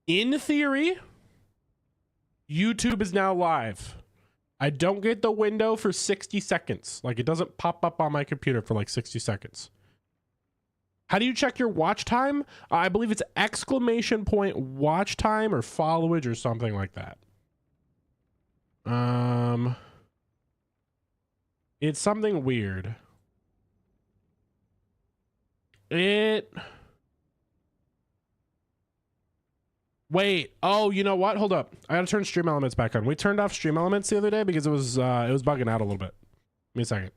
In theory, YouTube is now live. I don't get the window for 60 seconds. Like, it doesn't pop up on my computer for like 60 seconds. How do you check your watch time? I believe it's exclamation point watch time or followage or something like that. It's something weird. Wait. Oh, you know what? Hold up. I gotta turn Stream Elements back on. We turned off Stream Elements the other day because it was bugging out a little bit. Give me a second.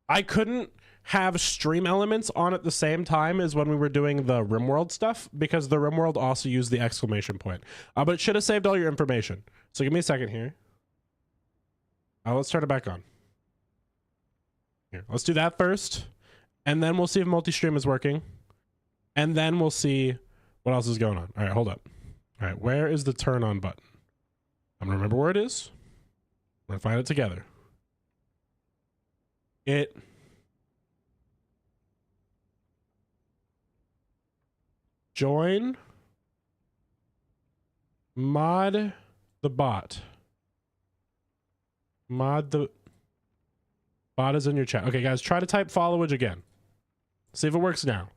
I couldn't have Stream Elements on at the same time as when we were doing the RimWorld stuff because the RimWorld also used the exclamation point. But it should have saved all your information. So give me a second here. Let's turn it back on. Here, let's do that first, and then we'll see if multi-stream is working, and then we'll see what else is going on. All right, hold up. All right, where is the turn on button? I'm gonna remember where it is. We're gonna find it together. Join mod the bot. Mod the bot is in your chat. Okay, guys, try to type followage again. See if it works now.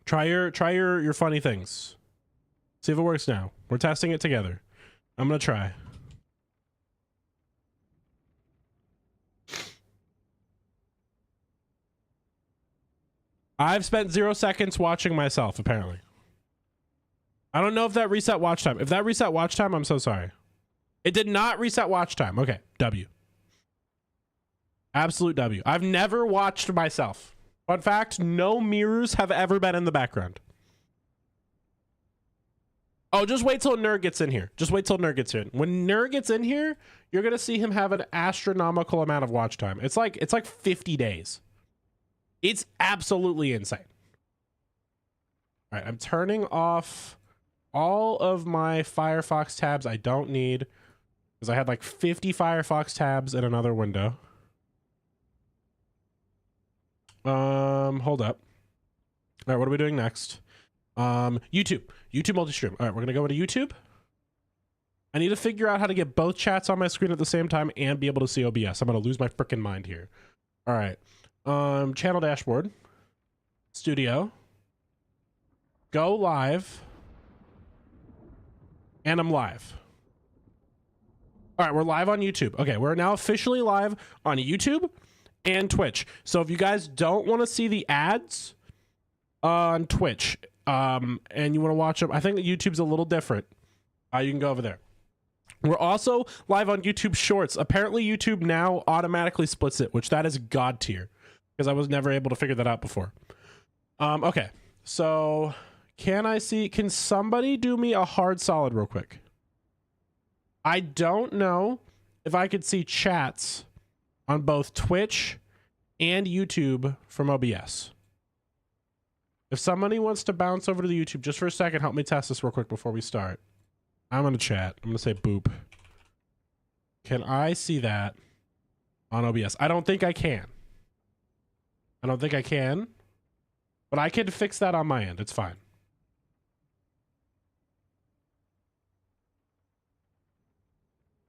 Try your funny things. See if it works now. We're testing it together. I'm gonna try. I've spent 0 seconds watching myself, apparently. I don't know if that reset watch time. If that reset watch time, I'm so sorry. It did not reset watch time. Okay, W. Absolute W. I've never watched myself. Fun fact, no mirrors have ever been in the background. Oh, just wait till Nerd gets in here. Just wait till Nerd gets in. When Nerd gets in here, you're going to see him have an astronomical amount of watch time. It's like 50 days. It's absolutely insane. All right, I'm turning off all of my Firefox tabs I don't need because I had like 50 Firefox tabs in another window. Hold up. All right, what are we doing next? YouTube multi-stream. All right, we're gonna go into YouTube. I need to figure out how to get both chats on my screen at the same time and be able to see OBS. I'm gonna lose my freaking mind here. All right. Channel dashboard, studio, go live, and I'm live. All right, we're live on YouTube. Okay, we're now officially live on YouTube and Twitch. So if you guys don't want to see the ads on Twitch, and you want to watch them, I think that YouTube's a little different. You can go over there. We're also live on YouTube Shorts. Apparently YouTube now automatically splits it, which that is god tier because I was never able to figure that out before. Okay, so can somebody do me a hard solid real quick? I don't know if I could see chats on both Twitch and YouTube from OBS. If somebody wants to bounce over to the YouTube just for a second, help me test this real quick before we start. I'm going to chat. I'm going to say boop. Can I see that on OBS? I don't think I can. I don't think I can. But I can fix that on my end. It's fine.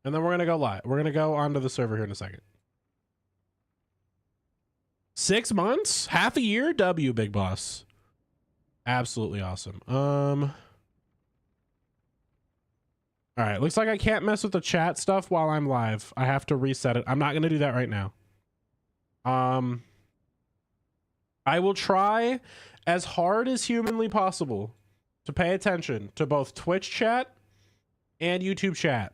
And then we're going to go live. We're going to go onto the server here in a second. 6 months? Half a year? W, big boss. Absolutely awesome. All right, looks like I can't mess with the chat stuff while I'm live. I have to reset it. I'm not going to do that right now. I will try as hard as humanly possible to pay attention to both Twitch chat and YouTube chat.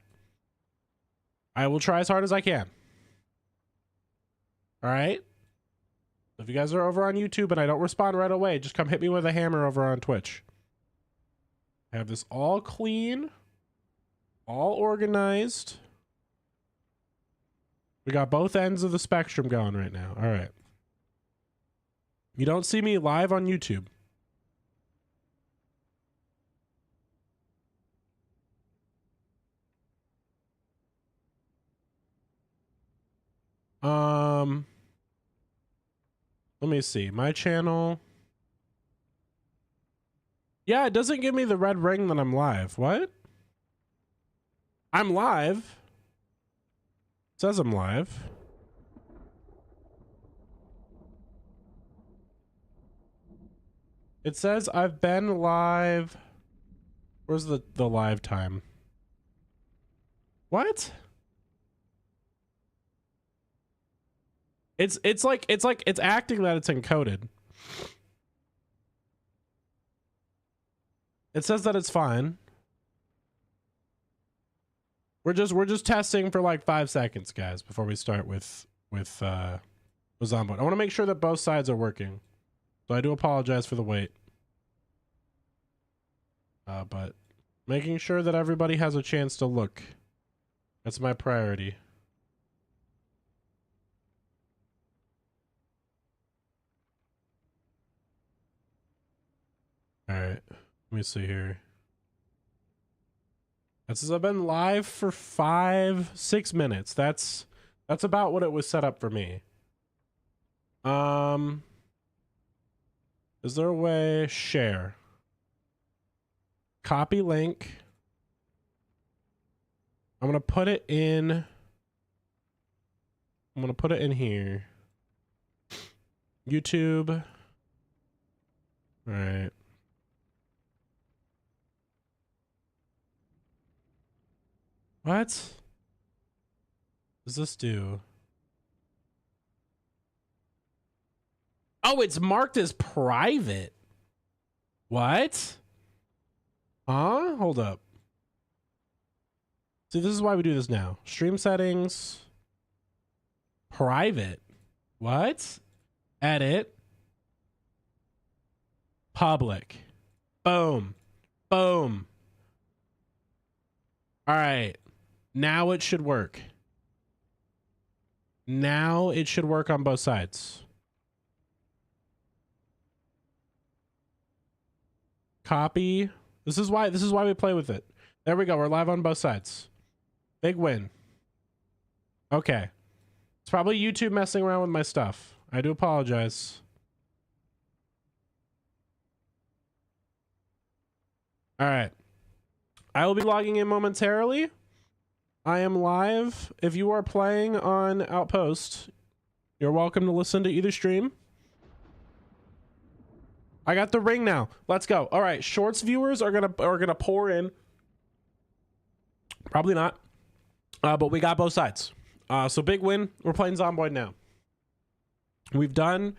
I will try as hard as I can. All right? If you guys are over on YouTube and I don't respond right away, just come hit me with a hammer over on Twitch. I have this all clean, all organized. We got both ends of the spectrum going right now. All right. You don't see me live on YouTube. Let me see. My channel. Yeah, it doesn't give me the red ring that I'm live. What? I'm live. It says I'm live. It says I've been live. Where's the live time? What? It's acting that it's encoded. It says that it's fine. We're just testing for like 5 seconds, guys, before we start with Zomboid. I want to make sure that both sides are working. So I do apologize for the wait. But making sure that everybody has a chance to look. That's my priority. All right. Let me see here. That says I've been live for 5-6 minutes. That's about what it was set up for me. Is there a way? Share. Copy link. I'm gonna put it in. I'm gonna put it in here. YouTube. All right. What does this do? Oh, it's marked as private. What? Huh? Hold up. See, this is why we do this now. Stream settings. Private. What? Edit. Public. Boom. Boom. All right. Now it should work. Now it should work on both sides. Copy. This is why we play with it. There we go. We're live on both sides. Big win. Okay. It's probably YouTube messing around with my stuff. I do apologize. All right. I will be logging in momentarily. I am live. If you are playing on Outpost, you're welcome to listen to either stream. I got the ring now. Let's go. All right, Shorts viewers are gonna pour in. Probably not, but we got both sides. So big win. We're playing Zomboid now. We've done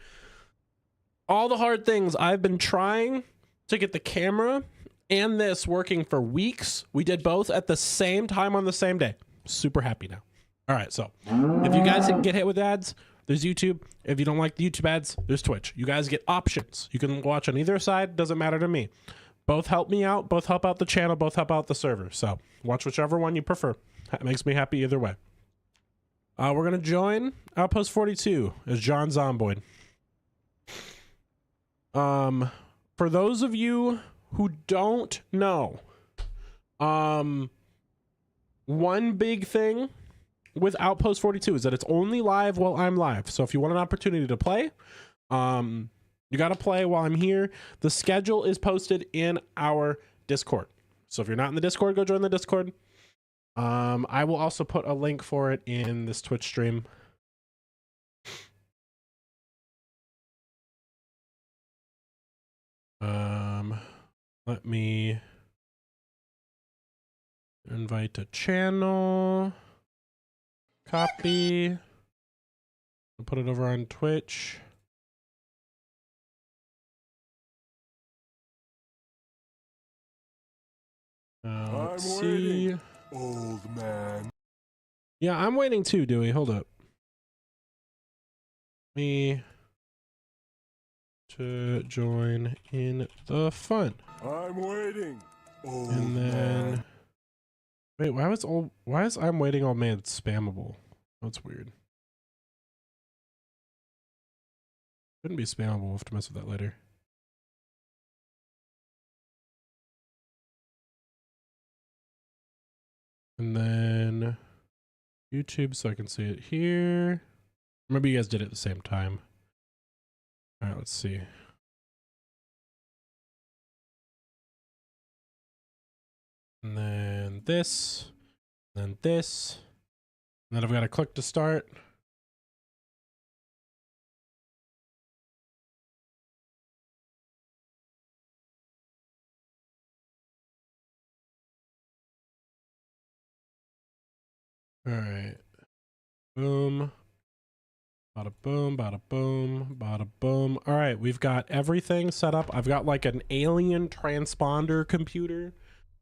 all the hard things. I've been trying to get the camera and this working for weeks. We did both at the same time on the same day. Super happy now. All right, so if you guys get hit with ads, there's YouTube. If you don't like the YouTube ads, there's Twitch. You guys get options. You can watch on either side. Doesn't matter to me. Both help me out. Both help out the channel. Both help out the server. So watch whichever one you prefer. That makes me happy either way. We're going to join Outpost 42 as John Zomboid. For those of you who don't know, one big thing with Outpost 42 is that it's only live while I'm live. So if you want an opportunity to play, you got to play while I'm here. The schedule is posted in our Discord. So if you're not in the Discord, go join the Discord. I will also put a link for it in this Twitch stream. Let me invite a channel. Copy. I'll put it over on Twitch. Let's see. Waiting, old man. Yeah, I'm waiting too, Dewey. Hold up. Me to join in the fun. I'm waiting, old And then man. wait, why is I'm waiting old man spammable? That's weird. Shouldn't be spammable. We'll have to mess with that later. And then YouTube, so I can see it here. Remember, you guys did it at the same time. All right, let's see. And then this. And then this. And then I've got to click to start. All right. Boom. Bada boom, bada boom, bada boom. All right, we've got everything set up. I've got like an alien transponder computer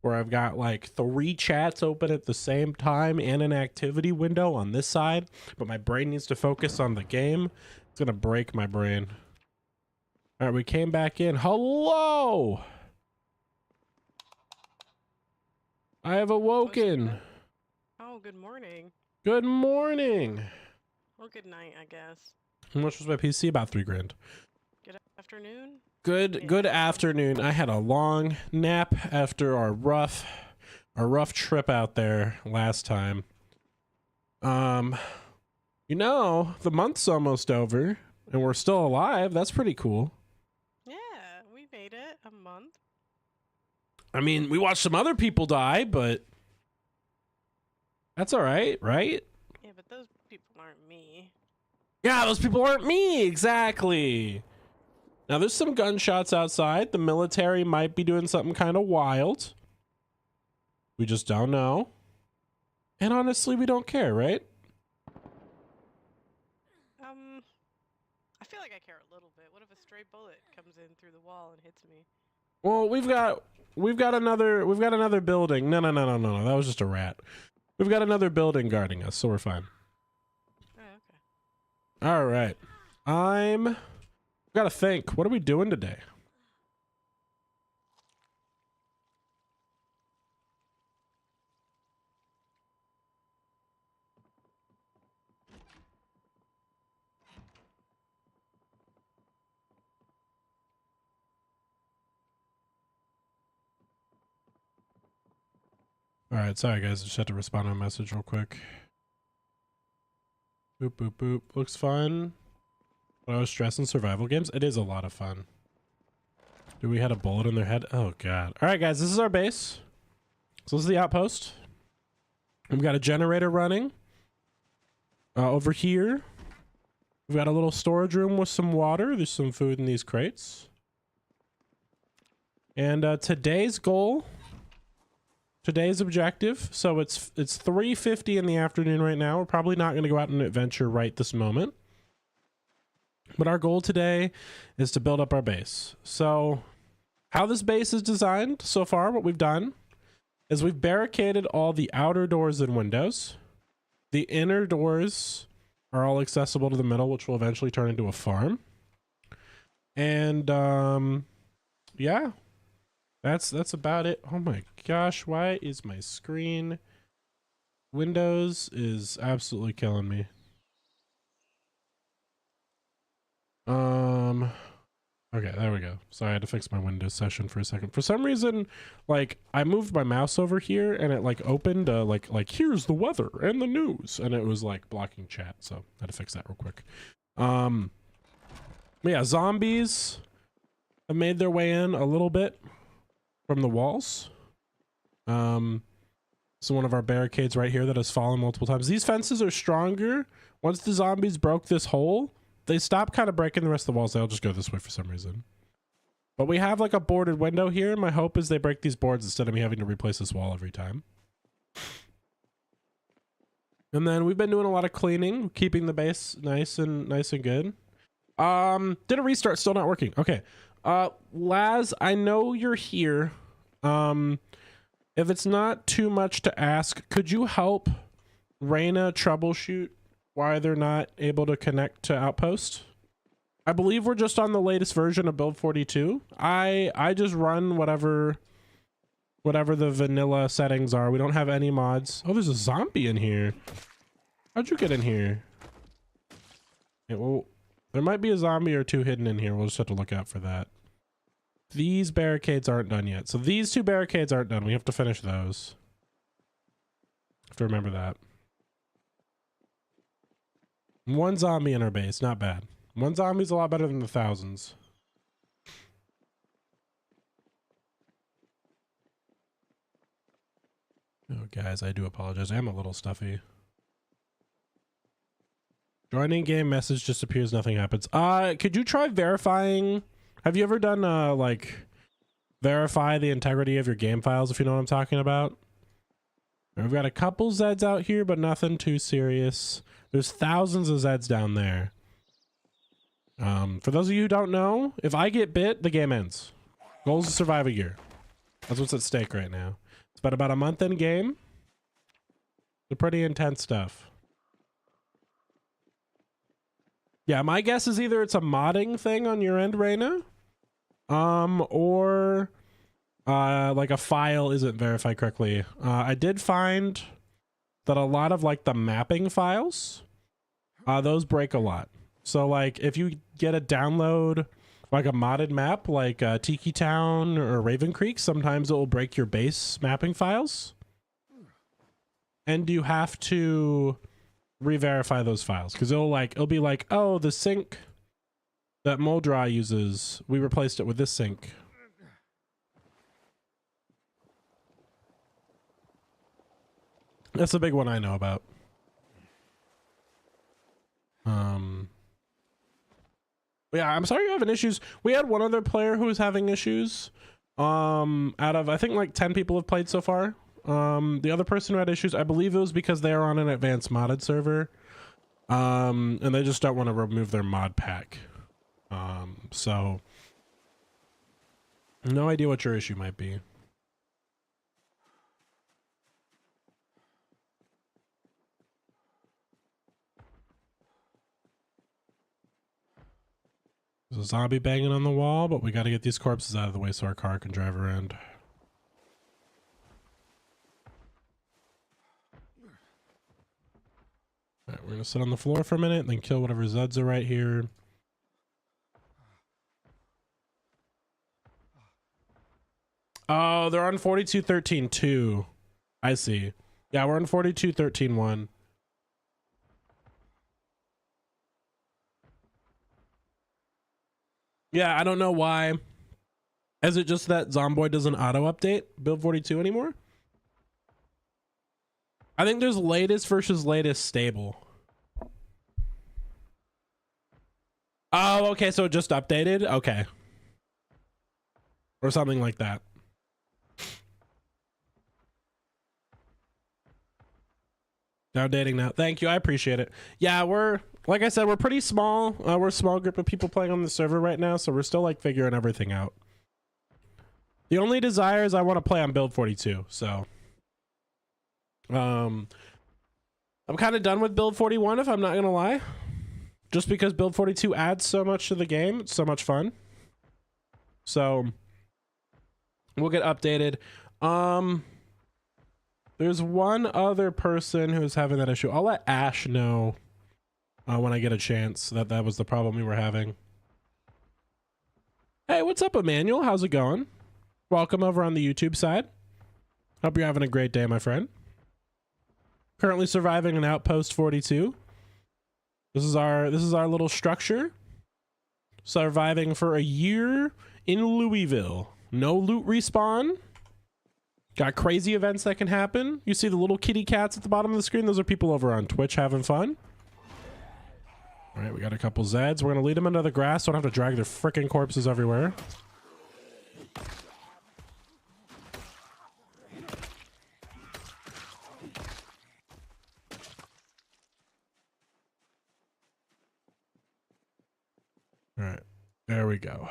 where I've got like 3 chats open at the same time and an activity window on this side, but my brain needs to focus on the game. It's gonna break my brain. All right, we came back in. Hello! I have awoken. Oh, good morning. Good morning. Well, good night, I guess. How much was my PC? About $3,000. Good afternoon. Good afternoon. I had a long nap after our rough trip out there last time. You know, the month's almost over and we're still alive. That's pretty cool. Yeah, we made it a month. I mean, we watched some other people die, but that's all right, right? Yeah, but those people aren't me. Yeah, those people aren't me. Exactly. Now, there's some gunshots outside. The military might be doing something kind of wild. We just don't know. And honestly, we don't care, right? I feel like I care a little bit. What if a stray bullet comes in through the wall and hits me? Well, we've got another building. No. That was just a rat. We've got another building guarding us, so we're fine. Oh, okay. All right. Gotta think. What are we doing today? All right. Sorry, guys. Just had to respond to a message real quick. Boop, boop, boop. Looks fun. When I was stressing survival games, it is a lot of fun. Do we had a bullet in their head? Oh, God. All right, guys. This is our base. So this is the outpost. We've got a generator running. Over here, we've got a little storage room with some water. There's some food in these crates. And today's goal, today's objective. So it's 3:50 in the afternoon right now. We're probably not going to go out on an adventure right this moment. But our goal today is to build up our base. So how this base is designed so far, what we've done is we've barricaded all the outer doors and windows. The inner doors are all accessible to the middle, which will eventually turn into a farm. And yeah, that's about it. Oh my gosh, why is my screen? Windows is absolutely killing me. Okay, there we go. Sorry, I had to fix my Windows session for a second. For some reason, like, I moved my mouse over here and it like opened like here's the weather and the news, and it was like blocking chat, so I had to fix that real quick. But yeah, zombies have made their way in a little bit from the walls. So one of our barricades right here that has fallen multiple times. These fences are stronger. Once the zombies broke this hole, they stop kind of breaking the rest of the walls. They'll just go this way for some reason. But we have like a boarded window here. My hope is they break these boards instead of me having to replace this wall every time. And then we've been doing a lot of cleaning, keeping the base nice and good. Did a restart, still not working. Okay. Laz, I know you're here. If it's not too much to ask, could you help Reyna troubleshoot why they're not able to connect to Outpost? I believe we're just on the latest version of build 42. I just run whatever the vanilla settings are. We don't have any mods. Oh, there's a zombie in here. How'd you get in here? Yeah, well, there might be a zombie or two hidden in here. We'll just have to look out for that. These barricades aren't done yet. So these 2 barricades aren't done. We have to finish those. Have to remember that. 1 zombie in our base, not bad. 1 zombie's a lot better than the thousands. guys, I do apologize. I'm a little stuffy. Joining game message just appears, nothing happens. Could you try verifying? Have you ever done like verify the integrity of your game files, if you know what I'm talking about? We've got a couple Zeds out here, but nothing too serious. There's thousands of Zeds down there. For those of you who don't know, if I get bit, the game ends. Goal is to survive a year. That's what's at stake right now. It's been about a month in game. It's pretty intense stuff. Yeah, my guess is either it's a modding thing on your end, Reyna, or like a file isn't verified correctly. I did find that a lot of like the mapping files, those break a lot. So like if you get a download like a modded map like Tiki Town or Raven Creek, sometimes it will break your base mapping files. And you have to re-verify those files because it'll be like, oh, the sync that Moldra uses, we replaced it with this sync. That's a big one I know about. Yeah, I'm sorry you're having issues. We had one other player who was having issues. Out of, I think like 10 people have played so far. The other person who had issues, I believe it was because they are on an advanced modded server. And they just don't want to remove their mod pack. So no idea what your issue might be. There's a zombie banging on the wall, but we got to get these corpses out of the way so our car can drive around. All right, we're going to sit on the floor for a minute and then kill whatever Zeds are right here. Oh, they're on 42.13.2. I see. Yeah, we're on 42.13.1. Yeah, I don't know why. Is it just that Zomboid doesn't auto-update build 42 anymore? I think there's latest versus latest stable. Oh, okay, so it just updated? Okay. Or something like that. Now dating now. Thank you, I appreciate it. Yeah, we're, like I said, we're pretty small. We're a small group of people playing on the server right now, so we're still like figuring everything out. The only desire is I want to play on build 42, so I'm kind of done with build 41 if I'm not gonna lie, just because build 42 adds so much to the game. It's so much fun, so we'll get updated. There's one other person who's having that issue. I'll let Ash know when I get a chance that that was the problem we were having. Hey, what's up, Emmanuel? How's it going? Welcome over on the YouTube side. Hope you're having a great day, my friend. Currently surviving an Outpost 42. This is our little structure. Surviving for a year in Louisville. No loot respawn. Got crazy events that can happen. You see the little kitty cats at the bottom of the screen? Those are people over on Twitch having fun. All right, we got a couple Zeds. We're going to lead them into the grass so I don't have to drag their freaking corpses everywhere. All right, there we go.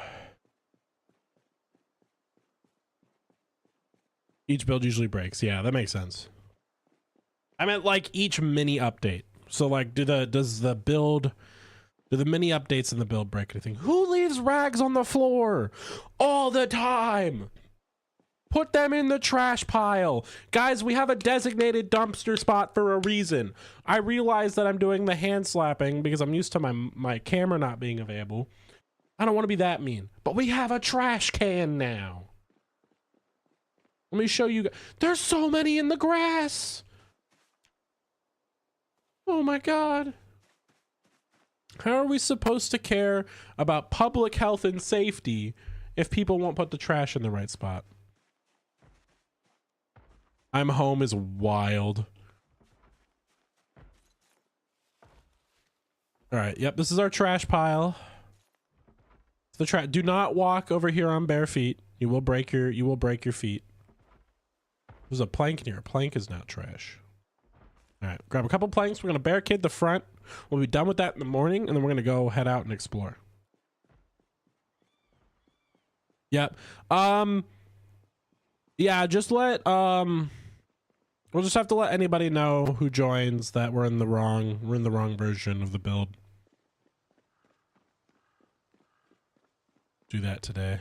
Each build usually breaks. Yeah, that makes sense. I meant like each mini update. So like do the mini updates in the build break anything? Who leaves rags on the floor all the time? Put them in the trash pile. Guys, we have a designated dumpster spot for a reason. I realize that I'm doing the hand slapping because I'm used to my camera not being available. I don't want to be that mean, but we have a trash can now. Let me show you. There's so many in the grass. Oh my God. How are we supposed to care about public health and safety if people won't put the trash in the right spot? I'm home is wild. All right. Yep. This is our trash pile. Do not walk over here on bare feet. You will break your feet. There's a plank in here. A plank is not trash. All right. Grab a couple planks. We're going to barricade the front. We'll be done with that in the morning, and then we're going to go head out and explore. Yep. Yeah, just let we'll just have to let anybody know who joins that we're in the wrong version of the build. Do that today.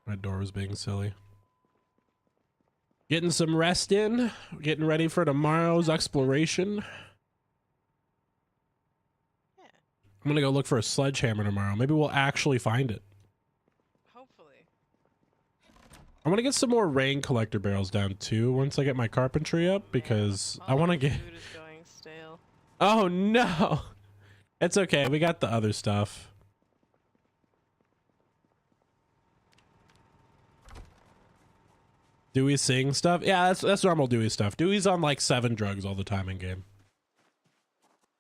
My door was being silly. Getting some rest in, getting ready for tomorrow's exploration. I'm gonna go look for a sledgehammer tomorrow. Maybe we'll actually find it. Hopefully. I'm gonna get some more rain collector barrels down too once I get my carpentry up, because I want to get. Food is going stale. Oh no, it's okay. We got the other stuff. Dewey sing stuff? Yeah, that's normal Dewey stuff. Dewey's on like 7 drugs all the time in game.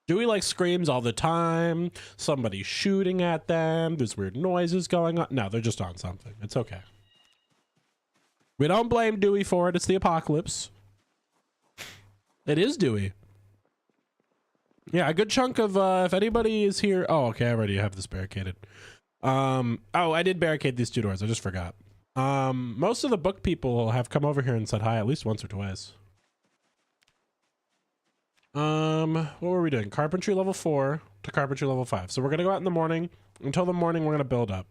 Dewey like screams all the time. Somebody's shooting at them. There's weird noises going on. No, they're just on something. It's okay. We don't blame Dewey for it. It's the apocalypse. It is Dewey. Yeah, a good chunk of if anybody is here. Oh, okay, I already have this barricaded. Oh, I did barricade these 2 doors. I just forgot. Most of the book people have come over here and said hi at least once or twice. What were we doing? Carpentry level 4 to carpentry level 5. So we're gonna go out in the morning. Until the morning, we're gonna build up.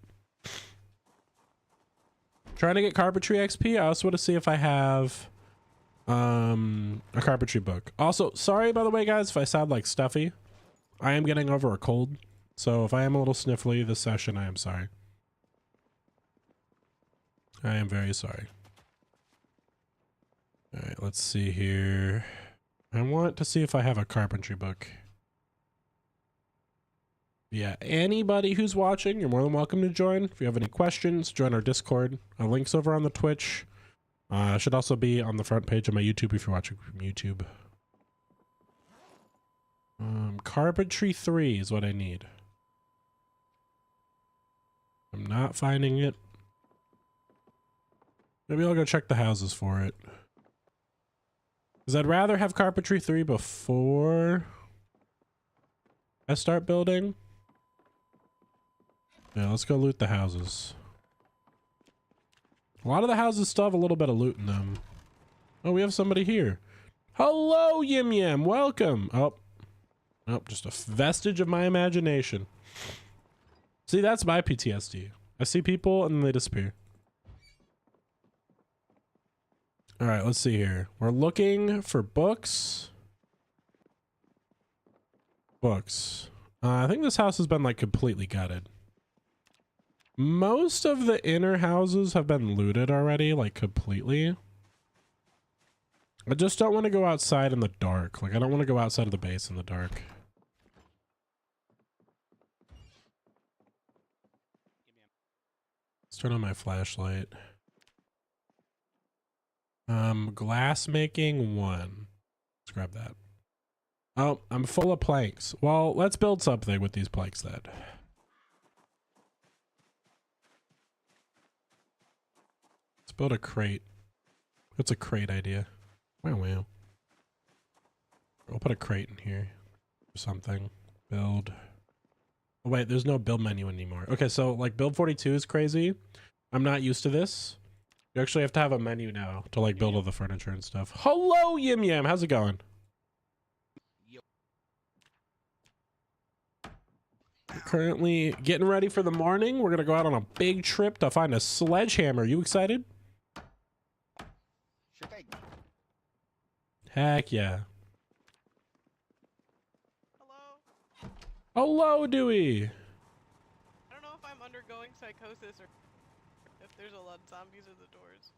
Trying to get carpentry XP. I also want to see if I have a carpentry book. Also, sorry by the way, guys, if I sound like stuffy. I am getting over a cold, so if I am a little sniffly this session, I am sorry. I am very sorry. All right, let's see here. I want to see if I have a carpentry book. Yeah, anybody who's watching, you're more than welcome to join. If you have any questions, join our Discord. Link's over on the Twitch. Should also be on the front page of my YouTube if you're watching from YouTube. Carpentry 3 is what I need. I'm not finding it. Maybe I'll go check the houses for it. Because I'd rather have carpentry 3 before I start building. Yeah, let's go loot the houses. A lot of the houses still have a little bit of loot in them. Oh, we have somebody here. Hello, Yim Yim. Welcome. Oh, just a vestige of my imagination. See, that's my PTSD. I see people and they disappear. All right, let's see here. We're looking for books. Books. I think this house has been like completely gutted. Most of the inner houses have been looted already, like completely. I just don't want to go outside in the dark. Like, I don't want to go outside of the base in the dark. Let's turn on my flashlight. Glass making 1. Let's grab that. Oh, I'm full of planks. Well, let's build something with these planks then. Let's build a crate. That's a crate idea. Wow. I'll put a crate in here or something. Build. Oh, wait, there's no build menu anymore. Okay, so like build 42 is crazy. I'm not used to this. You actually have to have a menu now to like build all the furniture and stuff. Hello, Yim Yim. How's it going? We're currently getting ready for the morning. We're going to go out on a big trip to find a sledgehammer. You excited? Sure thing. Heck yeah. Hello? Hello, Dewey. I don't know if I'm undergoing psychosis or if there's a lot of zombies at the doors.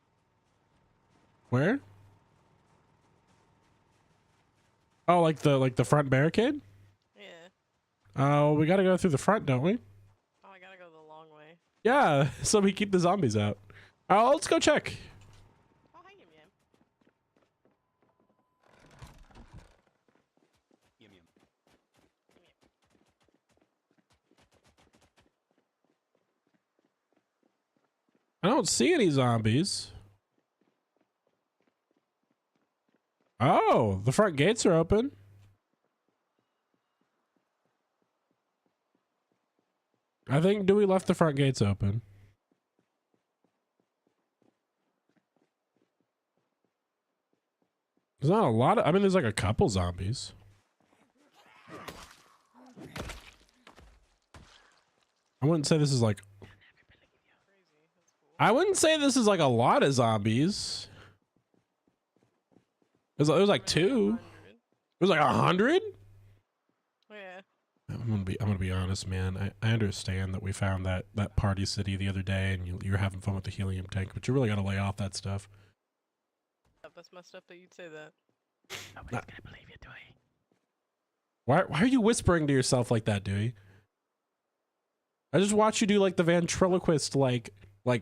Where? Oh, like the front barricade? Yeah. Oh, we got to go through the front, don't we? Oh, I gotta go the long way. Yeah, so we keep the zombies out. Let's go check. Oh, hi, Yum Yum. Yum yum. I don't see any zombies. Oh, the front gates are open. I think Dewey left the front gates open. There's not a lot of, I mean, there's like a couple zombies. I wouldn't say this is like, Crazy. That's cool. I wouldn't say this is like a lot of zombies. It was like 2. 100. It was like 100. Oh, yeah. I'm gonna be honest, man. I understand that we found that party city the other day, and you're having fun with the helium tank, but you really gotta lay off that stuff. That's messed up that you'd say that. Nobody's Not- gonna believe you, Dewey. Why are you whispering to yourself like that, Dewey? I just watched you do like the ventriloquist, like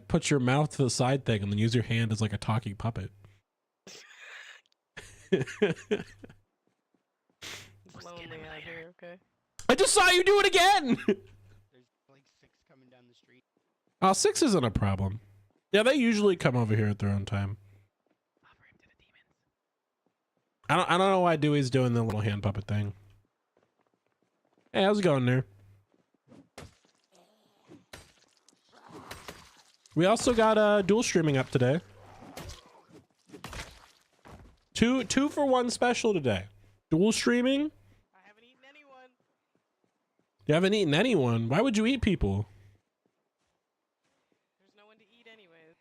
put your mouth to the side thing, and then use your hand as like a talking puppet. It's Who's lonely getting out later? here, okay? I just saw you do it again. There's like 6 coming down the street. Oh, 6 isn't a problem. Yeah, they usually come over here at their own time. Offer him to the demons. I don't know why Dewey's doing the little hand puppet thing. Hey, how's it going there? We also got dual streaming up today. Two for one special today. Dual streaming. I haven't eaten anyone. You haven't eaten anyone. Why would you eat people? There's no one to eat anyways.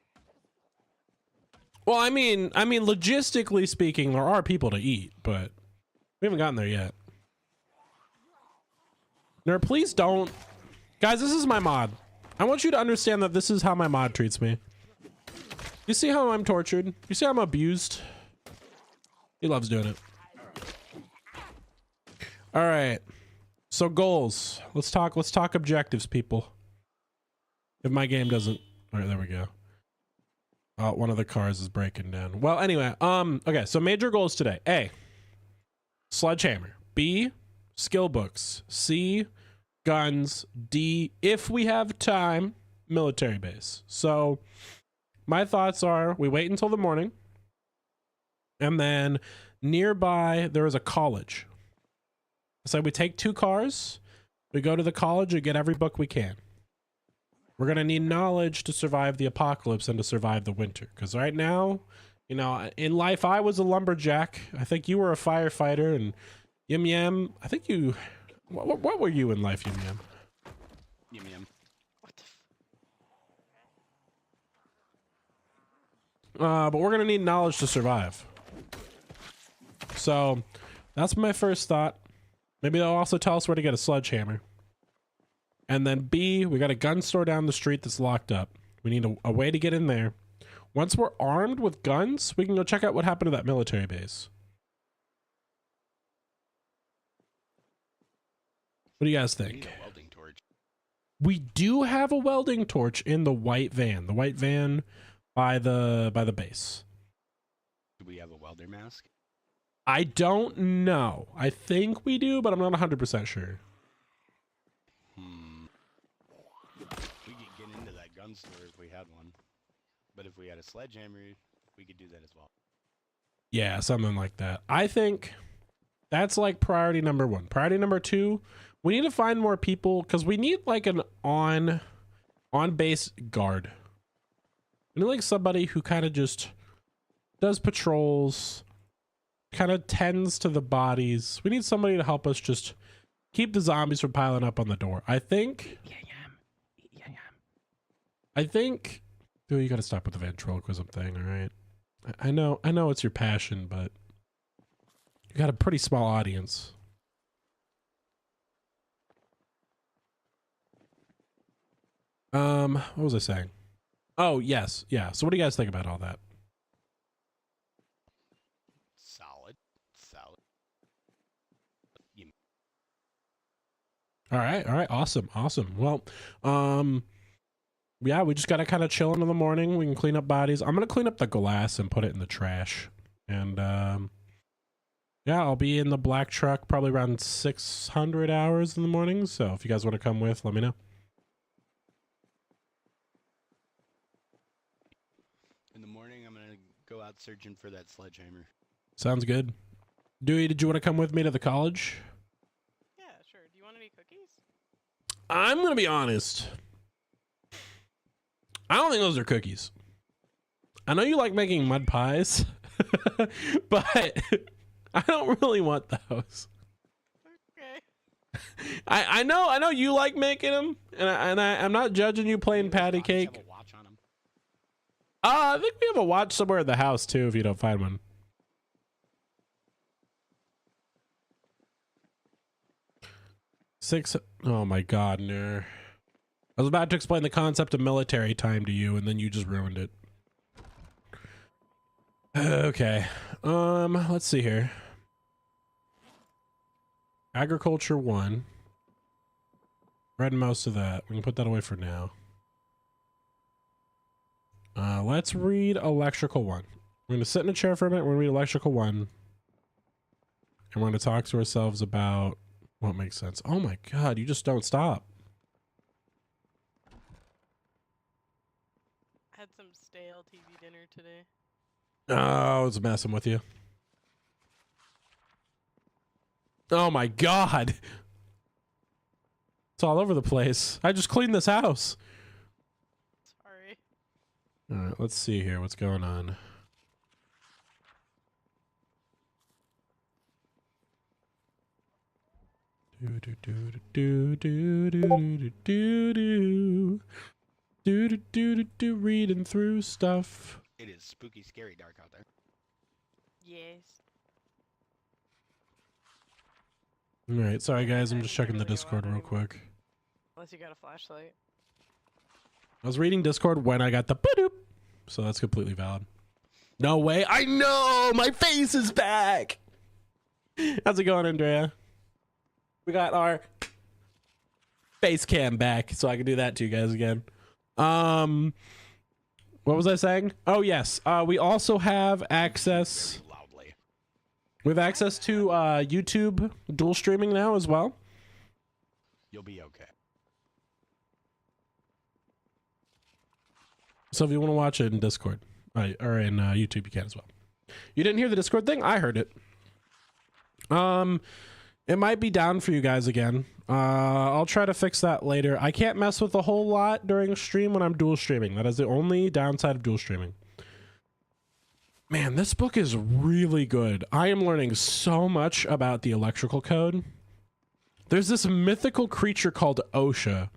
Well, I mean, logistically speaking, there are people to eat, but we haven't gotten there yet. No, please don't. Guys, this is my mod. I want you to understand that this is how my mod treats me. You see how I'm tortured? You see how I'm abused? He loves doing it. All right. So goals. Let's talk objectives, people. If my game doesn't. All right, there we go. Oh, one of the cars is breaking down. Well, anyway, okay, so major goals today. A, sledgehammer. B, skill books. C, guns. D, if we have time, military base. So my thoughts are we wait until the morning, and then nearby there is a college. So we take 2 cars, we go to the college and get every book we can. We're going to need knowledge to survive the apocalypse and to survive the winter. Because right now, you know, in life, I was a lumberjack. I think you were a firefighter. And Yum Yum, I think you... What were you in life, Yum Yum? Yum yum. What the But we're going to need knowledge to survive. So that's my first thought. Maybe they'll also tell us where to get a sledgehammer. And then B, we got a gun store down the street that's locked up. We need a way to get in there. Once we're armed with guns, we can go check out what happened to that military base. What do you guys We need think? a welding torch. We do have a welding torch in the white van. The white van by the base. Do we have a welder mask? I don't know. I think we do, but I'm not 100% sure. We could get into that gun store if we had one. But if we had a sledgehammer, we could do that as well. Yeah, something like that. I think that's like priority number 1. Priority number 2, we need to find more people because we need like an on base guard. We need like somebody who kind of just does patrols, kind of tends to the bodies. We need somebody to help us just keep the zombies from piling up on the door. I think. I think. Oh, you got to stop with the ventriloquism thing, all right? I know it's your passion, but you got a pretty small audience. What was I saying? Oh, yes. Yeah. So what do you guys think about all that? Solid. Solid. All right. Awesome. Well, yeah, we just gotta kind of chill into the morning. We can clean up bodies. I'm gonna clean up the glass and put it in the trash. And yeah, I'll be in the black truck probably around 600 hours in the morning. So if you guys want to come with, let me know. In the morning, I'm gonna go out searching for that sledgehammer. Sounds good. Dewey, did you want to come with me to the college? Yeah, sure. Do you want any cookies? I'm gonna be honest. I don't think those are cookies. I know you like making mud pies, but I don't really want those. Okay. I know you like making them, and I'm not judging you playing patty cake. Have a watch on 'em. I think we have a watch somewhere in the house too. If you don't find one. Oh my God, no. I was about to explain the concept of military time to you, and then you just ruined it. Okay. Let's see here. Agriculture 1. Read most of that. We can put that away for now. Let's read electrical 1. We're gonna sit in a chair for a minute. We're gonna read electrical 1. And we're gonna talk to ourselves about what makes sense. Oh my God, you just don't stop. I had some stale TV dinner today. Oh, I was messing with you. Oh my God. It's all over the place. I just cleaned this house. Sorry. All right, let's see here. What's going on? Do do do do do do do do do do do do reading through stuff. It is spooky, scary, dark out there. Yes. All right, sorry guys, I'm just checking the Discord real quick. Unless you got a flashlight. I was reading Discord when I got the ba-doop, so that's completely valid. No way! I know my face is back. How's it going, Andrea? We got our face cam back, so I can do that to you guys again. What was I saying? Oh yes, we also have access. Very loudly. We have access to YouTube dual streaming now as well. You'll be okay. So if you want to watch it in Discord or in YouTube, you can as well. You didn't hear the Discord thing? I heard it. It might be down for you guys again. I'll try to fix that later. I can't mess with a whole lot during stream when I'm dual streaming. That is the only downside of dual streaming. Man, this book is really good. I am learning so much about the electrical code. There's this mythical creature called OSHA.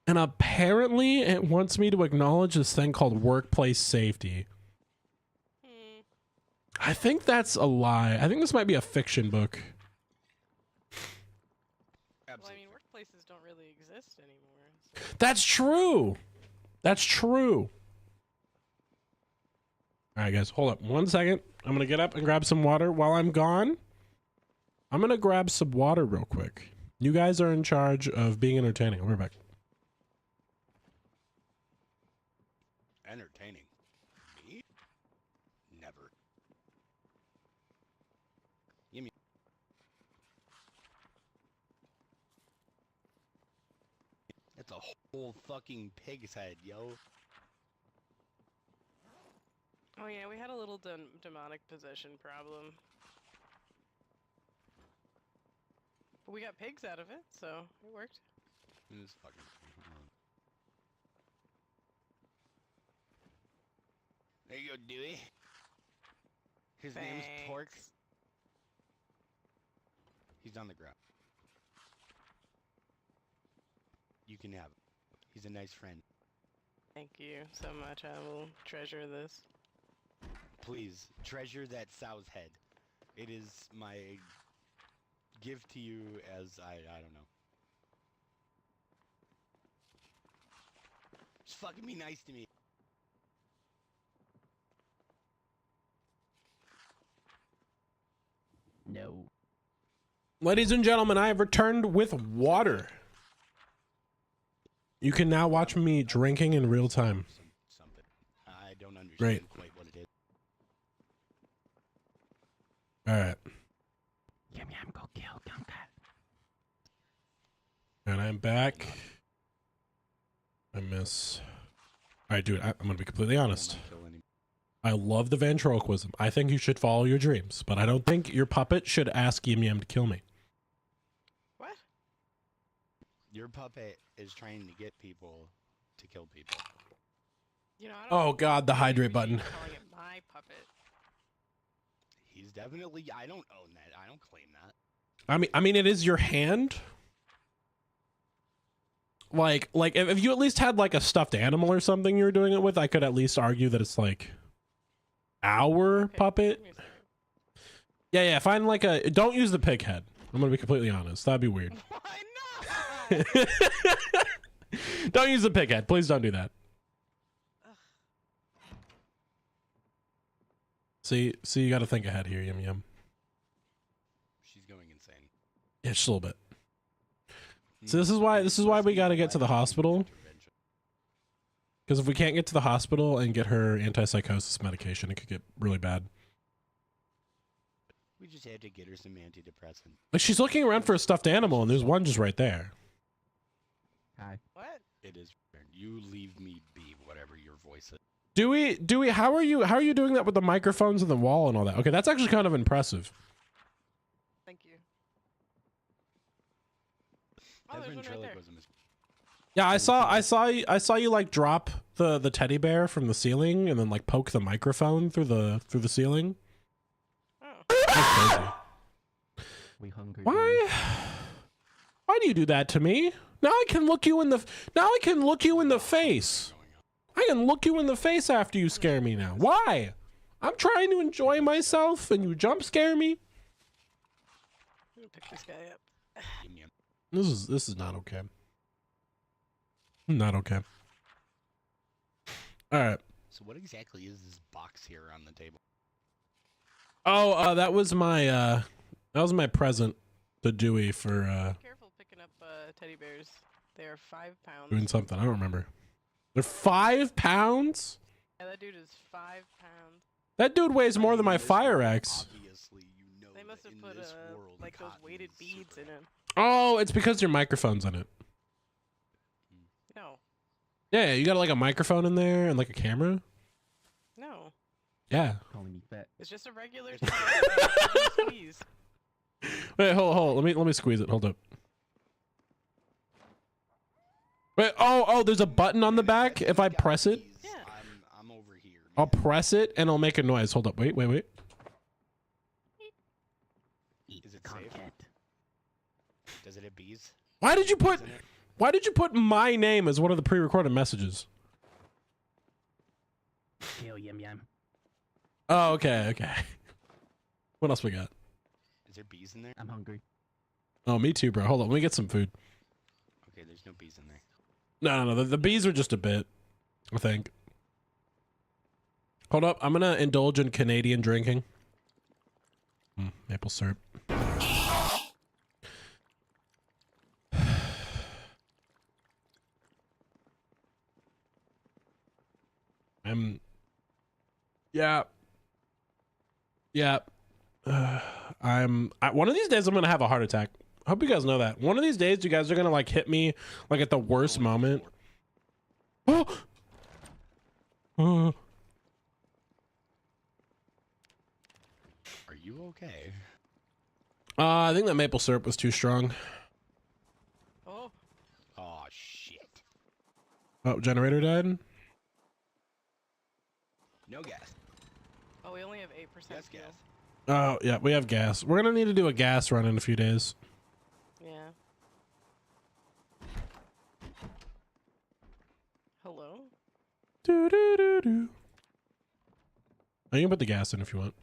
And apparently it wants me to acknowledge this thing called workplace safety. I think that's a lie. I think this might be a fiction book. Well, I mean, workplaces don't really exist anymore. So. That's true. That's true. All right, guys, hold up 1 second. I'm going to get up and grab some water. While I'm gone, I'm going to grab some water real quick. You guys are in charge of being entertaining. I'll be right back. Entertaining. Me? Never. Give me. That's a whole fucking pig's head, yo. Oh yeah, we had a little demonic possession problem. But we got pigs out of it, so it worked. This fucking thing. Hold on. There you go, Dewey. His name's Pork. Thanks. He's on the ground. You can have him. He's a nice friend. Thank you so much. I will treasure this. Please, treasure that sow's head. It is my gift to you as I don't know. Just fucking be nice to me. No. Ladies and gentlemen, I have returned with water. You can now watch me drinking in real time. Something. I don't understand Great. quite what it is. All right. Yum yum, go kill Gunka. And I'm back. I miss. All right, dude, I'm going to be completely honest. I love the ventriloquism. I think you should follow your dreams, but I don't think your puppet should ask Yim Yam to kill me. What? Your puppet is trying to get people to kill people. You know, I don't Oh, God, the hydrate button. calling it my puppet. He's definitely. I don't own that. I don't claim that. I mean, it is your hand. Like if you at least had like a stuffed animal or something you were doing it with, I could at least argue that it's like our Okay, puppet. give me a second. Yeah. Find like a. Don't use the pig head. I'm gonna be completely honest. That'd be weird. Why not? Don't use the pig head. Please don't do that. See, you got to think ahead here, Yum Yum. She's going insane. Yeah, just a little bit. So this is why we got to get to the hospital. Because if we can't get to the hospital and get her antipsychosis medication, it could get really bad. We just had to get her some antidepressant. Like she's looking around for a stuffed animal, and there's one just right there. Hi. What? It is. You leave me be, whatever your voice is. Dewey, how are you doing that with the microphones and the wall and all that? Okay, that's actually kind of impressive. Thank you. Oh, there's one right there. Ventriloquism is. Yeah, I saw you like drop the teddy bear from the ceiling and then like poke the microphone through the ceiling. Oh. That's crazy. We hungry. Why do you do that to me? Now I can look you in the face. I can look you in the face after you scare me now. Why? I'm trying to enjoy myself and you jump scare me. I'm gonna pick this guy up. Yum, yum. This is not okay. Not okay. All right. So what exactly is this box here on the table? Oh, that was my present to Dewey for Careful picking up teddy bears. They are 5 pounds. doing something. I don't remember. They're 5 pounds? Yeah, that dude is 5 pounds. That dude weighs more than my In this Fire world, X. Obviously, you know They must that have in put this world, like those cotton weighted is beads super in him. Oh, it's because your microphone's in it. No, Yeah, you got like a microphone in there and like a camera. no, Yeah. Calling me fat. it's just a regular squeeze. Wait, hold. Let me squeeze it. Hold up. Wait, oh, there's a button on the back. If I press it, Yeah. I'm over here. I'll man. press it and it'll make a noise. Hold up. Wait. Is it safe? Does it have bees? Why did you put Isn't it? my name as one of the pre-recorded messages? Kill yum yum. Oh, okay. What else we got? Is there bees in there? I'm hungry. Oh, me too, bro. Hold on. Let me get some food. Okay, there's no bees in there. No. The bees are just a bit, I think. Hold up. I'm going to indulge in Canadian drinking. Maple syrup. Yeah. One of these days I'm going to have a heart attack. I hope you guys know that. One of these days you guys are going to like hit me like at the worst moment. Oh. Are you okay? I think that maple syrup was too strong. Oh, Oh shit. Oh, generator died? No gas. oh, we only have 8% Yes, fuel. gas. Oh, yeah, we have gas. We're going to need to do a gas run in a few days. Yeah. Hello? Do. Oh, you can put the gas in if you want.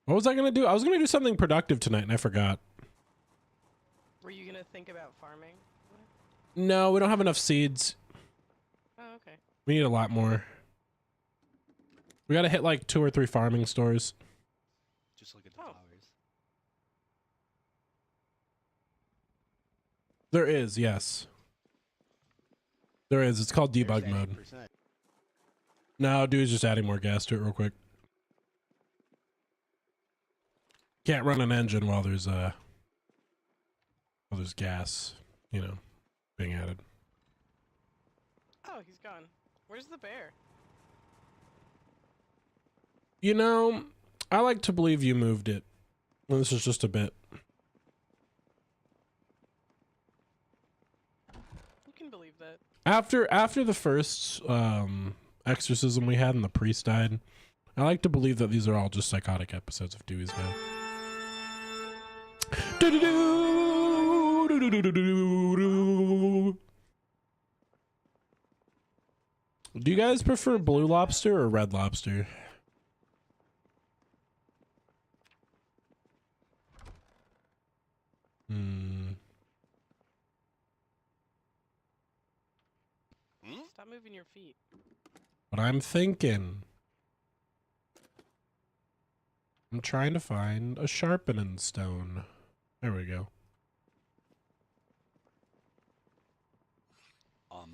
What was I going to do? I was going to do something productive tonight and I forgot. Were you gonna think about farming? No, we don't have enough seeds. Oh, okay. We need a lot more. We got to hit like 2 or 3 farming stores. Just look at the Oh. flowers. There is, yes. There is. It's called There's debug that mode. 8%. No, dude's just adding more gas to it real quick. Can't run an engine while there's gas, you know, being added. Oh, he's gone. Where's the bear? You know, I like to believe you moved it. Well, this is just a bit. Who can believe that? After the first exorcism we had and the priest died, I like to believe that these are all just psychotic episodes of Dewey's now. Do you guys prefer blue lobster or red lobster? Stop moving your feet. What I'm thinking. I'm trying to find a sharpening stone. There we go. Oh,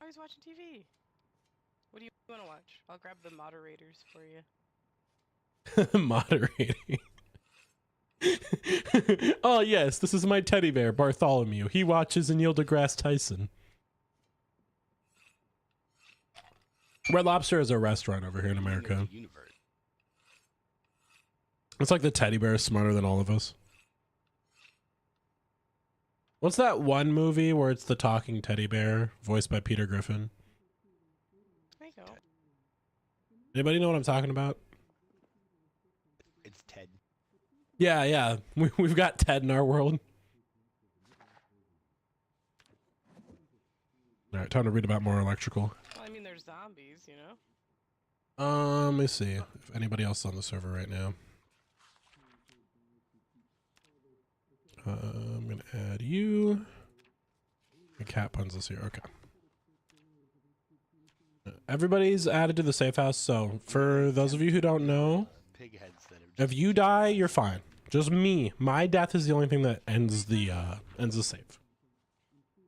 he's watching TV. What do you want to watch? I'll grab the moderators for you. Moderating. Oh yes, this is my teddy bear, Bartholomew. He watches Neil deGrasse Tyson. Red Lobster is a restaurant over here in America. It's like the teddy bear is smarter than all of us. What's that one movie where it's the talking teddy bear, voiced by Peter Griffin? I go. Anybody know what I'm talking about? It's Ted. Yeah. We've got Ted in our world. All right, time to read about more electrical. Well, I mean, there's zombies, you know? Let me see if anybody else is on the server right now. I'm gonna add you. My cat puns is here. Okay. Everybody's added to the safe house. So for those of you who don't know, Pig heads that are if you die, you're fine. Just me. My death is the only thing that ends the save.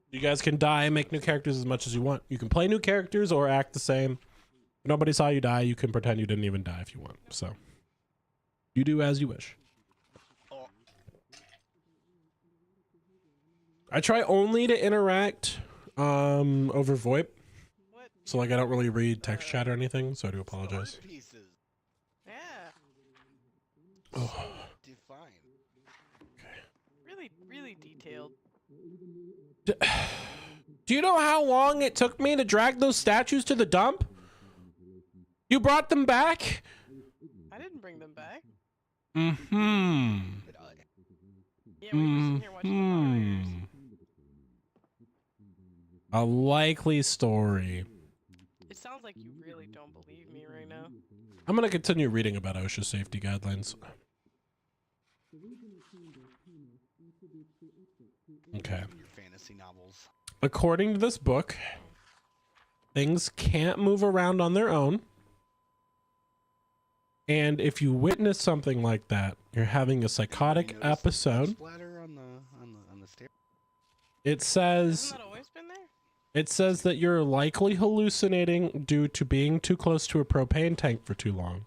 You guys can die and make new characters as much as you want. You can play new characters or act the same. If nobody saw you die, you can pretend you didn't even die if you want. So you do as you wish. I try only to interact over VoIP. What? So like I don't really read text chat or anything, so I do apologize. pieces. Yeah. Oh. Define. Really, really detailed. Do you know how long it took me to drag those statues to the dump? You brought them back? I didn't bring them back. Mm-hmm. Yeah, we were sitting here watching the moderators. A likely story. It sounds like you really don't believe me right now. I'm going to continue reading about OSHA safety guidelines. Okay. Your fantasy novels. According to this book, things can't move around on their own. And if you witness something like that, you're having a psychotic You notice the blood episode. splatter on the stair. It says Hasn't that always been there? it says that you're likely hallucinating due to being too close to a propane tank for too long.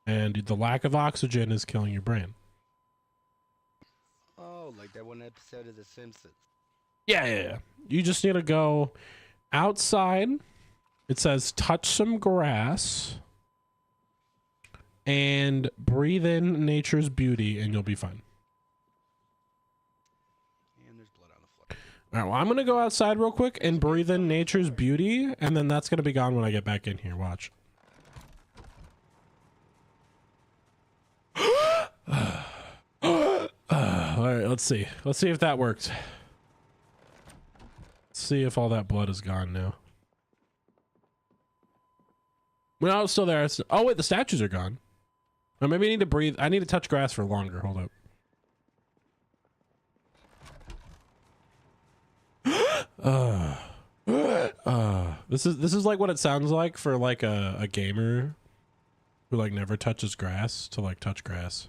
And the lack of oxygen is killing your brain. Oh, like that one episode of The Simpsons. Yeah. You just need to go outside. It says touch some grass and breathe in nature's beauty and you'll be fine. And there's blood on the floor. All right, well, I'm going to go outside real quick and breathe in nature's beauty, and then that's going to be gone when I get back in here. Watch. All right, let's see. Let's see if that worked. Let's see if all that blood is gone now. No, it's still there. Oh, wait, the statues are gone. Or maybe I need to breathe. I need to touch grass for longer. Hold up. This is like what it sounds like for like a gamer who like never touches grass to like touch grass.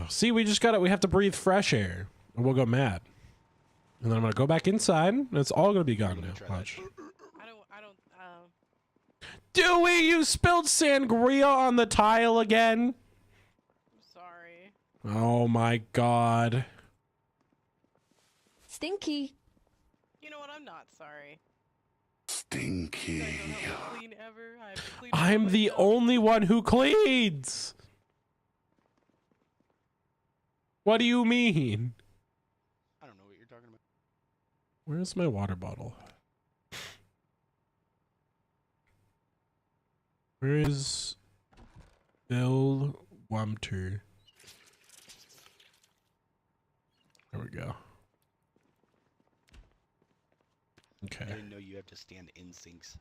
See, we just got it. We have to breathe fresh air or we'll go mad. And then I'm gonna go back inside, and it's all gonna be gone Let me now. try that. Watch. I don't, Dewey, you spilled sangria on the tile again. I'm sorry. Oh my god. Stinky. You know what? I'm not sorry. You Stinky. guys don't help me clean ever. I have to clean I'm the myself. only one who cleans. What do you mean? I don't know what you're talking about. Where's my water bottle? Where is Bill Wumter? There we go. I Okay. didn't know you have to stand in sinks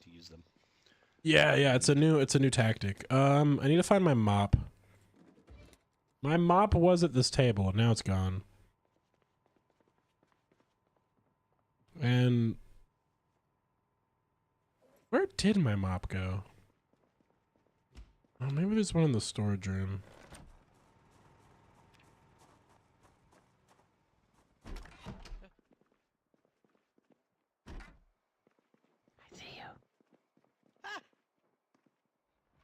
to use them. Yeah, it's a new tactic. I need to find my mop. My mop was at this table, and now it's gone. And where did my mop go? Oh, maybe there's one in the storage room. I see you.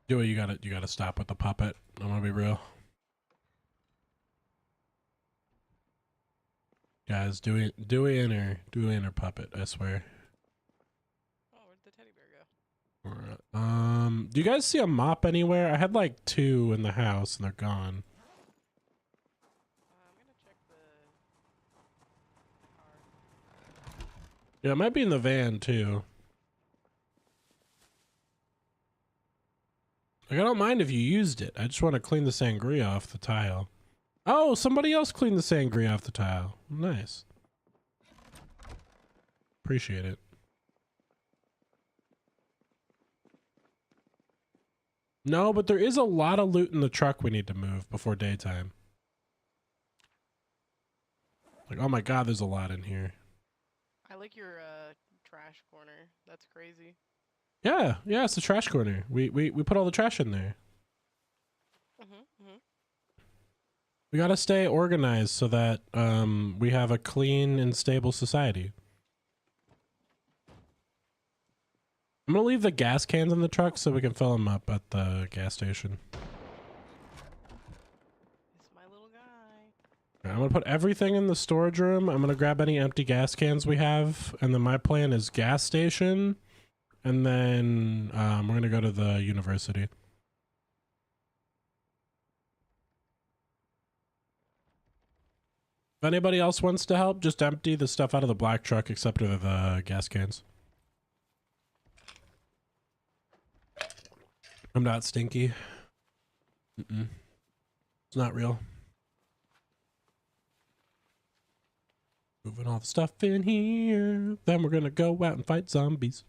Dewey, you gotta stop with the puppet. I'm gonna be real. Guys, Dewey in her puppet, I swear. Oh, where'd the teddy bear go? Alright. Do you guys see a mop anywhere? I had like 2 in the house and they're gone. I'm gonna check the car. Yeah, it might be in the van too. Like, I don't mind if you used it. I just want to clean the sangria off the tile. Oh, somebody else cleaned the sangria off the tile. Nice. Appreciate it. No, but there is a lot of loot in the truck we need to move before daytime. Like, oh my god, there's a lot in here. I like your trash corner. That's crazy. Yeah, it's the trash corner. We put all the trash in there. Mhm. We gotta stay organized so that we have a clean and stable society. I'm gonna leave the gas cans in the truck so we can fill them up at the gas station. It's my little guy. I'm gonna put everything in the storage room. I'm gonna grab any empty gas cans we have, and then my plan is gas station, and then we're gonna go to the university. If anybody else wants to help, just empty the stuff out of the black truck except for the gas cans. I'm not stinky. It's not real. Moving all the stuff in here. Then we're gonna go out and fight zombies.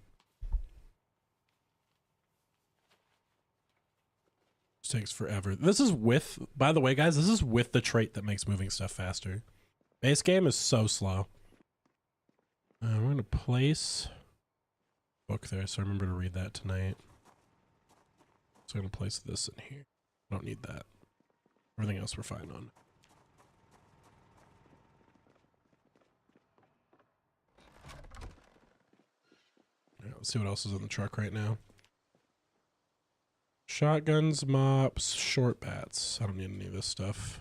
This takes forever. This is with, by the way, guys, this is with the trait that makes moving stuff faster. Base game is so slow. We're gonna place book there, so I remember to read that tonight. So I'm gonna place this in here. Don't need that. Everything else we're fine on. Yeah, let's see what else is in the truck right now. Shotguns, mops, short bats. I don't need any of this stuff.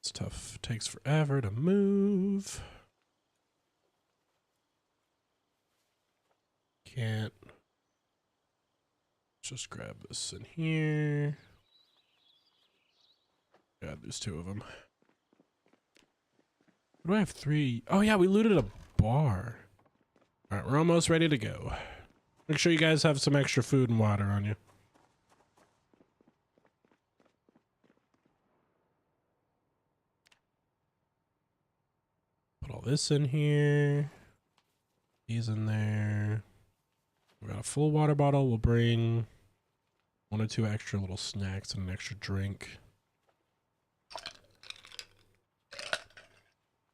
Stuff takes forever to move. Can't. Just grab this in here. God, there's 2 of them. What do I have 3? Oh yeah, we looted a bar. All right, we're almost ready to go. Make sure you guys have some extra food and water on you. Put all this in here. These in there. We got a full water bottle. We'll bring 1 or 2 extra little snacks and an extra drink.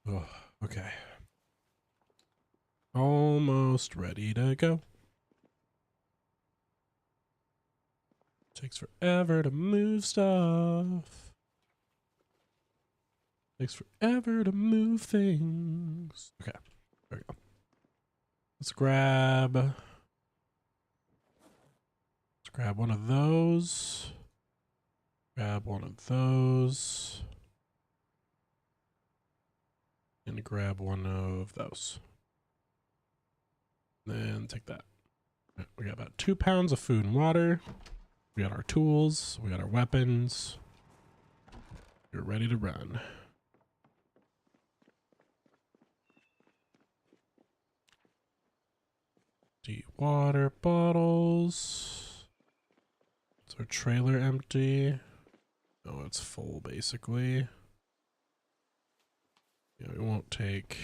Oh, okay. Almost ready to go. Takes forever to move stuff. Takes forever to move things. Okay, there we go. Let's grab one of those. Grab one of those. And grab one of those. Then take that. We got about 2 pounds of food and water. We got our tools. We got our weapons. We're ready to run. Water bottles. Is our trailer empty? Oh, it's full basically. Yeah, we won't take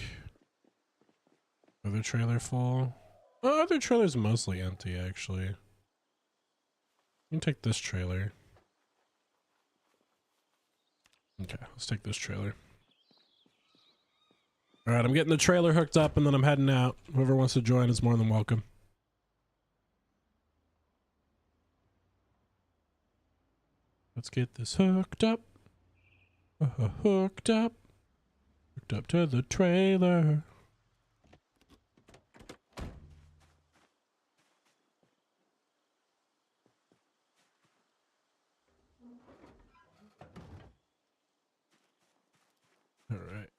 other trailer full. Oh, other trailer's mostly empty actually. You can take this trailer. Okay, let's take this trailer. All right, I'm getting the trailer hooked up and then I'm heading out. Whoever wants to join is more than welcome. Let's get this hooked up. Hooked up. Hooked up to the trailer. All right.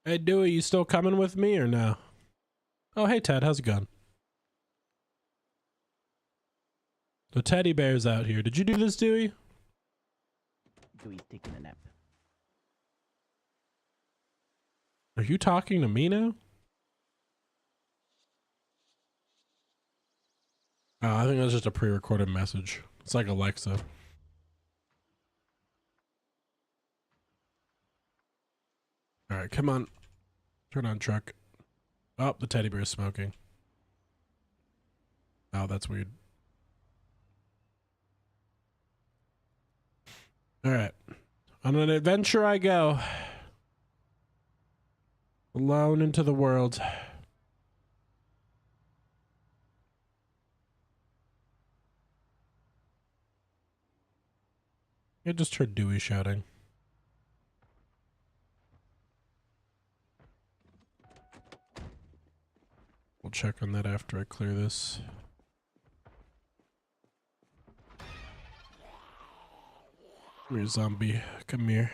Hey, Dewey, you still coming with me or no? Oh, hey, Ted, how's it going? The teddy bear's out here. Did you do this, Dewey? Dewey's taking a nap. Are you talking to me now? Oh, I think that's just a pre-recorded message. It's like Alexa. All right, come on. Turn on truck. Oh, the teddy bear is smoking. Oh, that's weird. All right. On an adventure I go. Alone into the world. I just heard Dewey shouting. We'll check on that after I clear this. Come here, zombie. Come here.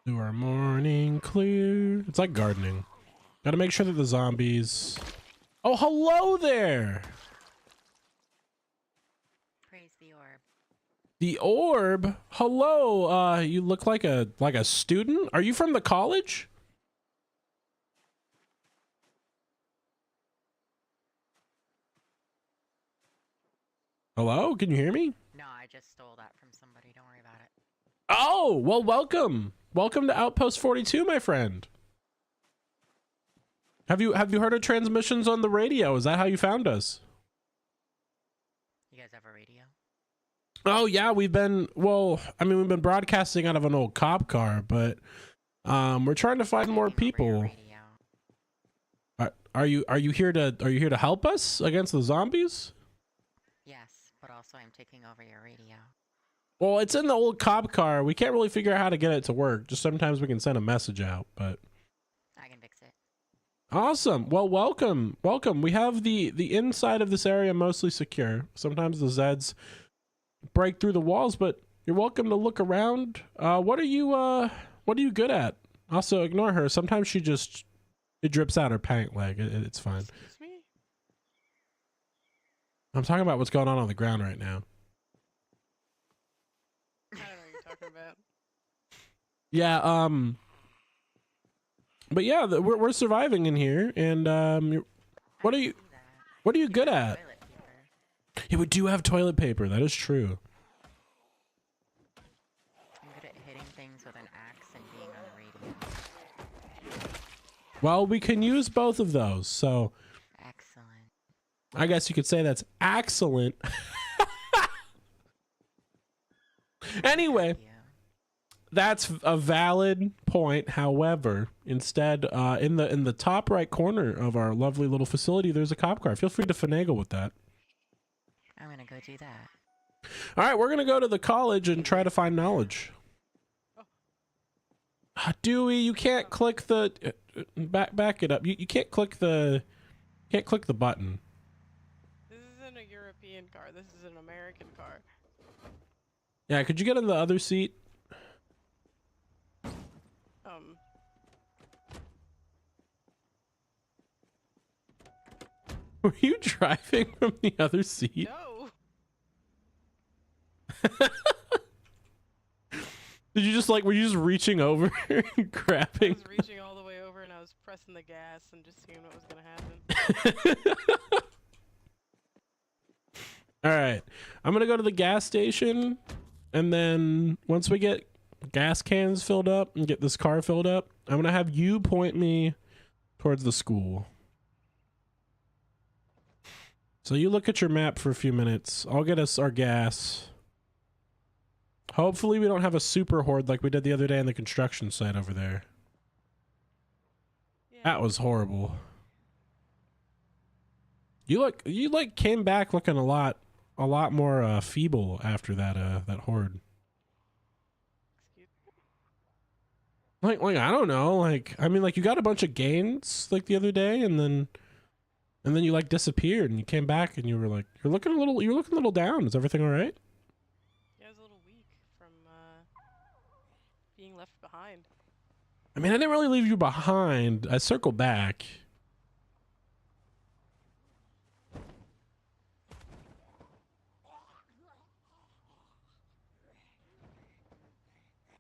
Do our morning clear. It's like gardening. Gotta make sure that the zombies... Oh, hello there! Praise the orb. The orb? Hello, you look like a student? Are you from the college? Hello, can you hear me? No, I just stole that from somebody. Don't worry about it. Oh, well, welcome. Welcome to Outpost 42, my friend. Have you heard of transmissions on the radio? Is that how you found us? You guys have a radio? Oh yeah, we've been broadcasting out of an old cop car, but we're trying to find more Taking over your people. radio. Are you here to help us against the zombies? Yes, but also I'm taking over your radio. Well, it's in the old cop car. We can't really figure out how to get it to work. Just sometimes we can send a message out, but I can fix it. awesome. Well, welcome. We have the inside of this area mostly secure. Sometimes the Zeds break through the walls, but you're welcome to look around. What are you good at? Also, ignore her. Sometimes it drips out her pant leg. It's fine. Excuse me? I'm talking about what's going on the ground right now. I don't know what you're talking about. Yeah, but yeah, we're surviving in here, and what are you good at? Toilet paper. Yeah, we do have toilet paper. That is true. I'm good at hitting things with an axe and being on the radio. Well, we can use both of those, so Excellent. I guess you could say that's excellent. Anyway, Thank That's a valid point. However, instead, in the top right corner of our lovely little facility, there's a cop car. Feel free to finagle with that. I'm gonna go do that. All right, we're gonna go to the college and try to find knowledge. Dewey, you can't click the back it up. You can't click the button. This isn't a European car. This is an American car. Yeah, could you get in the other seat? Were you driving from the other seat? No. Did you just were you just reaching over and I grabbing? was reaching all the way over and I was pressing the gas and just seeing what was gonna happen. All right, I'm gonna go to the gas station, and then once we get gas cans filled up and get this car filled up, I'm gonna have you point me towards the school. So you look at your map for a few minutes. I'll get us our gas. Hopefully we don't have a super horde like we did the other day on the construction site over there. Yeah. That was horrible. You came back looking a lot more feeble after that horde. Excuse me? Like I don't know, I mean you got a bunch of gains the other day, and then you disappeared and you came back and you were you're looking a little down. Is everything all right? Yeah, I was a little weak from being left behind. I mean, I didn't really leave you behind. I circled back.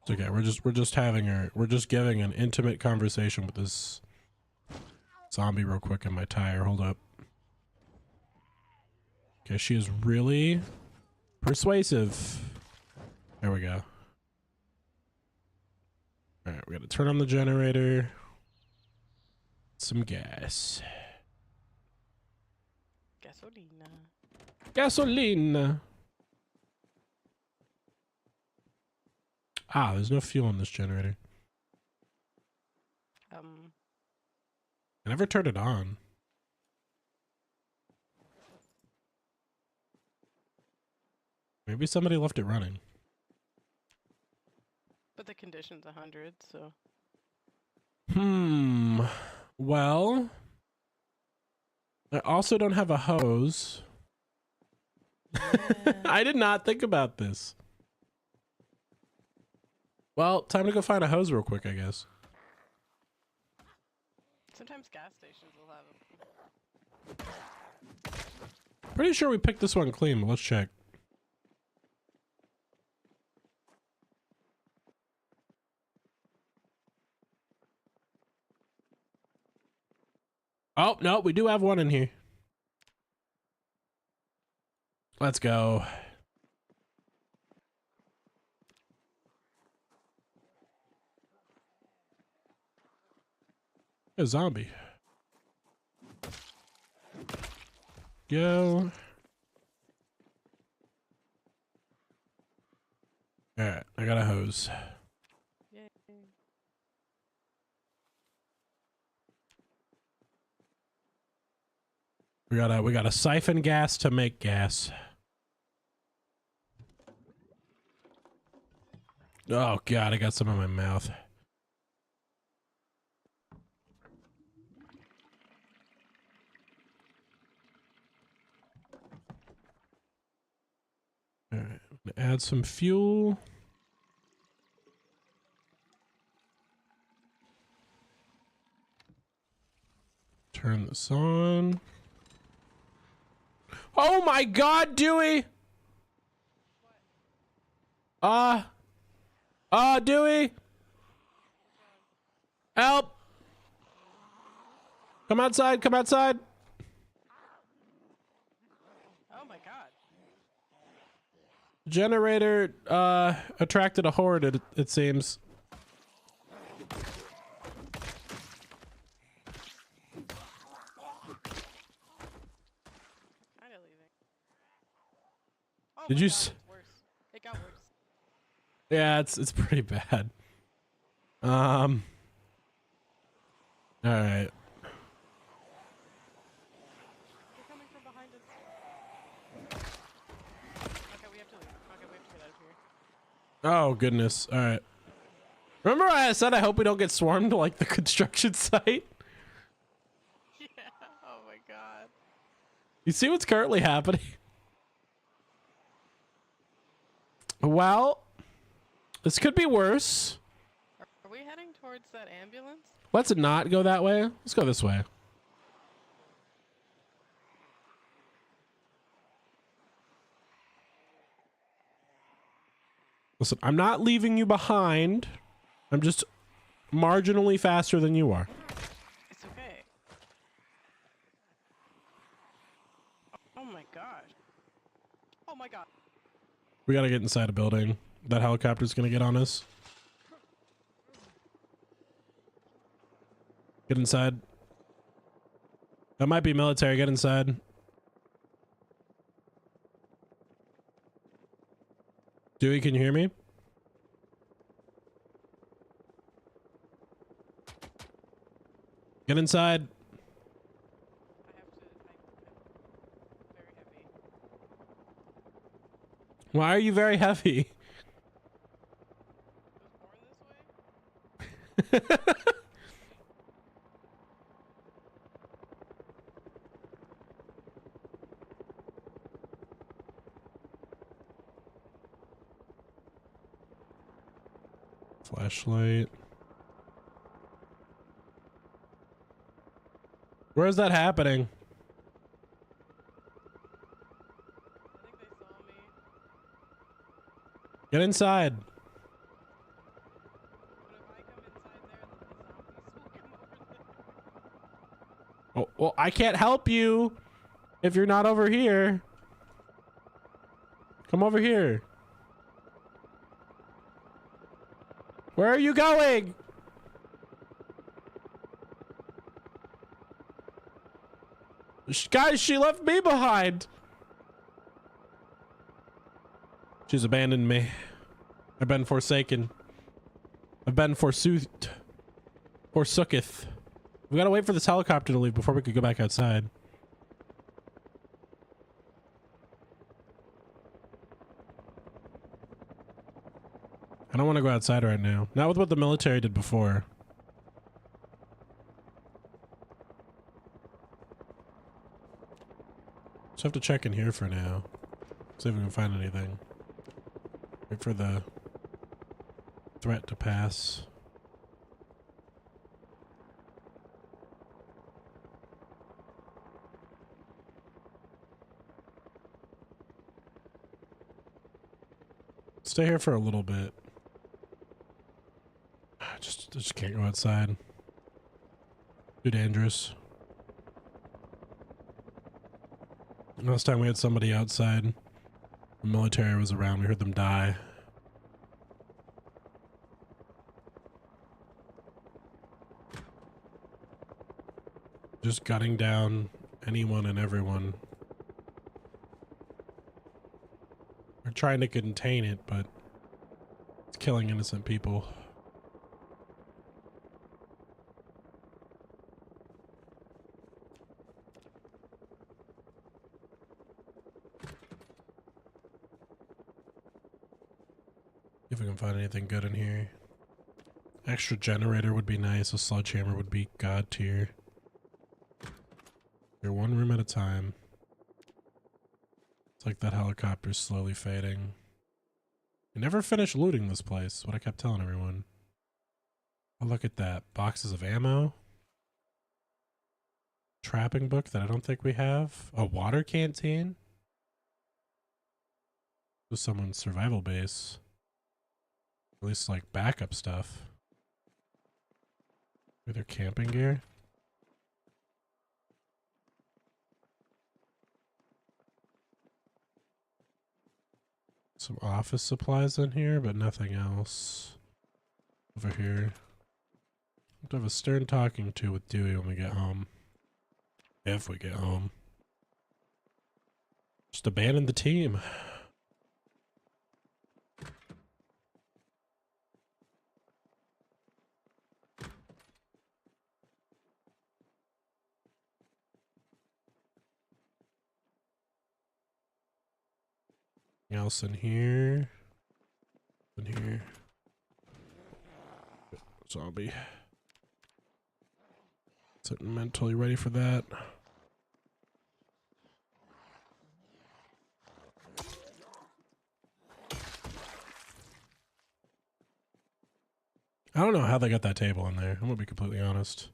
It's okay. We're just giving an intimate conversation with this zombie real quick in my tire. Hold up. Okay, she is really persuasive. There we go. All right, we got to turn on the generator. Some gas. Gasolina. Gasoline. Ah, there's no fuel in this generator. I never turned it on. Maybe somebody left it running. But the condition's 100, so. Well, I also don't have a hose. I did not think about this. Well, time to go find a hose real quick, I guess. Sometimes gas stations will have them. Pretty sure we picked this one clean, but let's check. Oh, no, we do have one in here. Let's go. A zombie. Go. All right, I got a hose. Yay. We got a siphon gas to make gas. Oh God, I got some in my mouth. All right, I'm gonna add some fuel. Turn this on. Oh my God, Dewey! Dewey! Help! Come outside, come outside! Oh my god. Generator, attracted a horde, it seems. Kinda leaving. Oh Did my you god, s- it's worse. It got worse. Yeah, it's pretty bad. All right. They're coming from behind us. Okay, we have to leave. Okay, we have to get out of here. Oh goodness. All right. Remember I said I hope we don't get swarmed like the construction site? Yeah. Oh my god. You see what's currently happening? Well, this could be worse. Are we heading towards that ambulance? Let's not go that way. Let's go this way. Listen, I'm not leaving you behind. I'm just marginally faster than you are. It's okay. Oh my gosh. Oh my god. We gotta get inside a building. That helicopter's gonna get on us. Get inside. That might be military. Get inside. Dewey, can you hear me? Get inside. I'm very heavy. Why are you very heavy? I was born this way? Flashlight. Where is that happening? I think they saw me. Get inside. But if I come inside there, then the zombies will come over there. Oh, well, I can't help you if you're not over here. Come over here. Where are you going? Guys, she left me behind. She's abandoned me. I've been forsaken. I've been forsooked. Forsooketh. We gotta wait for this helicopter to leave before we could go back outside. I don't want to go outside right now. Not with what the military did before. Just have to check in here for now. See if we can find anything. Wait for the threat to pass. Stay here for a little bit. Just can't go outside. Too dangerous. Last time we had somebody outside, the military was around. We heard them die. Just gutting down anyone and everyone. We're trying to contain it, but it's killing innocent people. If we can find anything good in here. Extra generator would be nice. A sledgehammer would be god tier. You're one room at a time. It's like that helicopter's slowly fading. We never finished looting this place, what I kept telling everyone. Oh, look at that. Boxes of ammo. Trapping book that I don't think we have. A water canteen. This is someone's survival base. At least like backup stuff. Maybe their camping gear. Some office supplies in here, but nothing else. Over here. Have to have a stern talking to with Dewey when we get home. If we get home. Just abandon the team. Anything else in here? In here. Zombie. Sitting mentally ready for that. I don't know how they got that table in there. I'm gonna be completely honest.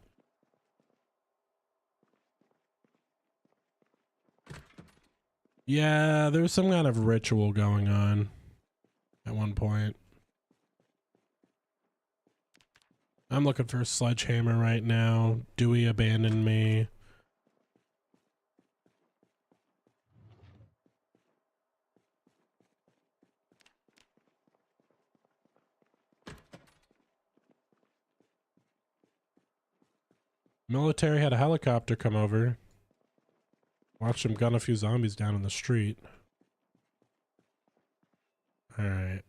Yeah, there's some kind of ritual going on at one point. I'm looking for a sledgehammer right now. Dewey abandoned me. Military had a helicopter come over. Watched him gun a few zombies down in the street. Alright.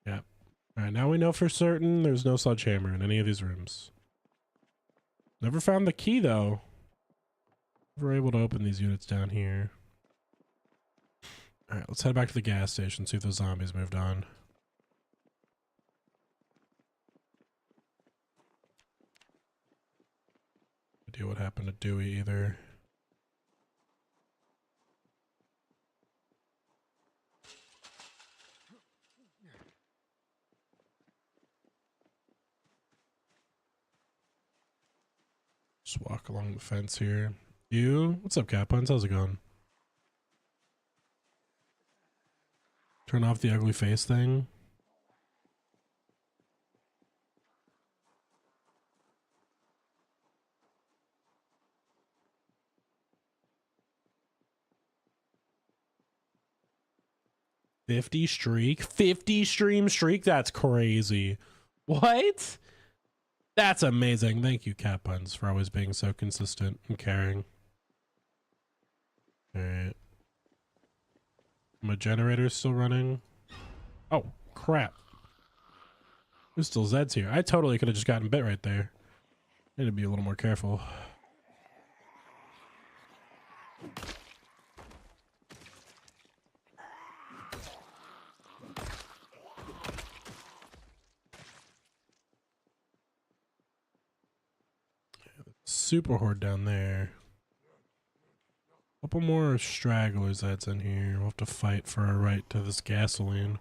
Yep. Alright, now we know for certain there's no sledgehammer in any of these rooms. Never found the key though. Never able to open these units down here. Alright, let's head back to the gas station, see if those zombies moved on. No idea what happened to Dewey either. Just walk along the fence here. You? What's up, Cat Puns? How's it going? Turn off the ugly face thing. $50 streak? 50 stream streak? That's crazy. What? That's amazing. Thank you, Cat Puns, for always being so consistent and caring. Alright. My generator's still running. Oh, crap. There's still Zeds here. I totally could have just gotten bit right there. Need to be a little more careful. Super horde down there. Couple more stragglers that's in here. We'll have to fight for our right to this gasoline.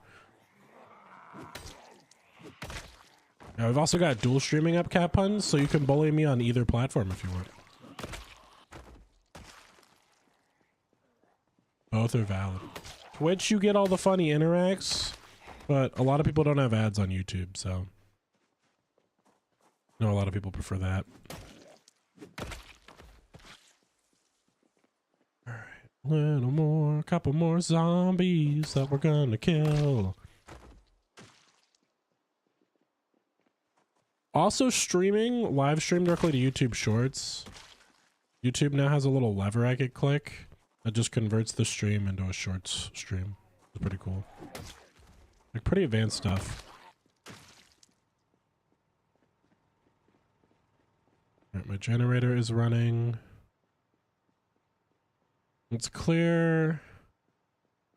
Now we've also got dual streaming up, Cat Puns, so you can bully me on either platform if you want. Both are valid. Twitch, you get all the funny interacts, but a lot of people don't have ads on YouTube, so I know a lot of people prefer that. Alright, little more, couple more zombies that we're gonna kill. Also streaming, live stream directly to YouTube Shorts. YouTube now has a little lever I could click that just converts the stream into a Shorts stream. It's pretty cool. Like pretty advanced stuff. Alright, my generator is running. Let's clear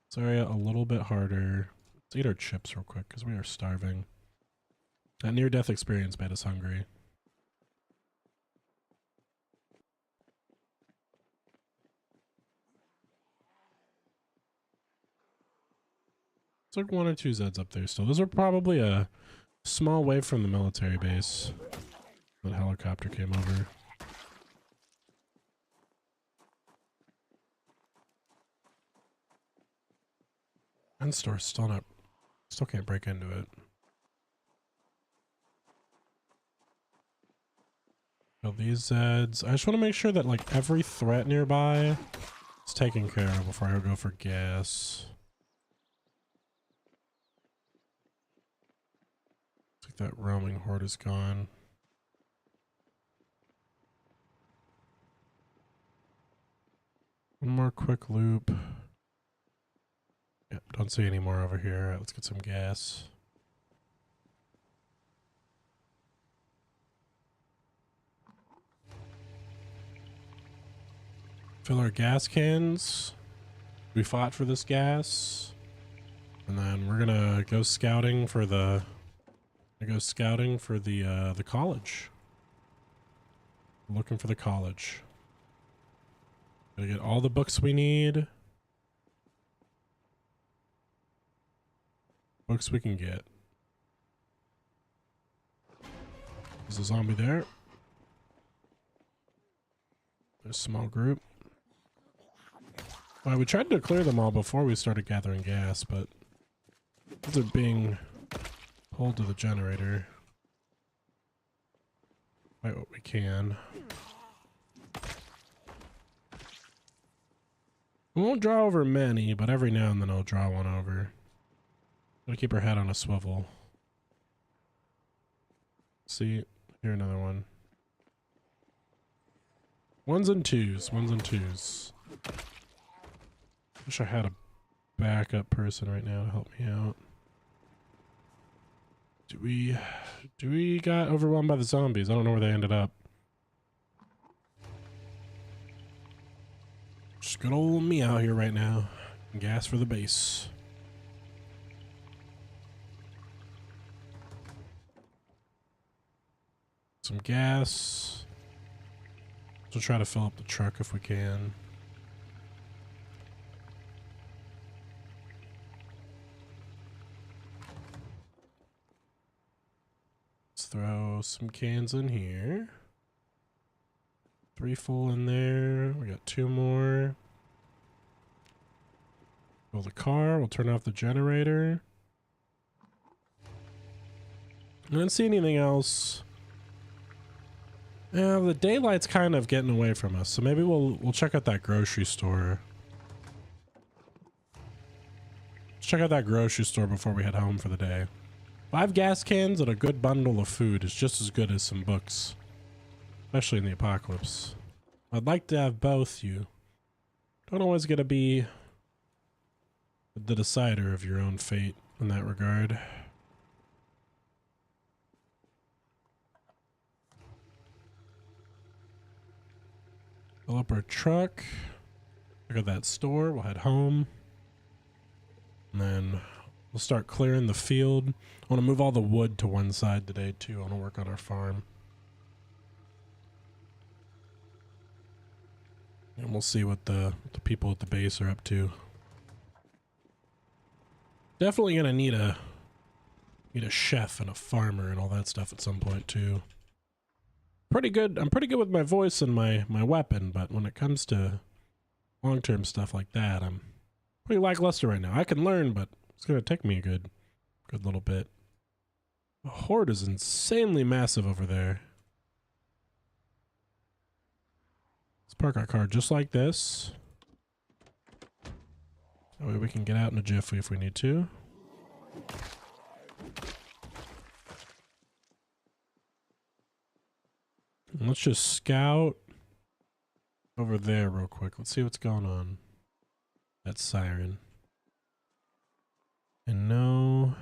this area a little bit harder. Let's eat our chips real quick because we are starving. That near-death experience made us hungry. It's like 1 or 2 Zeds up there still. Those are probably a small way from the military base. That helicopter came over. Gun store's still can't break into it. Kill these Zeds. I just want to make sure that like every threat nearby is taken care of before I go for gas. Looks like that roaming horde is gone. One more quick loop. Yep, don't see any more over here. All right, let's get some gas. Fill our gas cans. We fought for this gas. And then we're gonna go scouting for the college. Looking for the college. Gotta get all the books we need. Books we can get. There's a zombie there. There's a small group. Well, we tried to clear them all before we started gathering gas, but they're being pulled to the generator. Fight what we can. We won't draw over many, but every now and then I'll draw one over. Gotta keep our head on a swivel. See, here another one. Ones and twos. Wish I had a backup person right now to help me out. Do we got overwhelmed by the zombies? I don't know where they ended up. Just good old me out here right now. Gas for the base. Some gas. We'll try to fill up the truck if we can. Let's throw some cans in here. 3 full in there. We got 2 more. Fill the car. We'll turn off the generator. I didn't see anything else. Yeah, the daylight's kind of getting away from us, so maybe we'll check out that grocery store. Let's check out that grocery store before we head home for the day. 5 gas cans and a good bundle of food is just as good as some books. Especially in the apocalypse. I'd like to have both. You don't always get to be the decider of your own fate in that regard. Fill up our truck. Look at that store. We'll head home. And then we'll start clearing the field. I want to move all the wood to one side today too. I want to work on our farm. And we'll see what the people at the base are up to. Definitely gonna need a chef and a farmer and all that stuff at some point too. Pretty good. I'm pretty good with my voice and my weapon, but when it comes to long-term stuff like that, I'm pretty lackluster right now. I can learn, but it's gonna take me a good little bit. The horde is insanely massive over there. Let's park our car just like this. That way we can get out in a jiffy if we need to. And let's just scout over there real quick. Let's see what's going on. That siren. And no.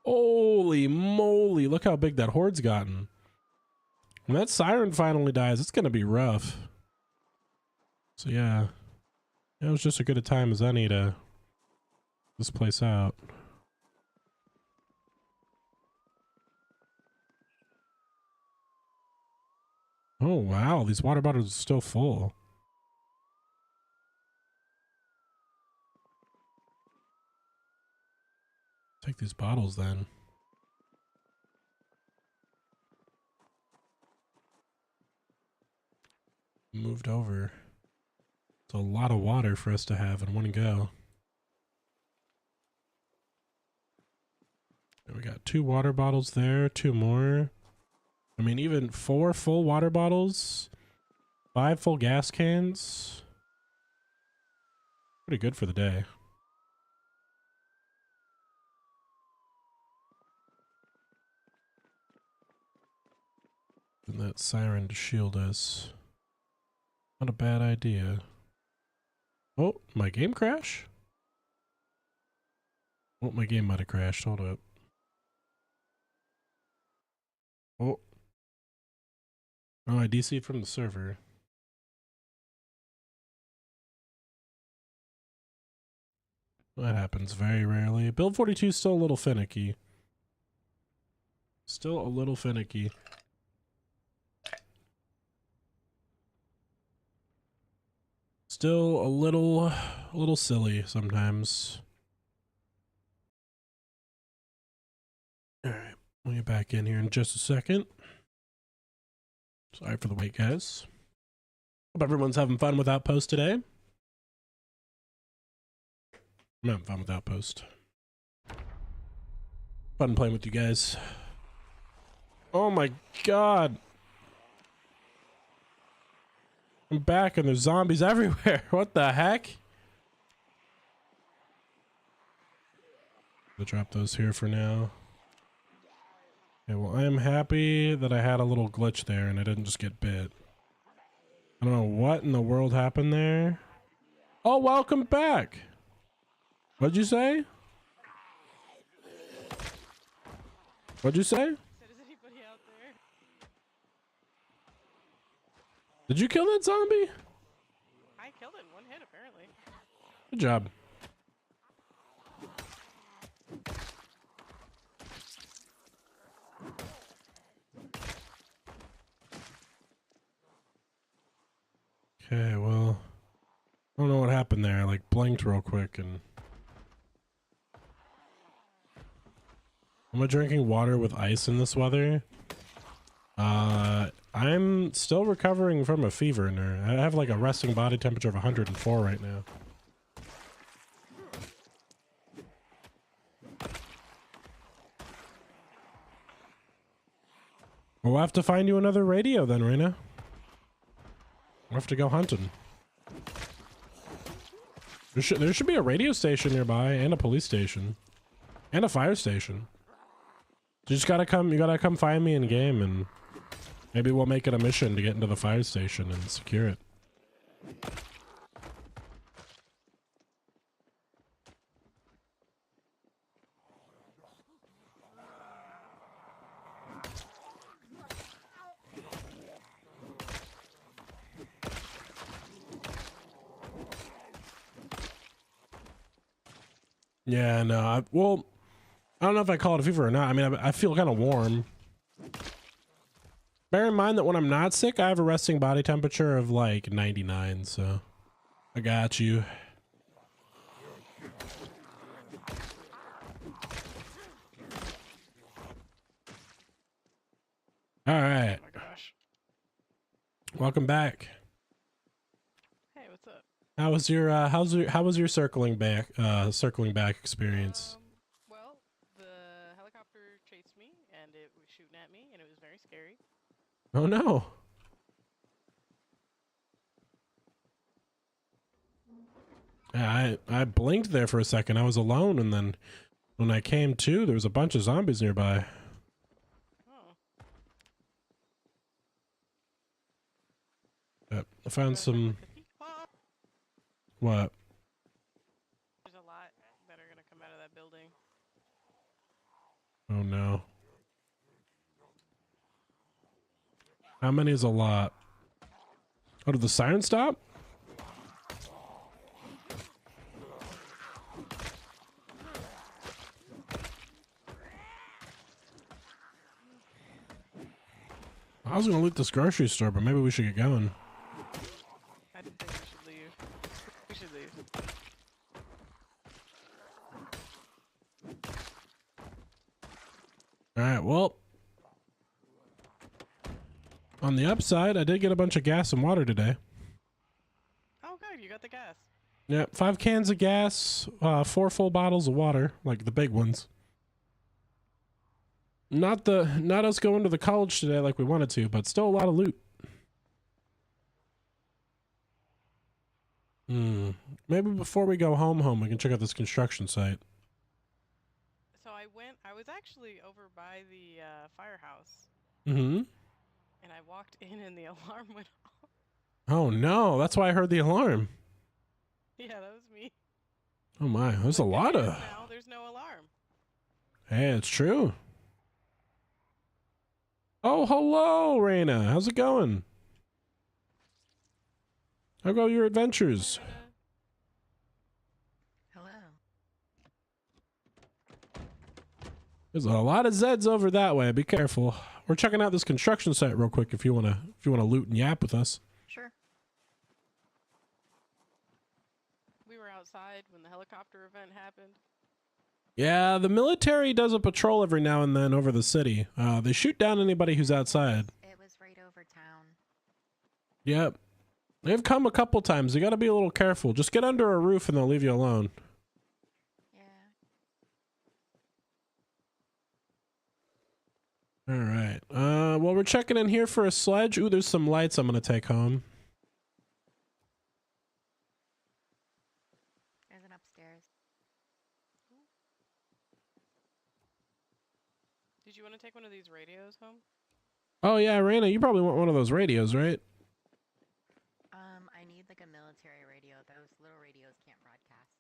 Holy moly, look how big that horde's gotten. When that siren finally dies, it's gonna be rough. So yeah. It was just as good a time as any to this place out. Oh wow, these water bottles are still full. Take these bottles then. Moved over. It's a lot of water for us to have in one go. And we got 2 water bottles there, 2 more. I mean, even 4 full water bottles, 5 full gas cans. Pretty good for the day. And that siren to shield us. Not a bad idea. Oh, my game crash? Oh, my game might have crashed. Hold up. Oh. Oh, I DC'd from the server. That happens very rarely. Build 42 is still a little finicky. Still a little finicky. Still a little silly sometimes. All right, we'll get back in here in just a second. Sorry for the wait, guys. Hope everyone's having fun with Outpost today. I'm having fun with Outpost. Fun playing with you guys. Oh my god. I'm back and there's zombies everywhere. What the heck? I'll drop those here for now. Okay, well, I am happy that I had a little glitch there and I didn't just get bit. I don't know what in the world happened there. Oh, welcome back. What'd you say? What'd you say? Said, is anybody out there? Did you kill that zombie? I killed it in one hit, apparently. Good job. Okay, well, I don't know what happened there. I like blinked real quick and... Am I drinking water with ice in this weather? I'm still recovering from a fever in there. I have like a resting body temperature of 104 right now. We'll have to find you another radio then, Raina. We'll have to go hunting. There should be a radio station nearby and a police station and a fire station. You just gotta come find me in game and maybe we'll make it a mission to get into the fire station and secure it. Yeah, no, well, I don't know if I call it a fever or not. I mean, I feel kind of warm. Bear in mind that when I'm not sick, I have a resting body temperature of like 99, so I got you. All right. Oh my gosh. Welcome back. Hey, what's up? How was your circling back experience? Well, the helicopter chased me and it was shooting at me and it was very scary. Oh no. Yeah, I blinked there for a second. I was alone, and then when I came to, there was a bunch of zombies nearby. Oh. Yep, I found some. What? There's a lot that are gonna come out of that building. Oh no. How many is a lot? Oh, did the siren stop? I was gonna loot this grocery store, but maybe we should get going. I didn't think we should leave. We should leave. Alright, well. On the upside, I did get a bunch of gas and water today. Oh, good, you got the gas. Yeah, 5 cans of gas, 4 full bottles of water, like the big ones. Not us going to the college today like we wanted to, but still a lot of loot. Maybe before we go home, we can check out this construction site. So I was actually over by the firehouse. Mm-hmm. And I walked in and the alarm went off. Oh no, that's why I heard the alarm. Yeah, that was me. Oh my, there's a lot of... Now there's no alarm. Hey, it's true. Oh, hello, Raina. How's it going? How go your adventures? Hello. There's a lot of Zeds over that way. Be careful. We're checking out this construction site real quick if you wanna loot and yap with us. Sure. We were outside when the helicopter event happened. Yeah, the military does a patrol every now and then over the city. They shoot down anybody who's outside. It was right over town. Yep. They've come a couple times. You gotta be a little careful. Just get under a roof and they'll leave you alone. Yeah. All right. Well, we're checking in here for a sledge. Ooh, there's some lights I'm gonna take home. There's an upstairs. Did you want to take one of these radios home? Oh yeah, Raina, you probably want one of those radios, right? I need like a military radio. Those little radios can't broadcast.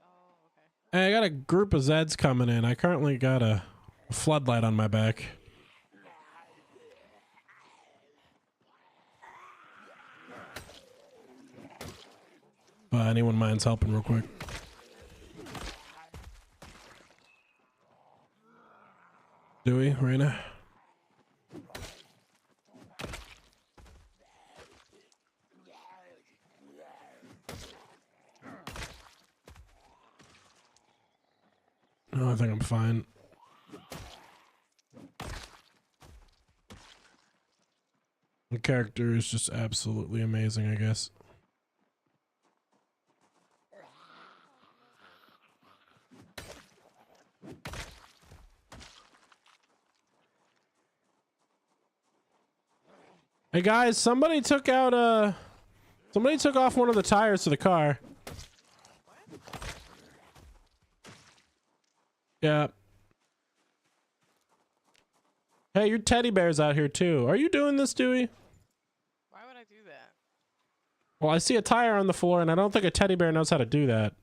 Oh, okay. Hey, I got a group of Zeds coming in. I currently got a floodlight on my back. Anyone minds helping real quick? Do we, Raina? No, I think I'm fine. The character is just absolutely amazing, I guess. Hey guys, somebody took off one of the tires to the car. Yeah. Hey, your teddy bear's out here too. Are you doing this, Dewey? Why would I do that? Well, I see a tire on the floor and I don't think a teddy bear knows how to do that.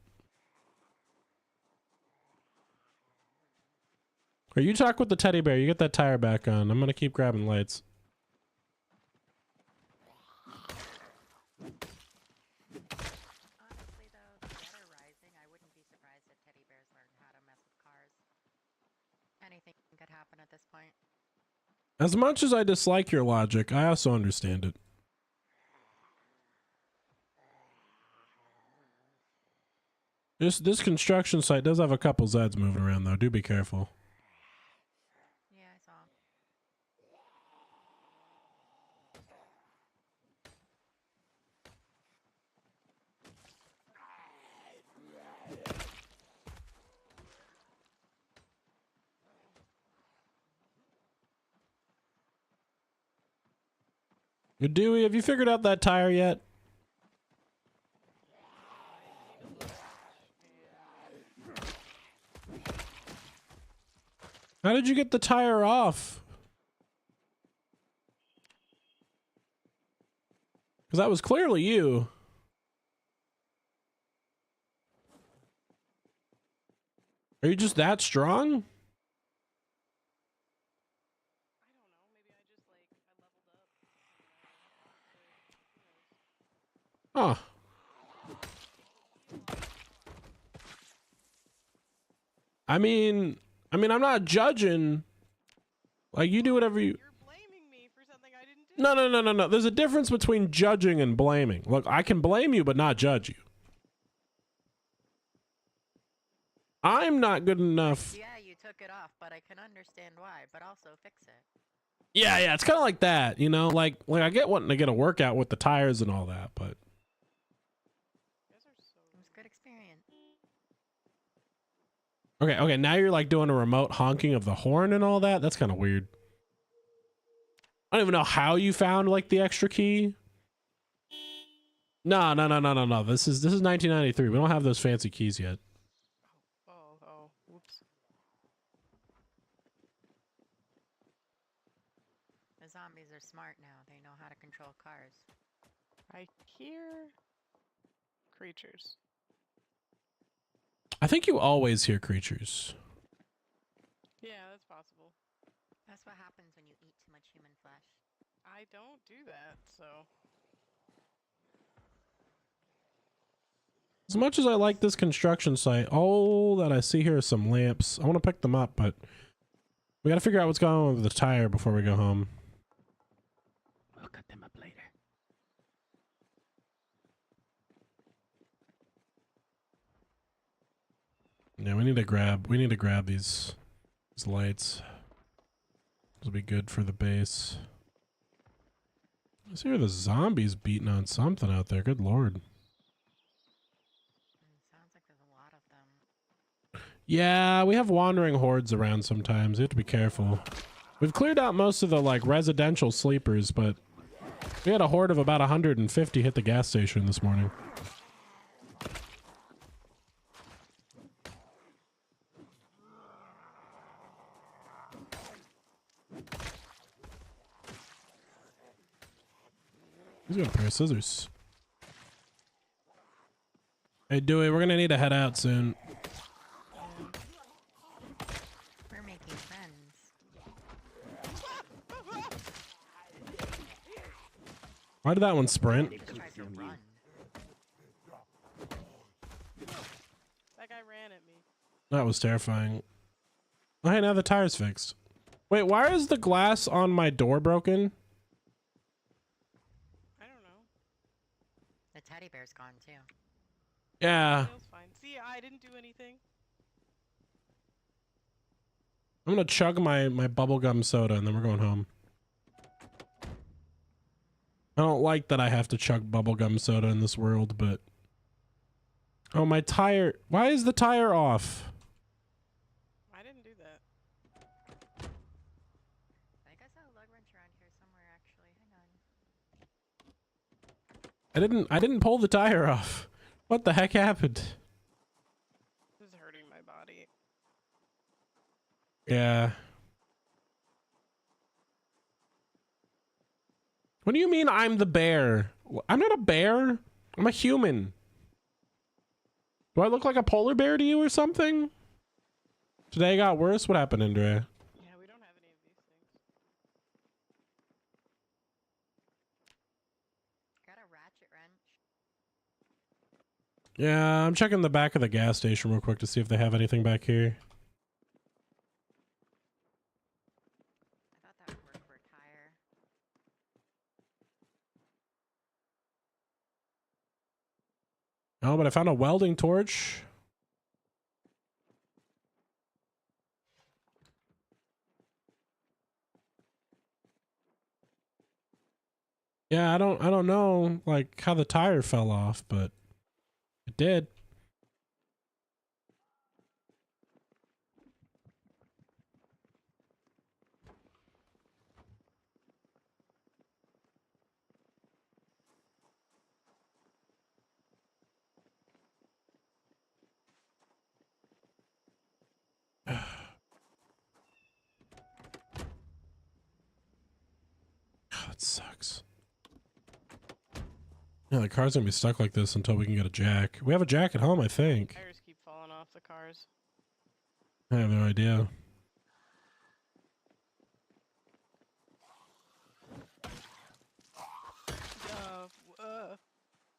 Or you talk with the teddy bear, you get that tire back on. I'm gonna keep grabbing lights. Honestly, though, the dead are rising. I wouldn't be surprised if teddy bears learned how to mess with cars. Anything could happen at this point. As much as I dislike your logic, I also understand it. This construction site does have a couple Zeds moving around though. Do be careful. Yeah, I saw. Dewey, have you figured out that tire yet? How did you get the tire off? Because that was clearly you. Are you just that strong? I don't know. Maybe I just I leveled up. Huh. I mean, I'm not judging. Like, you do whatever you... You're blaming me for something I didn't do. No. There's a difference between judging and blaming. Look, I can blame you, but not judge you. I'm not good enough. Yeah, you took it off, but I can understand why, but also fix it. Yeah, it's kind of like that, you know? Like I get wanting to get a workout with the tires and all that, but... You guys are so... It was a good experience. Okay, now you're like doing a remote honking of the horn and all that? That's kind of weird. I don't even know how you found like the extra key. No. This is 1993. We don't have those fancy keys yet. Oh, whoops. The zombies are smart now. They know how to control cars. I hear creatures. I think you always hear creatures. Yeah, that's possible. That's what happens when you eat too much human flesh. I don't do that, so... As much as I like this construction site, all that I see here is some lamps. I want to pick them up, but We gotta figure out what's going on with the tire before we go home. We'll cut them up later. Yeah, we need to grab these lights. This will be good for the base. I see the zombies beating on something out there. Good lord. Sounds like there's a lot of them. Yeah, we have wandering hordes around sometimes. We have to be careful. We've cleared out most of the like residential sleepers, but we had a horde of about 150 hit the gas station this morning. He's got a pair of scissors. Hey, Dewey, we're gonna need to head out soon. We're making friends. Why did that one sprint? They tried to run. That guy ran at me. That was terrifying. Oh, hey, now the tire's fixed. Wait, why is the glass on my door broken? I don't know. The teddy bear's gone too. Yeah. Feels fine. See, I didn't do anything. I'm gonna chug my bubblegum soda and then we're going home. I don't like that I have to chug bubblegum soda in this world, but... Oh, my tire... Why is the tire off? I didn't do that. I think I saw a lug wrench around here somewhere actually. Hang on. I didn't pull the tire off. What the heck happened? This is hurting my body. Yeah. What do you mean I'm the bear? I'm not a bear. I'm a human. Do I look like a polar bear to you or something? Today got worse? What happened, Andrea? Yeah, we don't have any of these things. Got a ratchet wrench. Yeah, I'm checking the back of the gas station real quick to see if they have anything back here. I thought that would work for a tire. Oh, but I found a welding torch. Yeah, I don't know like how the tire fell off, but it did. That sucks. Yeah, the car's gonna be stuck like this until we can get a jack. We have a jack at home, I think. Tires keep falling off the cars. I have no idea.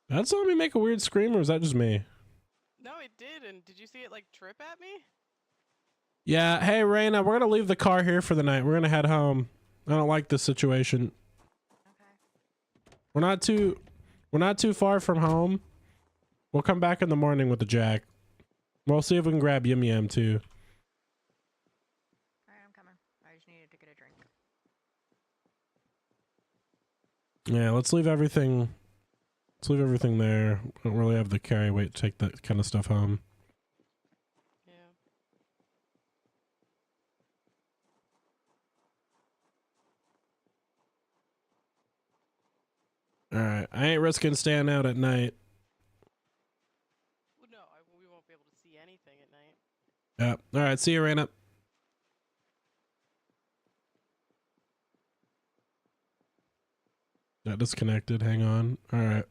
That saw me make a weird scream, or is that just me? No, it did. And did you see it like trip at me? Yeah, hey Raina, we're gonna leave the car here for the night. We're gonna head home. I don't like this situation. Okay. We're not too far from home. We'll come back in the morning with the jack. We'll see if we can grab Yum Yum too. Alright, I'm coming. I just needed to get a drink. Yeah, let's leave everything. Let's leave everything there. We don't really have the carry weight to take that kind of stuff home. Yeah. Alright, I ain't risking staying out at night. Well, no, we won't be able to see anything at night. Yeah. Alright, see you, Raina. Got disconnected. Hang on. Alright.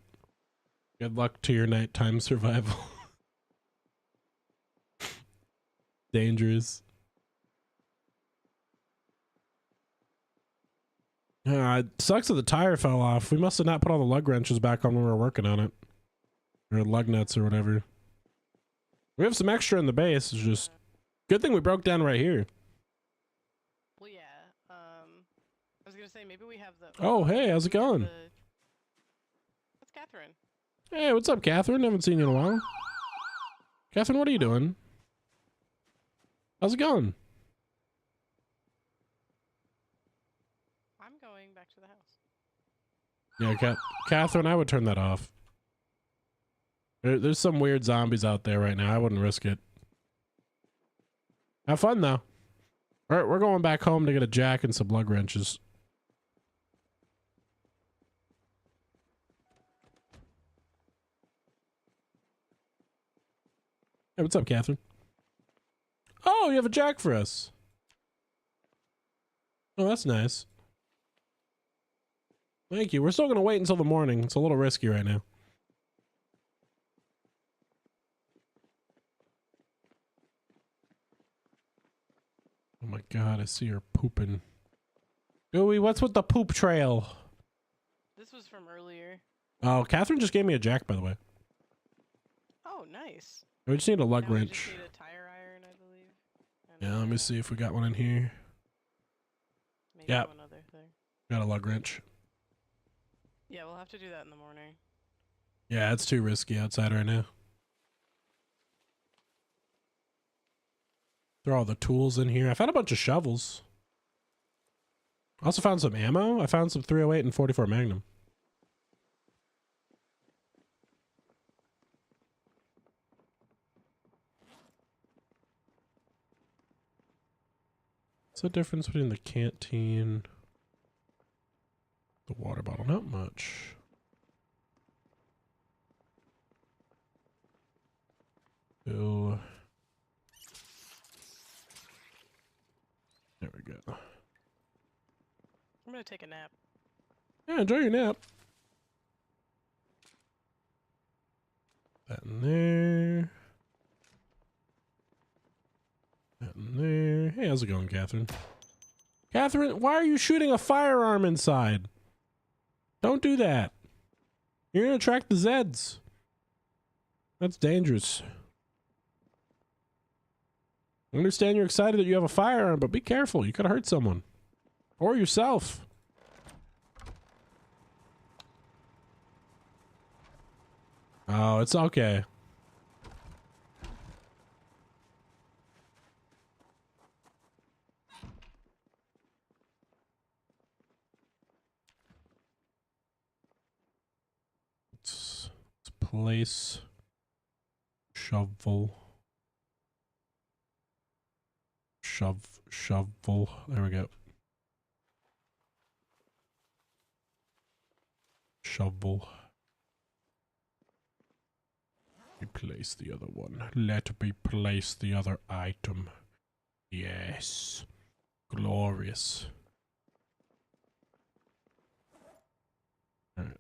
Good luck to your nighttime survival. Dangerous. It sucks that the tire fell off. We must have not put all the lug wrenches back on when we were working on it. Or lug nuts or whatever. We have some extra in the base. It's just good thing we broke down right here. say maybe we have the. Oh, hey, how's it going? That's Catherine. Hey, what's up, Catherine? Haven't seen you in a while. Catherine, what are you doing? How's it going? I'm going back to the house. Yeah, Catherine, I would turn that off. There's some weird zombies out there right now. I wouldn't risk it. Have fun, though. All right, we're going back home to get a jack and some lug wrenches. Hey, what's up, Catherine? Oh, you have a jack for us. Oh, that's nice. Thank you. We're still going to wait until the morning. It's a little risky right now. Oh my god, I see her pooping. Gooey, what's with the poop trail? This was from earlier. Oh, Catherine just gave me a jack, by the way. Oh, nice. We just need a lug Now we wrench. just need a tire iron, I believe. And, Yeah, let me see if we got one in here. Maybe Yep. one other thing. Got a lug wrench. Yeah, we'll have to do that in the morning. Yeah, it's too risky outside right now. Throw all the tools in here. I found a bunch of shovels. I also found some ammo. I found some 308 and 44 Magnum. What's the difference between the canteen, the water bottle? Not much. Fill. There we go. I'm gonna take a nap. Yeah, enjoy your nap. That in there. That in there. Hey, how's it going, Catherine? Catherine, why are you shooting a firearm inside? Don't do that. You're gonna attract the Zeds. That's dangerous. I understand you're excited that you have a firearm, but be careful. You could hurt someone. Or yourself. Oh, it's okay. Let's place shovel. Shovel. There we go. Shovel. Replace the other one. Let me place the other item. Yes. Glorious. Alright.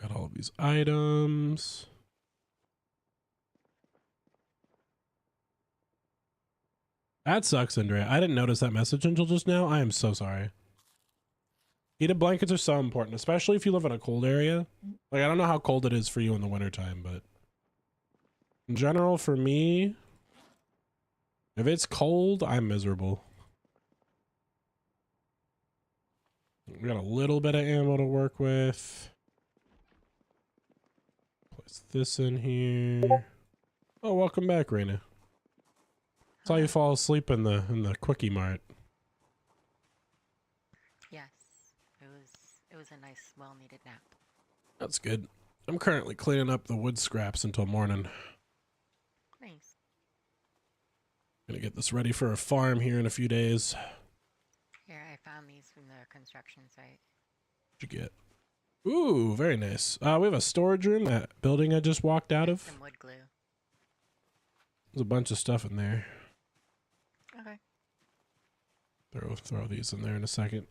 Got all of these items. That sucks, Andrea. I didn't notice that message until just now. I am so sorry. Heated blankets are so important, especially if you live in a cold area. Like, I don't know how cold it is for you in the wintertime, but in general, for me, if it's cold, I'm miserable. We got a little bit of ammo to work with. Place this in here. Oh, welcome back, Raina. Saw you fall asleep in the Quickie Mart. Yes, it was a nice, well-needed nap. That's good. I'm currently cleaning up the wood scraps until morning. Nice. Gonna get this ready for a farm here in a few days. Here, I found these from the construction site. What'd you get? Ooh, very nice. We have a storage room, that building I just walked out of. Some wood glue. There's a bunch of stuff in there. Okay. Throw these in there in a second.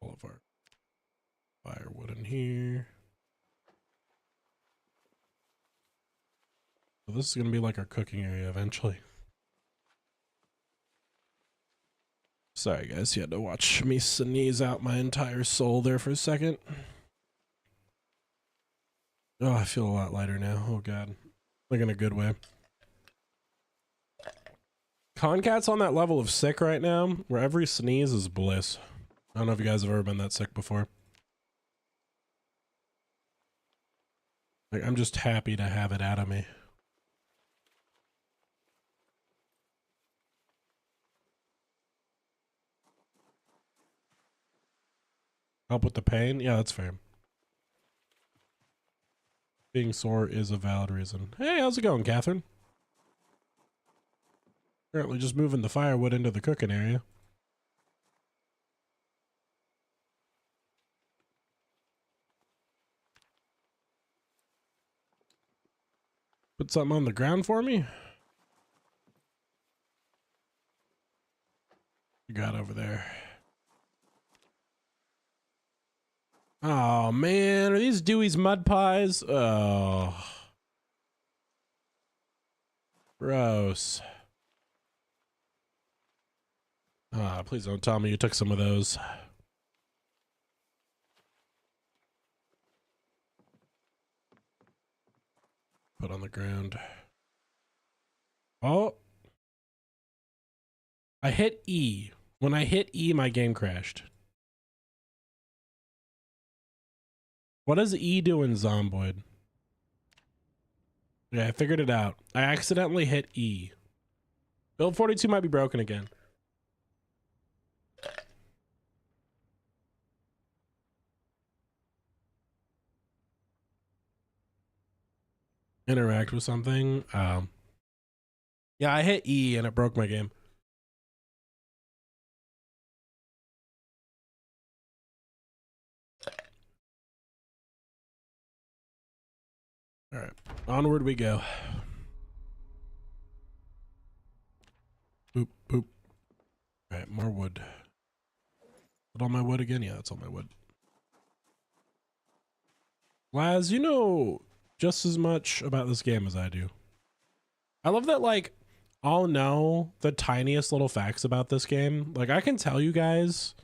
All of our firewood in here. So this is gonna be like our cooking area eventually. Sorry guys, you had to watch me sneeze out my entire soul there for a second. Oh, I feel a lot lighter now. Oh god. Like in a good way. Concat's on that level of sick right now, where every sneeze is bliss. I don't know if you guys have ever been that sick before. Like, I'm just happy to have it out of me. Help with the pain? Yeah, that's fair. Being sore is a valid reason. Hey, how's it going, Catherine? Currently just moving the firewood into the cooking area. Put something on the ground for me? You got over there. Oh man, are these Dewey's mud pies? Oh. Gross. Ah, please don't tell me you took some of those. Put on the ground. Oh. I hit E. When I hit E, my game crashed. What does E do in Zomboid? Yeah, I figured it out. I accidentally hit E. Build 42 might be broken again. Interact with something. Yeah, I hit E and it broke my game. All right, onward we go. Boop, boop. All right, more wood. Put all my wood again? Yeah, that's all my wood. Laz, you know just as much about this game as I do. I love that, like, I'll know the tiniest little facts about this game. Like, I can tell you guys,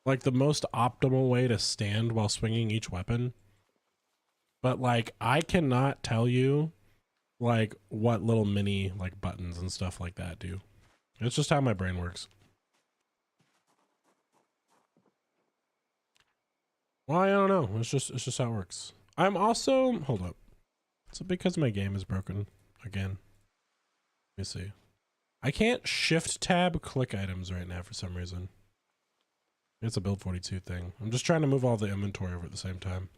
like, the most optimal way to stand while swinging each weapon. But, like, I cannot tell you, like, what little mini, like, buttons and stuff like that do. It's just how my brain works. Well, I don't know. It's just how it works. I'm also, hold up. It's because my game is broken again. Let me see. I can't shift tab click items right now for some reason. It's a build 42 thing. I'm just trying to move all the inventory over at the same time.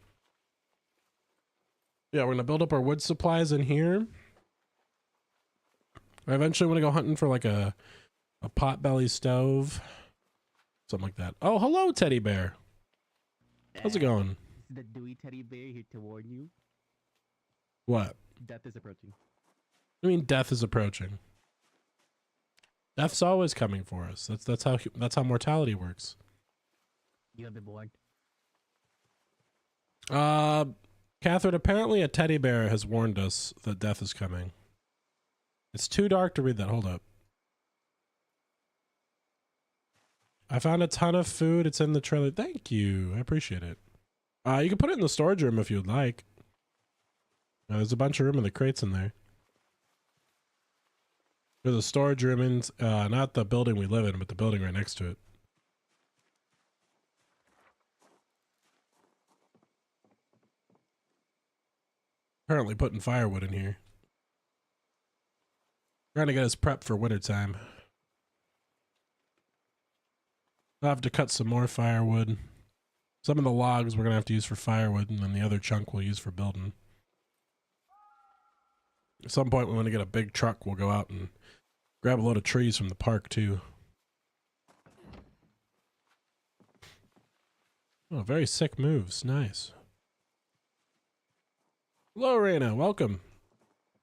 Yeah, we're gonna build up our wood supplies in here. I eventually want to go hunting for like a potbelly stove. Something like that. Oh, hello, teddy bear. How's it going? Is the Dewey teddy bear here to warn you? What? Death is approaching. I mean, death is approaching. Death's always coming for us. That's how mortality works. You have been warned. Catherine, apparently a teddy bear has warned us that death is coming. It's too dark to read that. Hold up. I found a ton of food. It's in the trailer. Thank you. I appreciate it. You can put it in the storage room if you'd like. There's a bunch of room in the crates in there. There's a storage room in, not the building we live in, but the building right next to it. Currently putting firewood in here. Trying to get us prepped for wintertime. I'll have to cut some more firewood. Some of the logs we're going to have to use for firewood, and then the other chunk we'll use for building. At some point, we want to get a big truck. We'll go out and grab a load of trees from the park, too. Oh, very sick moves. Nice. Hello, Raina. Welcome.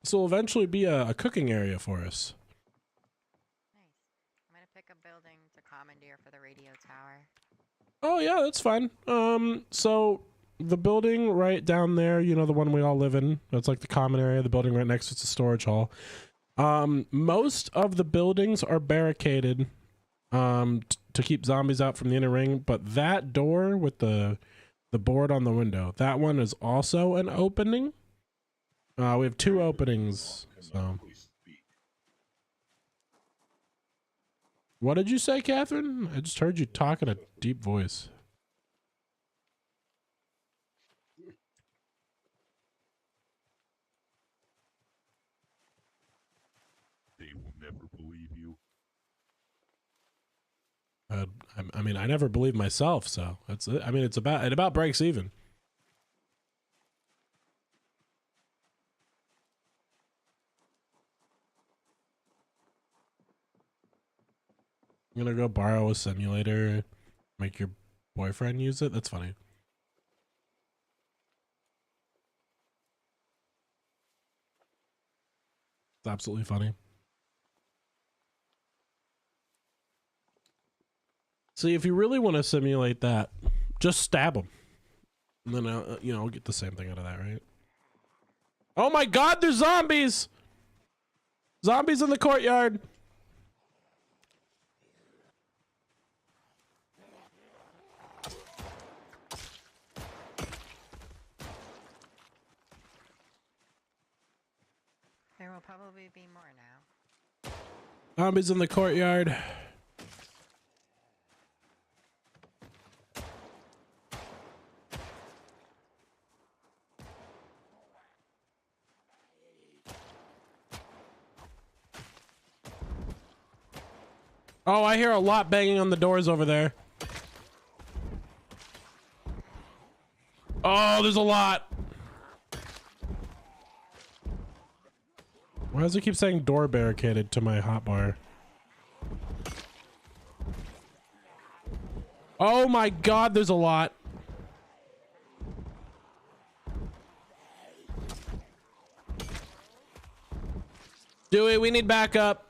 This will eventually be a cooking area for us. Nice. I'm gonna pick a building to commandeer for the radio tower. Oh, yeah, that's fine. So the building right down there, you know, the one we all live in, that's like the common area. The building right next to it's a storage hall. Most of the buildings are barricaded to keep zombies out from the inner ring, but that door with the board on the window, that one is also an opening. We have two openings, so What did you say, Catherine? I just heard you talk in a deep voice. They will never believe you. I mean, I never believed myself, so that's it. I mean, it about breaks even. I'm gonna go borrow a simulator, make your boyfriend use it. That's funny. It's absolutely funny. See, if you really want to simulate that, just stab him. And then, you know, I'll get the same thing out of that, right? Oh my god, there's zombies! Zombies in the courtyard! There will probably be more now. Zombies in the courtyard. Oh, I hear a lot banging on the doors over there. Oh, there's a lot. Why does it keep saying door barricaded to my hotbar? Oh my god, there's a lot. Dewey, we need backup.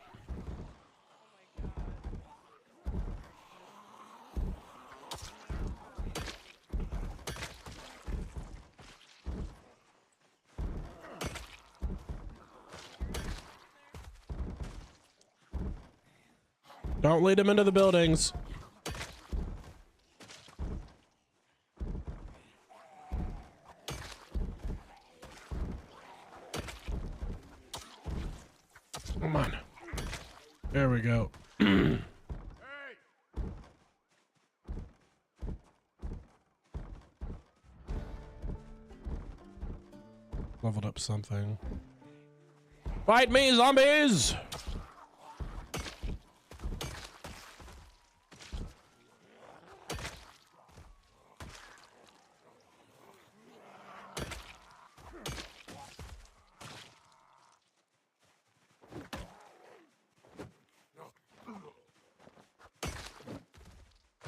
Don't lead him into the buildings. Come on. There we go. Leveled up something. Fight me, zombies!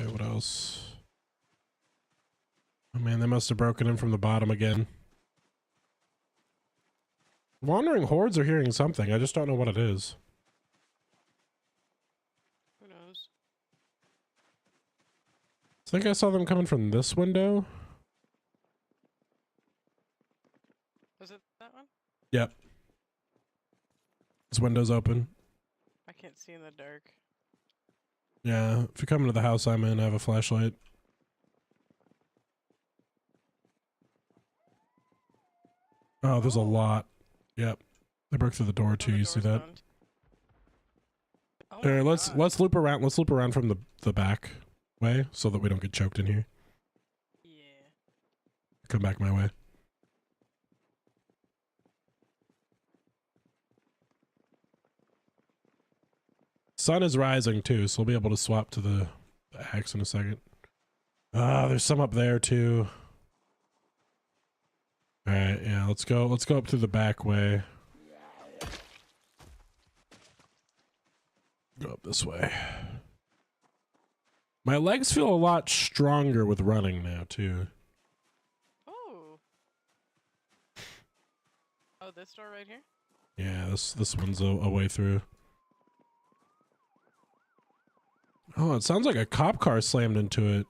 Okay, what else? Oh man, they must have broken in from the bottom again. Wandering hordes are hearing something. I just don't know what it is. Who knows? I think I saw them coming from this window. Was it that one? Yep. This window's open. I can't see in the dark. Yeah, if you come into the house I'm in, I have a flashlight. Oh, there's a lot. Yep. They broke through the door too, you see that? Oh Here, my let's God. loop around. Let's loop around from the back way so that we don't get choked in here. Yeah. Come back my way. Sun is rising too, so we'll be able to swap to the axe in a second. There's some up there too. All right, yeah, let's go up through the back way. Go up this way. My legs feel a lot stronger with running now too. Oh. Oh, this door right here? Yeah, this one's a way through. Oh, it sounds like a cop car slammed into it.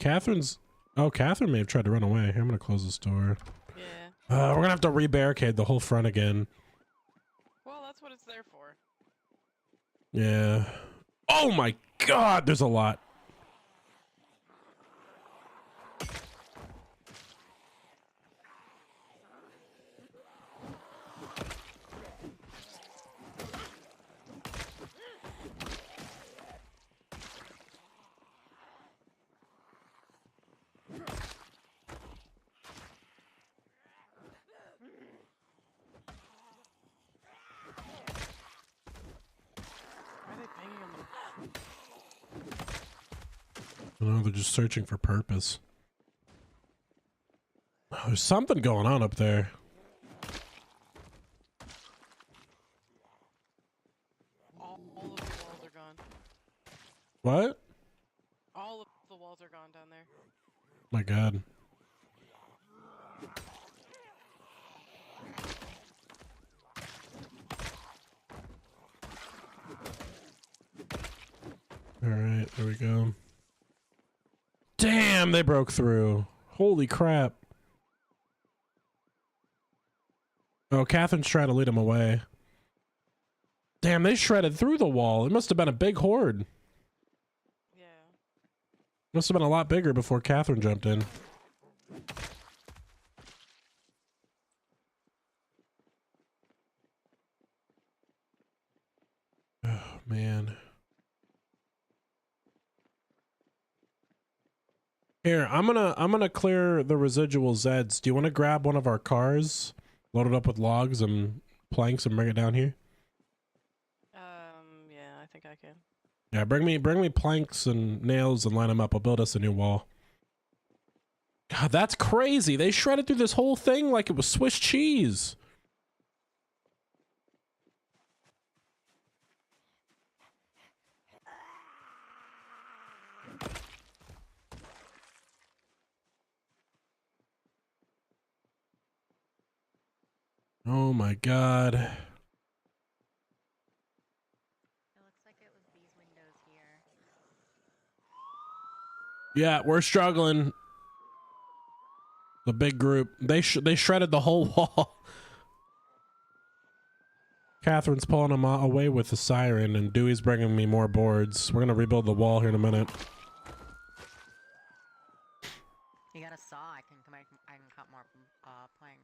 Catherine may have tried to run away. Here, I'm gonna close this door. Yeah. We're gonna have to re-barricade the whole front again. Well, that's what it's there for. Yeah. Oh my god, there's a lot. No, they're just searching for purpose. Oh, there's something going on up there. All of the walls are gone. What? All of the walls are gone down there. My God. All right, there we go. Damn, they broke through. Holy crap. Oh, Catherine's trying to lead them away. Damn, they shredded through the wall. It must have been a big horde. Yeah. Must have been a lot bigger before Catherine jumped in. Oh, man. Here, I'm gonna clear the residual Zeds. Do you want to grab one of our cars, load it up with logs and planks, and bring it down here? Yeah, I think I can. Yeah, bring me planks and nails and line them up. I'll build us a new wall. God, that's crazy. They shredded through this whole thing like it was Swiss cheese. Oh my God. It looks like it was these windows here. Yeah, we're struggling. The big group. They shredded the whole wall. Catherine's pulling them away with the siren, and Dewey's bringing me more boards. We're gonna rebuild the wall here in a minute. You got a saw? I can cut more plank.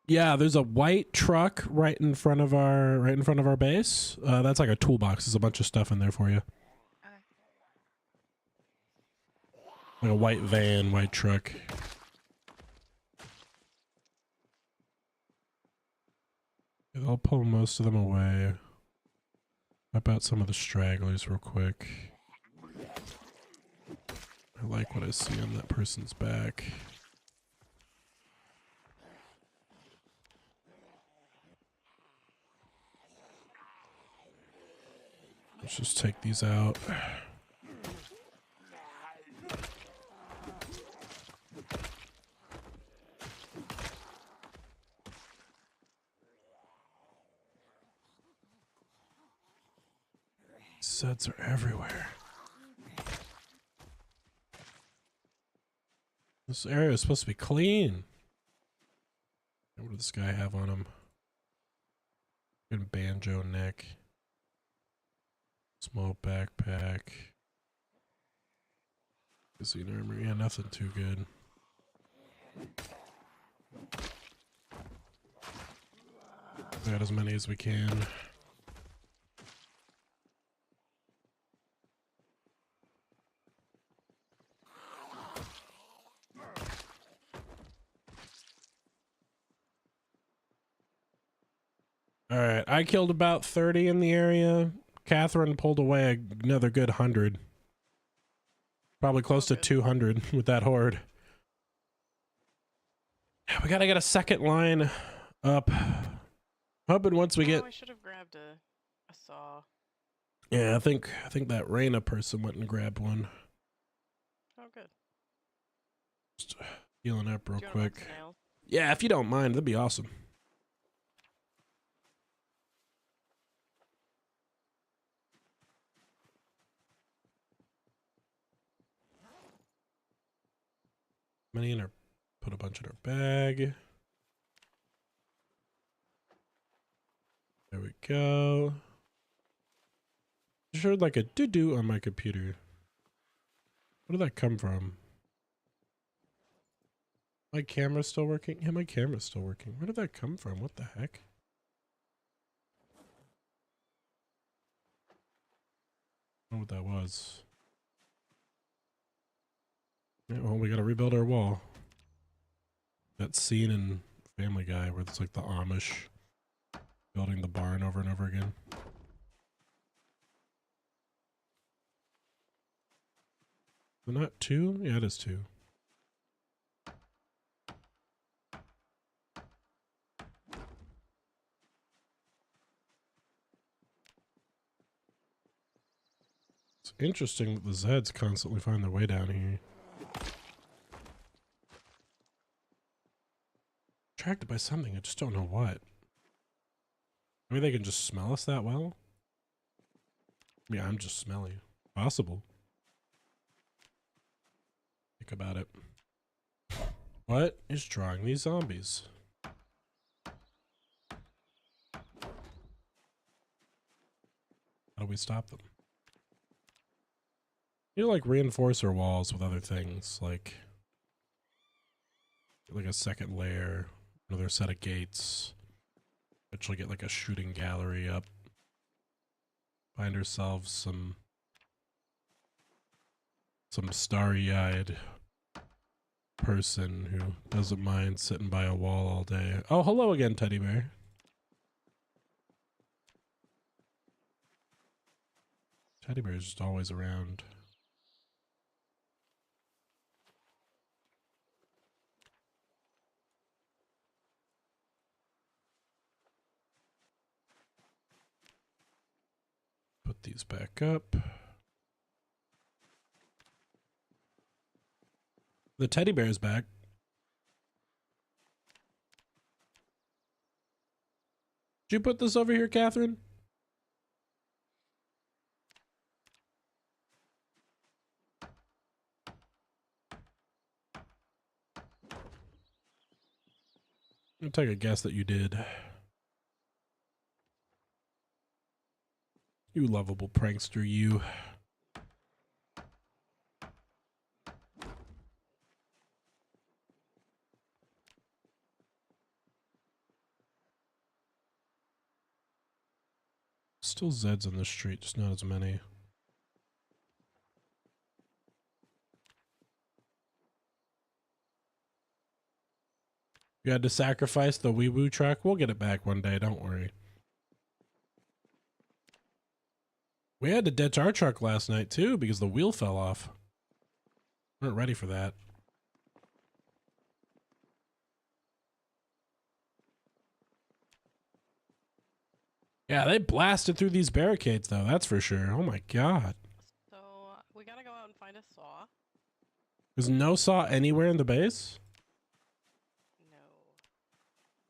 Yeah, there's a white truck right in front of our base. That's like a toolbox. There's a bunch of stuff in there for you. Okay. Like a white van, white truck. I'll pull most of them away. Wipe out some of the stragglers real quick. I like what I see on that person's back. Let's just take these out. Sets are everywhere. This area is supposed to be clean. What does this guy have on him? Good banjo neck. Small backpack. Casino armor. Yeah, nothing too good. Got as many as we can. All right, I killed about 30 in the area. Catherine pulled away another good 100. Probably close to 200 with that horde. Yeah, we gotta get a second line up. Hoping once we get. I should have grabbed a saw. Yeah, I think that Reyna person went and grabbed one. Oh, good. Just healing up real Do you wanna quick. wax nails? Yeah, if you don't mind, that'd be awesome. Many in our, put a bunch in our bag. There we go. Just heard like a doo-doo on my computer. Where did that come from? My camera's still working? Yeah, my camera's still working. Where did that come from? What the heck? I don't know what that was. Yeah, well, we gotta rebuild our wall. That scene in Family Guy where it's like the Amish building the barn over and over again. Is it not 2? Yeah, it is 2. It's interesting that the Zeds constantly find their way down here. Attracted by something, I just don't know what. Maybe they can just smell us that well? Yeah, I'm just smelly. Possible. Think about it. What is drawing these zombies? How do we stop them? You like reinforce our walls with other things, like a second layer, another set of gates. Eventually get like a shooting gallery up. Find ourselves some starry-eyed person who doesn't mind sitting by a wall all day. Oh, hello again, teddy bear. Teddy bear is just always around. Put these back up. The teddy bear is back. Did you put this over here, Catherine? I'll take a guess that you did. You lovable prankster, you. Still Zeds on the street, just not as many. You had to sacrifice the wee woo truck. We'll get it back one day, don't worry. We had to ditch our truck last night too because the wheel fell off. Weren't ready for that. Yeah, they blasted through these barricades though, that's for sure. Oh my god. So we gotta go out and find a saw. There's no saw anywhere in the base?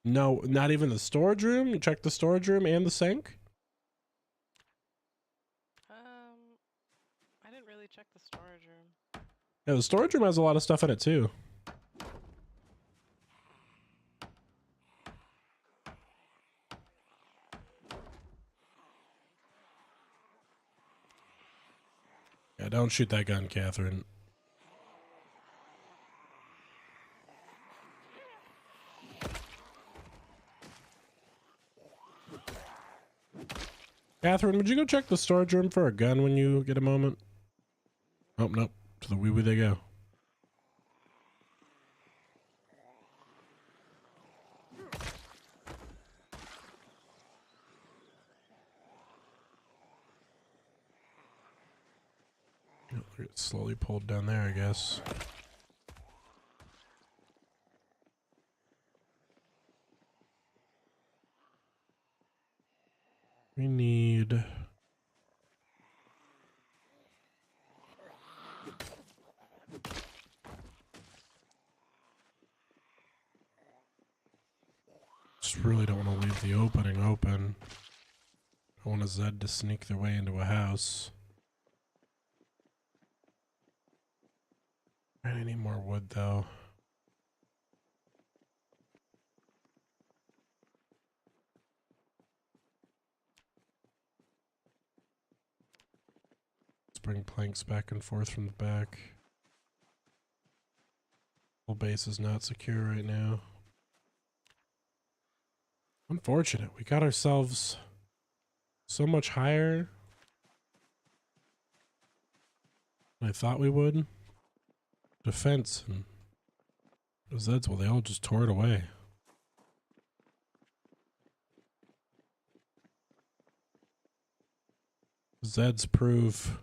No. No, not even the storage room? You checked the storage room and the sink? I didn't really check the storage room. Yeah, the storage room has a lot of stuff in it too. Yeah, don't shoot that gun, Catherine. Catherine, would you go check the storage room for a gun when you get a moment? Oh, nope. To the wee-wee they go. It's slowly pulled down there, I guess. We need... Just really don't want to leave the opening open. I want a Zed to sneak their way into a house. I need more wood, though. Let's bring planks back and forth from the back. Whole base is not secure right now. Unfortunate. We got ourselves so much higher than I thought we would. Defense and the Zeds, well, they all just tore it away. Zeds prove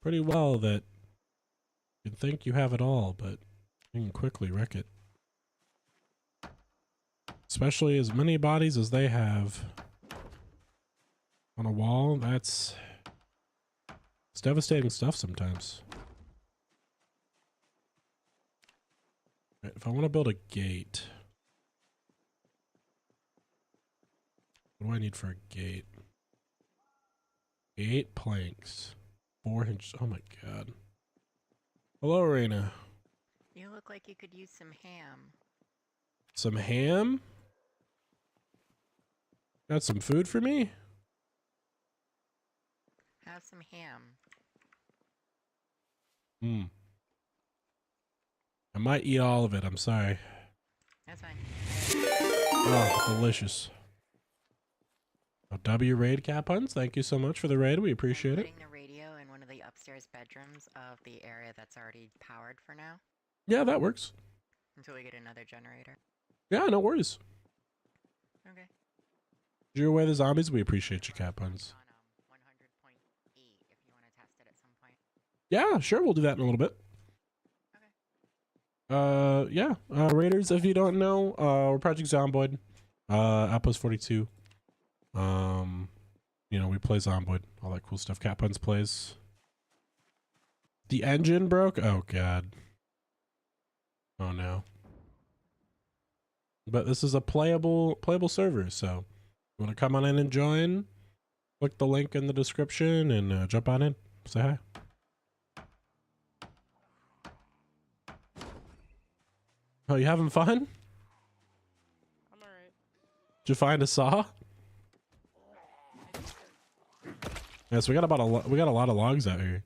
pretty well that You'd think you have it all, but you can quickly wreck it. Especially as many bodies as they have on a wall. It's devastating stuff sometimes. Right, if I want to build a gate, what do I need for a gate? 8 planks, 4 hinges. Oh my god. Hello, Raina. You look like you could use some ham. Some ham? Got some food for me? Have some ham. I might eat all of it. I'm sorry. That's fine. Oh, delicious. Oh, W raid Cap Hunts. Thank you so much for the raid. We appreciate it. Putting the radio in one of the upstairs bedrooms of the area that's already powered for now Yeah, that works. until we get another generator. Yeah, no worries. Okay. You're away the zombies. We appreciate you, Cap Hunts. On 100.8 if you want to test it at some point. Yeah, sure. We'll do that in a little bit. Yeah. Raiders, if you don't know, we're Project Zomboid. Outpost 42. You know, we play Zomboid, all that cool stuff. Cap Hunts plays. The engine broke? Oh god. Oh no. But this is a playable server, so you want to come on in and join? Click the link in the description and jump on in. Say hi. Oh, you having fun? I'm alright. Did you find a saw? Yes, we got we got a lot of logs out here.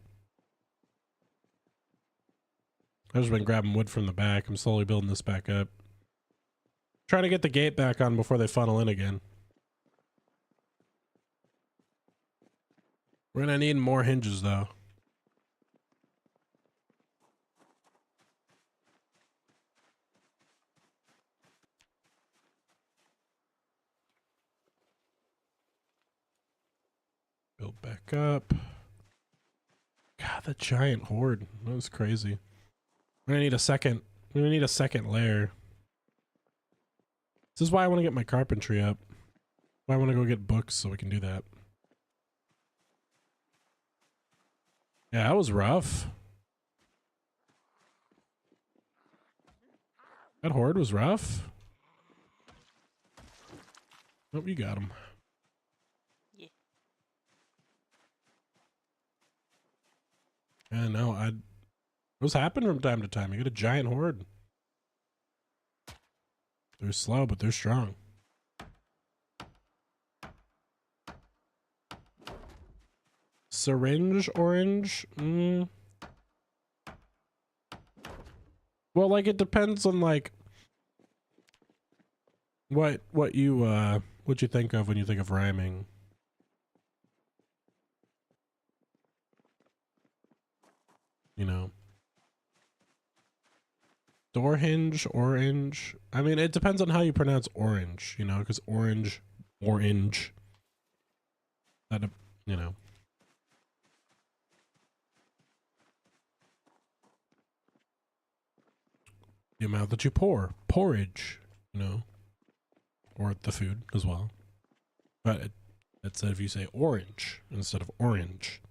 I've just been grabbing wood from the back. I'm slowly building this back up. Trying to get the gate back on before they funnel in again. We're gonna need more hinges though. Build back up. God, that giant horde. That was crazy. We're gonna need a second. We're gonna need a second layer. This is why I want to get my carpentry up. Why I want to go get books so we can do that. Yeah, that was rough. That horde was rough. Hope you got him. Yeah. Yeah, no, those happen from time to time. You get a giant horde. They're slow, but they're strong. Syringe orange? Well, like, it depends on, like, what you think of when you think of rhyming. You know. Door hinge, orange. I mean, it depends on how you pronounce orange, you know, because orange. That, you know. The amount that you pour. Porridge, you know. Or the food as well. But it said if you say orange instead of orange.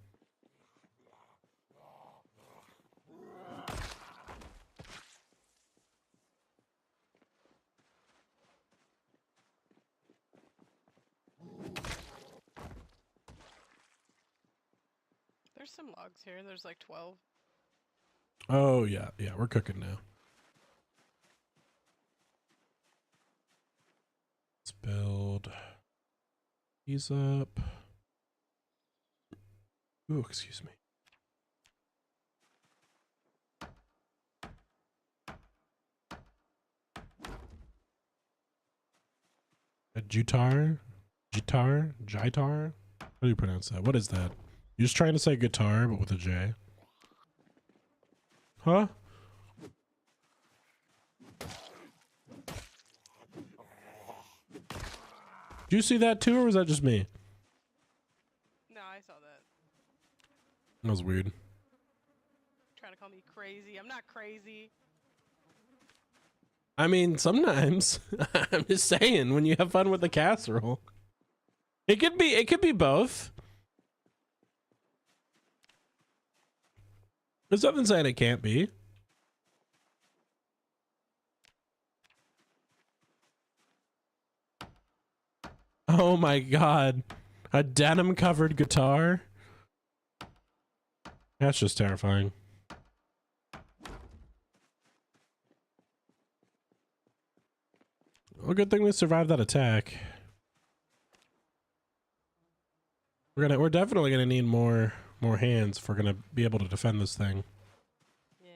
There's some logs here. There's like 12. Oh, yeah. Yeah, we're cooking now. Let's build these up. Ooh, excuse me. A jitar? Jitar? How do you pronounce that? What is that? You're just trying to say guitar, but with a J. Huh? Did you see that too, or was that just me? No, I saw that. That was weird. Trying trying to call me crazy. I'm not crazy. I mean, sometimes. I'm just saying, when you have fun with the casserole. It could be both. There's nothing saying it can't be. Oh my god. A denim covered guitar? That's just terrifying. Well, good thing we survived that attack. We're definitely gonna need more hands if we're gonna be able to defend this thing. Yeah.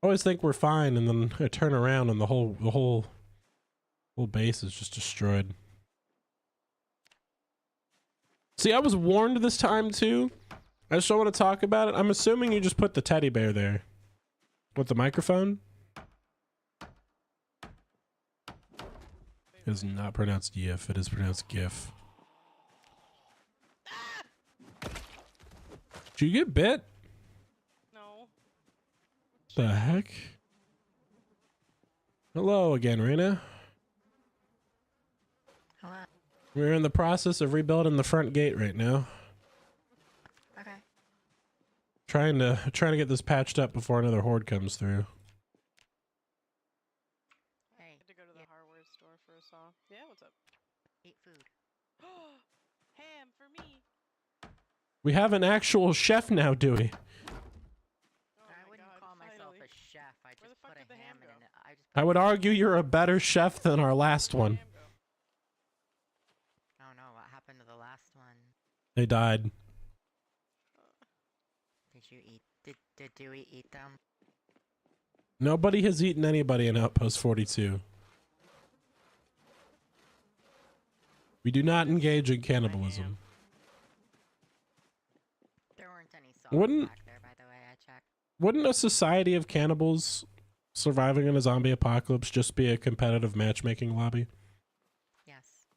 I always think we're fine, and then I turn around and the whole base is just destroyed. See, I was warned this time too. I just don't want to talk about it. I'm assuming you just put the teddy bear there with the microphone. It is not pronounced GIF. It is pronounced GIF. Did you get bit? No. The heck? Hello again, Rena. Hello. We're in the process of rebuilding the front gate right now. Okay. Trying to get this patched up before another horde comes through. I Hey, had to go to the hardware store for a saw. Yeah, what's up? eat food. Ham for me. We have an actual chef now, Dewey. Oh I my wouldn't God, call myself finally. a chef. I Where the just fuck put a did the ham ham in go? it. I just I put would a ham argue in it. you're a better chef than our last Where'd the one. ham go? Oh no, what happened to the last one? They died. Did you eat? Did Dewey eat them? Nobody has eaten anybody in Outpost 42. We do not engage in cannibalism. There weren't any sauce Wouldn't- back there, by the way. I checked. Wouldn't a society of cannibals surviving in a zombie apocalypse just be a competitive matchmaking lobby? Yes.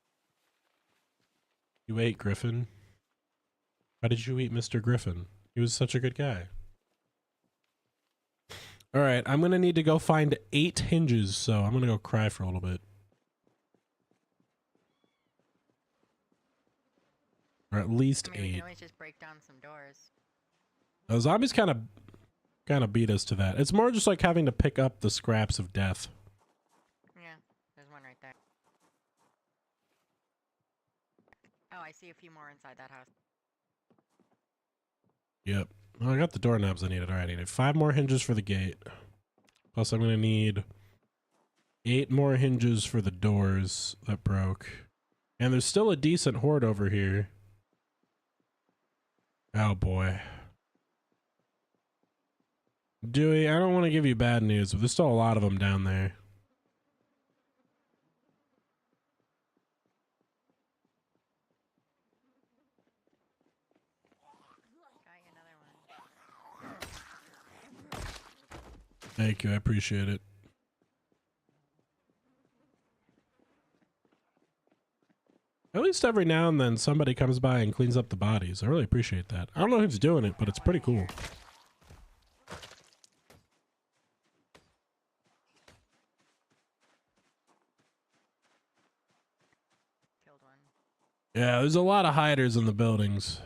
You ate Griffin. Why did you eat Mr. Griffin? He was such a good guy. All right, I'm going to need to go find 8 hinges, so I'm going to go cry for a little bit. Or at least I mean, we 8. can always just break down some doors. Zombies kind of beat us to that. It's more just like having to pick up the scraps of death. Yeah, there's one right there. Oh, I see a few more inside that house. Yep. Well, I got the doorknobs I needed. All right, I needed 5 more hinges for the gate. Plus, I'm going to need 8 more hinges for the doors that broke. And there's still a decent horde over here. Oh, boy. Dewey, I don't want to give you bad news, but there's still a lot of them down there. Got you another one. Thank you. I appreciate it. At least every now and then somebody comes by and cleans up the bodies. I really appreciate that. I don't know who's doing it, but it's pretty cool. Killed one. Yeah, there's a lot of hiders in the buildings.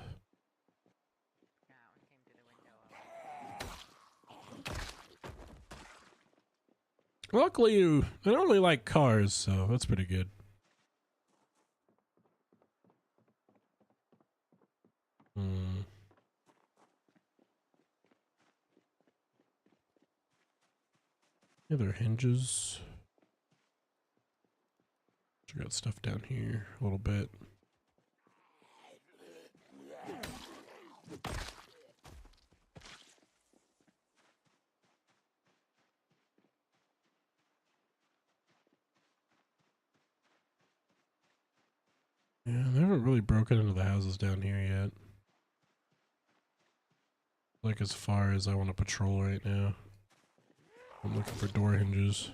Yeah, one came through the window. Luckily, I don't really like cars, so that's pretty good. Other hinges. I got stuff down here a little bit. Yeah, they haven't really broken into the houses down here yet. Like as far as I want to patrol right now. I'm looking for door hinges.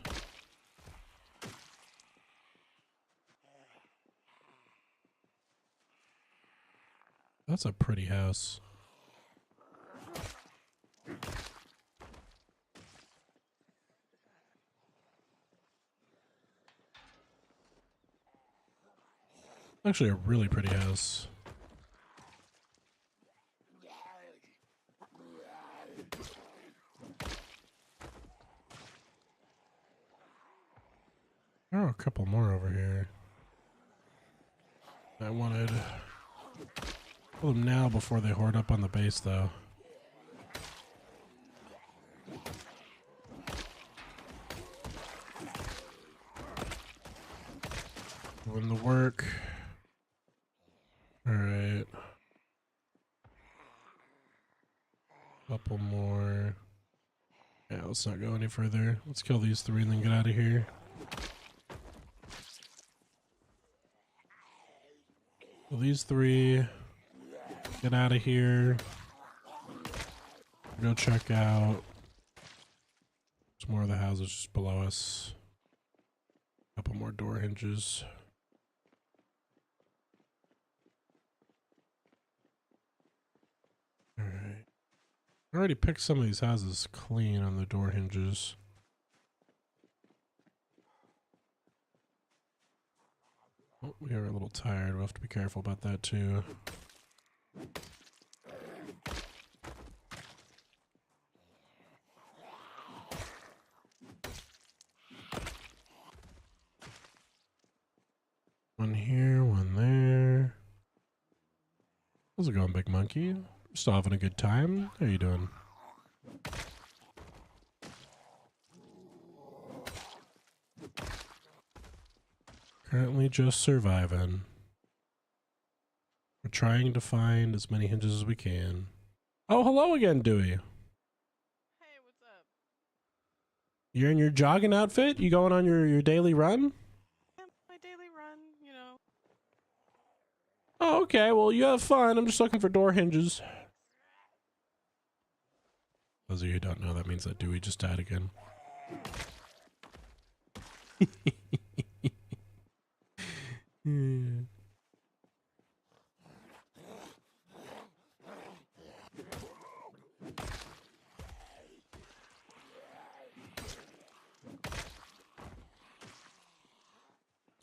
That's a pretty house. Actually, a really pretty house. There are a couple more over here. I wanted kill them now before they hoard up on the base, though. Doing the work. All right. Couple more. Yeah, let's not go any further. Let's kill these 3 and then get out of here. Kill these 3. Get out of here. Go check out. There's more of the houses just below us. Couple more door hinges. Alright. I already picked some of these houses clean on the door hinges. Oh, we are a little tired. We'll have to be careful about that too. One here, one there. How's it going, big monkey? Still having a good time? How you doing? Currently just surviving. We're trying to find as many hinges as we can. Oh, hello again, Dewey. Hey, what's up? You're in your jogging outfit? You going on your daily run? Yeah, my daily run, you know. Oh, okay. Well, you have fun. I'm just looking for door hinges. Those of you who don't know, that means that Dewey just died again. Yeah.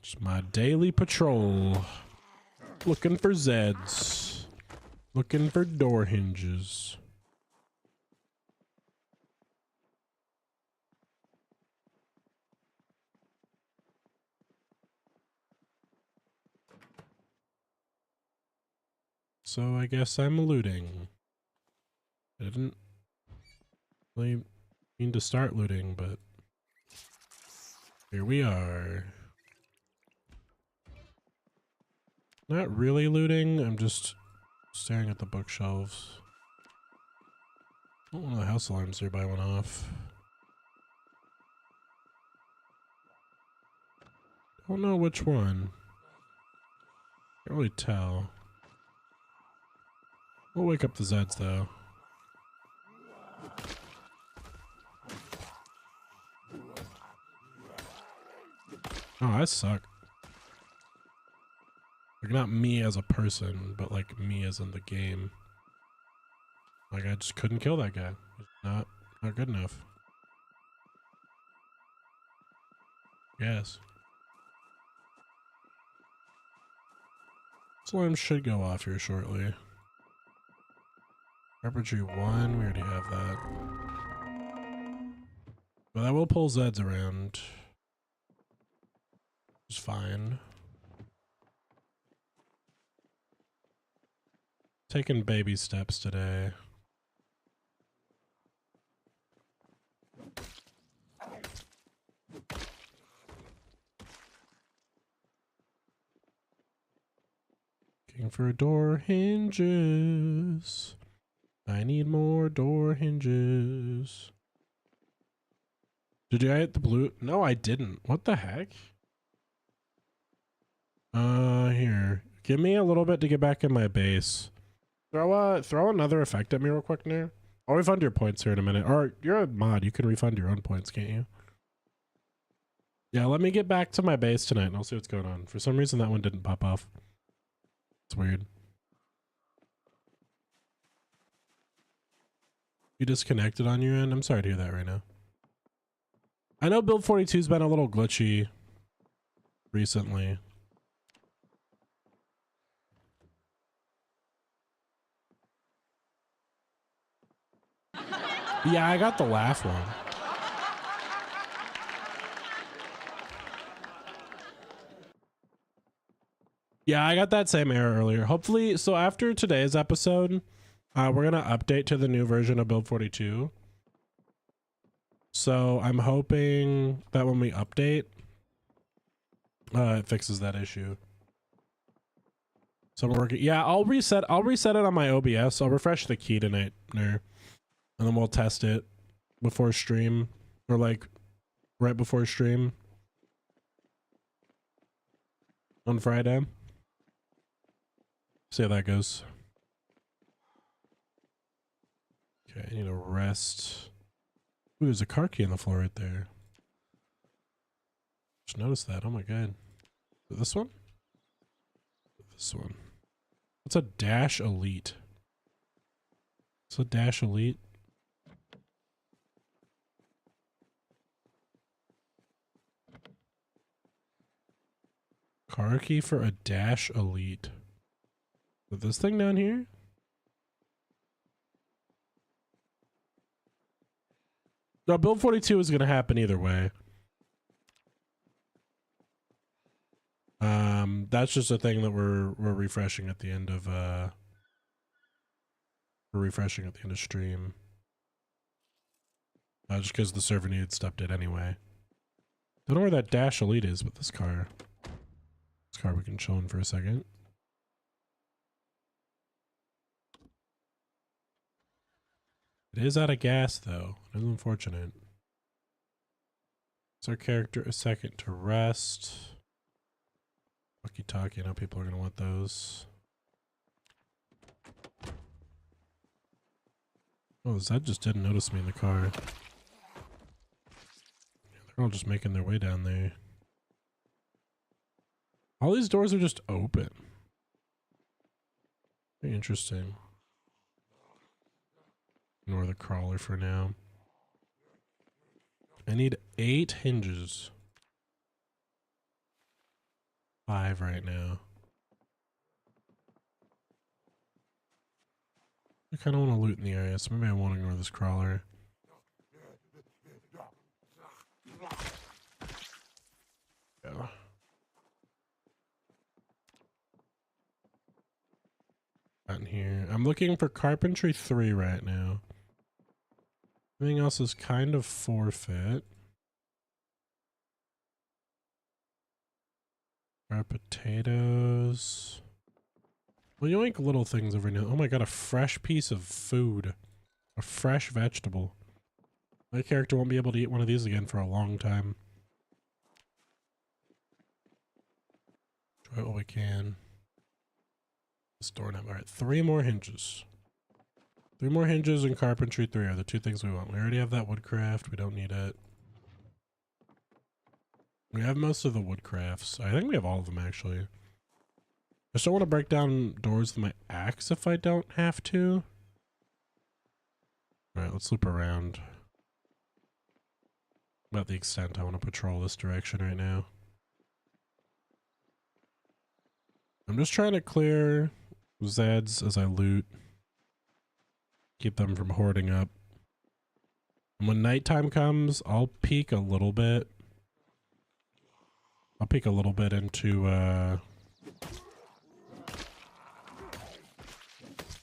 Just my daily patrol. Looking for Zeds. Looking for door hinges. So I guess I'm looting. I didn't really mean to start looting, but here we are. Not really looting, I'm just staring at the bookshelves. Oh, one of the house alarms nearby went off. Don't know which one. Can't really tell. We'll wake up the Zeds though. Oh, I suck. Like, not me as a person, but like me as in the game. Like, I just couldn't kill that guy. Not good enough. Yes. Alarm should go off here shortly. Carpentry 1, we already have that. But that will pull Zeds around. It's fine. Taking baby steps today. Looking for door hinges. I need more door hinges. Did I hit the blue? No, I didn't. What the heck? Here. Give me a little bit to get back in my base. Throw another effect at me real quick now. I'll refund your points here in a minute. Or you're a mod. You can refund your own points, can't you? Yeah, let me get back to my base tonight and I'll see what's going on. For some reason, that one didn't pop off. It's weird. You disconnected on your end? I'm sorry to hear that right now. I know build 42's been a little glitchy recently. Yeah, I got the laugh one. Yeah, I got that same error earlier. Hopefully, so after today's episode, we're gonna update to the new version of Build 42. So I'm hoping that when we update, it fixes that issue. So we're working. Yeah, I'll reset it on my OBS. I'll refresh the key tonight, and then we'll test it before stream, or like right before stream on Friday. See how that goes. Okay, I need to rest. Ooh, there's a car key on the floor right there. Just noticed that. Oh my god. Is it this one? This one. What's a Dash Elite? It's a Dash Elite. Car key for a Dash Elite. Is this thing down here? No, Build 42 is going to happen either way. That's just a thing that we're refreshing at the end of stream. Just because the server needed stuff did anyway. Don't know where that Dash Elite is, but this car we can chill in for a second. It is out of gas though. It is unfortunate. It's our character a second to rest. Walkie talkie, I know people are gonna want those. Oh, Zed just didn't notice me in the car. They're all just making their way down there. All these doors are just open. Very interesting. Ignore the crawler for now. I need 8 hinges. 5 right now. I kind of want to loot in the area, so maybe I won't ignore this crawler. Yeah. In here. I'm looking for carpentry 3 right now. Everything else is kind of forfeit. Our potatoes. Well, you yoink little things every now. Oh my god, a fresh piece of food. A fresh vegetable. My character won't be able to eat one of these again for a long time. Try what we can. Store them. Alright, 3 more hinges. 3 more hinges and carpentry 3 are the 2 things we want. We already have that woodcraft. We don't need it. We have most of the woodcrafts. I think we have all of them actually. I just don't want to break down doors with my axe if I don't have to. Alright, let's loop around. About the extent I want to patrol this direction right now. I'm just trying to clear Zeds as I loot. Keep them from hoarding up. And when nighttime comes, I'll peek a little bit. I'll peek a little bit into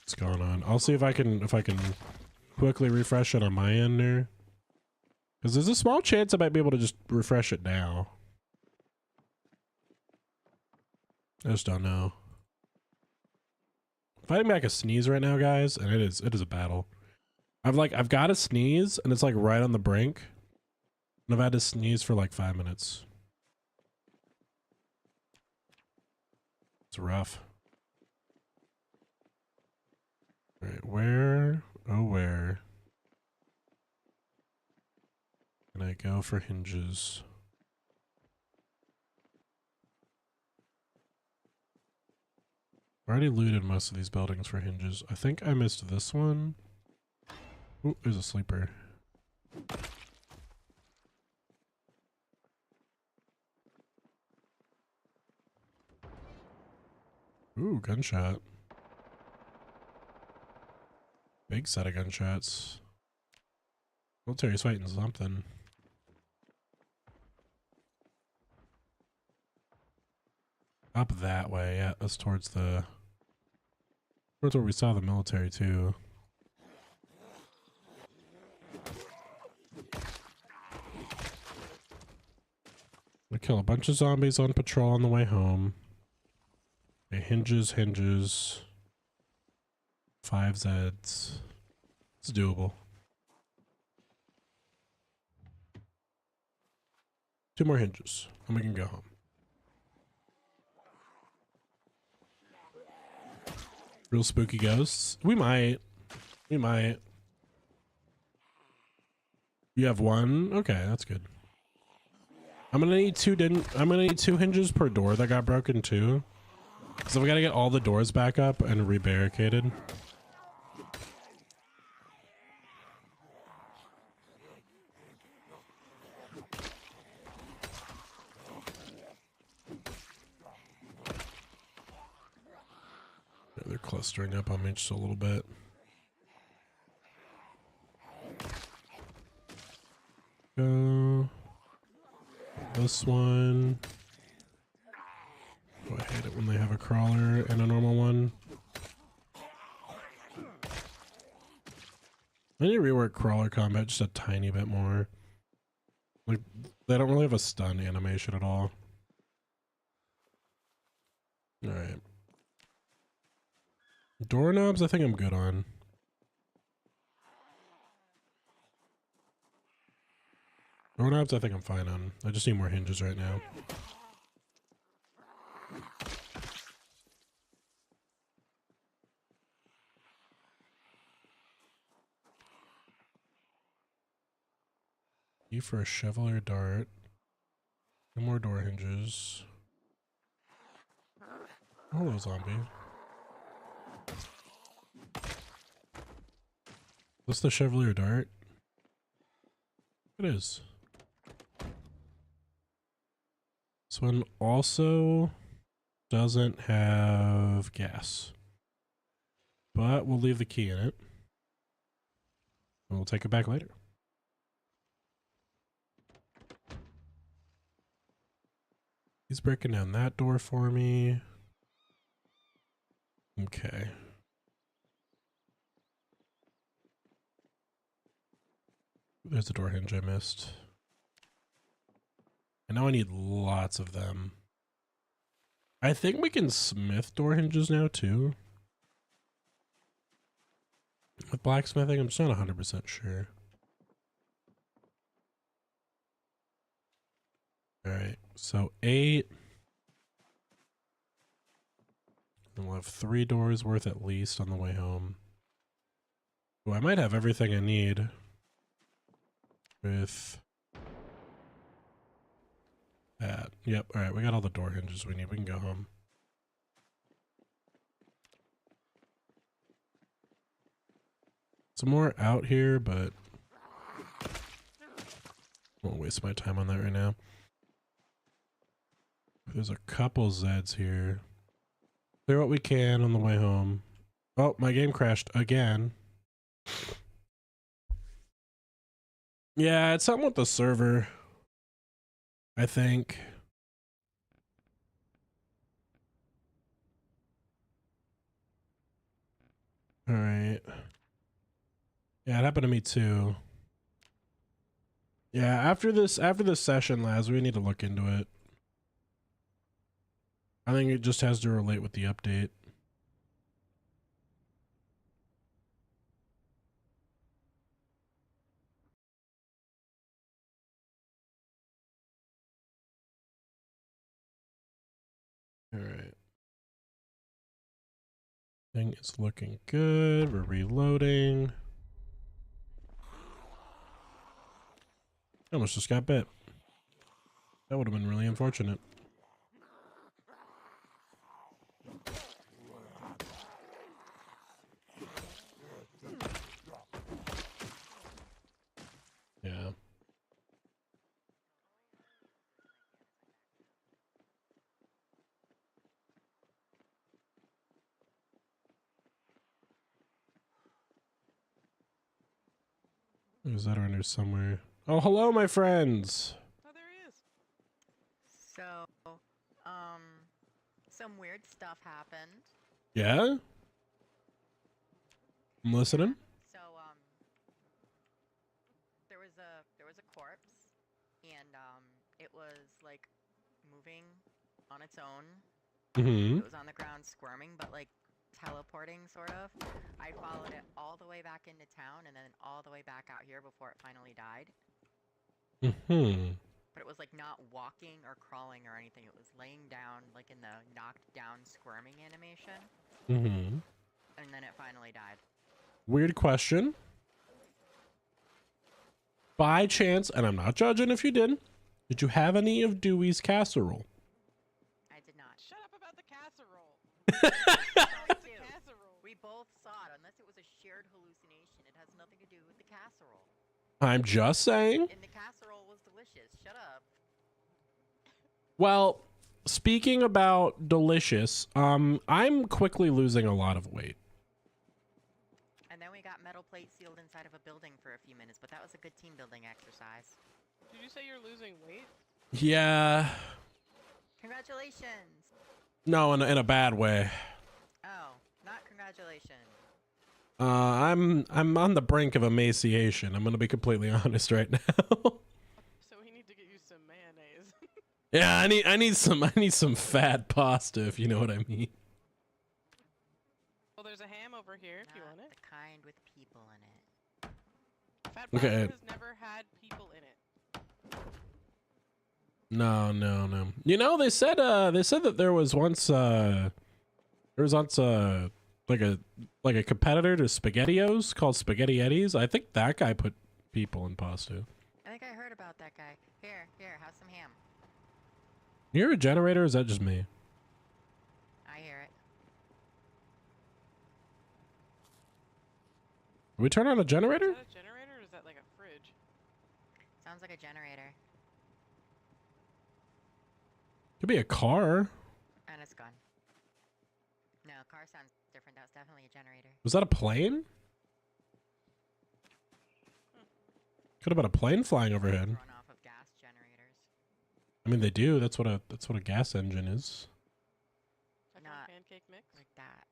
what's going on. I'll see if I can quickly refresh it on my end there. Because there's a small chance I might be able to just refresh it now. I just don't know. Fighting back a sneeze right now, guys, and it is a battle. I've got a sneeze and it's like right on the brink. And I've had to sneeze for like 5 minutes. It's rough. Alright, where can I go for hinges? I already looted most of these buildings for hinges. I think I missed this one. Ooh, there's a sleeper. Ooh, gunshot. Big set of gunshots. Military's fighting something. Up that way, yeah, that's towards where we saw the military too. We kill a bunch of zombies on patrol on the way home. Okay, hinges. 5 Zeds. It's doable. 2 more hinges, and we can go home. Real spooky ghosts? We might. You have 1? Okay, that's good. I'm gonna need 2 hinges per door that got broken too. So we gotta get all the doors back up and re-barricaded. Yeah, they're clustering up on me just a little bit. Go. This one. Oh, I hate it when they have a crawler and a normal one. I need to rework crawler combat just a tiny bit more. Like, they don't really have a stun animation at all. Alright. Doorknobs, I think I'm good on. Doorknobs, I think I'm fine on. I just need more hinges right now. E for a Chevalier Dart. 2 more door hinges. Hello, zombie. What's the Chevalier Dart? It is. This one also doesn't have gas, but we'll leave the key in it and we'll take it back later. He's breaking down that door for me. Okay. There's the door hinge I missed. And now I need lots of them. I think we can smith door hinges now too. With blacksmithing, I'm just not 100% sure. Alright, so 8. And we'll have 3 doors worth at least on the way home. Oh, I might have everything I need. With that. Yep, alright, we got all the door hinges we need. We can go home. Some more out here, but I won't waste my time on that right now. There's a couple Zeds here. Clear what we can on the way home. Oh, my game crashed again. Yeah, it's something with the server, I think. All right. Yeah, it happened to me too. Yeah, after this session, Laz, we need to look into it. I think it just has to relate with the update. All right. Thing is looking good. We're reloading. I almost just got bit. That would have been really unfortunate. Yeah. There's that around here somewhere. Oh, hello, my friends. Oh, there he is. So, some weird stuff happened. Yeah? I'm listening. So, there was a corpse, and it was like moving on its own. Mm-hmm. It was on the ground squirming, but like teleporting sort of. I followed it all the way back into town and then all the way back out here before it finally died. Mm-hmm. But it was like not walking or crawling or anything. It was laying down like in the knocked down squirming animation. Mm-hmm. And then it finally died. Weird question. By chance, and I'm not judging if you did you have any of Dewey's casserole? I did not. Shut up about the casserole. It's a casserole. We both saw it. Unless it was a shared hallucination, it has nothing to do with the casserole. I'm just saying. And the casserole was delicious. Shut up. Well, speaking about delicious, I'm quickly losing a lot of weight. And then we got metal plate sealed inside of a building for a few minutes, but that was a good team building exercise. Did you say you're losing weight? Yeah. Congratulations. No, in a bad way. Oh, not congratulations. I'm on the brink of emaciation. I'm gonna be completely honest right now. So we need to get you some mayonnaise. Yeah, I need some fat pasta, if you know what I mean. Well, there's a ham over here if you Not want it. the kind with people in it. Fat Okay. pasta has never had people in it. No. You know, they said that there was once like a competitor to SpaghettiOs called Spaghetti Eddies. I think that guy put people in pasta. I think I heard about that guy. Here, have some ham. You hear a generator, or is that just me? I hear it. Did we turn on a generator? Is that a generator or is that like a fridge? Sounds like a generator. Could be a car. And it's gone. No, car sounds different. That was definitely a generator. Was that a plane? Could have been a plane flying overhead. Run off of gas generators. I mean, they do. That's what a gas engine is. Like Not pancake mix? like that.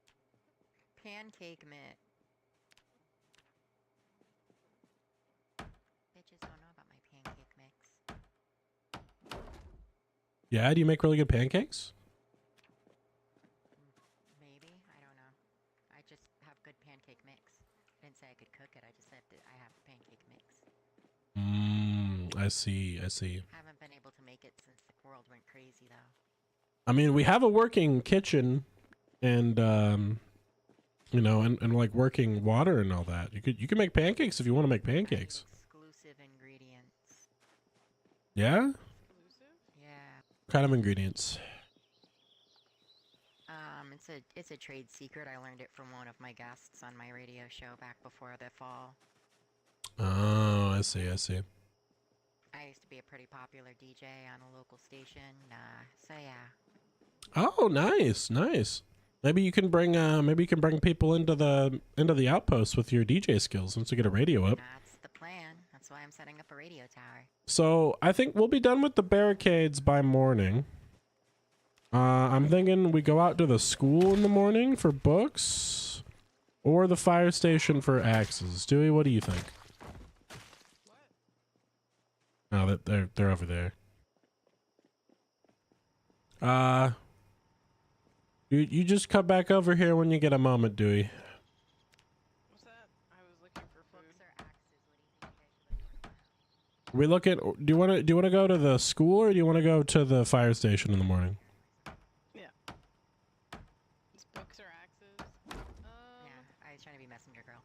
Pancake mix. Bitches don't know about my pancake mix. Yeah, do you make really good pancakes? Maybe, I don't know. I just have good pancake mix. I didn't say I could cook it. I just said that I have pancake mix. I see. Haven't been able to make it since the world went crazy though. I mean, we have a working kitchen and you know, and like working water and all that. You could make pancakes if you want to make I need pancakes. exclusive ingredients. Yeah? Exclusive? Yeah. What kind of ingredients? It's a trade secret. I learned it from one of my guests on my radio show back before the fall. Oh, I see. I used to be a pretty popular DJ on a local station. So yeah. Oh, nice. Maybe you can bring people into the Outpost with your DJ skills once you get a radio up. That's the plan. That's why I'm setting up a radio tower. So I think we'll be done with the barricades by morning. I'm thinking we go out to the school in the morning for books, or the fire station for axes. Dewey, what do you think? What? Oh, they're over there. You just come back over here when you get a moment, Dewey. What's that? I was looking for food. Books or axes? What do you think I should look for now? Do you want to go to the school, or do you want to go to the fire station in the morning? Yeah. It's books or axes? Yeah, I was trying to be messenger girl.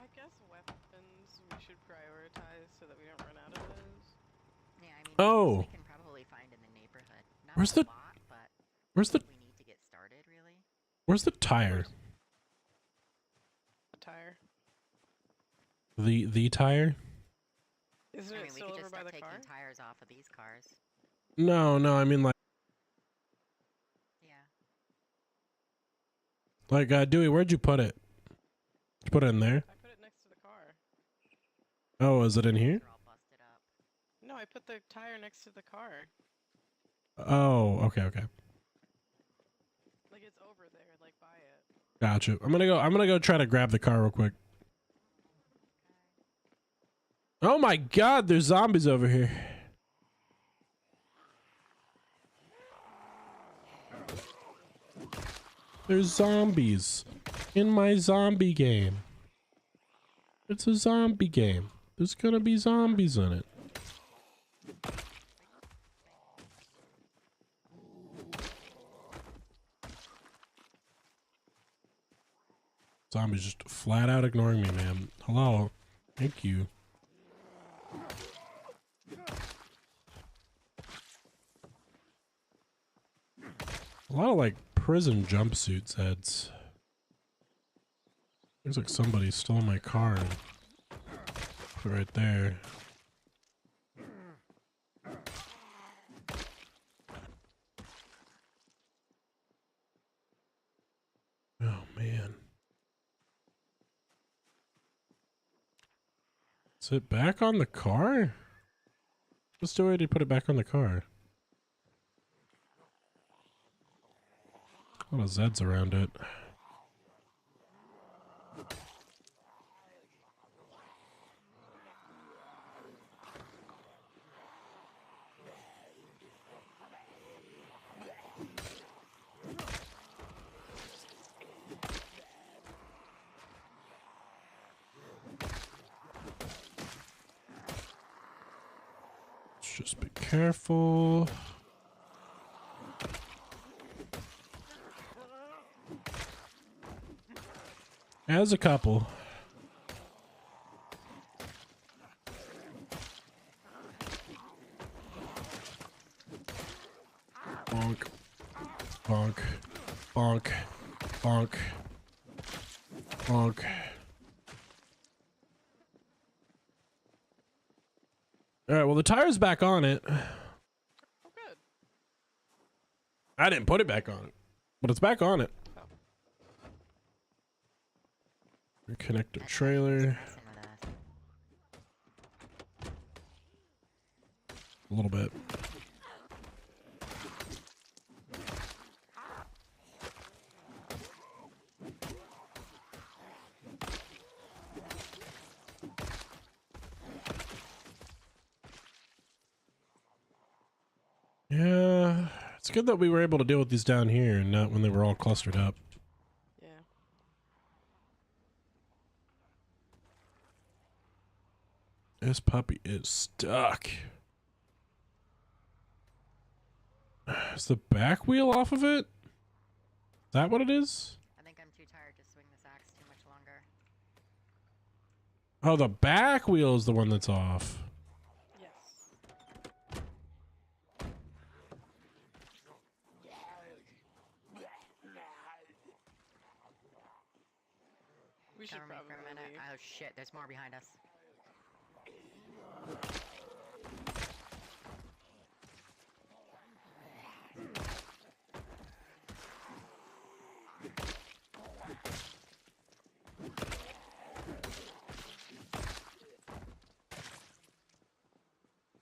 I guess weapons we should prioritize so that we don't run out of those. Yeah, I mean, Oh. we can probably find in the neighborhood. Not Where's a the- lot, but Where's the we need to get started, really. Where's the tire? A tire. The tire? Isn't I it mean, we still could over just by start the taking car? tires off of these cars. No, I mean Yeah. like Dewey, where'd you put it? put it in there? I put it next to the car. Oh, is it in here? They're all busted up. No, I put the tire next to the car. Oh, okay, okay. Like it's over there, like by it. Gotcha. I'm gonna go try to grab the car real quick. Oh my god, there's zombies over here. There's zombies in my zombie game. It's a zombie game. There's gonna be zombies in it. Zombies just flat out ignoring me, man. Hello. Thank you. A lot of like prison jumpsuits heads. Looks like somebody stole my car and put it right there. Oh man. Is it back on the car? What's the way to put it back on the car? A lot of Zeds around it. Let's just be careful. As a couple. Bonk. Bonk. Bonk. Bonk. Bonk. Alright, well the tire's back on it. Oh, good. I didn't put it back on it, but it's back on it. Reconnect the trailer. Messing with us. A little bit. Yeah, it's good that we were able to deal with these down here and not when they were all clustered up. Yeah. This puppy is stuck. Is the back wheel off of it? Is that what it is? I think I'm too tired to swing this axe too much longer. Oh, the back wheel is the one that's off. Yes. We should Cover me probably for a minute. leave. Oh shit, there's more behind us.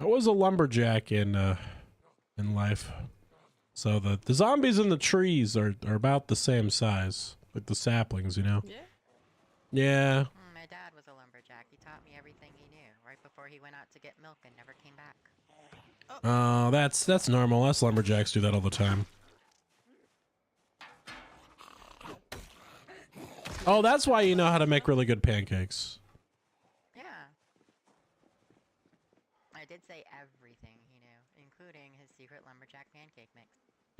I was a lumberjack in life. So the zombies in the trees are about the same size. Like the saplings, you know? Yeah. Yeah. My dad was a lumberjack. He taught me everything he knew right before he went out to get milk and never came back. Oh, that's normal. Us lumberjacks do that all the time. Oh, that's why you know how to make really good pancakes. Yeah. I did say everything he knew, including his secret lumberjack pancake mix.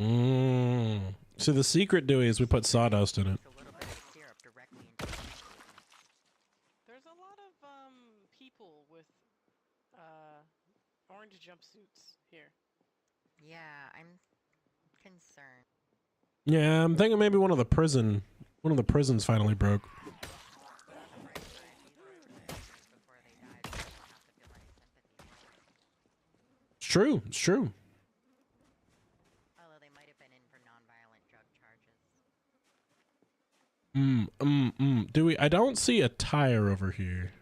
Mmm. So the secret, Dewey, is we put sawdust in it. It's a little bit of syrup directly into the There's a lot of people with orange jumpsuits here. Yeah, I'm concerned. Yeah, I'm thinking maybe one of the prisons finally broke. Before they died, so I don't have to feel any sympathy. It's true. It's true. Although they might have been in for non-violent drug charges. Dewey, I don't see a tire over here.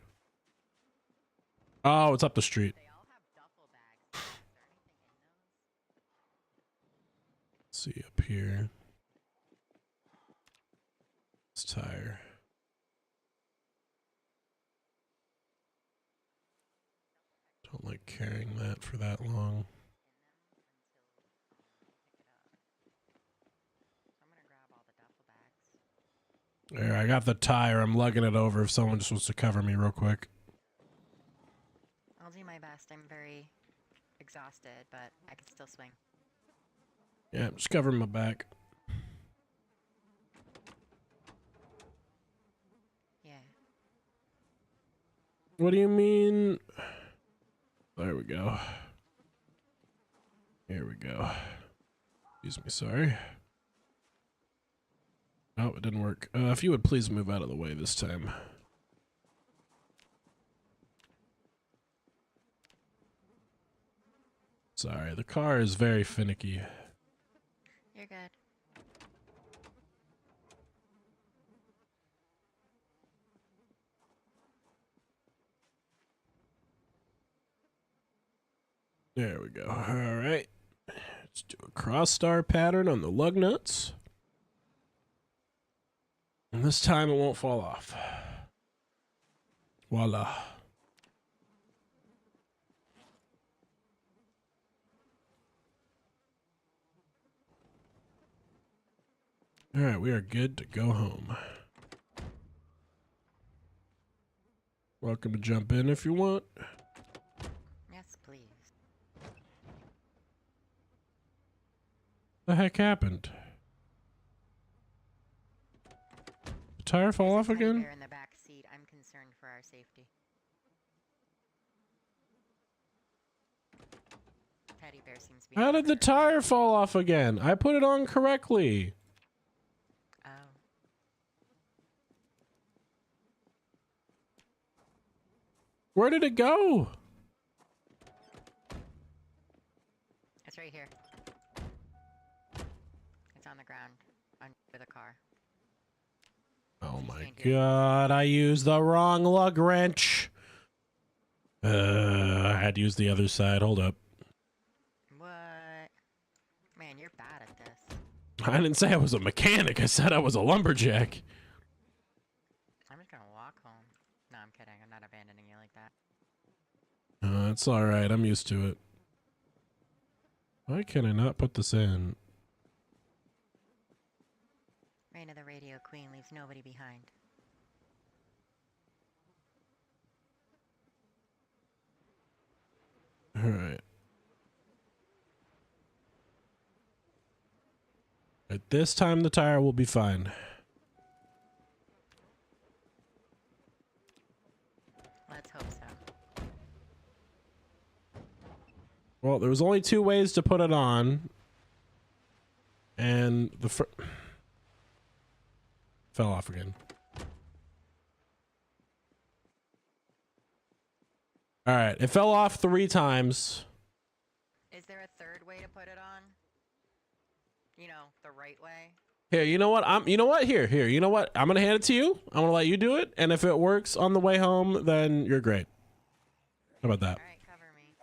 Oh, it's up the street. They all have duffel bags. Is there anything in those? Let's see up here. This tire. Don't like carrying that for that long. I'm gonna grab all the duffel bags. There, I got the tire. I'm lugging it over if someone just wants to cover me real quick. I'll do my best. I'm very exhausted, but I can still swing. Yeah, I'm just covering my back. Yeah. What do you mean? There we go. Here we go. Excuse me, sorry. Oh, it didn't work. If you would please move out of the way this time. Sorry, the car is very finicky. You're good. There we go. All right. Let's do a cross star pattern on the lug nuts. And this time it won't fall off. Voila. All right, we are good to go home. Welcome to jump in if you want. Yes, please. The heck happened? The tire fall off Teddy again? bear in the back seat. I'm concerned for our safety. Teddy bear seems to be. How did the tire fall off again? I put it on correctly. Oh. Where did it go? It's right here. It's on the ground under the car. Oh my Can't do it. god, I used the wrong lug wrench. I had to use the other side. Hold up. What? Man, you're bad at this. I didn't say I was a mechanic. I said I was a lumberjack. I'm just gonna walk home. No, I'm kidding. I'm not abandoning you like that. It's alright. I'm used to it. Why can I not put this in? Reign of the Radio Queen leaves nobody behind. Alright. At this time, the tire will be fine. Let's hope so. Well, there was only two ways to put it on. And the fell off again. All right, it fell off 3 times. Is there a third way to put it on? You know, the right way? Here, you know what? Here, you know what? I'm gonna hand it to you. I'm gonna let you do it, and if it works on the way home, then you're great. How about that? Alright, cover me.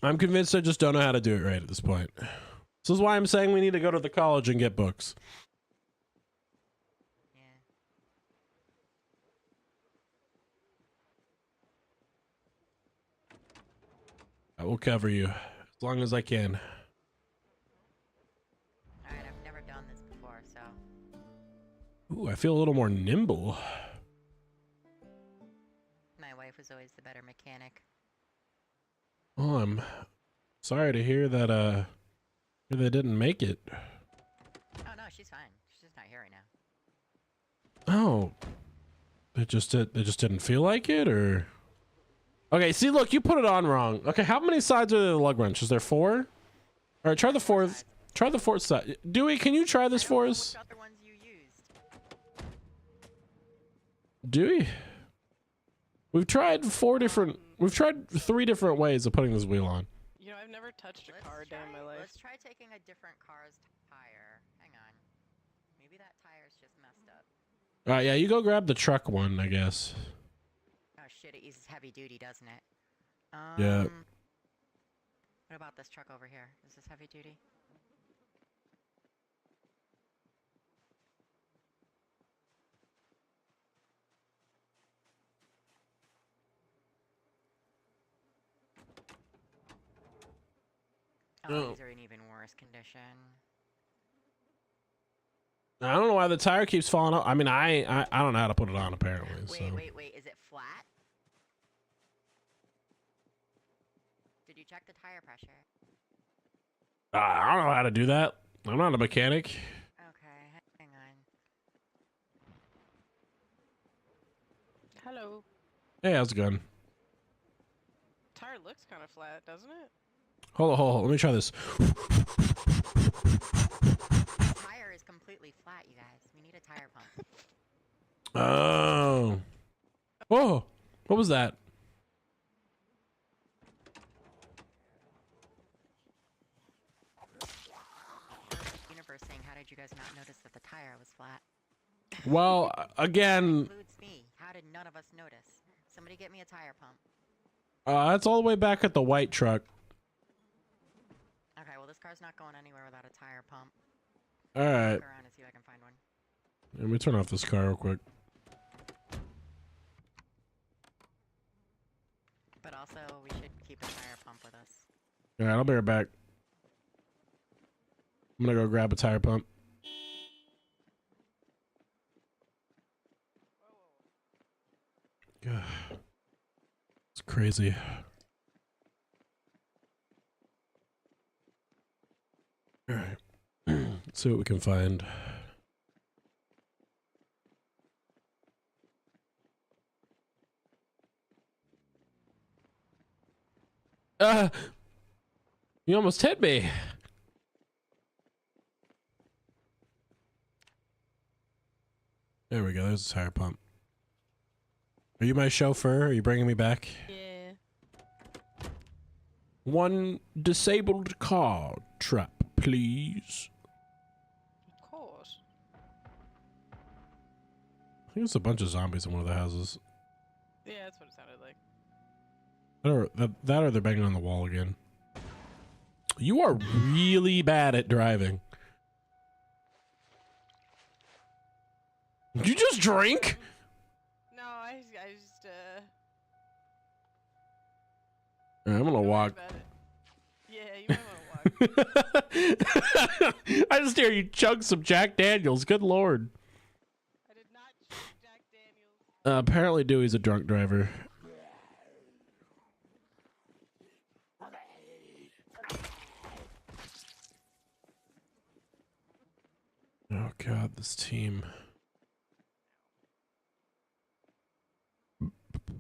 I'm convinced I just don't know how to do it right at this point. This is why I'm saying we need to go to the college and get books. Yeah. I will cover you as long as I can. Alright, I've never done this before, so. Ooh, I feel a little more nimble. My wife was always the better mechanic. Oh, I'm sorry to hear that they didn't make it. Oh no, she's fine. She's just not here right now. Oh. They just didn't feel like it, or okay, see, look, you put it on wrong. Okay, how many sides are the lug wrench? Is there 4? All right, try the 4th. Try the 4th side. Dewey, can you try this for us? Which other ones you used? Dewey? We've tried 3 different ways of putting this wheel on. You know, I've never touched a Let's car a day in my life. Let's try taking a different car's tire. Hang on. Maybe that tire's just messed up. All right, yeah, you go grab the truck one, I guess. Oh shit, it uses heavy duty, doesn't it? Yeah. What about this truck over here? Is this heavy duty? Oh, these are in even worse condition. I don't know why the tire keeps falling off. I mean, I don't know how to put it on apparently. Wait. Is it flat? Did you check the tire pressure? I don't know how to do that. I'm not a mechanic. Okay, hang on. Hello. Hey, how's it going? Tire looks kind of flat, doesn't it? Hold on. Let me try this. Tire is completely flat, you guys. We need a tire pump. Oh. Whoa. What was that? Universe saying, how did you guys not notice that the tire was flat? Well, again, Includes me. How did none of us notice? Somebody get me a tire pump. that's all the way back at the white truck. Okay, well this car's not going anywhere without a tire pump. All right. Look around and see if I can find one. Let me turn off this car real quick. But also, we should keep a tire pump with us. All right, I'll be right back. I'm gonna go grab a tire pump. It's crazy. All right. Let's see what we can find. You almost hit me. There we go. There's a tire pump. Are you my chauffeur? Are you bringing me back? Yeah. One disabled car trap, please. Of course. I think there's a bunch of zombies in one of the houses. Yeah, that's what it sounded like. That or they're banging on the wall again. You are really bad at driving. Did you just drink? No, I just All right, I'm gonna don't worry walk. about it. Yeah, you might want to walk. I just hear you chug some Jack Daniels. Good lord. I did not choose Jack Daniels. Apparently Dewey's a drunk driver. Oh god, this team.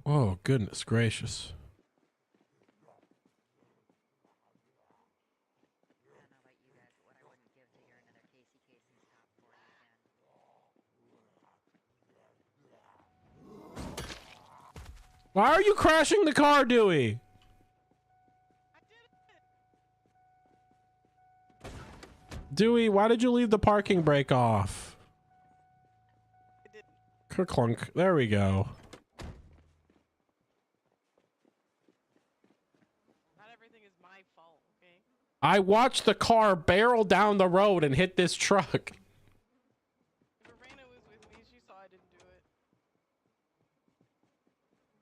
Oh goodness gracious. I don't know about you guys, but what I wouldn't give to hear another Casey Kasem's top 40 again. Why are you crashing the car, Dewey? Dewey, why did you leave the parking brake off? I didn't. Kerclunk. There we go. Not everything is my fault, okay? I watched the car barrel down the road and hit this truck. If Verena was with me, she saw I didn't do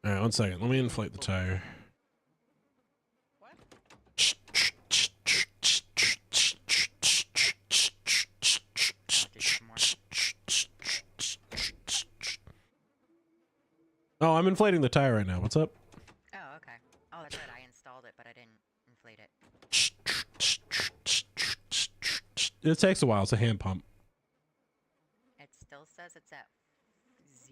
it. All right, 1 second. Let me inflate the tire. What? Oh, I'm inflating the tire right now. What's up? Oh, okay. Oh, that's right. I installed it, but I didn't inflate it. It takes a while. It's a hand pump. It still says it's at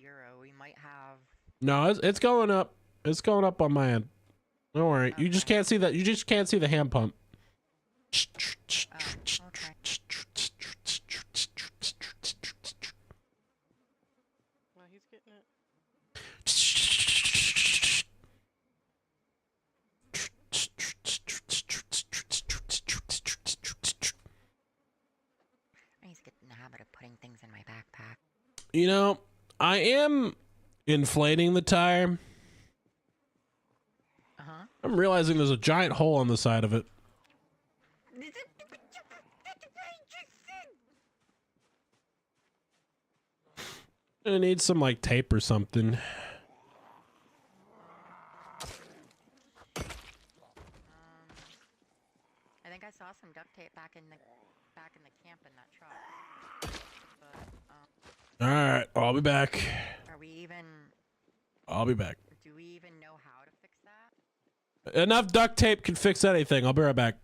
0. We might have... No, it's going up. It's going up on my end. Don't worry. You just Okay. can't see that. You just can't see the hand pump. Oh, okay. Well, he's getting it. You know, I am inflating the tire. Uh-huh. I'm realizing there's a giant hole on the side of it. I need some like tape or something. I think I saw some duct tape back in the camp in that truck. But All right, I'll be back. are we even? I'll be back. Do we even know how to fix that? Enough duct tape can fix anything. I'll be right back.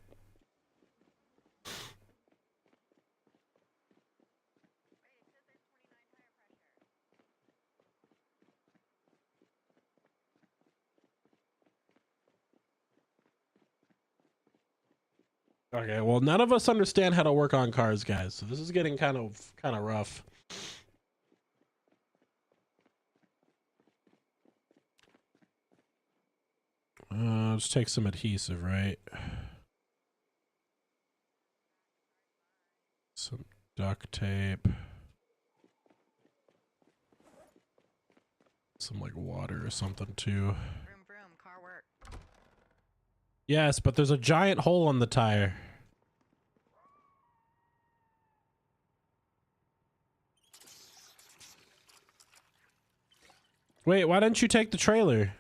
Okay, well, none of us understand how to work on cars, guys. So this is getting kind of rough. Let's take some adhesive, right? Some duct tape. Some like water or something too. Vroom vroom, car work. Yes, but there's a giant hole on the tire. Wait, why didn't you take the trailer?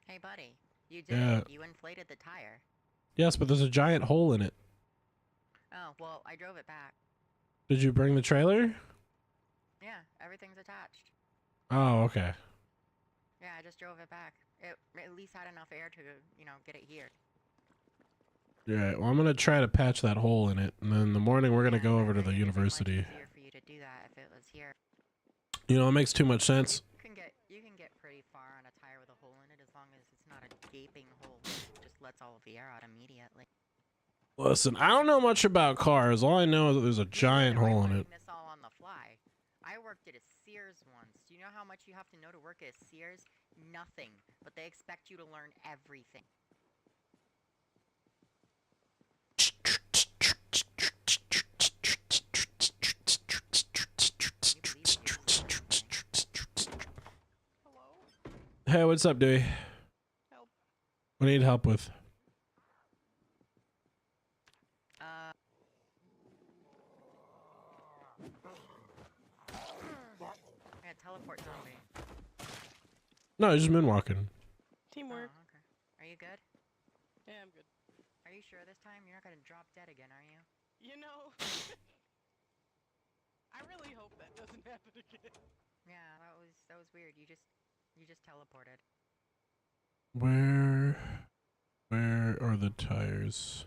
Hey, buddy, you did Yeah. it. You inflated the tire. Yes, but there's a giant hole in it. Oh, well, I drove it back. Did you bring the trailer? Yeah, everything's attached. Oh, okay. Yeah, I just drove it back. It at least had enough air to, get it here. Alright, well, I'm gonna try to patch that hole in it, and then in the morning we're gonna Yeah, go I over to the figured it'd be much university. easier for you to do that if it was here. You know, it makes too much sense. You can get pretty far on a tire with a hole in it as long as it's not a gaping hole that just lets all of the air out immediately. Listen, I don't know much about cars. All I know is that there's a giant Neither. hole I'm in it. learning this all on the fly. I worked at a Sears once. Do you know how much you have to know to work at a Sears? Nothing. But they expect you to learn everything. Hello? Hey, what's up, Dewey? Help. What do you need help with? Yeah, teleport zombie. No, just moonwalking. Teamwork. Oh, okay. Are you good? Yeah, I'm good. Are you sure this time you're not gonna drop dead again, are you? You know, I really hope that doesn't happen again. Yeah, that was weird. You just teleported. Where are the tires?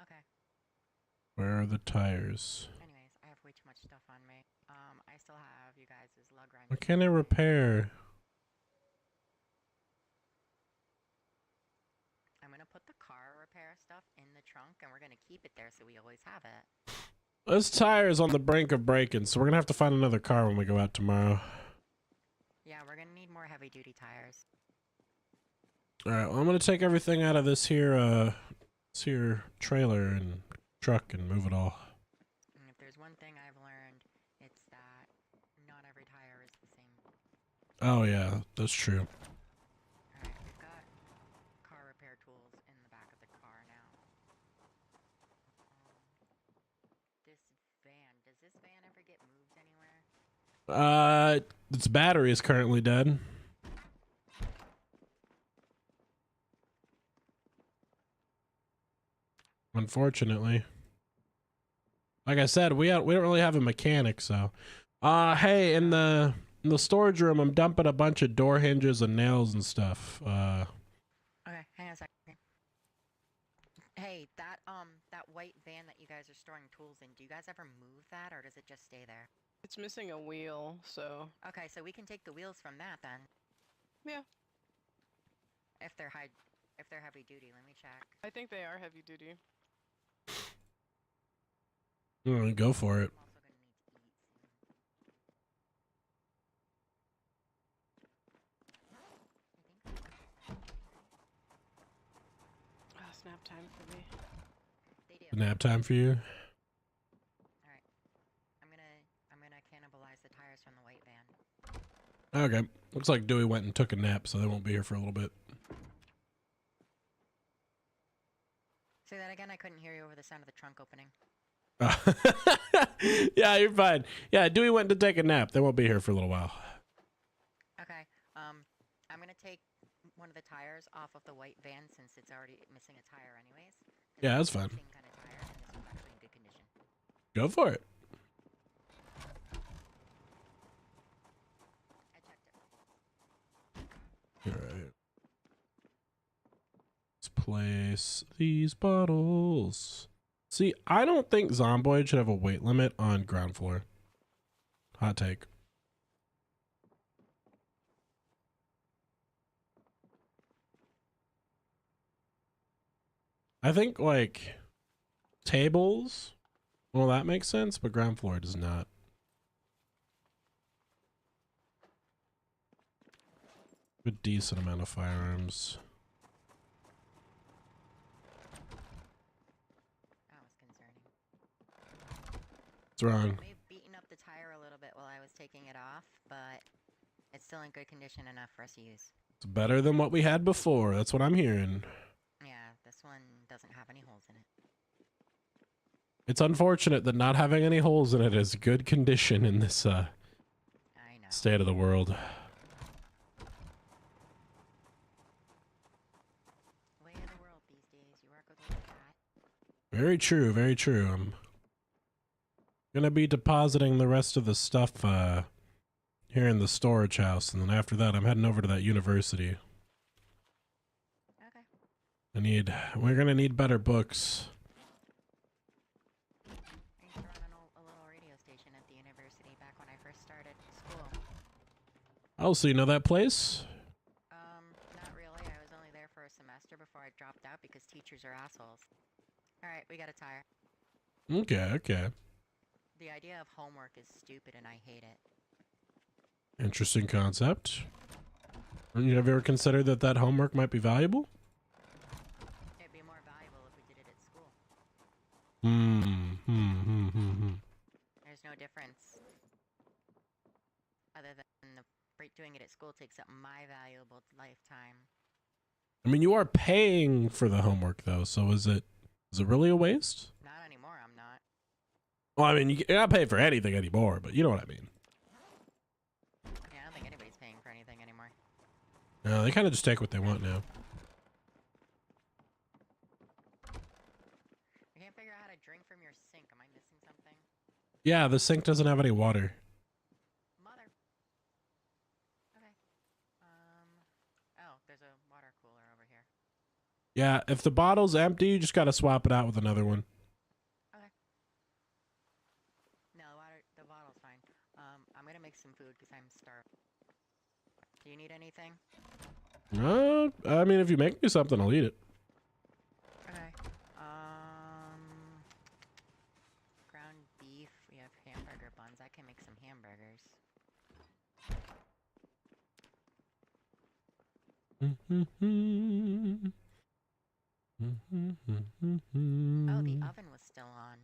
Okay. Where are the tires? Anyways, I have way too much stuff on me. I still have you guys' lug wrench. What can I repair? I'm gonna put the car repair stuff in the trunk, and we're gonna keep it there so we always have it. This tire is on the brink of breaking, so we're gonna have to find another car when we go out tomorrow. Yeah, we're gonna need more heavy-duty tires. Alright, well, I'm gonna take everything out of this here trailer and truck and move it all. And if there's one thing I've learned, it's that not every tire is the same. Oh yeah, that's true. Alright, we've got car repair tools in the back of the car now. This van, does this van ever get moved anywhere? Its battery is currently dead. Unfortunately. Like I said, we don't really have a mechanic, so. Hey, in the storage room, I'm dumping a bunch of door hinges and nails and stuff. Okay, hang on a second. Hey, that white van that you guys are storing tools in, do you guys ever move that, or does it just stay there? It's missing a wheel, so Okay, so we can take the wheels from that then. yeah, If they're heavy duty, let me check. I think they are heavy duty. Go for it. I'm also gonna need to eat soon. for me. They do. Nap time for you. I'm gonna cannibalize the tires from the white van. Okay. Looks like Dewey went and took a nap, so they won't be here for a little bit. Say that again. I couldn't hear you over the sound of the trunk opening. Yeah, you're fine. Yeah, Dewey went to take a nap. They won't be here for a little while. Okay. I'm gonna take one of the tires off of the white van since it's already missing a tire anyways. 'Cause Yeah, it's that's fine. the same kind of tire, and this one's actually in good condition. Go for it. I checked it. All right. Let's place these bottles. See, I don't think Zomboid should have a weight limit on ground floor. Hot take. I think, like, tables, well, that makes sense, but ground floor does not. A decent amount of firearms. That was concerning. What's wrong? I may have beaten up the tire a little bit while I was taking it off, but it's still in good condition enough for us to use. It's better than what we had before. That's what I'm hearing. Yeah, this one doesn't have any holes in it. It's unfortunate that not having any holes in it is good condition in this I know. state of the world. Way of the world these days. You work with what you got. Very true, very true. I'm gonna be depositing the rest of the stuff here in the storage house, and then after that I'm heading over to that university. Okay. We're gonna need better books. I used to run a little radio station at the university back when I first started school. Oh, so you know that place? Not really. I was only there for a semester before I dropped out because teachers are assholes. Alright, we got a tire. Okay, okay. The idea of homework is stupid and I hate it. Interesting concept. Have you ever considered that homework might be valuable? It'd be more valuable if we did it at school. There's no difference. Other than doing it at school takes up my valuable lifetime. I mean, you are paying for the homework though, so is it really a waste? Not anymore, I'm not. Well, I mean, you're not paying for anything anymore, but you know what I mean. Yeah, I don't think anybody's paying for anything anymore. No, they kind of just take what they want now. I can't figure out how to drink from your sink. Am I missing something? Yeah, the sink doesn't have any water. Mother. Okay. Oh, there's a water cooler over here. Yeah, if the bottle's empty, you just gotta swap it out with another one. No, the bottle's fine. I'm gonna make some food because I'm starved. Do you need anything? I mean, if you make me something, I'll eat it. Okay. Ground beef. We have hamburger buns. I can make some hamburgers. Oh, the oven was still on.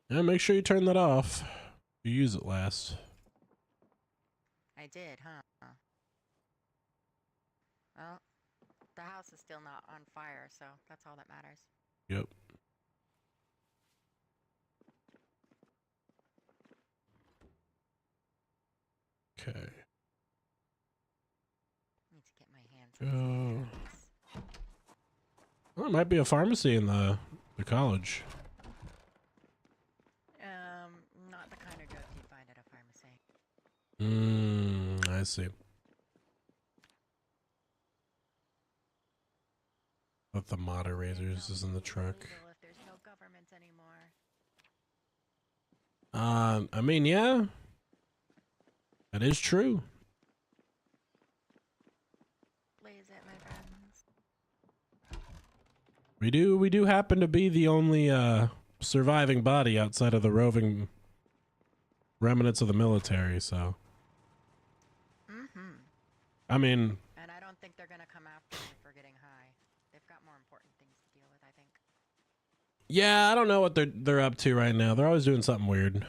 Yeah, make sure you turn that off. You use it last. I did, huh? Well, the house is still not on fire, so that's all that matters. Yep. Okay. Need to get my hands on some things. Well, there might be a pharmacy in the college. Not the kind of drugs you'd find at a pharmacy. I see. But the moderators is in the truck. Illegal if there's no government anymore. I mean, yeah. That is true. Blaze it, my friends. We do happen to be the only surviving body outside of the roving remnants of the military, so. I mean, And I don't think they're gonna come after me for getting high. They've got more important things to deal with, I think. Yeah, I don't know what they're up to right now. They're always doing something weird.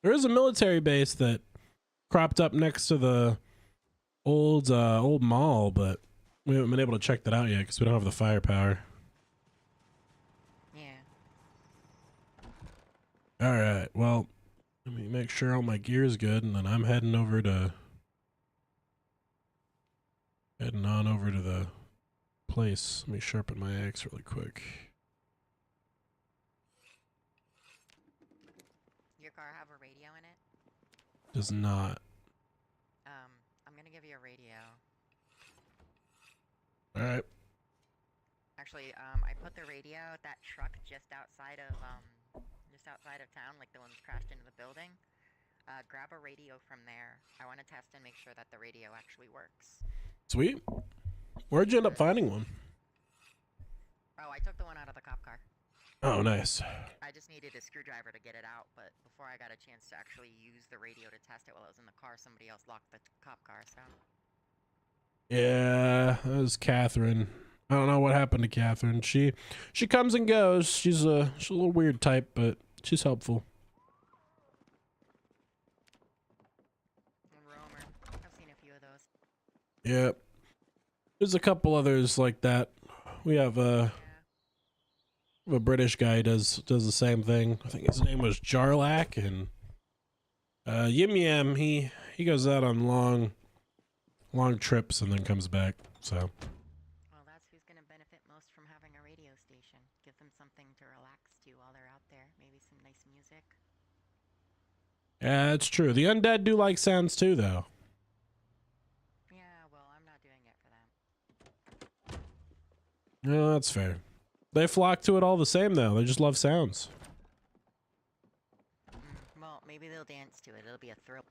There is a military base that cropped up next to the old mall, but we haven't been able to check that out yet because we don't have the firepower. Yeah. All right, well, let me make sure all my gear is good, and then I'm heading on over to the place. Let me sharpen my axe really quick. Your car have a radio in it? Does not. I'm gonna give you a radio. All right. Actually, I put the radio, that truck just outside of town, like the one that crashed into the building. Grab a radio from there. I want to test and make sure that the radio actually works. Sweet. Where'd you end up finding one? Oh, I took the one out of the cop car. Oh, nice. I just needed a screwdriver to get it out, but before I got a chance to actually use the radio to test it while I was in the car, somebody else locked the cop car, so... Yeah, that was Catherine. I don't know what happened to Catherine. She comes and goes. She's a little weird type, but she's helpful. Romer. I've seen a few of those. Yep. There's a couple others like that. We have a British guy does the same thing. I think his name was Jarlac, and Yim Yam, he goes out on long trips and then comes back. So Well, that's who's gonna benefit most from having a radio station. Give them something to relax to while they're out there. Maybe some nice music. yeah, it's true. The undead do like sounds too, though. Yeah, well, I'm not doing it for them. No, that's fair. They flock to it all the same, though. They just love sounds. Well, maybe they'll dance to it. It'll be a thrill.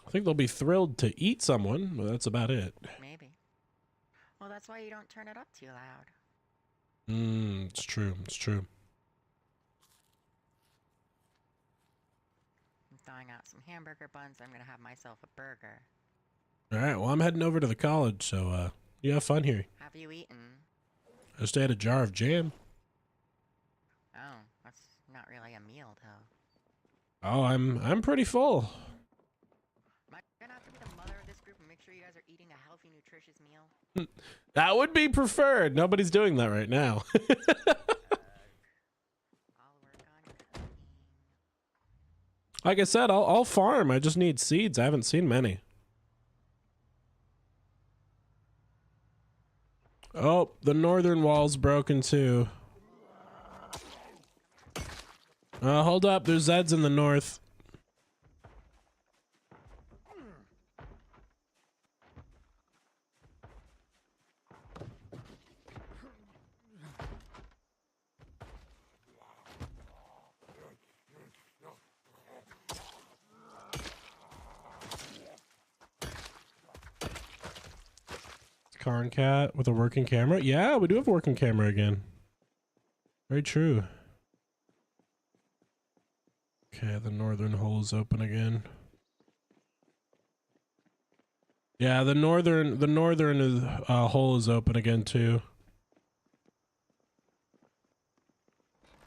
I think they'll be thrilled to eat someone, but that's about it. Maybe. Well, that's why you don't turn it up too loud. It's true. It's true. I'm thawing out some hamburger buns. I'm gonna have myself a burger. All right. Well, I'm heading over to the college, so you have fun here. Have you eaten? I just ate a jar of jam. Oh, that's not really a meal, though. Oh, I'm pretty full. Am I gonna have to be the mother of this group and make sure you guys are eating a healthy, nutritious meal? That would be preferred. Nobody's doing that right now. I'll work on cooking. Like I said, I'll farm. I just need seeds. I haven't seen many. Oh, the northern wall's broken too. Hold up. There's Zeds in the north. Karn cat with a working camera. Yeah, we do have a working camera again. Very true. Okay, the northern hole is open again. Yeah, the northern hole is open again too.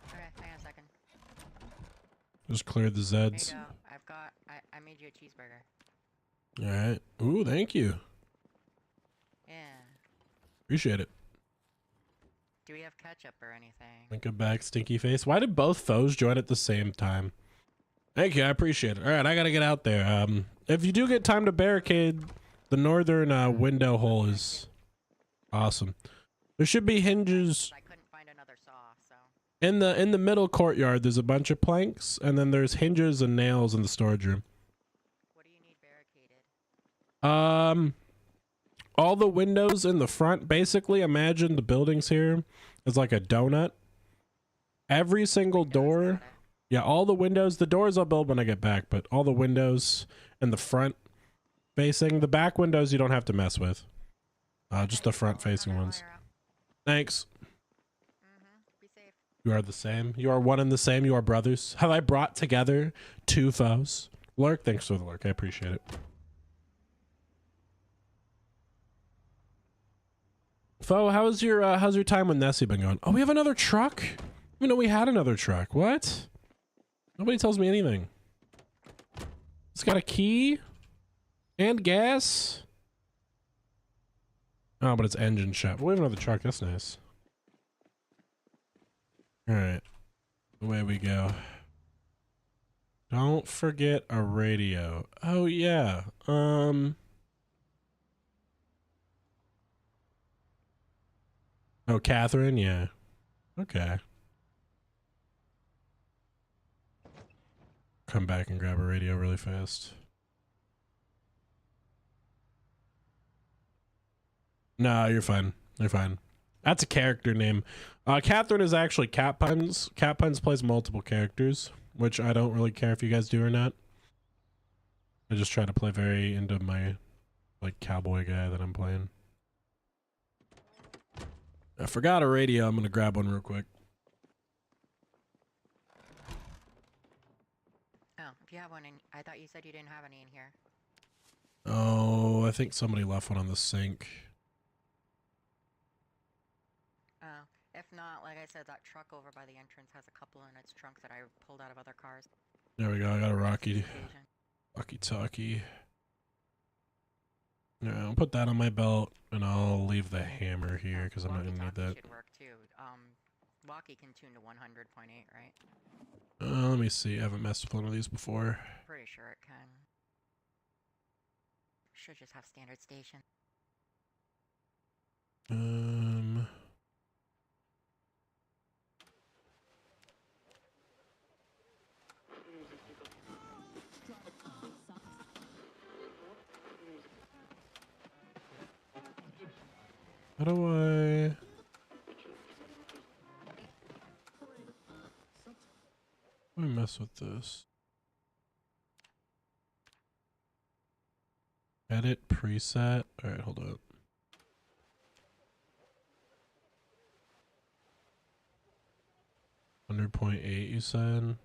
Okay, hang on a second. Just cleared the Here Zeds. you go. I made you a cheeseburger. All right. Ooh, thank you. Yeah. Appreciate it. Do we have ketchup or anything? Think of back, stinky face. Why did both foes join at the same time? Thank you, I appreciate it. All right, I gotta get out there. If you do get time to barricade, the northern window hole is awesome. There should be hinges I couldn't find another saw, so. in the middle courtyard. There's a bunch of planks, and then there's hinges and nails in the storage room. What do you need barricaded? All the windows in the front. Basically, imagine the buildings here as like a donut. Every single door. Yeah, all the windows. The doors I'll build when I get back, but all the windows in the front facing. The back windows you don't have to mess with. Just the front facing ones. Thanks. Be safe. You are the same. You are one and the same. You are brothers. Have I brought together two foes? Lurk, thanks for the lurk. I appreciate it. Fo, how's your time with Nessie been going? Oh, we have another truck? I didn't know we had another truck. What? Nobody tells me anything. It's got a key and gas. Oh, but it's engine shop. We have another truck. That's nice. All right, away we go. Don't forget a radio. Oh yeah. Oh, Catherine. Yeah. Okay. Come back and grab a radio really fast. No, you're fine. You're fine. That's a character name. Catherine is actually Cat Puns. Cat Puns plays multiple characters, which I don't really care if you guys do or not. I just try to play very into my, like, cowboy guy that I'm playing. I forgot a radio. I'm gonna grab one real quick. Oh, if you have one in, I thought you said you didn't have any in here. Oh, I think somebody left one on the sink. Oh, if not, like I said, that truck over by the entrance has a couple in its trunk that I pulled out of other cars. There we go. I got a Rocky Occasion. Talkie. Yeah, I'll put that on my belt, and I'll leave the hammer here because I'm not gonna need that. Should work too. Walkie can tune to 100.8, right? Let me see. I haven't messed with one of these before. Pretty sure it can. Should just have standard station. How do I... Let me mess with this. Edit preset. Alright, hold up. .8 you said?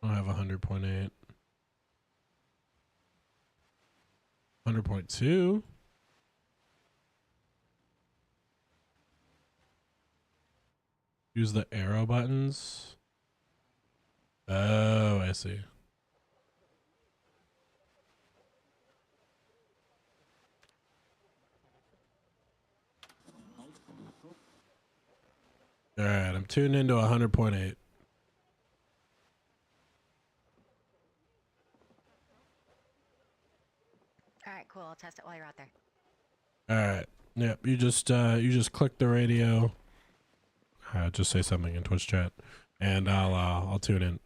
I don't have 100.8. 100.2? Use the arrow buttons. Oh, I see. All right, I'm tuned into 100.8. Alright, cool. I'll test it while you're out there. All right. Yep. You just click the radio. Just say something in Twitch chat, and I'll tune in.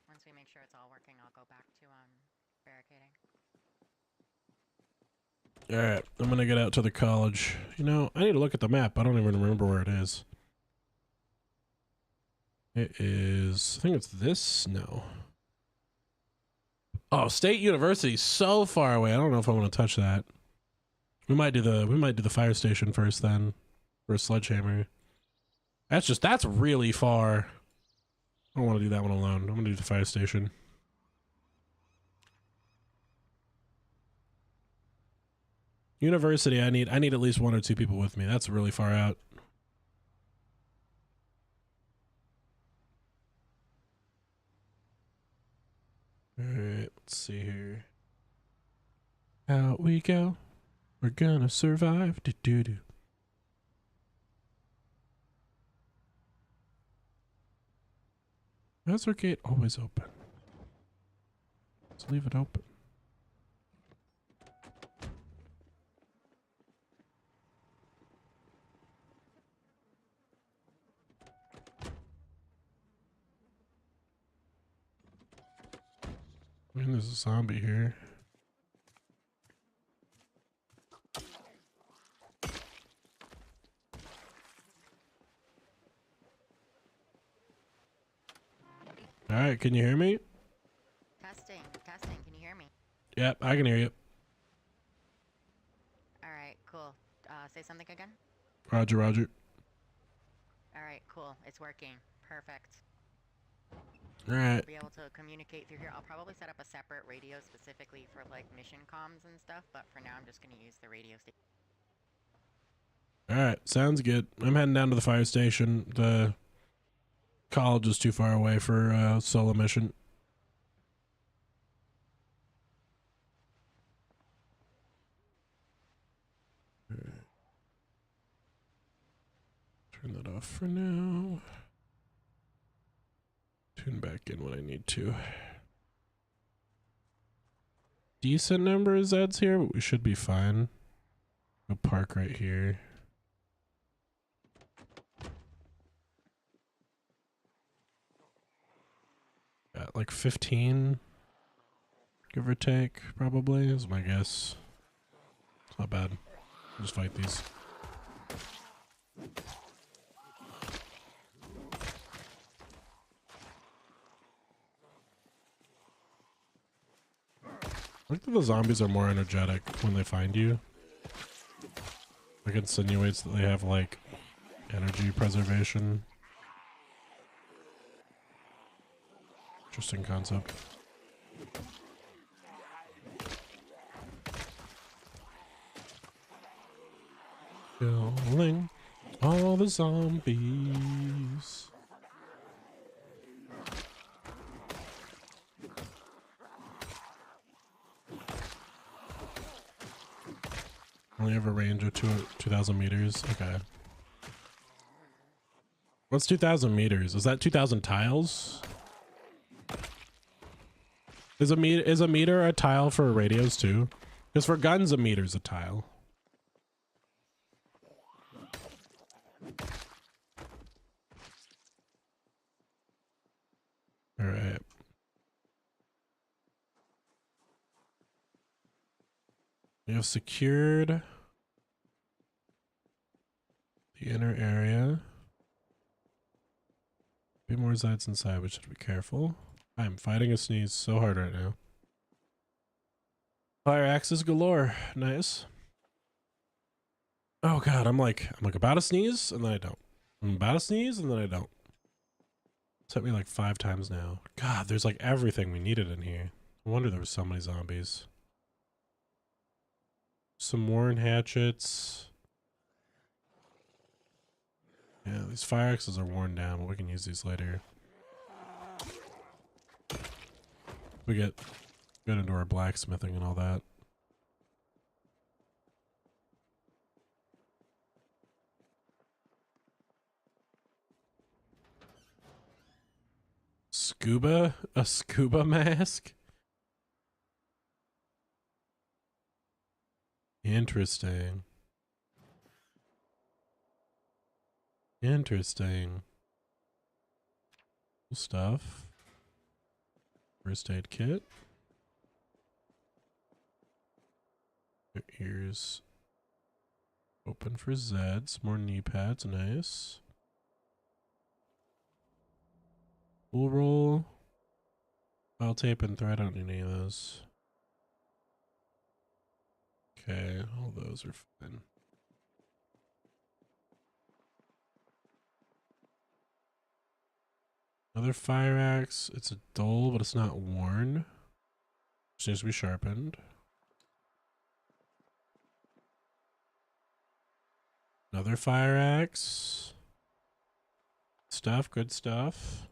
Once we make sure it's all working, I'll go back to barricading. All right. I'm gonna get out to the college. You know, I need to look at the map. I don't even remember where it is. It is. I think it's this. No. Oh, State University, so far away. I don't know if I want to touch that. We might do the fire station first then, for a sledgehammer. That's really far. I don't want to do that one alone. I'm gonna do the fire station. University, I need at least 1 or 2 people with me. That's really far out. All right, let's see here. Out we go. We're gonna survive. Do do do. How's our gate always open? Let's leave it open. I mean, there's a zombie here. All right, can you hear me? Testing. Can you hear me? Yep, I can hear you. Alright, cool. Say something again? Roger, roger. Alright, cool. It's working. Perfect. Alright. Be able to communicate through here. I'll probably set up a separate radio specifically for like mission comms and stuff, but for now I'm just gonna use the radio station. Alright, sounds good. I'm heading down to the fire station. The college is too far away for a solo mission. Turn that off for now. Tune back in when I need to. Decent number of Zeds here, but we should be fine. Go park right here. Got like 15, give or take, probably, is my guess. It's not bad. I'll just fight these. I think that the zombies are more energetic when they find you. Like, insinuates that they have, like, energy preservation. Interesting concept. Killing all the zombies. Only have a range of 2,000 meters. Okay. What's 2,000 meters? Is that 2,000 tiles? Is a meter a tile for radios too? Because for guns, a meter's a tile. All right. We have secured the inner area. Be more Zeds inside, we should be careful. I'm fighting a sneeze so hard right now. Fire axes galore. Nice. Oh god, I'm like about to sneeze and then I don't. I'm about to sneeze and then I don't. It's hit me like 5 times now. God, there's like everything we needed in here. No wonder there were so many zombies. Some worn hatchets. Yeah, these fire axes are worn down, but we can use these later. We get into our blacksmithing and all that. Scuba? A scuba mask? Interesting. Interesting. Cool stuff. First aid kit. Your ears open for Zeds. More knee pads. Nice. Wool roll. File tape and thread. I don't need any of those. Okay, all those are fine. Another fire axe. It's a dull, but it's not worn. Just needs to be sharpened. Another fire axe. Stuff, good stuff.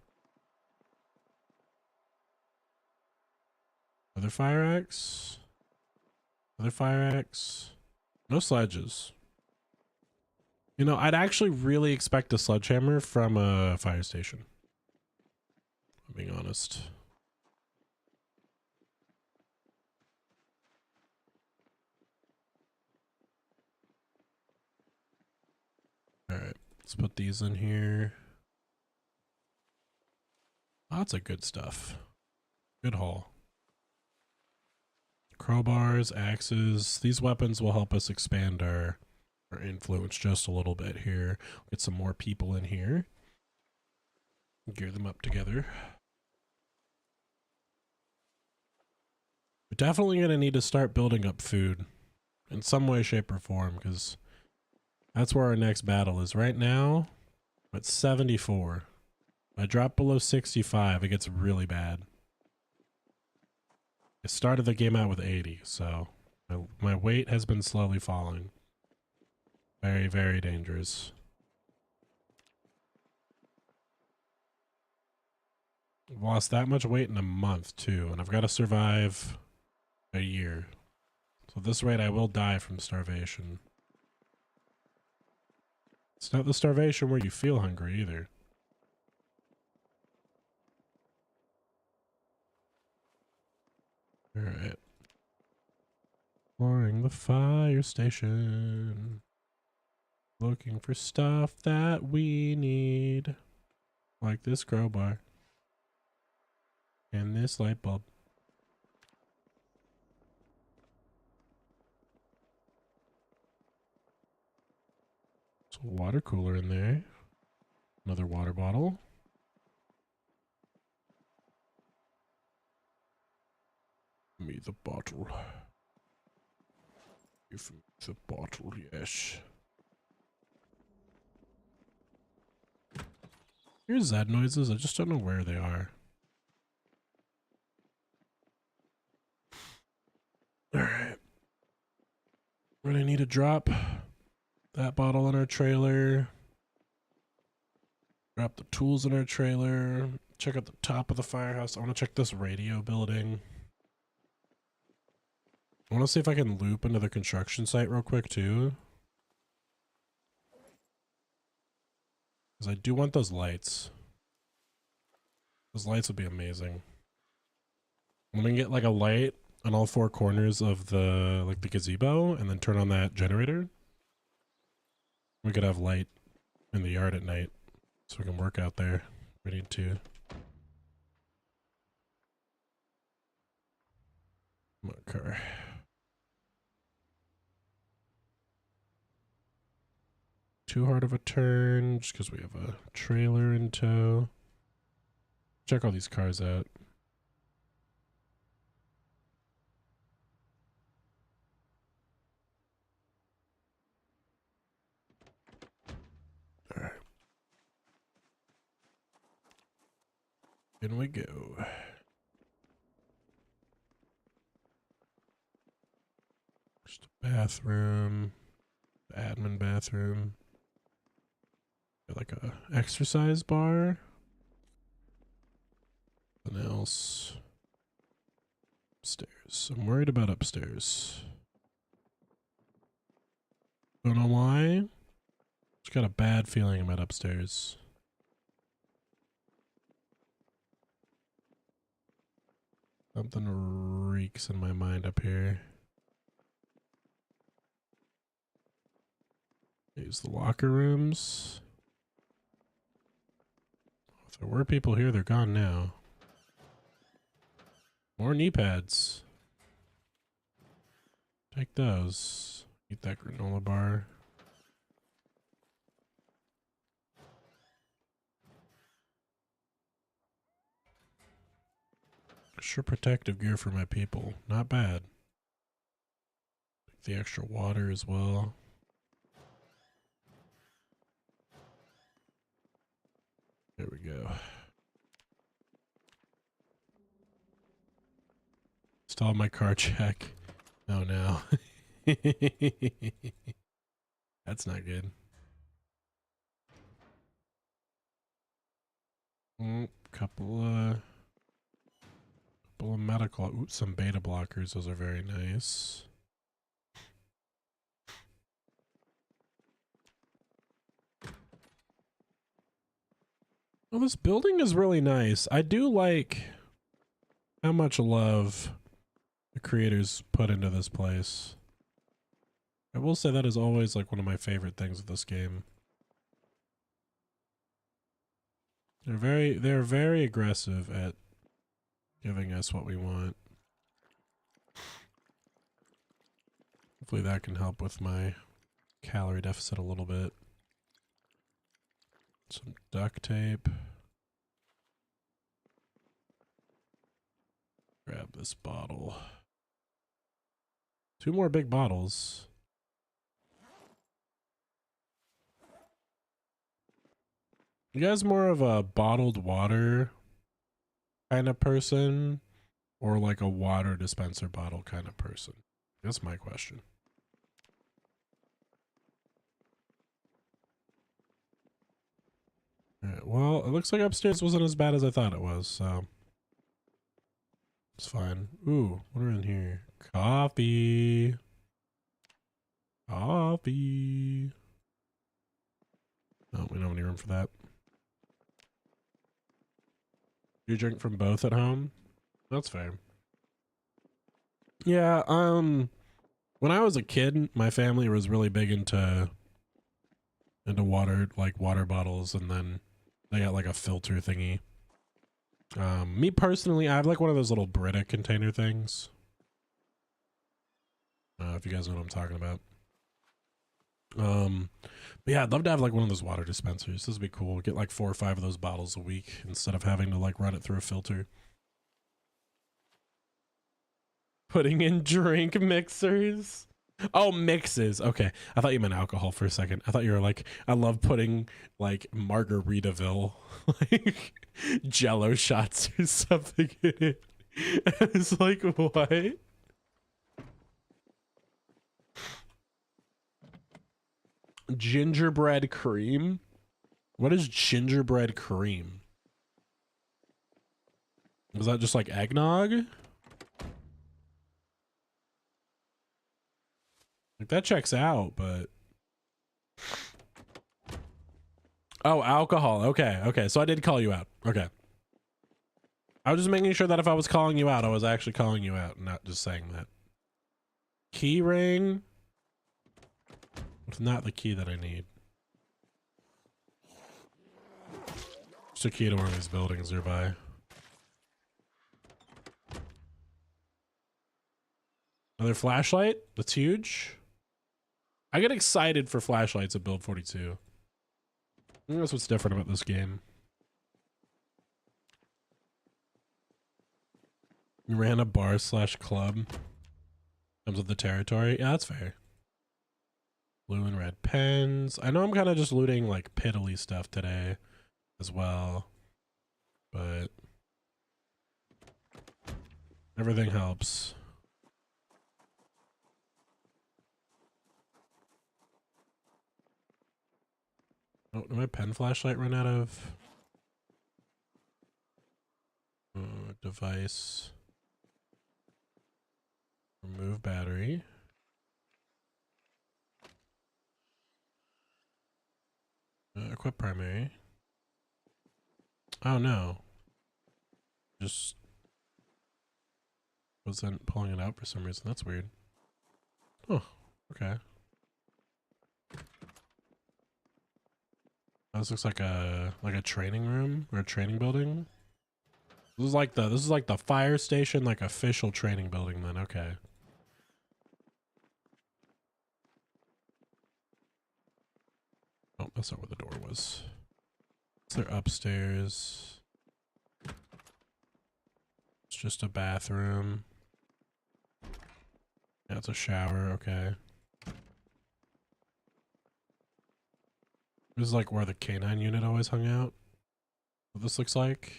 Another fire axe. Another fire axe. No sledges. You know, I'd actually really expect a sledgehammer from a fire station. I'm being honest. Alright, let's put these in here. Lots of good stuff. Good haul. Crowbars, axes. These weapons will help us expand our influence just a little bit here. Get some more people in here. Gear them up together. We're definitely going to need to start building up food in some way, shape, or form, because that's where our next battle is. Right now, we're at 74. I drop below 65, it gets really bad. I started the game out with 80, so my weight has been slowly falling. Very, very dangerous. I've lost that much weight in a month, too, and I've got to survive a year. So at this rate, I will die from starvation. It's not the starvation where you feel hungry, either. Alright. Exploring the fire station. Looking for stuff that we need. Like this crowbar. And this light bulb. There's a water cooler in there. Another water bottle. Give me the bottle. Give me the bottle, yes. Here's Z noises, I just don't know where they are. Alright. We're gonna need to drop that bottle in our trailer. Drop the tools in our trailer. Check out the top of the firehouse. I want to check this radio building. I want to see if I can loop into the construction site real quick too. Because I do want those lights. Those lights would be amazing. I'm gonna get like a light on all four corners of the the gazebo and then turn on that generator. We could have light in the yard at night so we can work out there. We need to. My car. Too hard of a turn just because we have a trailer in tow. Check all these cars out. All right. In we go. Just a bathroom, admin bathroom. Like a exercise bar. Something else. Upstairs. I'm worried about upstairs. Don't know why. Just got a bad feeling about upstairs. Something reeks in my mind up here. Use the locker rooms. If there were people here, they're gone now. More knee pads. Take those. Eat that granola bar. Extra protective gear for my people. Not bad. Take the extra water as well. There we go. Install my car check. Oh no. That's not good. Couple of medical. Ooh, some beta blockers. Those are very nice. Well, this building is really nice. I do like how much love the creators put into this place. I will say that is always like one of my favorite things of this game. They're very aggressive at giving us what we want. Hopefully that can help with my calorie deficit a little bit. Some duct tape. Grab this bottle. 2 more big bottles. You guys more of a bottled water kind of person or like a water dispenser bottle kind of person? That's my question. Alright, well, it looks like upstairs wasn't as bad as I thought it was, so it's fine. Ooh, what are in here? Coffee. Coffee. Oh, we don't have any room for that. You drink from both at home? That's fair. Yeah, when I was a kid, my family was really big into water, like water bottles, and then they got like a filter thingy. Me personally, I have like one of those little Brita container things. If you guys know what I'm talking about. But yeah, I'd love to have like one of those water dispensers. This would be cool. Get like 4 or 5 of those bottles a week instead of having to like run it through a filter. Putting in drink mixers. Oh, mixes. Okay. I thought you meant alcohol for a second. I thought you were like, I love putting like Margaritaville, like Jello shots or something in it. I was like, what? Gingerbread cream? What is gingerbread cream? Is that just like eggnog? Like that checks out, but oh, alcohol. Okay, okay. So I did call you out. Okay. I was just making sure that if I was calling you out, I was actually calling you out, not just saying that. Key ring. It's not the key that I need. It's a key to one of these buildings nearby. Another flashlight? That's huge. I get excited for flashlights at build 42. I think that's what's different about this game. You ran a bar / club. Comes with the territory. Yeah, that's fair. Blue and red pens. I know I'm kind of just looting like piddly stuff today as well, but everything helps. Oh, did my pen flashlight run out of device? Remove battery. Equip primary. Oh no. Just wasn't pulling it out for some reason. That's weird. Oh, okay. This looks like a training room or a training building. This is like the fire station, like official training building then. Okay. Oh, that's not where the door was. Is there upstairs? It's just a bathroom. Yeah, it's a shower. Okay. This is like where the canine unit always hung out. What this looks like.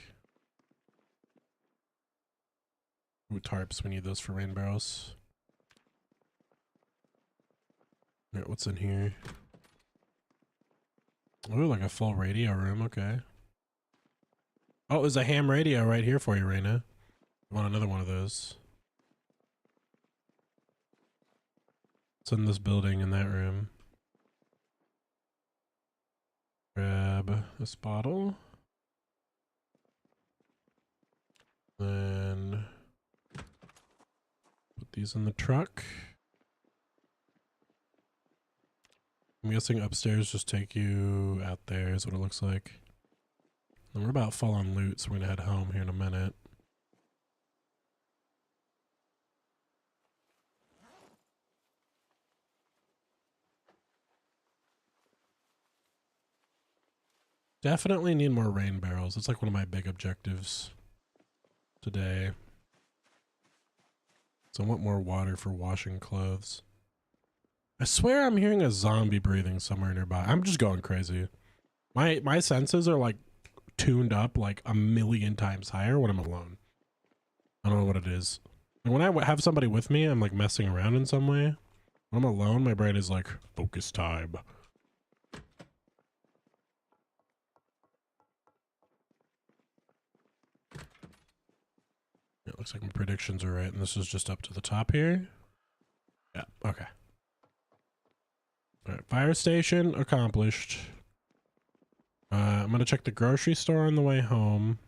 Ooh, tarps. We need those for rain barrels. Alright, what's in here? Ooh, like a full radio room. Okay. Oh, there's a ham radio right here for you, Raina. You want another one of those? It's in this building in that room. Grab this bottle. Then put these in the truck. I'm guessing upstairs just take you out there is what it looks like. And we're about full on loot, so we're gonna head home here in a minute. Definitely need more rain barrels. It's like one of my big objectives today. So I want more water for washing clothes. I swear I'm hearing a zombie breathing somewhere nearby. I'm just going crazy. My senses are like tuned up like a million times higher when I'm alone. I don't know what it is. And when I have somebody with me, I'm like messing around in some way. When I'm alone, my brain is like, focus time. It looks like my predictions are right, and this is just up to the top here. Yeah, okay. All right, fire station accomplished. I'm gonna check the grocery store on the way home.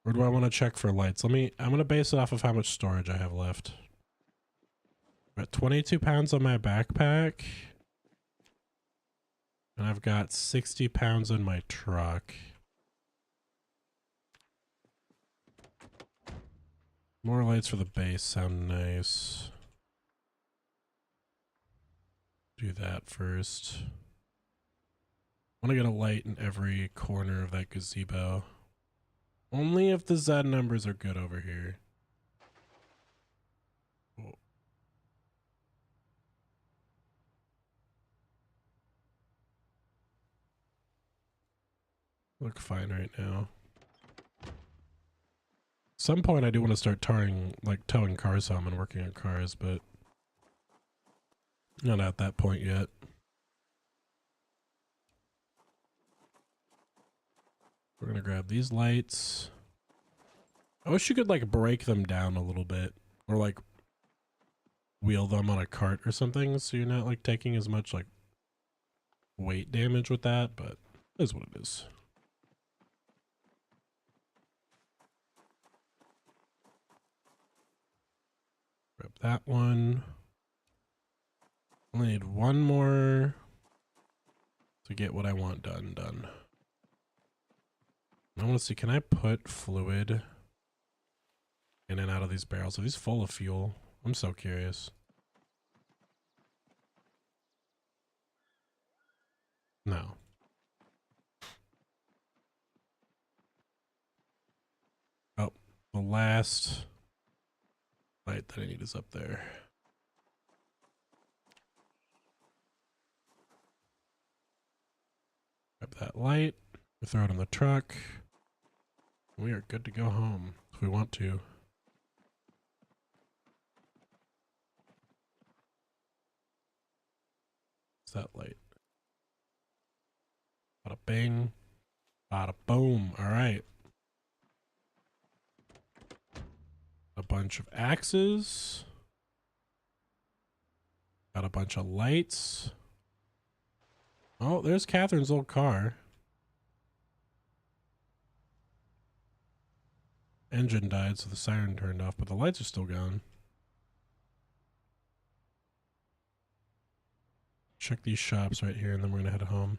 Or do I want to check for lights? I'm gonna base it off of how much storage I have left. Got 22 pounds on my backpack. And I've got 60 pounds in my truck. More lights for the base sound nice. Do that first. I want to get a light in every corner of that gazebo. Only if the Z numbers are good over here. Oh. Look fine right now. Some point I do want to start towing cars home and working on cars, but not at that point yet. We're gonna grab these lights. I wish you could like break them down a little bit or like wheel them on a cart or something so you're not like taking as much like weight damage with that, but it is what it is. Grab that one. Only need one more to get what I want done. I want to see, can I put fluid in and out of these barrels? Are these full of fuel? I'm so curious. No. Oh, the last light that I need is up there. Grab that light. We throw it in the truck. We are good to go home if we want to. What's that light? Bada bing. Bada boom. All right. A bunch of axes. Got a bunch of lights. Oh, there's Catherine's old car. Engine died, so the siren turned off, but the lights are still gone. Check these shops right here, and then we're gonna head home.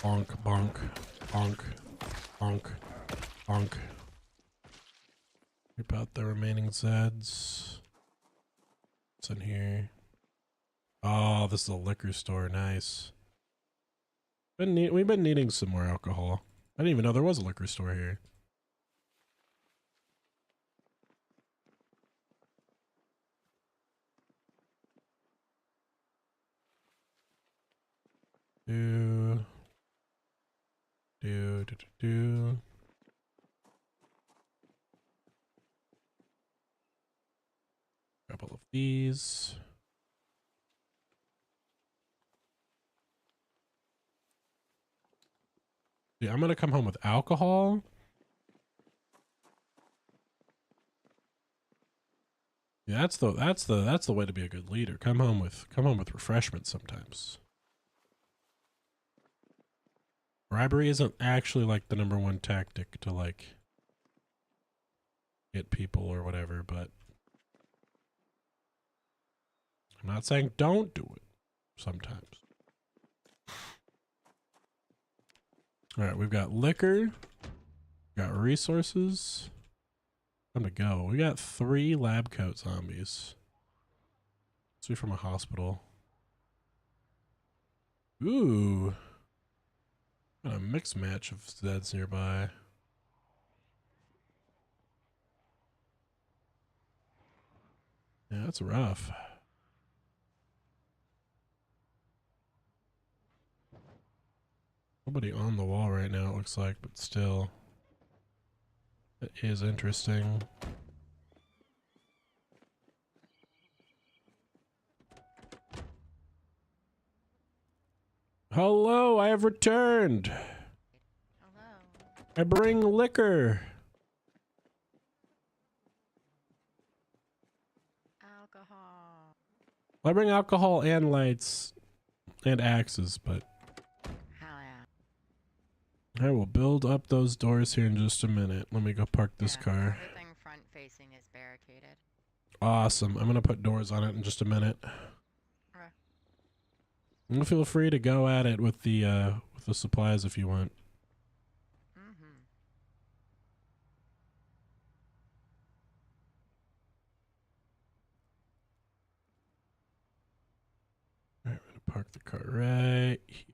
Bonk, bonk, bonk, bonk, bonk. Rip out the remaining Zeds. What's in here? Oh, this is a liquor store. Nice. We've been needing some more alcohol. I didn't even know there was a liquor store here. Do. Grab all of these. Yeah, I'm gonna come home with alcohol. Yeah, that's the way to be a good leader. Come home with refreshments sometimes. Bribery isn't actually like the #1 tactic to like get people or whatever, but I'm not saying don't do it sometimes. All right, we've got liquor, got resources. Time to go. We got 3 lab coat zombies. Let's be from a hospital. Ooh. Got a mixed match of Zeds nearby. Yeah, that's rough. Nobody on the wall right now, it looks like, but still. It is interesting. Hello, I have returned. Hello. I bring liquor. Alcohol. I bring alcohol and lights and axes, but Hell yeah. I will build up those doors here in just a minute. Let me go park this Yeah, car. Everything front facing is barricaded. Awesome. I'm gonna put doors on it in just a minute. Okay. And feel free to go at it with the supplies if you want. Mm-hmm. Alright, I'm gonna park the car right here.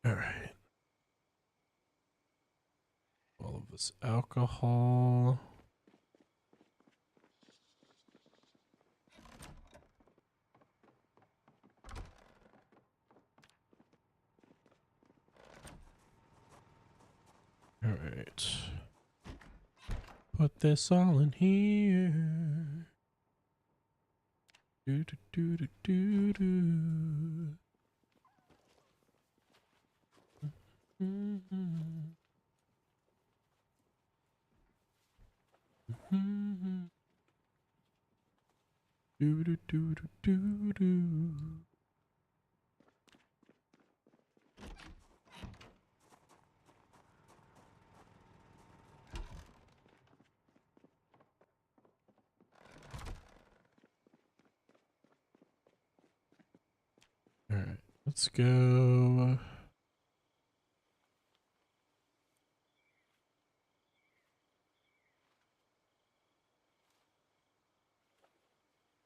Alright. All of this alcohol. Alright. Put this all in here. Do do do do do do. Mm-hmm. Mm-hmm. Do do do do do do. All right, let's go.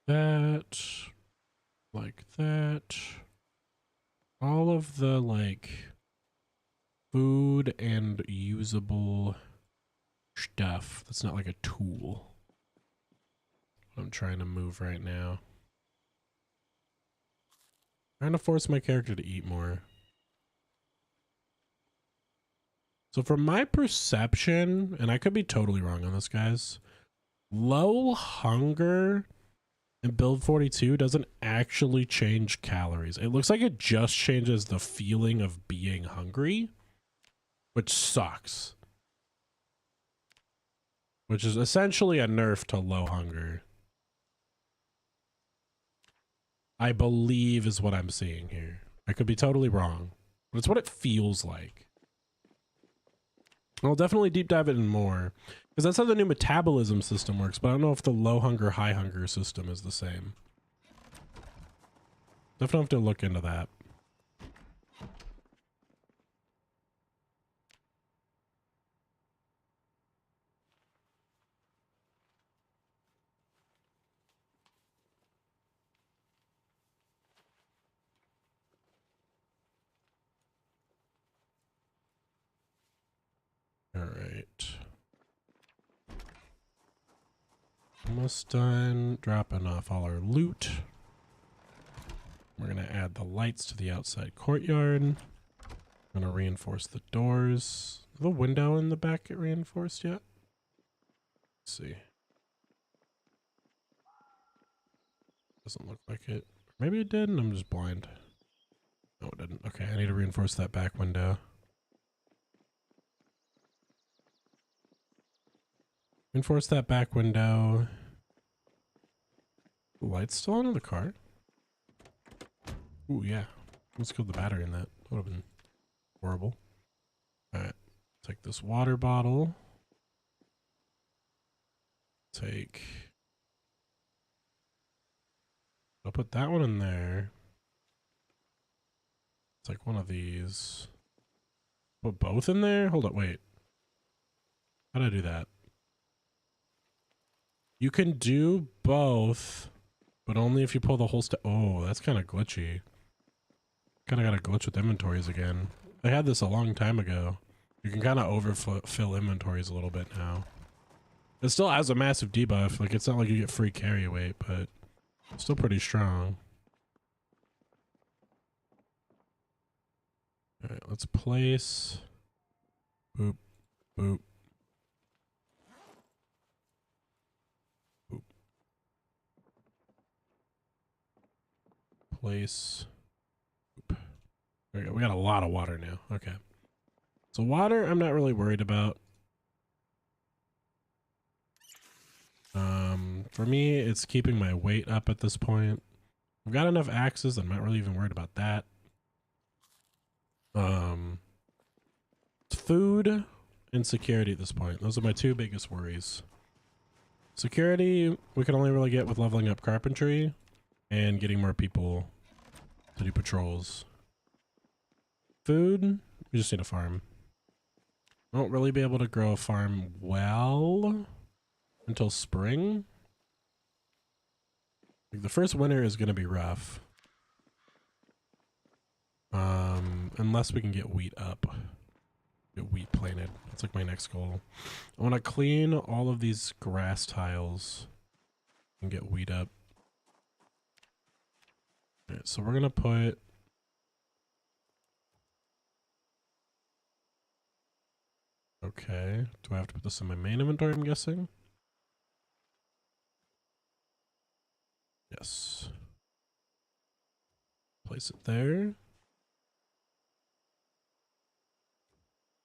That, like that. All of the like food and usable stuff that's not like a tool. I'm trying to move right now. Trying to force my character to eat more. So from my perception, and I could be totally wrong on this, guys, low hunger in build 42 doesn't actually change calories. It looks like it just changes the feeling of being hungry, which sucks. Which is essentially a nerf to low hunger. I believe is what I'm seeing here. I could be totally wrong, but it's what it feels like. I'll definitely deep dive it in more, because that's how the new metabolism system works, but I don't know if the low hunger, high hunger system is the same. Definitely have to look into that. All right. Almost done dropping off all our loot. We're going to add the lights to the outside courtyard. I'm going to reinforce the doors. Is the window in the back get reinforced yet? Let's see. Doesn't look like it. Maybe it did and I'm just blind. No, it didn't. Okay, I need to reinforce that back window. Reinforce that back window. The light's still on in the car? Ooh, yeah. Let's kill the battery in that. That would have been horrible. Alright. Take this water bottle. Take... I'll put that one in there. Take one of these. Put both in there? Hold up, wait. How did I do that? You can do both But only if you pull the whole stack. Oh, that's kind of glitchy. Kind of got a glitch with inventories again. I had this a long time ago. You can kind of overfill inventories a little bit now. It still has a massive debuff. Like, it's not like you get free carry weight, but it's still pretty strong. All right, let's place. Boop, boop. Boop. Place. Boop. There we go. We got a lot of water now. Okay. So water, I'm not really worried about. For me, it's keeping my weight up at this point. I've got enough axes. I'm not really even worried about that. Food and security at this point. Those are my two biggest worries. Security, we can only really get with leveling up carpentry and getting more people to do patrols. Food, we just need a farm. Won't really be able to grow a farm well until spring. Like, the first winter is going to be rough. Unless we can get wheat up. Get wheat planted. That's like my next goal. I want to clean all of these grass tiles and get wheat up. All right, so we're going to put... Okay. Do I have to put this in my main inventory, I'm guessing? Yes. Place it there.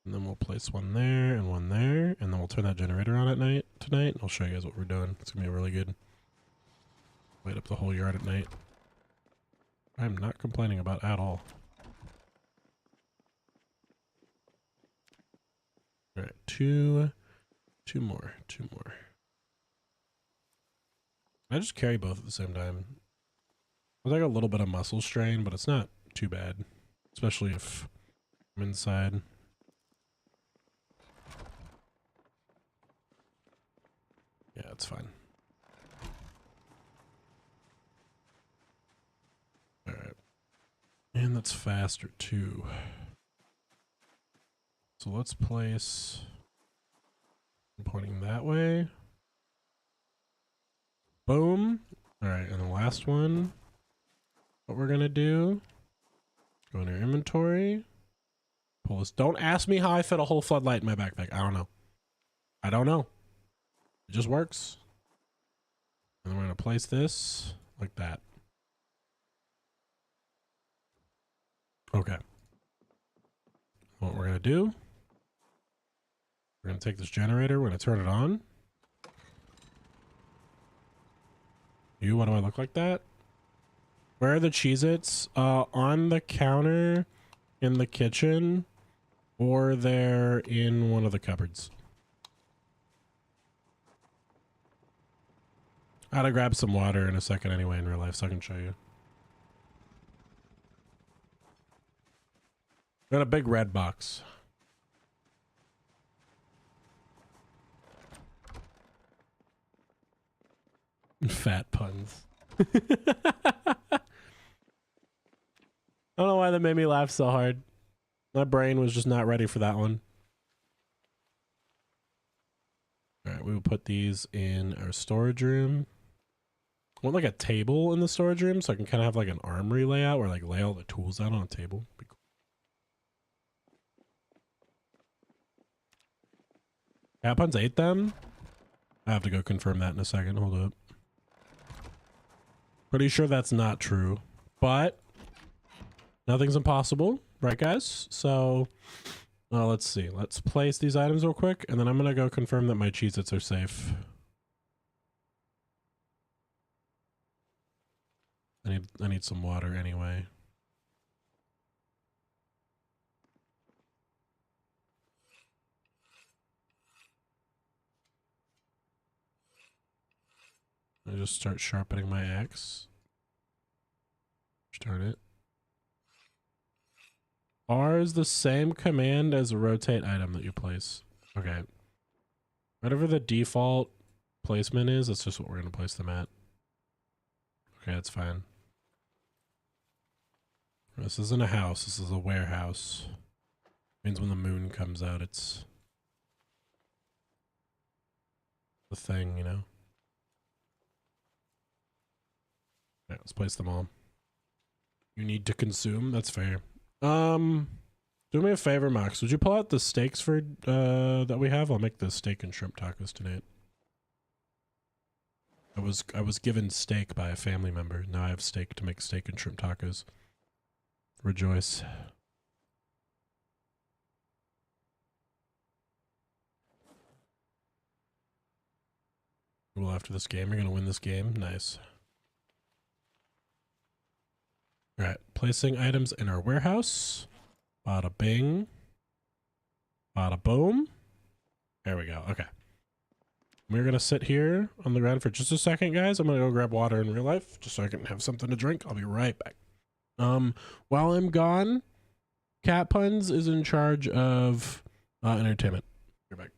And then we'll place one there and one there. And then we'll turn that generator on at night tonight. I'll show you guys what we're doing. It's going to be really good. Light up the whole yard at night. I'm not complaining about at all. All right, two more. I just carry both at the same time. There's like a little bit of muscle strain, but it's not too bad, especially if I'm inside. Yeah, it's fine. All right, and that's faster too. So let's place, I'm pointing that way. Boom. All right, and the last one, what we're gonna do, go in your inventory, pull this. Don't ask me how I fit a whole floodlight in my backpack. I don't know. It just works. And then we're gonna place this like that. Okay. What we're gonna do, we're going to take this generator, we're going to turn it on. Why do I look like that? Where are the Cheez-Its? On the counter in the kitchen, or they're in one of the cupboards. I gotta grab some water in a second anyway in real life, so I can show you. Got a big red box. Fat puns. I don't know why that made me laugh so hard. My brain was just not ready for that one. All right, we will put these in our storage room. I want like a table in the storage room so I can kind of have like an armory layout where like lay all the tools out on a table. Be cool. Fat puns ate them? I have to go confirm that in a second. Hold up. Pretty sure that's not true, but nothing's impossible, right guys? So let's see. Let's place these items real quick, and then I'm gonna go confirm that my Cheez-Its are safe. I need some water anyway. I just start sharpening my axe. Start it. R is the same command as a rotate item that you place. Okay. Whatever the default placement is, that's just what we're going to place them at. Okay, that's fine. This isn't a house. This is a warehouse. Means when the moon comes out, it's the thing, you know? Yeah, let's place them all. You need to consume. That's fair. Do me a favor, Max. Would you pull out the steaks for that we have? I'll make the steak and shrimp tacos tonight. I was given steak by a family member. Now I have steak to make steak and shrimp tacos. Rejoice. Well, after this game, you're gonna win this game. Nice. All right, placing items in our warehouse. Bada bing. Bada boom. There we go. Okay. We're going to sit here on the ground for just a second, guys. I'm going to go grab water in real life just so I can have something to drink. I'll be right back. While I'm gone, Cat Puns is in charge of entertainment. You're back.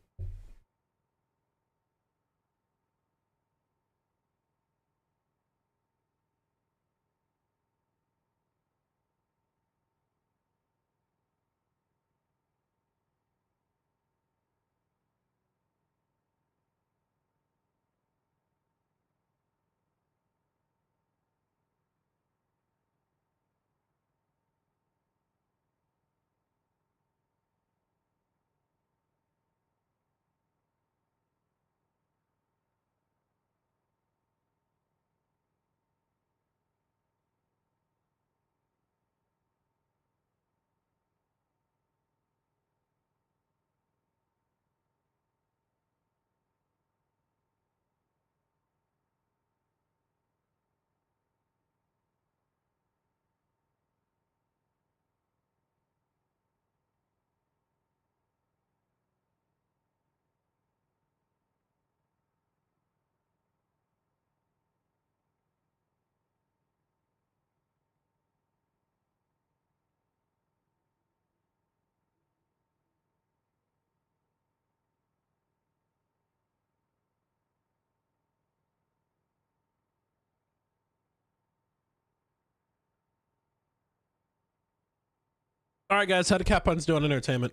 All right, guys. How do Cat Puns do on entertainment?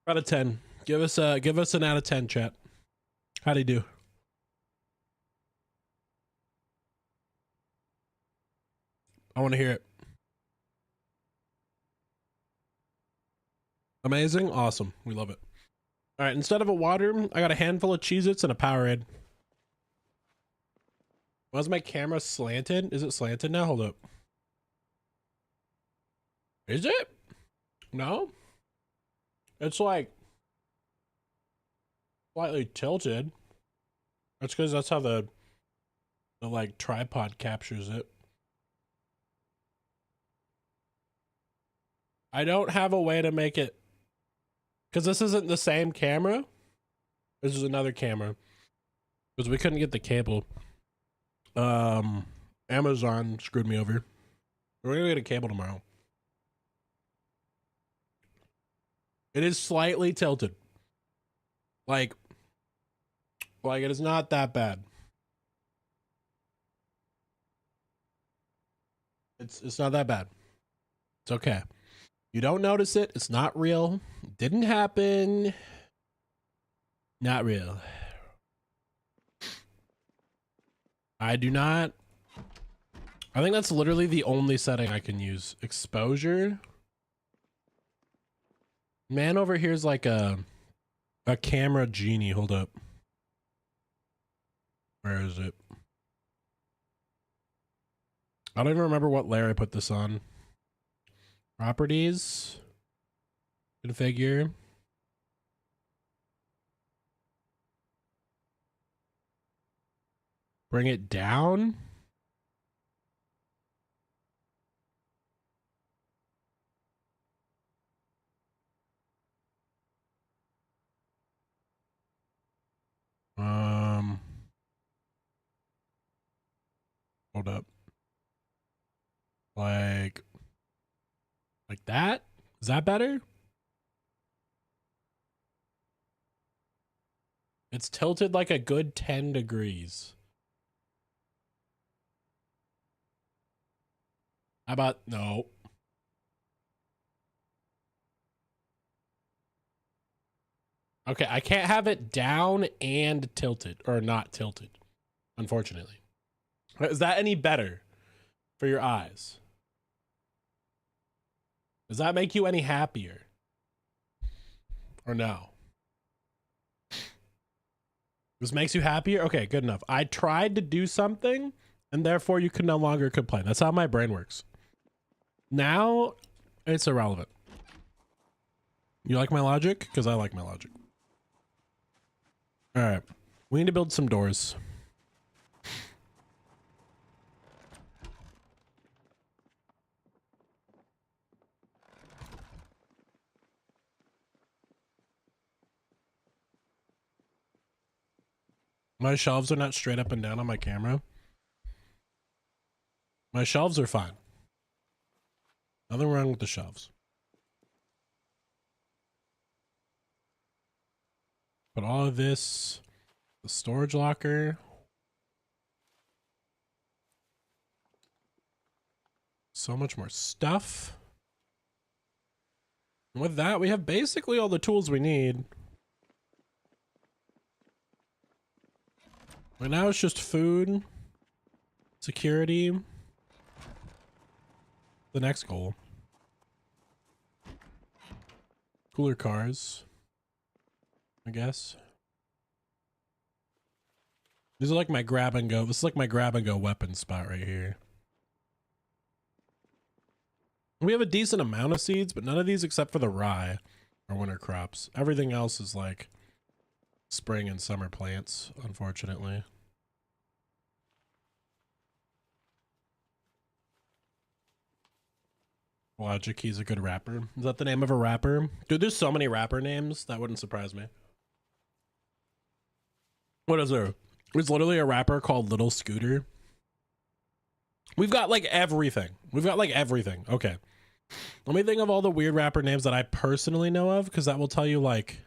Out of 10. Give us an out of 10, chat. How'd he do? I want to hear it. Amazing. Awesome. We love it. All right. Instead of a water, I got a handful of Cheez-Its and a Powerade. Was my camera slanted? Is it slanted now? Hold up. Is it? No. It's like slightly tilted. That's because that's how the like tripod captures it. I don't have a way to make it because this isn't the same camera. This is another camera because we couldn't get the cable. Amazon screwed me over. We're gonna get a cable tomorrow. It is slightly tilted. Like it is not that bad. It's not that bad. It's okay. You don't notice it. It's not real. It didn't happen. Not real. I do not. I think that's literally the only setting I can use. Exposure. Man over here is like a camera genie. Hold up. Where is it? I don't even remember what layer I put this on. Properties. Configure. Bring it down. Hold up. Like that? Is that better? It's tilted like a good 10 degrees. How about no? Okay, I can't have it down and tilted or not tilted, unfortunately. Is that any better for your eyes? Does that make you any happier? Or no? This makes you happier? Okay, good enough. I tried to do something and therefore you can no longer complain. That's how my brain works. Now it's irrelevant. You like my logic? Because I like my logic. All right, we need to build some doors. My shelves are not straight up and down on my camera. My shelves are fine. Nothing wrong with the shelves. But all of this, the storage locker. So much more stuff. And with that, we have basically all the tools we need. Right now it's just food, security, the next goal. Cooler cars, I guess. These are like my grab and go. This is like my grab and go weapon spot right here. We have a decent amount of seeds, but none of these except for the rye are winter crops. Everything else is like spring and summer plants, unfortunately. Logic, he's a good rapper. Is that the name of a rapper? Dude, there's so many rapper names. That wouldn't surprise me. What is there? There's literally a rapper called Little Scooter. We've got like everything. We've got like everything. Okay. Let me think of all the weird rapper names that I personally know of, because that will tell you, like,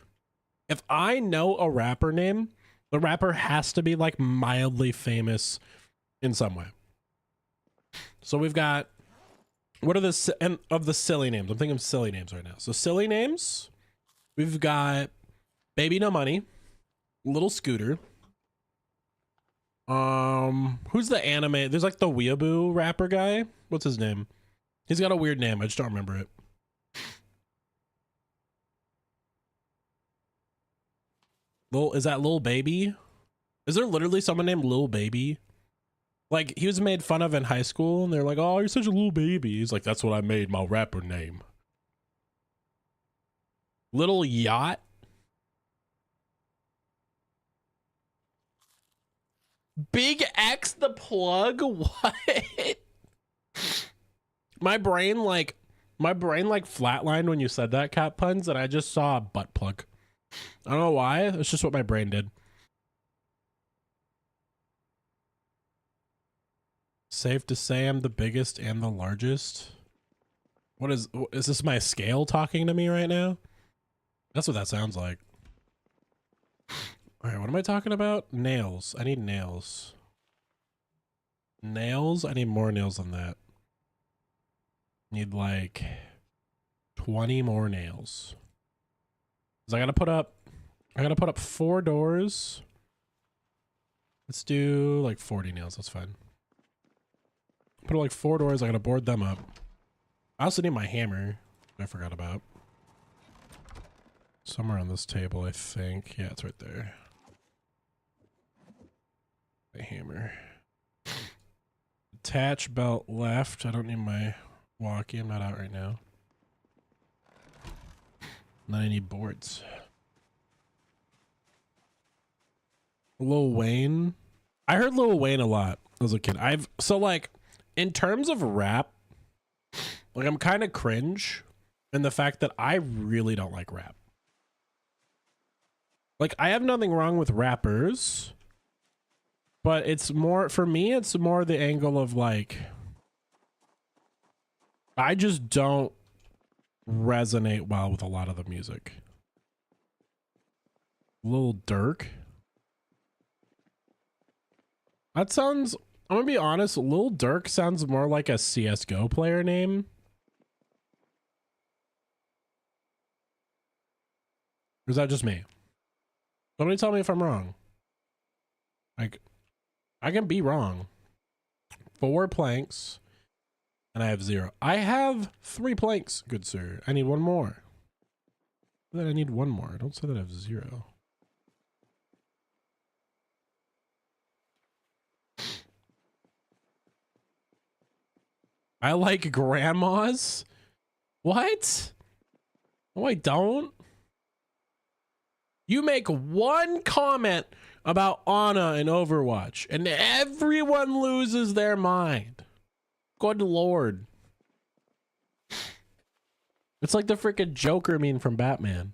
if I know a rapper name, the rapper has to be like mildly famous in some way. So we've got, what are the, and of the silly names? I'm thinking of silly names right now. So silly names, we've got Baby No Money, Little Scooter. Who's the anime? There's like the Weeaboo rapper guy. What's his name? He's got a weird name. I just don't remember it. Is that Lil Baby? Is there literally someone named Lil Baby? Like, he was made fun of in high school, and they're like, oh, you're such a little baby. He's like, that's what I made my rapper name. Little Yacht? Big X the Plug? What? My brain flatlined when you said that, Cat Puns, and I just saw a butt plug. I don't know why. It's just what my brain did. Safe to say I'm the biggest and the largest. What is this my scale talking to me right now? That's what that sounds like. All right, what am I talking about? Nails. I need nails. Nails? I need more nails than that. Need like 20 more nails. Cause I gotta put up 4 doors. Let's do like 40 nails. That's fine. Put like 4 doors. I gotta board them up. I also need my hammer. I forgot about. Somewhere on this table, I think. Yeah, it's right there. My hammer. Attach belt left. I don't need my walkie. I'm not out right now. Then I need boards. Lil Wayne. I heard Lil Wayne a lot as a kid. So like, in terms of rap, like, I'm kind of cringe in the fact that I really don't like rap. Like, I have nothing wrong with rappers, but it's more, for me, it's more the angle of like, I just don't resonate well with a lot of the music. Lil Durk. That sounds, I'm gonna be honest, Lil Durk sounds more like a CSGO player name. Or is that just me? Somebody tell me if I'm wrong. Like, I can be wrong. 4 planks, and I have 0. I have 3 planks, good sir. I need 1 more. Then I need 1 more. Don't say that I have 0. I like grandmas? What? No, I don't. You make 1 comment about Ana in Overwatch, and everyone loses their mind. Good lord. It's like the freaking Joker meme from Batman.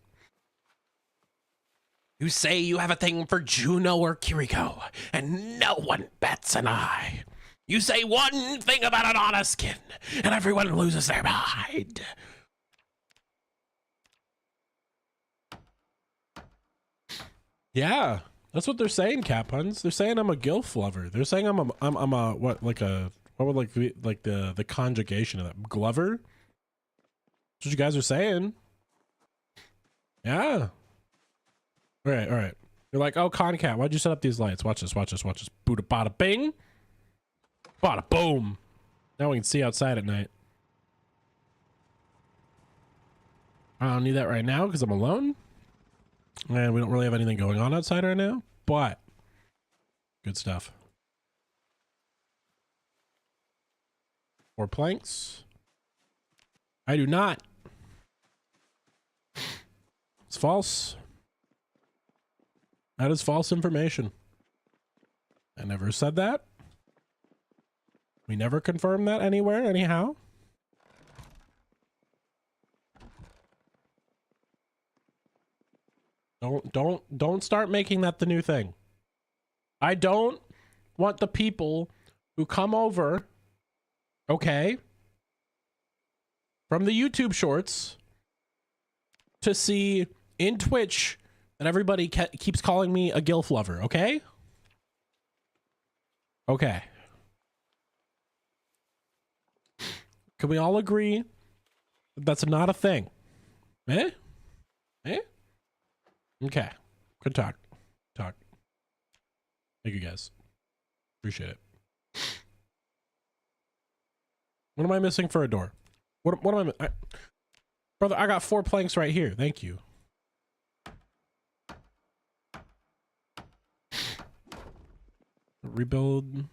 You say you have a thing for Juno or Kiriko, and no one bats an eye. You say one thing about an Ana skin, and everyone loses their mind. Yeah, that's what they're saying, Cat Puns. They're saying I'm a gilf lover. They're saying I'm a what, like a, what would like be like the conjugation of that? Glover? That's what you guys are saying. Yeah. All right, all right. You're like, oh, Concat, why'd you set up these lights? Watch this, watch this, watch this. Booda bada bing. Bada boom. Now we can see outside at night. I don't need that right now because I'm alone. And we don't really have anything going on outside right now, but good stuff. 4 planks. I do not. It's false. That is false information. I never said that. We never confirmed that anywhere, anyhow. Don't start making that the new thing. I don't want the people who come over, okay, from the YouTube shorts to see in Twitch that everybody keeps calling me a gilf lover, okay? Okay. Can we all agree that that's not a thing? Eh? Eh? Okay. Good talk. Talk. Thank you guys. Appreciate it. What am I missing for a door? What am I brother, I got 4 planks right here. Thank you. Rebuild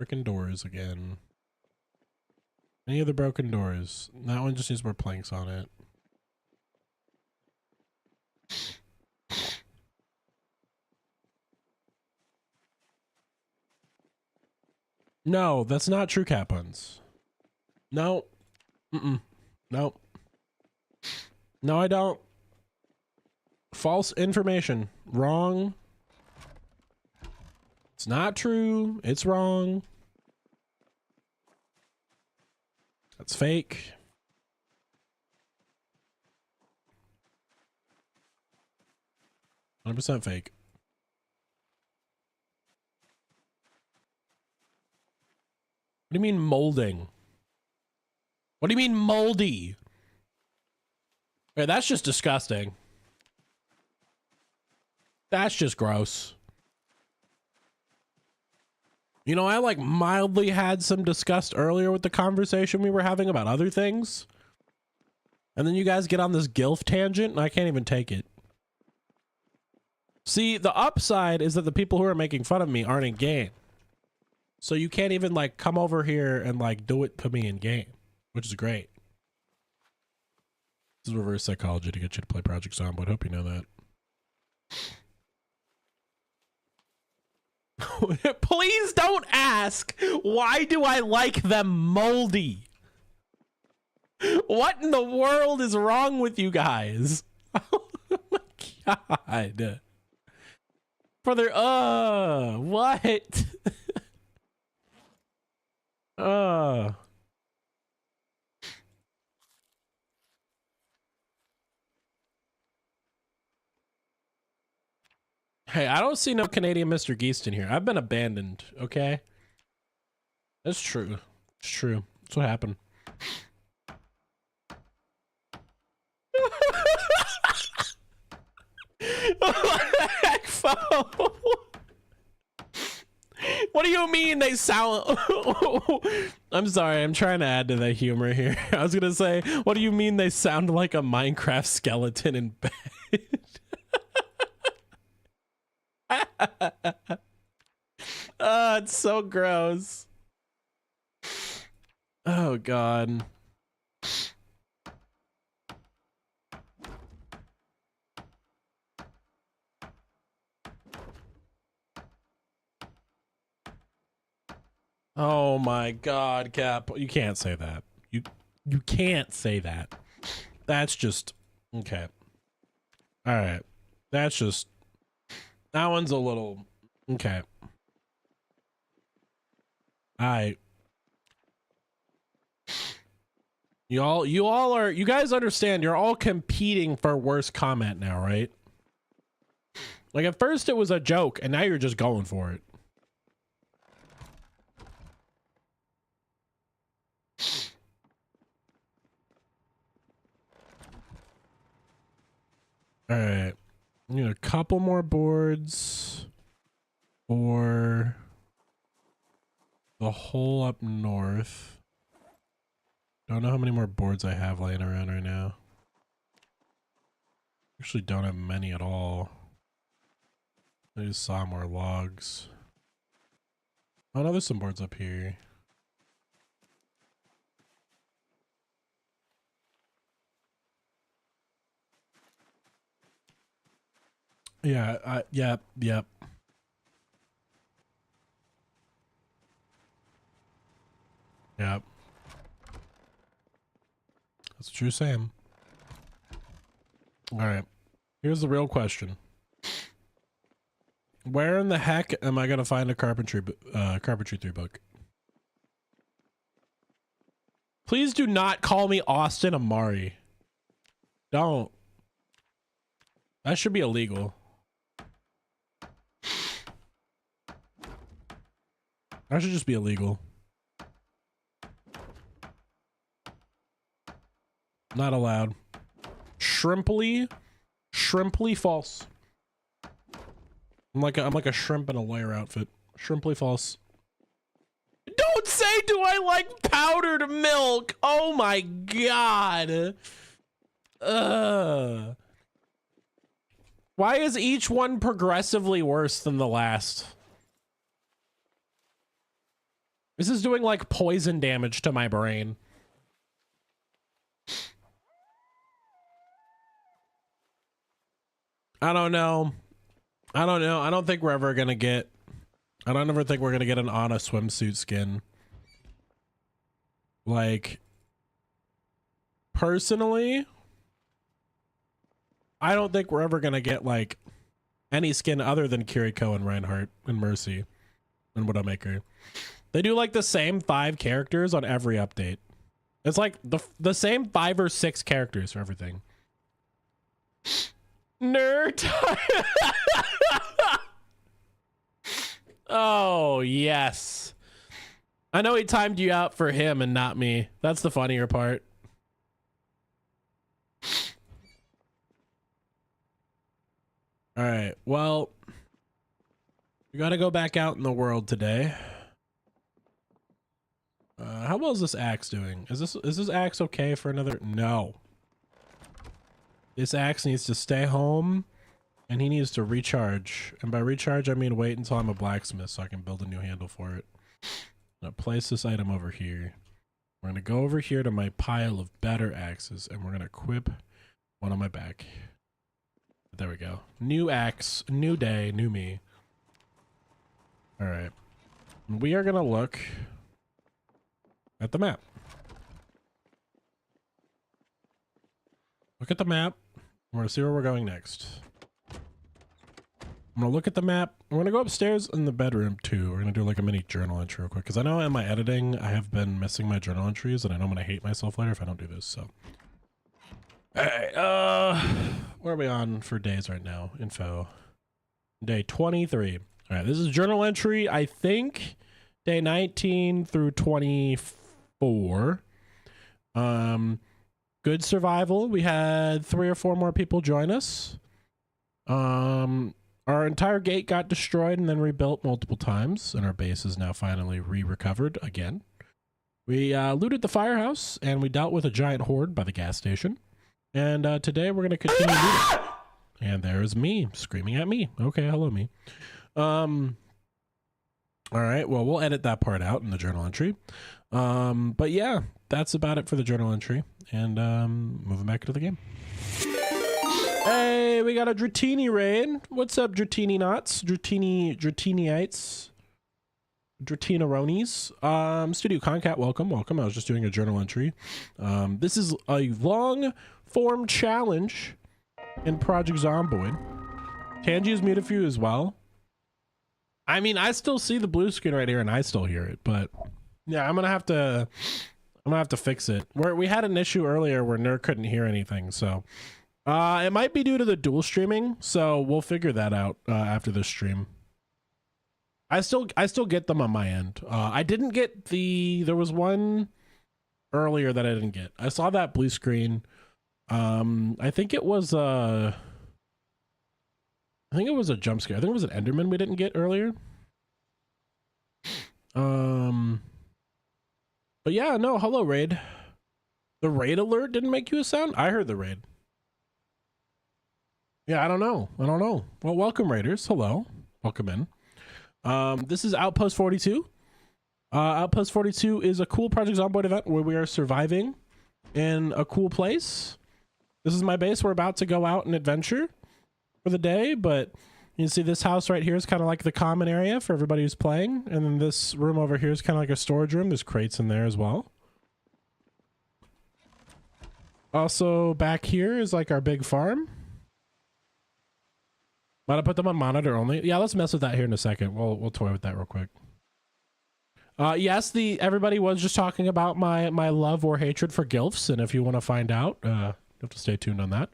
freaking doors again. Any other broken doors? That one just needs more planks on it. No, that's not true, Cat Puns. No. No. No, I don't. False information. Wrong. It's not true. It's wrong. That's fake. %100% fake. What do you mean molding? What do you mean moldy? Yeah, that's just disgusting. That's just gross. You know, I like mildly had some disgust earlier with the conversation we were having about other things. And then you guys get on this gilf tangent and I can't even take it. See, the upside is that the people who are making fun of me aren't in game. So you can't even like come over here and like do it to me in game, which is great. This is reverse psychology to get you to play Project Zomboid. Hope you know that. Please don't ask, why do I like them moldy? What in the world is wrong with you guys? Oh my god. Brother, what? Hey, I don't see no Canadian Mr. Geist in here. I've been abandoned, okay? That's true. It's true. That's what happened. What the heck, Fo? What do you mean they sound... I'm sorry, I'm trying to add to the humor here. I was gonna say, what do you mean they sound like a Minecraft skeleton in bed? It's so gross. Oh, God. Oh my God, Cap. You can't say that. You can't say that. That's just okay. All right. That's just that one's a little okay. All right. You guys understand you're all competing for worst comment now, right? Like at first it was a joke and now you're just going for it. All right, I need a couple more boards for the hole up north. Don't know how many more boards I have laying around right now. Actually don't have many at all. I just saw more logs. Oh no, there's some boards up here. Yeah, yep. Yep. That's what you're saying. All right. Here's the real question. Where in the heck am I gonna find a carpentry 3 book? Please do not call me Austin Amari. Don't. That should be illegal. That should just be illegal. Not allowed. Shrimply false. I'm like a shrimp in a layer outfit. Shrimply false. Don't say, do I like powdered milk? Oh my God. Why is each one progressively worse than the last? This is doing like poison damage to my brain. I don't know. I don't think we're ever gonna get... I don't ever think we're gonna get an Anna swimsuit skin. Like, personally, I don't think we're ever gonna get like any skin other than Kiriko and Reinhardt and Mercy and Widowmaker. They do like the same 5 characters on every update. It's like the same 5 or 6 characters for everything. Nerd. Oh, yes. I know he timed you out for him and not me. That's the funnier part. All right. Well, we got to go back out in the world today. How well is this axe doing? Is this axe okay for another? No. This axe needs to stay home and he needs to recharge. And by recharge, I mean wait until I'm a blacksmith so I can build a new handle for it. I'm gonna place this item over here. We're gonna go over here to my pile of better axes and we're gonna equip one on my back. There we go. New axe, new day, new me. All right. We are gonna look at the map. Look at the map. We're gonna see where we're going next. I'm gonna look at the map. We're gonna go upstairs in the bedroom too. We're gonna do like a mini journal entry real quick because I know in my editing I have been missing my journal entries and I know I'm gonna hate myself later if I don't do this. So, all right. Where are we on for days right now? Info. Day 23. All right, this is journal entry, I think, day 19 through 24. Good survival. We had 3 or 4 more people join us. Our entire gate got destroyed and then rebuilt multiple times, and our base is now finally recovered again. We looted the firehouse, and we dealt with a giant horde by the gas station. And today we're going to continue looting. And there's me screaming at me. Okay, hello me. All right, well, we'll edit that part out in the journal entry. But yeah, that's about it for the journal entry. And moving back into the game. Hey, we got a Dratini raid. What's up, Dratini knots? Dratiniites? Dratinaronies. Studio Concat, welcome. I was just doing a journal entry. This is a long form challenge in Project Zomboid. Tangi is muted for you as well. I mean, I still see the blue screen right here and I still hear it, but yeah, I'm gonna have to fix it. We had an issue earlier where Nerd couldn't hear anything, so it might be due to the dual streaming, so we'll figure that out after this stream. I still get them on my end. I didn't get there was one earlier that I didn't get. I saw that blue screen. I think it was a jump scare. I think it was an Enderman we didn't get earlier. But yeah, no, hello raid. The raid alert didn't make you a sound? I heard the raid. Yeah, I don't know. Well, welcome raiders. Hello. Welcome in. This is Outpost 42. Outpost 42 is a cool Project Zomboid event where we are surviving in a cool place. This is my base. We're about to go out and adventure for the day, but you can see this house right here is kind of like the common area for everybody who's playing. And then this room over here is kind of like a storage room. There's crates in there as well. Also back here is like our big farm. Might have put them on monitor only. Yeah, let's mess with that here in a second. We'll toy with that real quick. Yes, everybody was just talking about my love or hatred for gilfs, and if you want to find out, you have to stay tuned on that.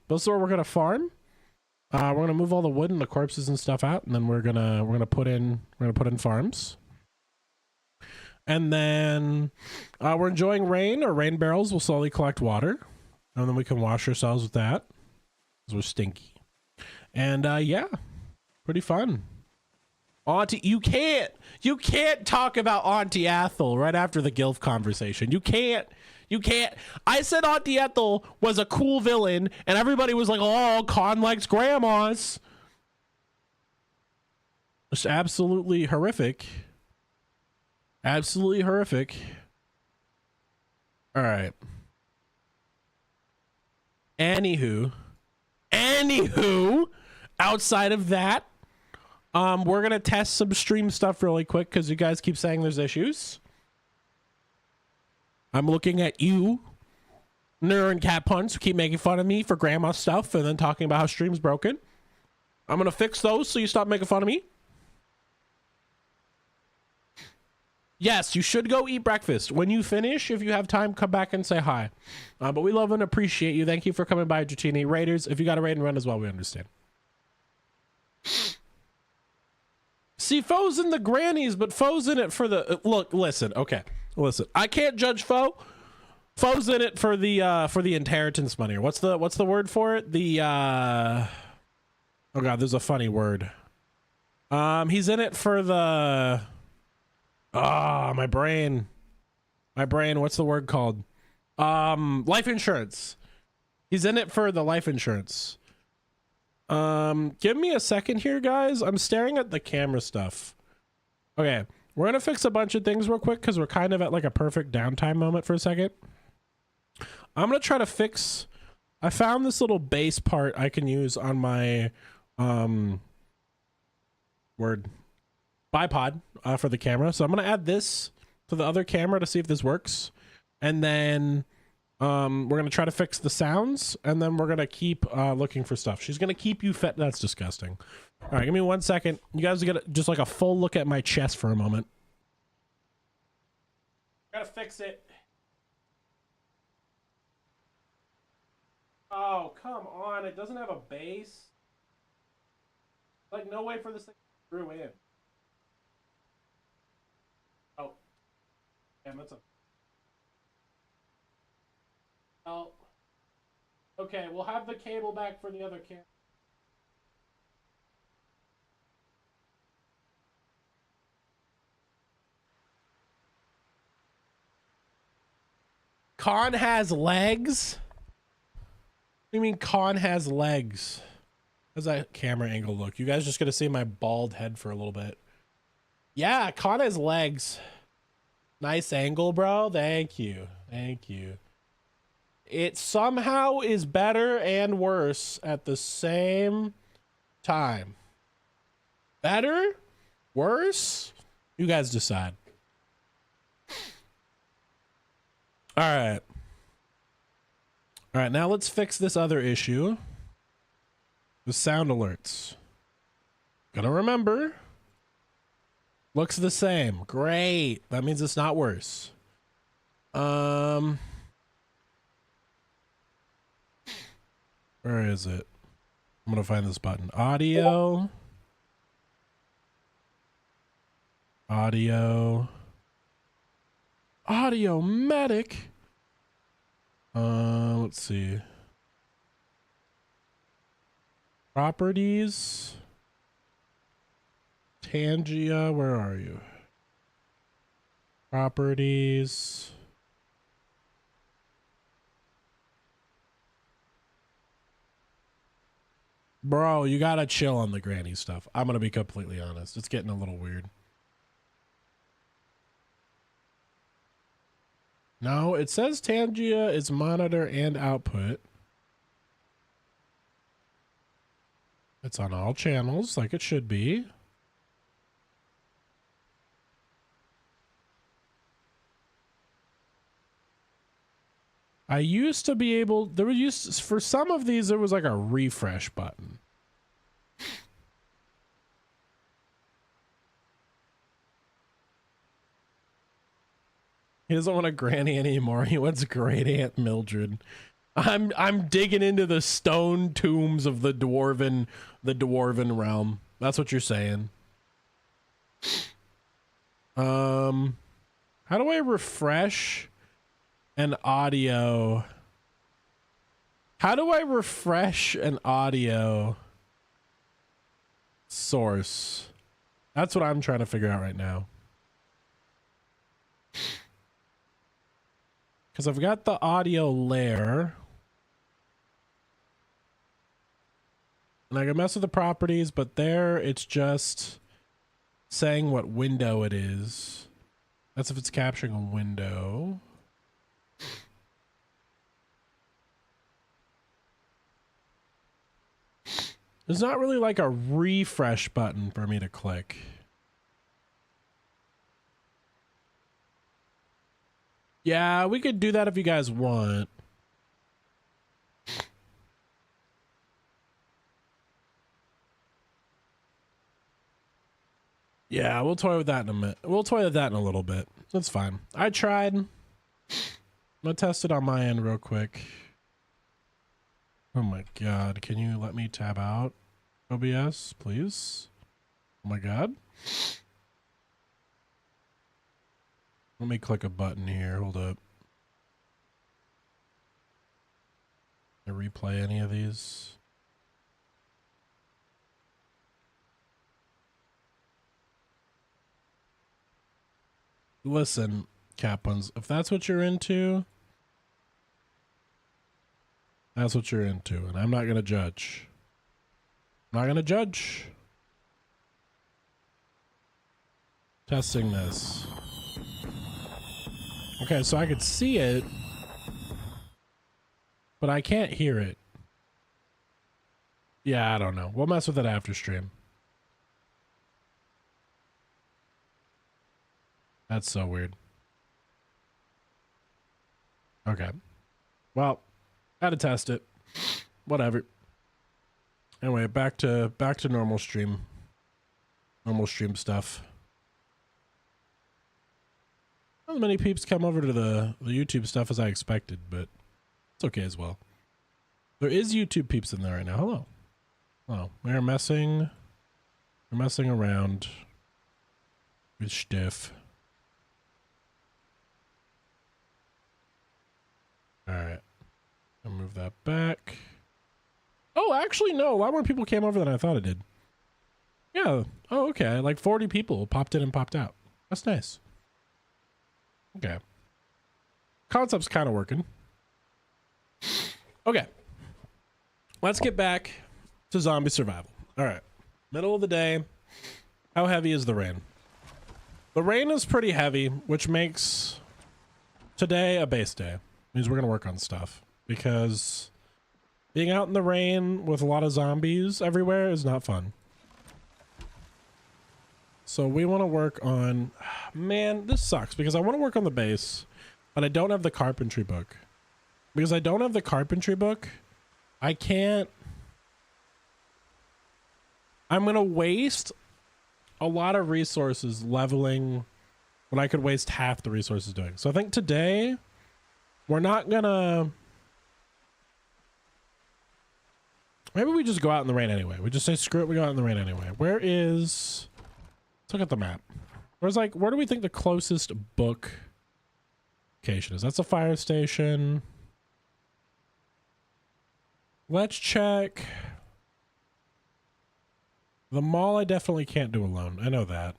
This is where we're gonna farm. We're gonna move all the wood and the corpses and stuff out, and then we're gonna put in farms. And then we're enjoying rain. Our rain barrels will slowly collect water, and then we can wash ourselves with that because we're stinky. And yeah, pretty fun. Auntie, you can't talk about Auntie Ethel right after the Gilf conversation. You can't. I said Auntie Ethel was a cool villain, and everybody was like, "Oh, Con likes grandmas." It's absolutely horrific. Absolutely horrific. All right. Anywho, outside of that, we're gonna test some stream stuff really quick because you guys keep saying there's issues. I'm looking at you, Nur and Cat Punch, who keep making fun of me for grandma stuff and then talking about how stream's broken. I'm gonna fix those so you stop making fun of me. Yes, you should go eat breakfast. When you finish, if you have time, come back and say hi. But we love and appreciate you. Thank you for coming by, Dratini. Raiders, if you got a raid and run as well, we understand. See, Foe's in the grannies, but Foe's in it for the... Look, listen, okay. Listen, I can't judge Foe. Foe's in it for the inheritance money. What's the word for it? The... Oh, God, there's a funny word. He's in it for the... my brain. What's the word called? Life insurance. He's in it for the life insurance. Give me a second here, guys. I'm staring at the camera stuff. Okay, we're gonna fix a bunch of things real quick because we're kind of at like a perfect downtime moment for a second. I'm gonna try to fix... I found this little base part I can use on my bipod for the camera. So I'm gonna add this to the other camera to see if this works, and then we're gonna try to fix the sounds, and then we're gonna keep looking for stuff. She's gonna keep you fed. That's disgusting. All right, give me 1 second. You guys get just like a full look at my chest for a moment. Gotta fix it. Oh, come on. It doesn't have a base. Like, no way for this thing to screw in. Oh. Damn, that's a... Oh. Okay, we'll have the cable back for the other camera. Con has legs? What do you mean Con has legs? How's that camera angle look? You guys just gonna see my bald head for a little bit. Yeah, Con has legs. Nice angle, bro. Thank you. Thank you. It somehow is better and worse at the same time. Better? Worse? You guys decide. All right. All right, now let's fix this other issue. The sound alerts. Gotta remember. Looks the same. Great. That means it's not worse. Where is it? I'm gonna find this button. Audio. Audio. Audio medic. Let's see. Properties. Tangia, where are you? Properties. Bro, you gotta chill on the granny stuff. I'm gonna be completely honest. It's getting a little weird. No, it says Tangia is monitor and output. It's on all channels like it should be. I used to be able, there was used, for some of these, there was like a refresh button. He doesn't want a granny anymore. He wants great Aunt Mildred. I'm digging into the stone tombs of the dwarven realm. That's what you're saying. How do I refresh an audio? How do I refresh an audio source? That's what I'm trying to figure out right now. Because I've got the audio layer. And I can mess with the properties, but there it's just saying what window it is. That's if it's capturing a window. There's not really like a refresh button for me to click. Yeah, we could do that if you guys want. Yeah, we'll toy with that in a minute. We'll toy with that in a little bit. That's fine. I tried. I'm gonna test it on my end real quick. Oh my god, can you let me tab out OBS, please? Oh my god. Let me click a button here. Hold up. Can I replay any of these? Listen, Capons, if that's what you're into, that's what you're into, and I'm not gonna judge. I'm not gonna judge. Testing this. Okay, so I could see it, but I can't hear it. Yeah, I don't know. We'll mess with it after stream. That's so weird. Okay. Well, had to test it. Whatever. Anyway, back to normal stream. Normal stream stuff. Not as many peeps come over to the YouTube stuff as I expected, but it's okay as well. There is YouTube peeps in there right now. Hello. Hello. We're messing. We're messing around with stuff. All right. I'll move that back. Oh, actually, no. A lot more people came over than I thought it did. Yeah. Oh, okay. Like 40 people popped in and popped out. That's nice. Okay. Concept's kind of working. Okay. Let's get back to zombie survival. All right. Middle of the day. How heavy is the rain? The rain is pretty heavy, which makes today a base day. Means we're going to work on stuff because being out in the rain with a lot of zombies everywhere is not fun. So we want to work on, man, this sucks because I want to work on the base, but I don't have the carpentry book. Because I don't have the carpentry book, I can't, I'm going to waste a lot of resources leveling when I could waste half the resources doing. So I think today we're not gonna, maybe we just go out in the rain anyway. We just say, screw it, we go out in the rain anyway. Where is, let's look at the map. Where's like, where do we think the closest book location is? That's a fire station. Let's check. The mall I definitely can't do alone. I know that.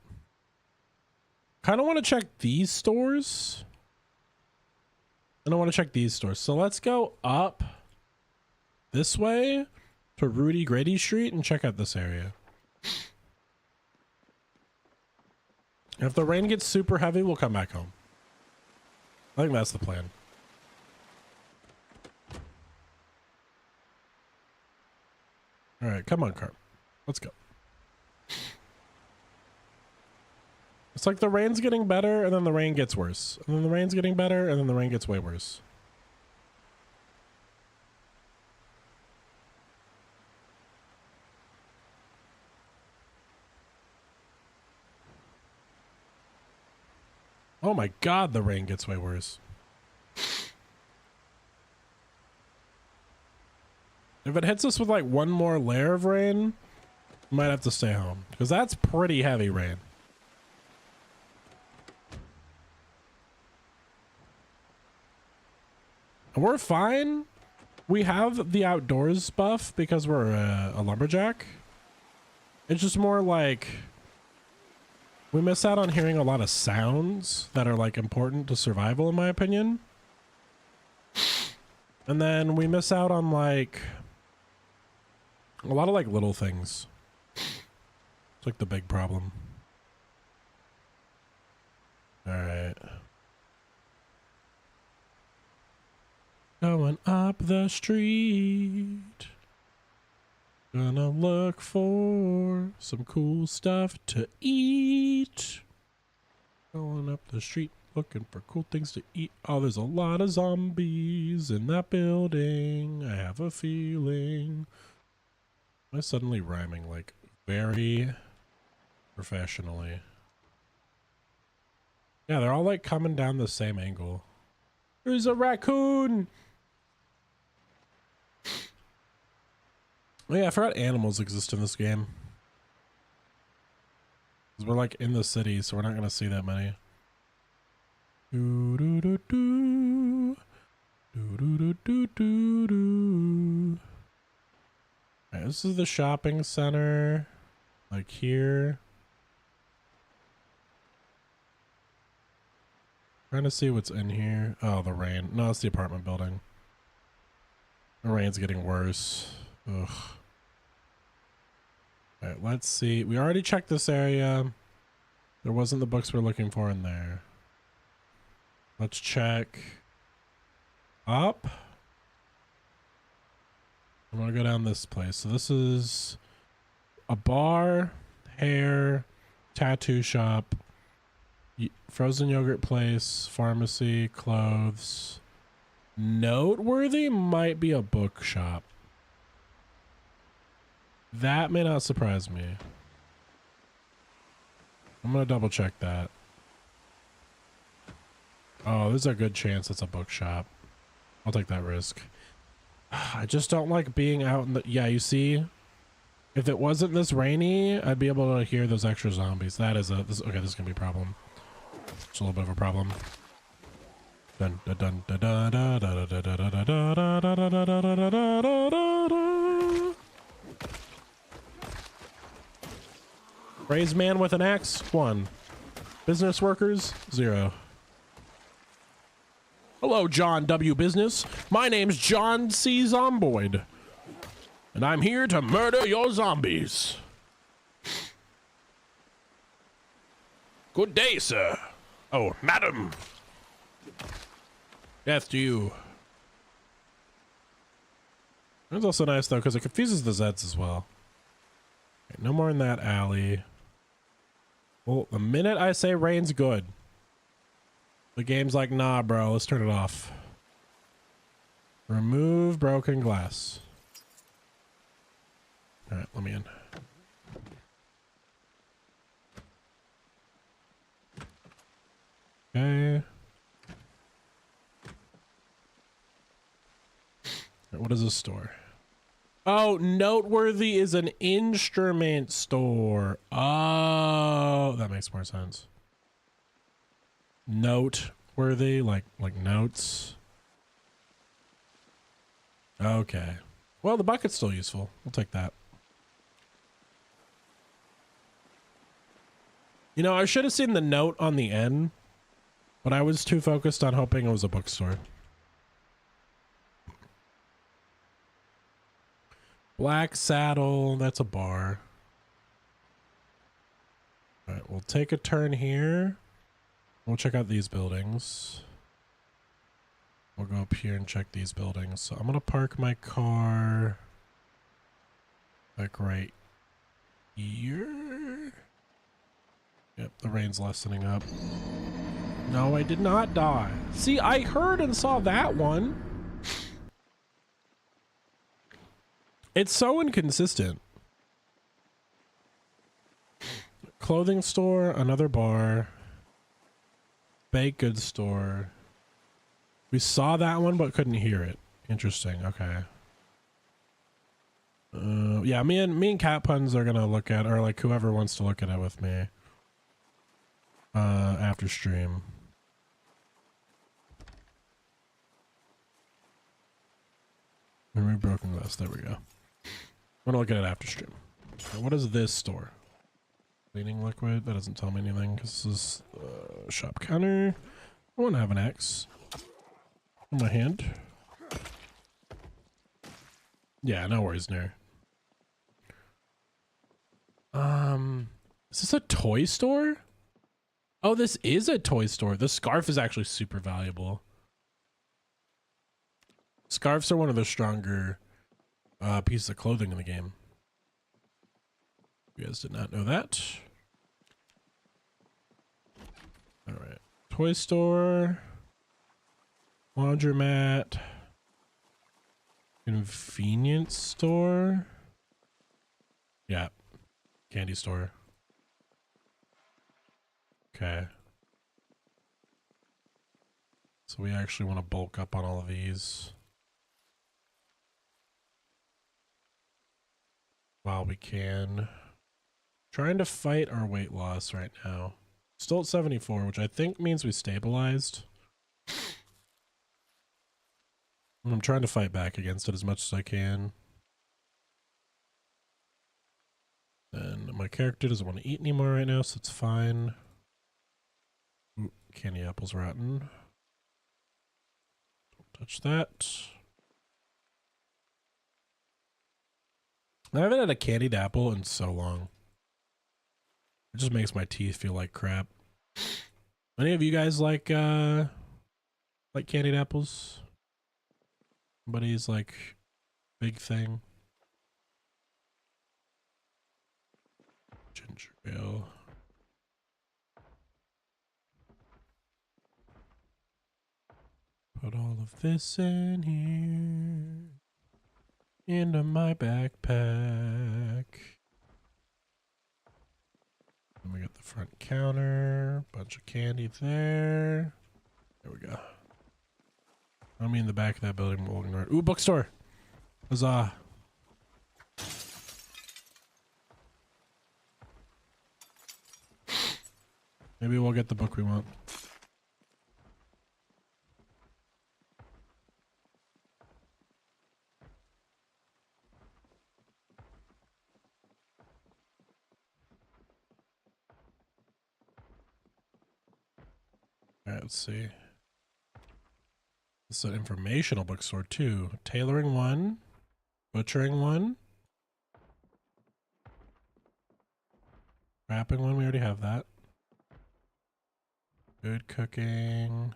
Kind of want to check these stores. And I want to check these stores. So let's go up this way to Rudy Grady Street and check out this area. If the rain gets super heavy, we'll come back home. I think that's the plan. All right, come on, Carp. Let's go. It's like the rain's getting better and then the rain gets worse. And then the rain's getting better and then the rain gets way worse. Oh my God, the rain gets way worse. If it hits us with like one more layer of rain, we might have to stay home because that's pretty heavy rain. We're fine. We have the outdoors buff because we're a lumberjack. It's just more like we miss out on hearing a lot of sounds that are like important to survival, in my opinion. And then we miss out on like a lot of like little things. It's like the big problem. All right. Going up the street. Gonna look for some cool stuff to eat. Going up the street looking for cool things to eat. Oh, there's a lot of zombies in that building. I have a feeling. Am I suddenly rhyming like very professionally? Yeah, they're all like coming down the same angle. There's a raccoon. Oh yeah, I forgot animals exist in this game. 'Cause we're like in the city, so we're not gonna see that many. Do do do do. Do do do do do do. Alright, this is the shopping center. Like here. Trying to see what's in here. Oh, the rain. No, it's the apartment building. The rain's getting worse. Ugh. Alright, let's see. We already checked this area. There wasn't the books we're looking for in there. Let's check up. I'm gonna go down this place. So this is a bar, hair, tattoo shop, frozen yogurt place, pharmacy, clothes. Noteworthy might be a bookshop. That may not surprise me. I'm gonna double check that. Oh, there's a good chance it's a bookshop. I'll take that risk. I just don't like being out in the, yeah, you see? If it wasn't this rainy, I'd be able to hear those extra zombies. That is okay, this is gonna be a problem. It's a little bit of a problem. Dun dun dun dun dun dun dun dun dun dun dun dun dun. Raised man with an axe, 1. Business workers, 0. Hello, John W. Business. My name's John C. Zomboid, and I'm here to murder your zombies. Good day, sir. Oh, madam. Death to you. It's also nice, though, because it confuses the Zeds as well. Okay, no more in that alley. Well, the minute I say rain's good, the game's like, nah, bro, let's turn it off. Remove broken glass. All right, let me in. Okay. What is this store? Oh, Noteworthy is an instrument store. Oh, that makes more sense. Noteworthy, like notes. Okay. Well, the bucket's still useful. We'll take that. You know, I should have seen the note on the end, but I was too focused on hoping it was a bookstore. Black Saddle, that's a bar. All right, we'll take a turn here. We'll check out these buildings. We'll go up here and check these buildings. So I'm gonna park my car like right here. Yep, the rain's lessening up. No, I did not die. See, I heard and saw that one. It's so inconsistent. Clothing store, another bar. Baked goods store. We saw that one but couldn't hear it. Interesting. Okay. Yeah, me and Cat Puns are gonna look at, or like whoever wants to look at it with me. After stream. Remove broken glass. There we go. I'm gonna look at it after stream. Okay, what is this store? Cleaning liquid. That doesn't tell me anything because this is shop counter. I want to have an axe in my hand. Yeah, no worries, Nair. Is this a toy store? Oh, this is a toy store. The scarf is actually super valuable. Scarves are one of the stronger pieces of clothing in the game. You guys did not know that. All right. Toy store. Laundromat. Convenience store. Yeah. Candy store. Okay. So we actually want to bulk up on all of these while we can. Trying to fight our weight loss right now. Still at 74, which I think means we stabilized. I'm trying to fight back against it as much as I can. And my character doesn't want to eat anymore right now, so it's fine. Ooh, candy apple's rotten. Don't touch that. I haven't had a candied apple in so long. It just makes my teeth feel like crap. Any of you guys like candied apples? Somebody's like big thing. Ginger ale. Put all of this in here. Into my backpack. And we got the front counter. Bunch of candy there. There we go. I mean, the back of that building. We'll ignore it. Ooh, bookstore. Huzzah. Maybe we'll get the book we want. All right, let's see. This is an informational bookstore too. Tailoring 1, butchering 1, wrapping 1. We already have that. Good cooking.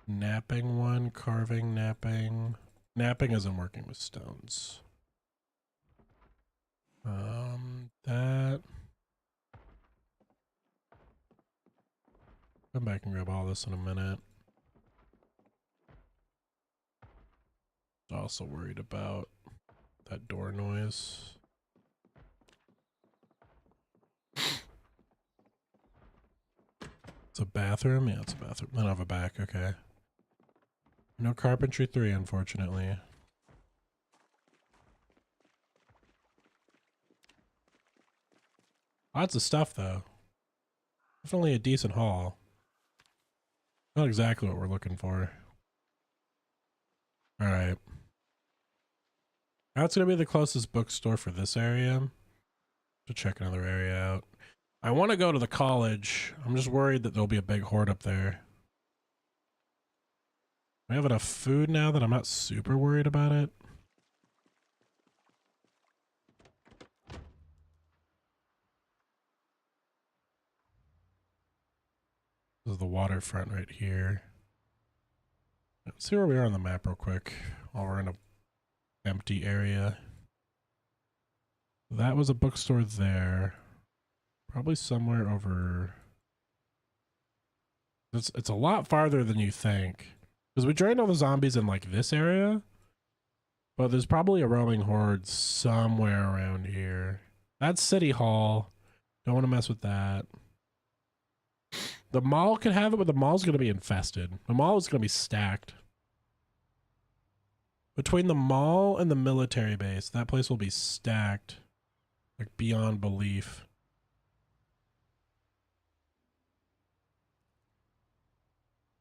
Napping 1, carving, napping. Napping isn't working with stones. That. Come back and grab all this in a minute. Also worried about that door noise. It's a bathroom? Yeah, it's a bathroom. I don't have a back, okay. No carpentry 3, unfortunately. Lots of stuff, though. Definitely a decent haul. Not exactly what we're looking for. Alright. That's going to be the closest bookstore for this area. To check another area out. I want to go to the college. I'm just worried that there'll be a big horde up there. We have enough food now that I'm not super worried about it. This is the waterfront right here. Let's see where we are on the map real quick while we're in a empty area. That was a bookstore there. Probably somewhere over... It's a lot farther than you think. Because we drained all the zombies in like this area. But there's probably a roaming horde somewhere around here. That's City Hall. Don't want to mess with that. The mall could have it, but the mall's going to be infested. The mall is going to be stacked. Between the mall and the military base, that place will be stacked. Like beyond belief.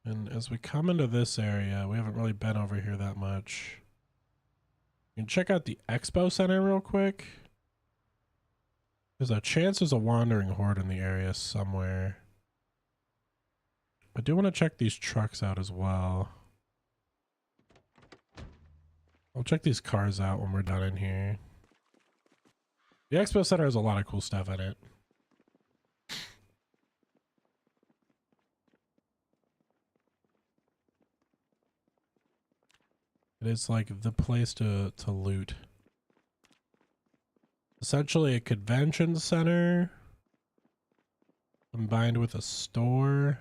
And as we come into this area, we haven't really been over here that much. You can check out the Expo Center real quick. There's a chance there's a wandering horde in the area somewhere. I do want to check these trucks out as well. I'll check these cars out when we're done in here. The Expo Center has a lot of cool stuff in it. It is like the place to loot. Essentially a convention center combined with a store.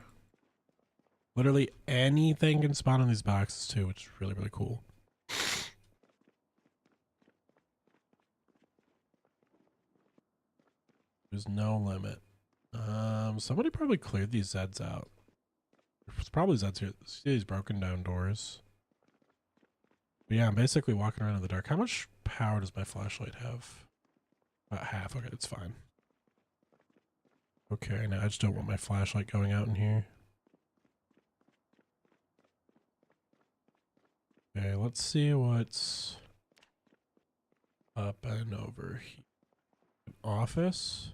Literally anything can spawn in these boxes too, which is really, really cool. There's no limit. Somebody probably cleared these Zeds out. There's probably Zeds here. See these broken down doors. But yeah, I'm basically walking around in the dark. How much power does my flashlight have? About half. Okay, it's fine. Okay, now I just don't want my flashlight going out in here. Okay, let's see what's up and over here. Office.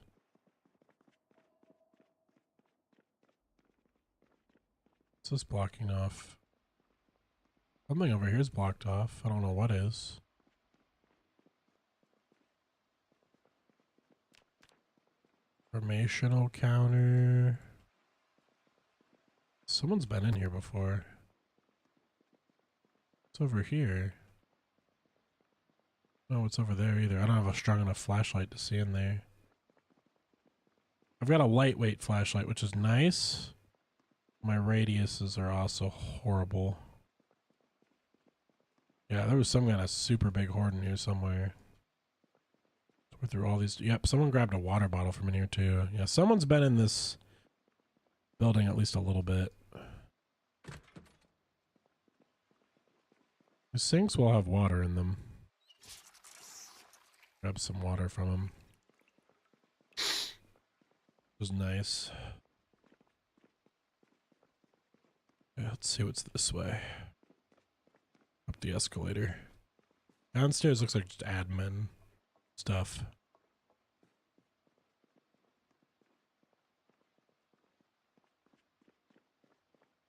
What's this blocking off? Something over here is blocked off. I don't know what is. Informational counter. Someone's been in here before. It's over here. No, it's over there either. I don't have a strong enough flashlight to see in there. I've got a lightweight flashlight, which is nice. My radiuses are also horrible. Yeah, there was some kind of super big horde in here somewhere. We're through all these. Yep, someone grabbed a water bottle from in here too. Yeah, someone's been in this building at least a little bit. The sinks will have water in them. Grab some water from them. was nice. Yeah, let's see what's this way. Up the escalator. Downstairs looks like just admin stuff.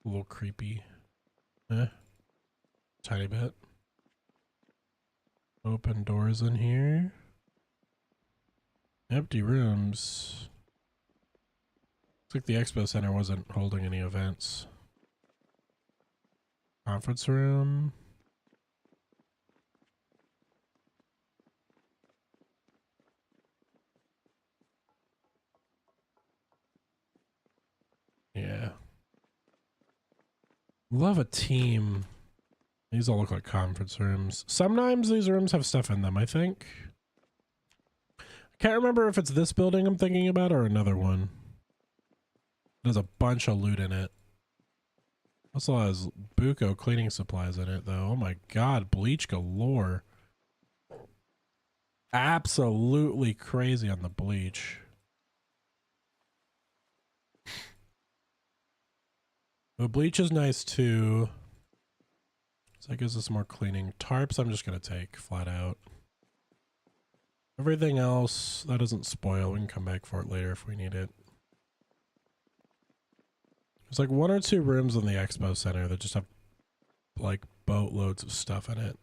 A little creepy. Tiny bit. Open doors in here. Empty rooms. Looks like the expo center wasn't holding any events. Conference room. Yeah. Love a team. These all look like conference rooms. Sometimes these rooms have stuff in them, I think. I can't remember if it's this building I'm thinking about or another one. There's a bunch of loot in it. Also has buco cleaning supplies in it, though. Oh my god, bleach galore. Absolutely crazy on the bleach. The bleach is nice too. So that gives us more cleaning. Tarps I'm just going to take flat out. Everything else, that doesn't spoil. We can come back for it later if we need it. There's like 1 or 2 rooms in the expo center that just have like boatloads of stuff in it.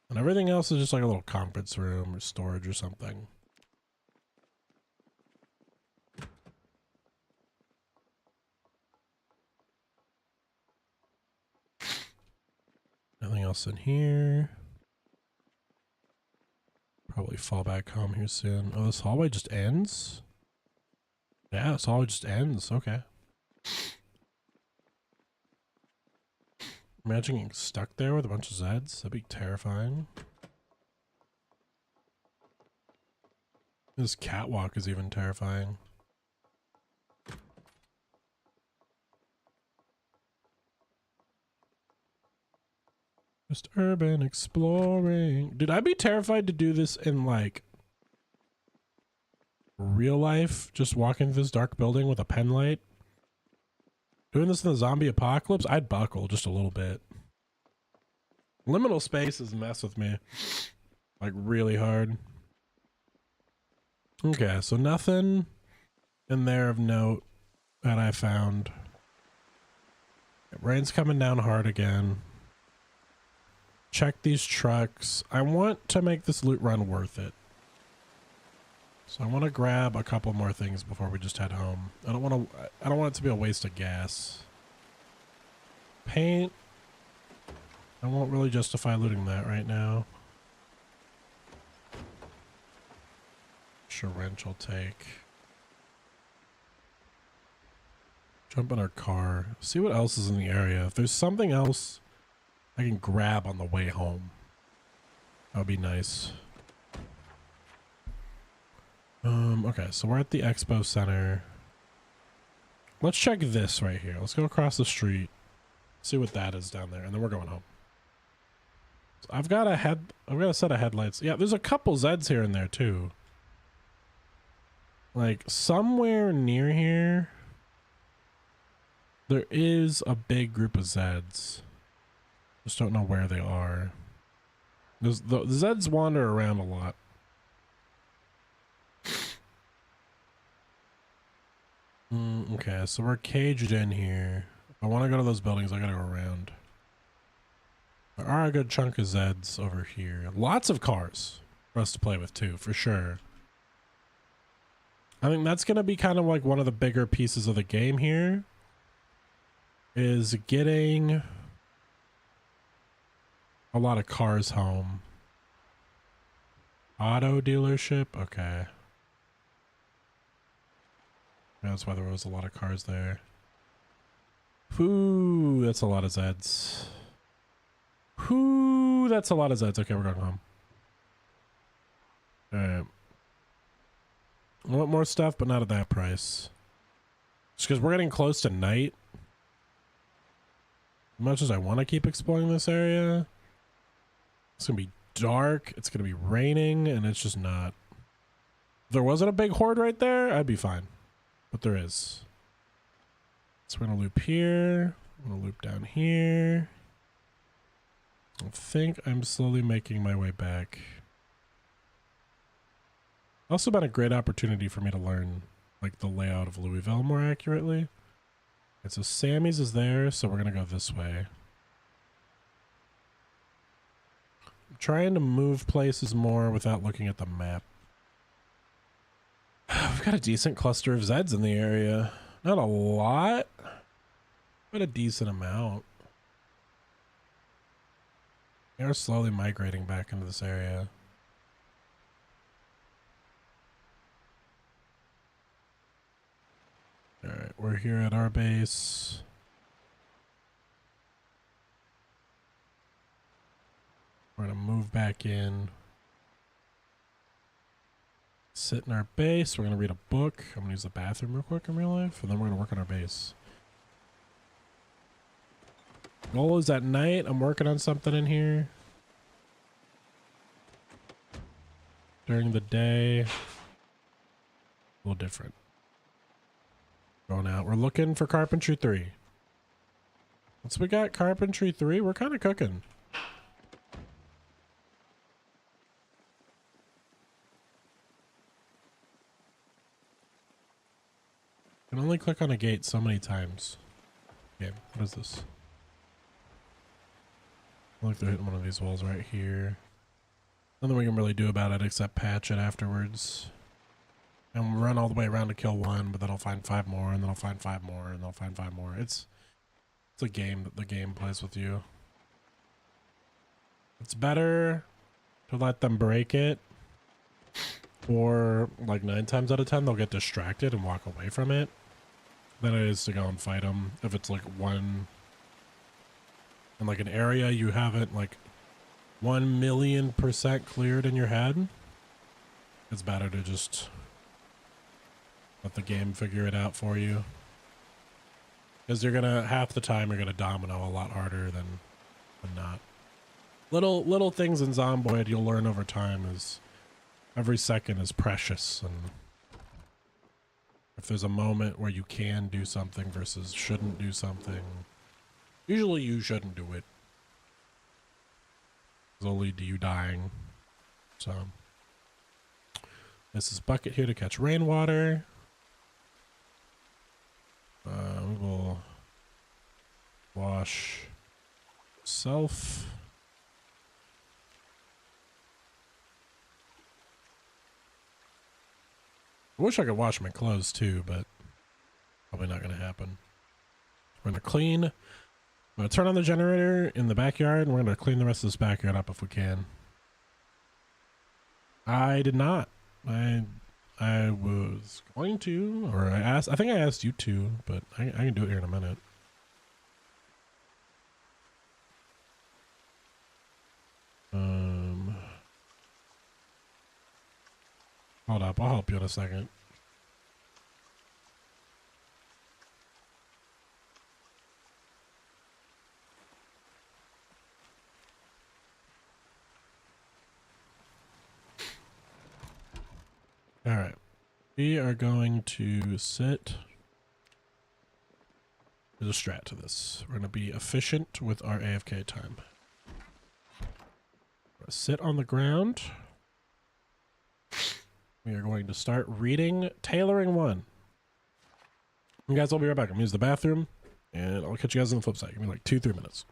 And everything else is just like a little conference room or storage or something. Nothing else in here. Probably fall back home here soon. Oh, this hallway just ends? Yeah, this hallway just ends. Okay. Imagine getting stuck there with a bunch of Zeds. That'd be terrifying. This catwalk is even terrifying. Just urban exploring. Dude, I'd be terrified to do this in like real life. Just walking through this dark building with a pen light. Doing this in the zombie apocalypse, I'd buckle just a little bit. Liminal spaces mess with me. Like really hard. Okay, so nothing in there of note that I found. Rain's coming down hard again. Check these trucks. I want to make this loot run worth it. So I want to grab a couple more things before we just head home. I don't want it to be a waste of gas. Paint. I won't really justify looting that right now. Sure, wrench I'll take. Jump in our car. See what else is in the area. If there's something else I can grab on the way home, that would be nice. Okay, so we're at the expo center. Let's check this right here. Let's go across the street, see what that is down there, and then we're going home. So I've got a set of headlights. Yeah, there's a couple Zeds here and there too. Like somewhere near here, there is a big group of Zeds. Just don't know where they are. The Zeds wander around a lot. Okay, so we're caged in here. If I want to go to those buildings, I gotta go around. There are a good chunk of Zeds over here. Lots of cars for us to play with too, for sure. I think that's gonna be kind of like one of the bigger pieces of the game here. Is getting a lot of cars home. Auto dealership, okay. Yeah, that's why there was a lot of cars there. Ooh, that's a lot of Zeds. Ooh, that's a lot of Zeds. Okay, we're going home. Alright. I want more stuff, but not at that price. Just because we're getting close to night. As much as I want to keep exploring this area, it's going to be dark, it's going to be raining, and it's just not. If there wasn't a big horde right there, I'd be fine. but there is. So we're gonna loop here. I'm gonna loop down here. I think I'm slowly making my way back. Also been a great opportunity for me to learn like the layout of Louisville more accurately. And so Sammy's is there, so we're gonna go this way. I'm trying to move places more without looking at the map. We've got a decent cluster of Zeds in the area. Not a lot, but a decent amount. They are slowly migrating back into this area. Alright, we're here at our base. We're gonna move back in. Sit in our base. We're gonna read a book. I'm gonna use the bathroom real quick in real life, and then we're gonna work on our base. Goal is at night. I'm working on something in here. During the day, a little different. Going out. We're looking for Carpentry 3. Once we got Carpentry 3, we're kind of cooking. I can only click on a gate so many times. Okay, what is this? Look, they're hitting one of these walls right here. Nothing we can really do about it except patch it afterwards. And we'll run all the way around to kill one, but then I'll find 5 more, and then I'll find 5 more, and then I'll find 5 more. It's a game that the game plays with you. It's better to let them break it, or like 9 times out of 10 they'll get distracted and walk away from it, than it is to go and fight them. If it's like one in like an area you haven't like 1,000,000% cleared in your head, it's better to just let the game figure it out for you, because you're gonna half the time you're gonna domino a lot harder than not. Little things in Zomboid you'll learn over time is every second is precious, and if there's a moment where you can do something versus shouldn't do something, usually you shouldn't do it. It'll lead to you dying. So this is bucket here to catch rainwater. We will wash self. I wish I could wash my clothes too, but probably not going to happen. We're going to clean. I'm going to turn on the generator in the backyard, and we're going to clean the rest of this backyard up if we can. I did not. I was going to, or I think I asked you to, but I can do it here in a minute. Hold up, I'll help you in a second. All right, we are going to sit. There's a strat to this. We're going to be efficient with our AFK time. Sit on the ground. We are going to start reading Tailoring 1. You guys, I'll be right back. I'm going to use the bathroom, and I'll catch you guys on the flip side. Give me like 2-3 minutes.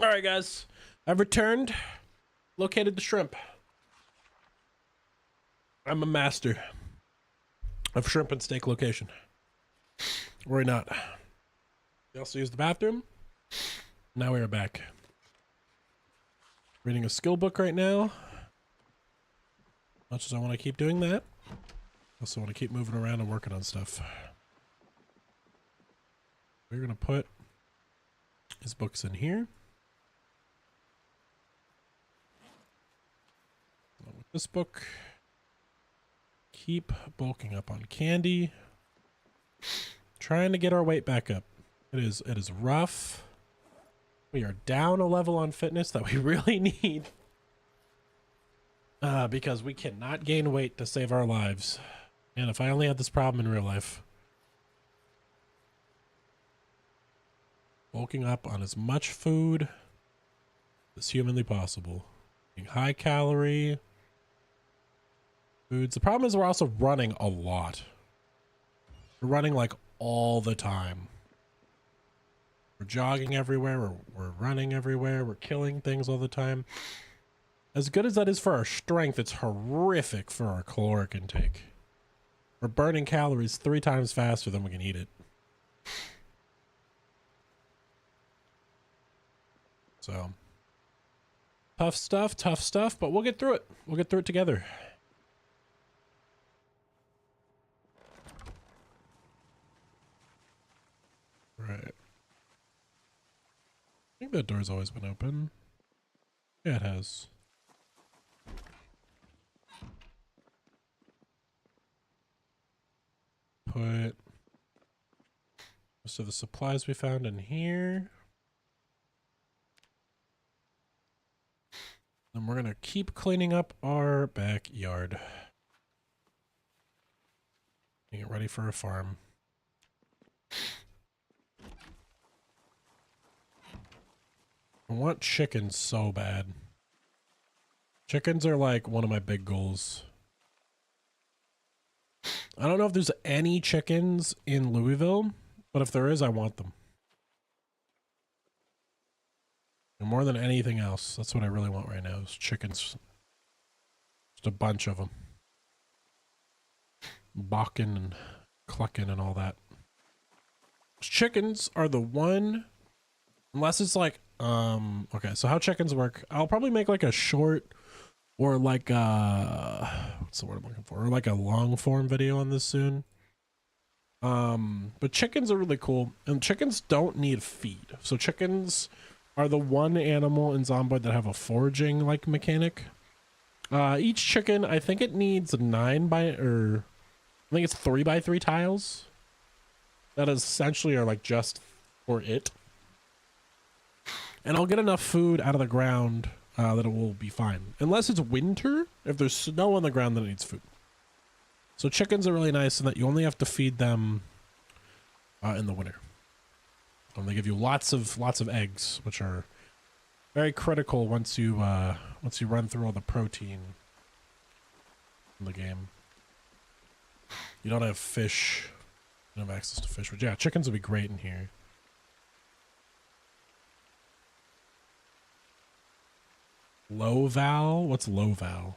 All right, guys. I've returned. Located the shrimp. I'm a master of shrimp and steak location. Worry not. We also used the bathroom. Now we are back. Reading a skill book right now. Much as I want to keep doing that. Also want to keep moving around and working on stuff. We're going to put his books in here. Along with this book. Keep bulking up on candy. Trying to get our weight back up. It is rough. We are down a level on fitness that we really need. Because we cannot gain weight to save our lives. And if I only had this problem in real life. Bulking up on as much food as humanly possible. Eating high calorie foods. The problem is we're also running a lot. We're running like all the time. We're jogging everywhere. We're running everywhere. We're killing things all the time. As good as that is for our strength, it's horrific for our caloric intake. We're burning calories 3 times faster than we can eat it. So, tough stuff, but we'll get through it. We'll get through it together. Right. I think that door's always been open. Yeah, it has. Put most of the supplies we found in here. Then we're gonna keep cleaning up our backyard. Get ready for a farm. I want chickens so bad. Chickens are like one of my big goals. I don't know if there's any chickens in Louisville, but if there is, I want them. And more than anything else, that's what I really want right now is chickens. Just a bunch of them. Bawking and clucking and all that. Chickens are the one, unless it's like, okay, so how chickens work, I'll probably make like a short or like what's the word I'm looking for? Or like a long form video on this soon. But chickens are really cool, and chickens don't need feed. So chickens are the one animal in Zomboid that have a foraging like mechanic. Each chicken, I think it needs 3 by 3 tiles. That essentially are like just for it. And I'll get enough food out of the ground that it will be fine. Unless it's winter, if there's snow on the ground, then it needs food. So chickens are really nice in that you only have to feed them in the winter. And they give you lots of eggs, which are very critical once you run through all the protein in the game. You don't have fish. You don't have access to fish. But yeah, chickens would be great in here. Low val? What's low val?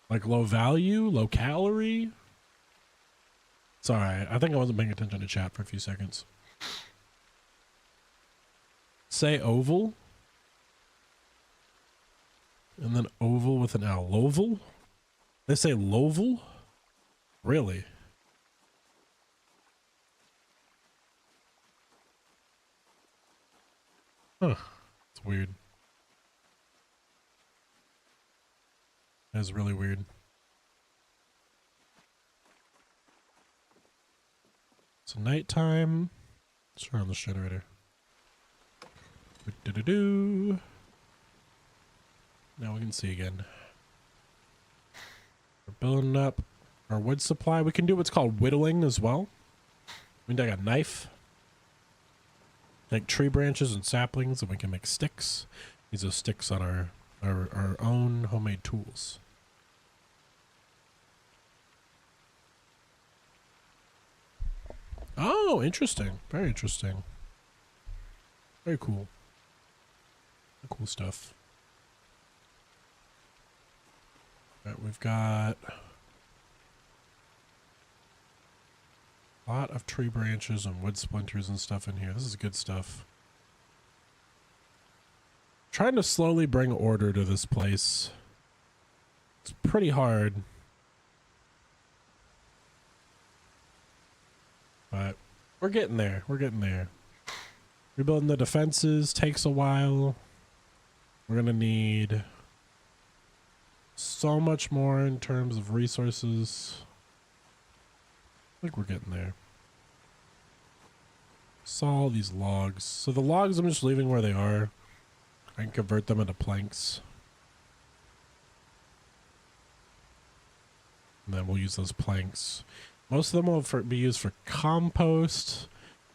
Like low value? Low calorie? Sorry, I think I wasn't paying attention to chat for a few seconds. Say oval? And then oval with an L. Loval? They say loval? Really? Huh. It's weird. That's really weird. It's nighttime. Let's turn on the generator. Do-do-do-do. Now we can see again. We're building up our wood supply. We can do what's called whittling as well. We can take a knife, take tree branches and saplings, and we can make sticks. Use those sticks on our own homemade tools. Oh, Oh, interesting. Very interesting. Very cool. Cool stuff. All right, we've got a lot of tree branches and wood splinters and stuff in here. This is good stuff. Trying to slowly bring order to this place. It's pretty hard. But we're getting there. We're getting there. Rebuilding the defenses takes a while. We're going to need so much more in terms of resources. I think we're getting there. Saw all these logs. So the logs I'm just leaving where they are. I can convert them into planks. And then we'll use those planks. Most of them will be used for compost.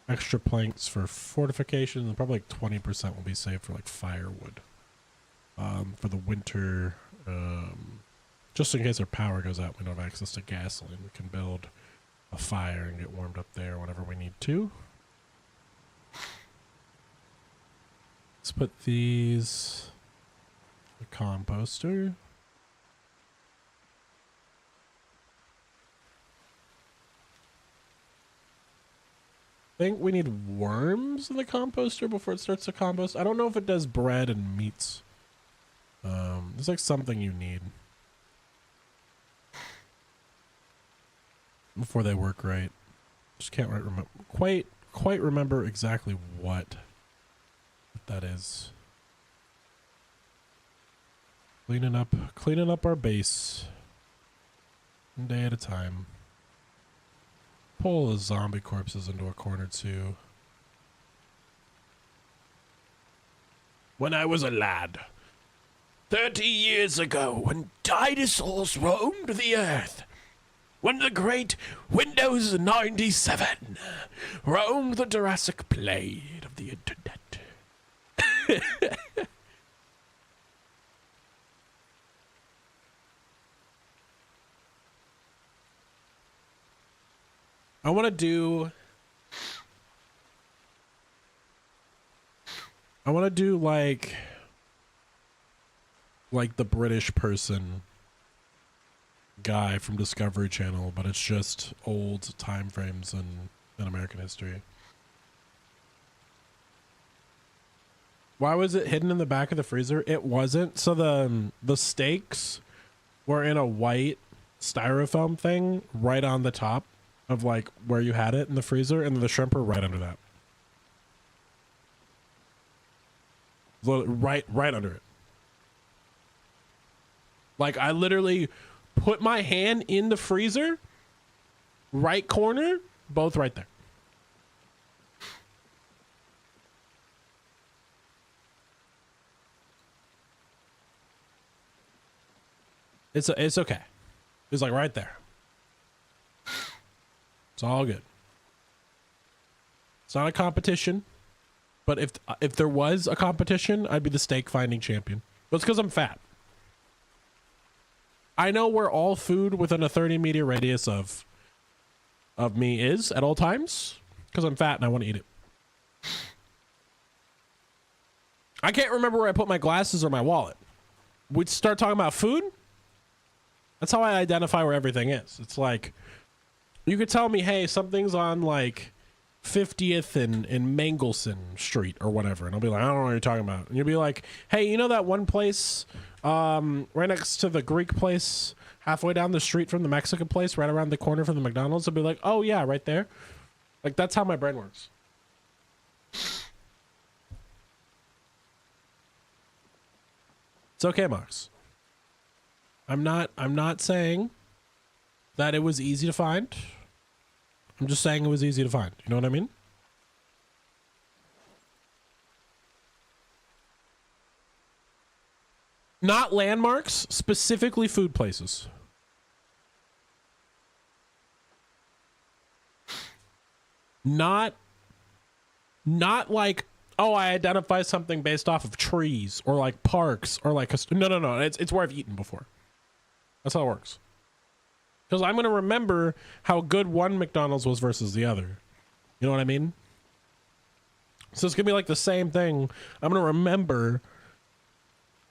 Extra planks for fortification. And probably like 20% will be saved for like firewood. For the winter. Just in case our power goes out, we don't have access to gasoline. We can build a fire and get warmed up there whenever we need to. Let's put these in the composter. I think we need worms in the composter before it starts to compost. I don't know if it does bread and meats. It's like something you need before they work right. Just can't quite remember exactly what that is. Cleaning up our base one day at a time. Pull the zombie corpses into a corner too. When I was a lad, 30 years ago, when dinosaurs roamed the earth, when the great Windows 97 roamed the Jurassic Plane of the internet. I want to do like the British person guy from Discovery Channel, but it's just old time frames in American history. Why was it hidden in the back of the freezer? It wasn't. So the steaks were in a white styrofoam thing right on the top of like where you had it in the freezer, and the shrimp are right under that. Right under it. Like I literally put my hand in the freezer, right corner, both right there. It's okay. It's like right there. It's all good. It's not a competition, but if there was a competition, I'd be the steak finding champion. But it's because I'm fat. I know where all food within a 30-meter radius of me is at all times because I'm fat and I want to eat it. I can't remember where I put my glasses or my wallet. We'd start talking about food. That's how I identify where everything is. It's like, you could tell me, hey, something's on like 50th and Mangleson Street or whatever. And I'll be like, I don't know what you're talking about. And you'll be like, hey, you know that one place right next to the Greek place, halfway down the street from the Mexican place, right around the corner from the McDonald's? I'll be like, oh yeah, right there. Like, that's how my brain works. It's okay, Mox. I'm not saying that it was easy to find. I'm just saying it was easy to find. You know what I mean? Not landmarks, specifically food places. Not like, oh, I identify something based off of trees or like parks or like no. It's where I've eaten before. That's how it works. Because I'm going to remember how good one McDonald's was versus the other. You know what I mean? So it's gonna be like the same thing. I'm gonna remember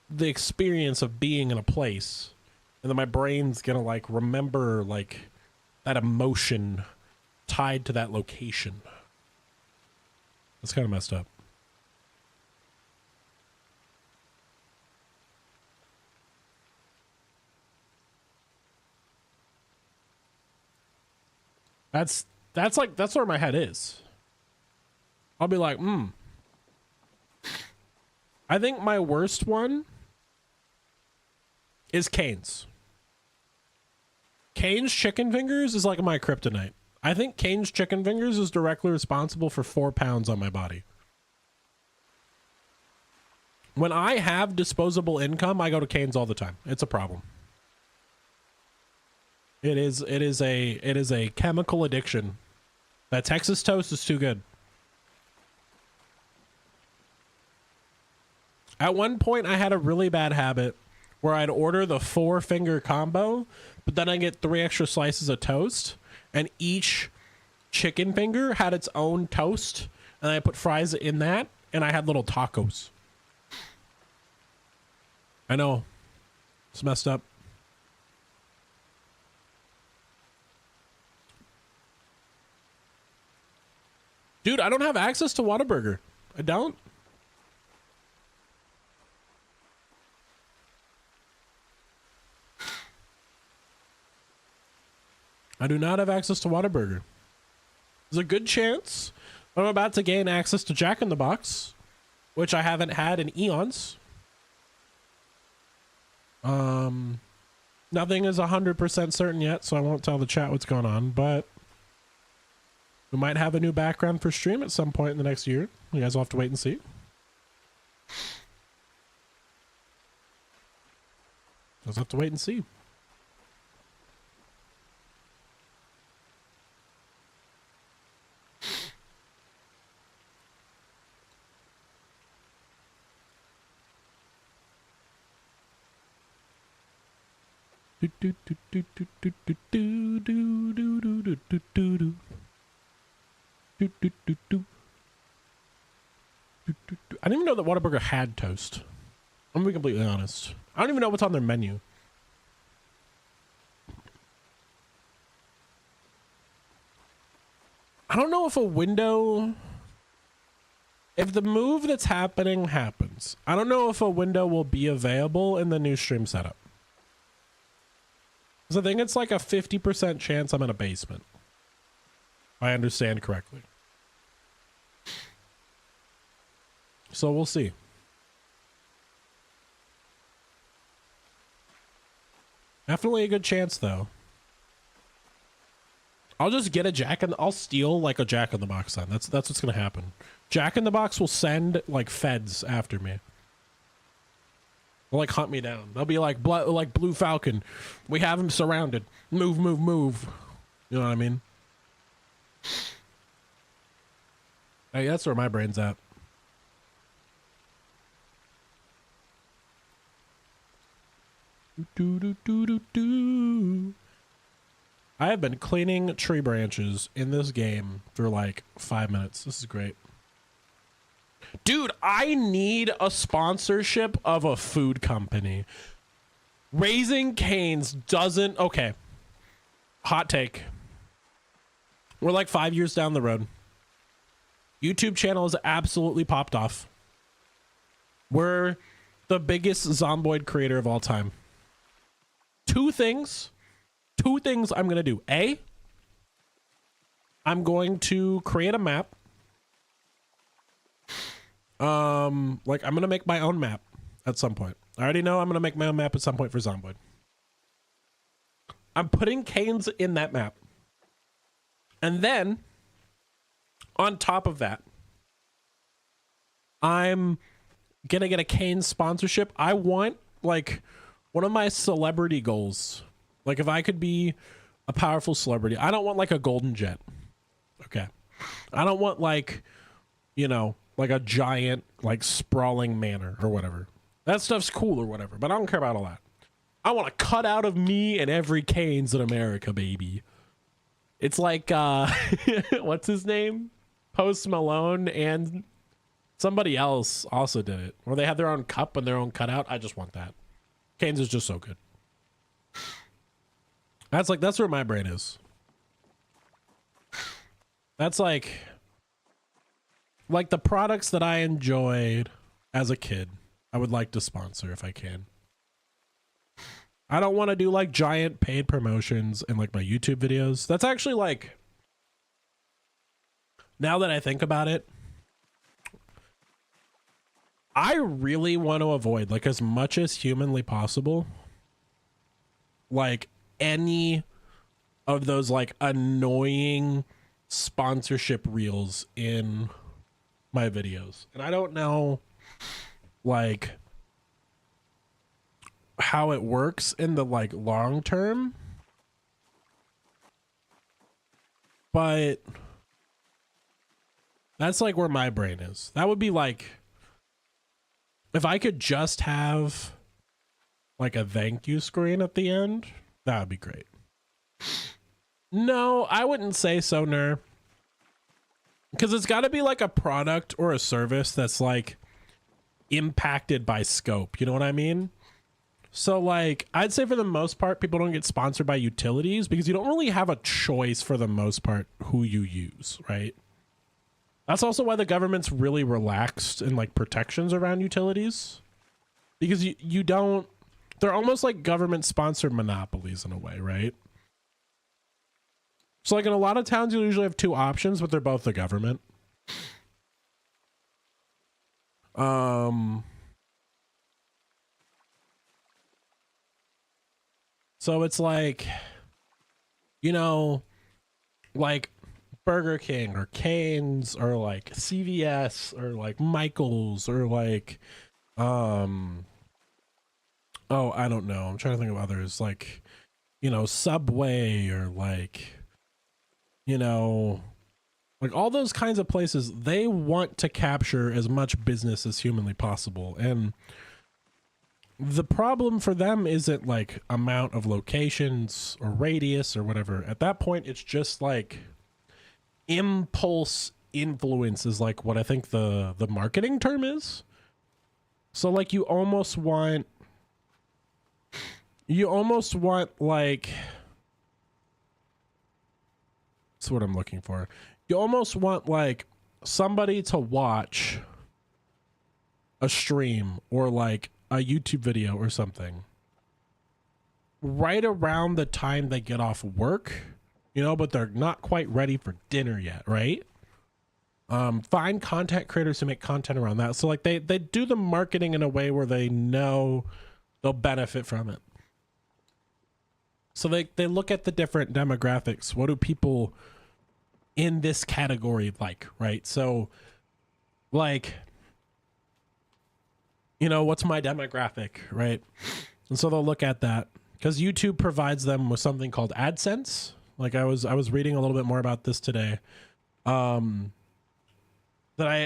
the experience of being in a place, and then my brain's gonna like remember like that emotion tied to that location. That's kind of messed up. That's where my head is. I'll be like, I think my worst one is Cane's. Cane's chicken fingers is like my kryptonite. I think Cane's chicken fingers is directly responsible for 4 pounds on my body. When I have disposable income, I go to Cane's all the time. It's a problem. It is a chemical addiction. That Texas toast is too good. At one point, I had a really bad habit where I'd order the 4-finger combo, but then I get 3 extra slices of toast, and each chicken finger had its own toast, and I put fries in that, and I had little tacos. I know. It's messed up. Dude, I don't have access to Whataburger. I don't. I do not have access to Whataburger. There's a good chance I'm about to gain access to Jack in the Box, which I haven't had in eons. Nothing is 100% certain yet, so I won't tell the chat what's going on, but we might have a new background for stream at some point in the next year. You guys will have to wait and see. Just have to wait and see. I didn't even know that Whataburger had toast. I'm gonna be completely honest. I don't even know what's on their menu. I don't know if if the move that's happening happens, I don't know if a window will be available in the new stream setup. I think it's like a 50% chance I'm in a basement. If I understand correctly. So we'll see. Definitely a good chance though. I'll just get I'll steal like a Jack in the Box then. That's what's gonna happen. Jack in the Box will send like feds after me. They'll like hunt me down. They'll be like Blue Falcon. We have him surrounded. Move, move, move. You know what I mean? Hey, that's where my brain's at. I have been cleaning tree branches in this game for like 5 minutes. This is great. Dude, I need a sponsorship of a food company. Raising Cane's doesn't... Okay. Hot take. We're like 5 years down the road. YouTube channel is absolutely popped off. We're the biggest Zomboid creator of all time. Two things I'm going to do. A, I'm going to create a map. Like I'm going to make my own map at some point. I already know I'm going to make my own map at some point for Zomboid. I'm putting Cane's in that map. And then on top of that, I'm going to get a Cane's sponsorship. I want like one of my celebrity goals. Like if I could be a powerful celebrity, I don't want like a golden jet. Okay. I don't want like, you know, like a giant, like sprawling manor or whatever. That stuff's cool or whatever, but I don't care about all that. I want a cutout of me and every Cane's in America, baby. It's like, what's his name? Post Malone and somebody else also did it, where they had their own cup and their own cutout. I just want that. Canes is just so good. That's where my brain is. That's like the products that I enjoyed as a kid, I would like to sponsor if I can. I don't want to do like giant paid promotions in like my YouTube videos. That's actually like, now that I think about it, I really want to avoid, like, as much as humanly possible, like any of those like annoying sponsorship reels in my videos. And I don't know like how it works in the like long term, but that's like where my brain is. That would be like, if I could just have like a thank you screen at the end, that would be great. No, I wouldn't say so, Ner. Because it's got to be like a product or a service that's like impacted by scope. You know what I mean? So like, I'd say for the most part, people don't get sponsored by utilities because you don't really have a choice for the most part who you use, right? That's also why the government's really relaxed in like protections around utilities, because you don't, they're almost like government sponsored monopolies in a way, right? So like in a lot of towns, you'll usually have two options, but they're both the government. So it's like, you know, like Burger King or Cane's or like CVS or like Michael's or like, oh, I don't know. I'm trying to think of others, like, you know, Subway or like, you know, like all those kinds of places. They want to capture as much business as humanly possible. And the problem for them isn't like amount of locations or radius or whatever. At that point, it's just like impulse influence is like what I think the marketing term is. So like you almost want like, that's what I'm looking for. You almost want like somebody to watch a stream or like a YouTube video or something right around the time they get off work, you know, but they're not quite ready for dinner yet, right? Find content creators who make content around that. So like they do the marketing in a way where they know they'll benefit from it. So they look at the different demographics. What do people in this category like, right? So like, you know, what's my demographic, right? And so they'll look at that because YouTube provides them with something called AdSense. Like I was reading a little bit more about this today. That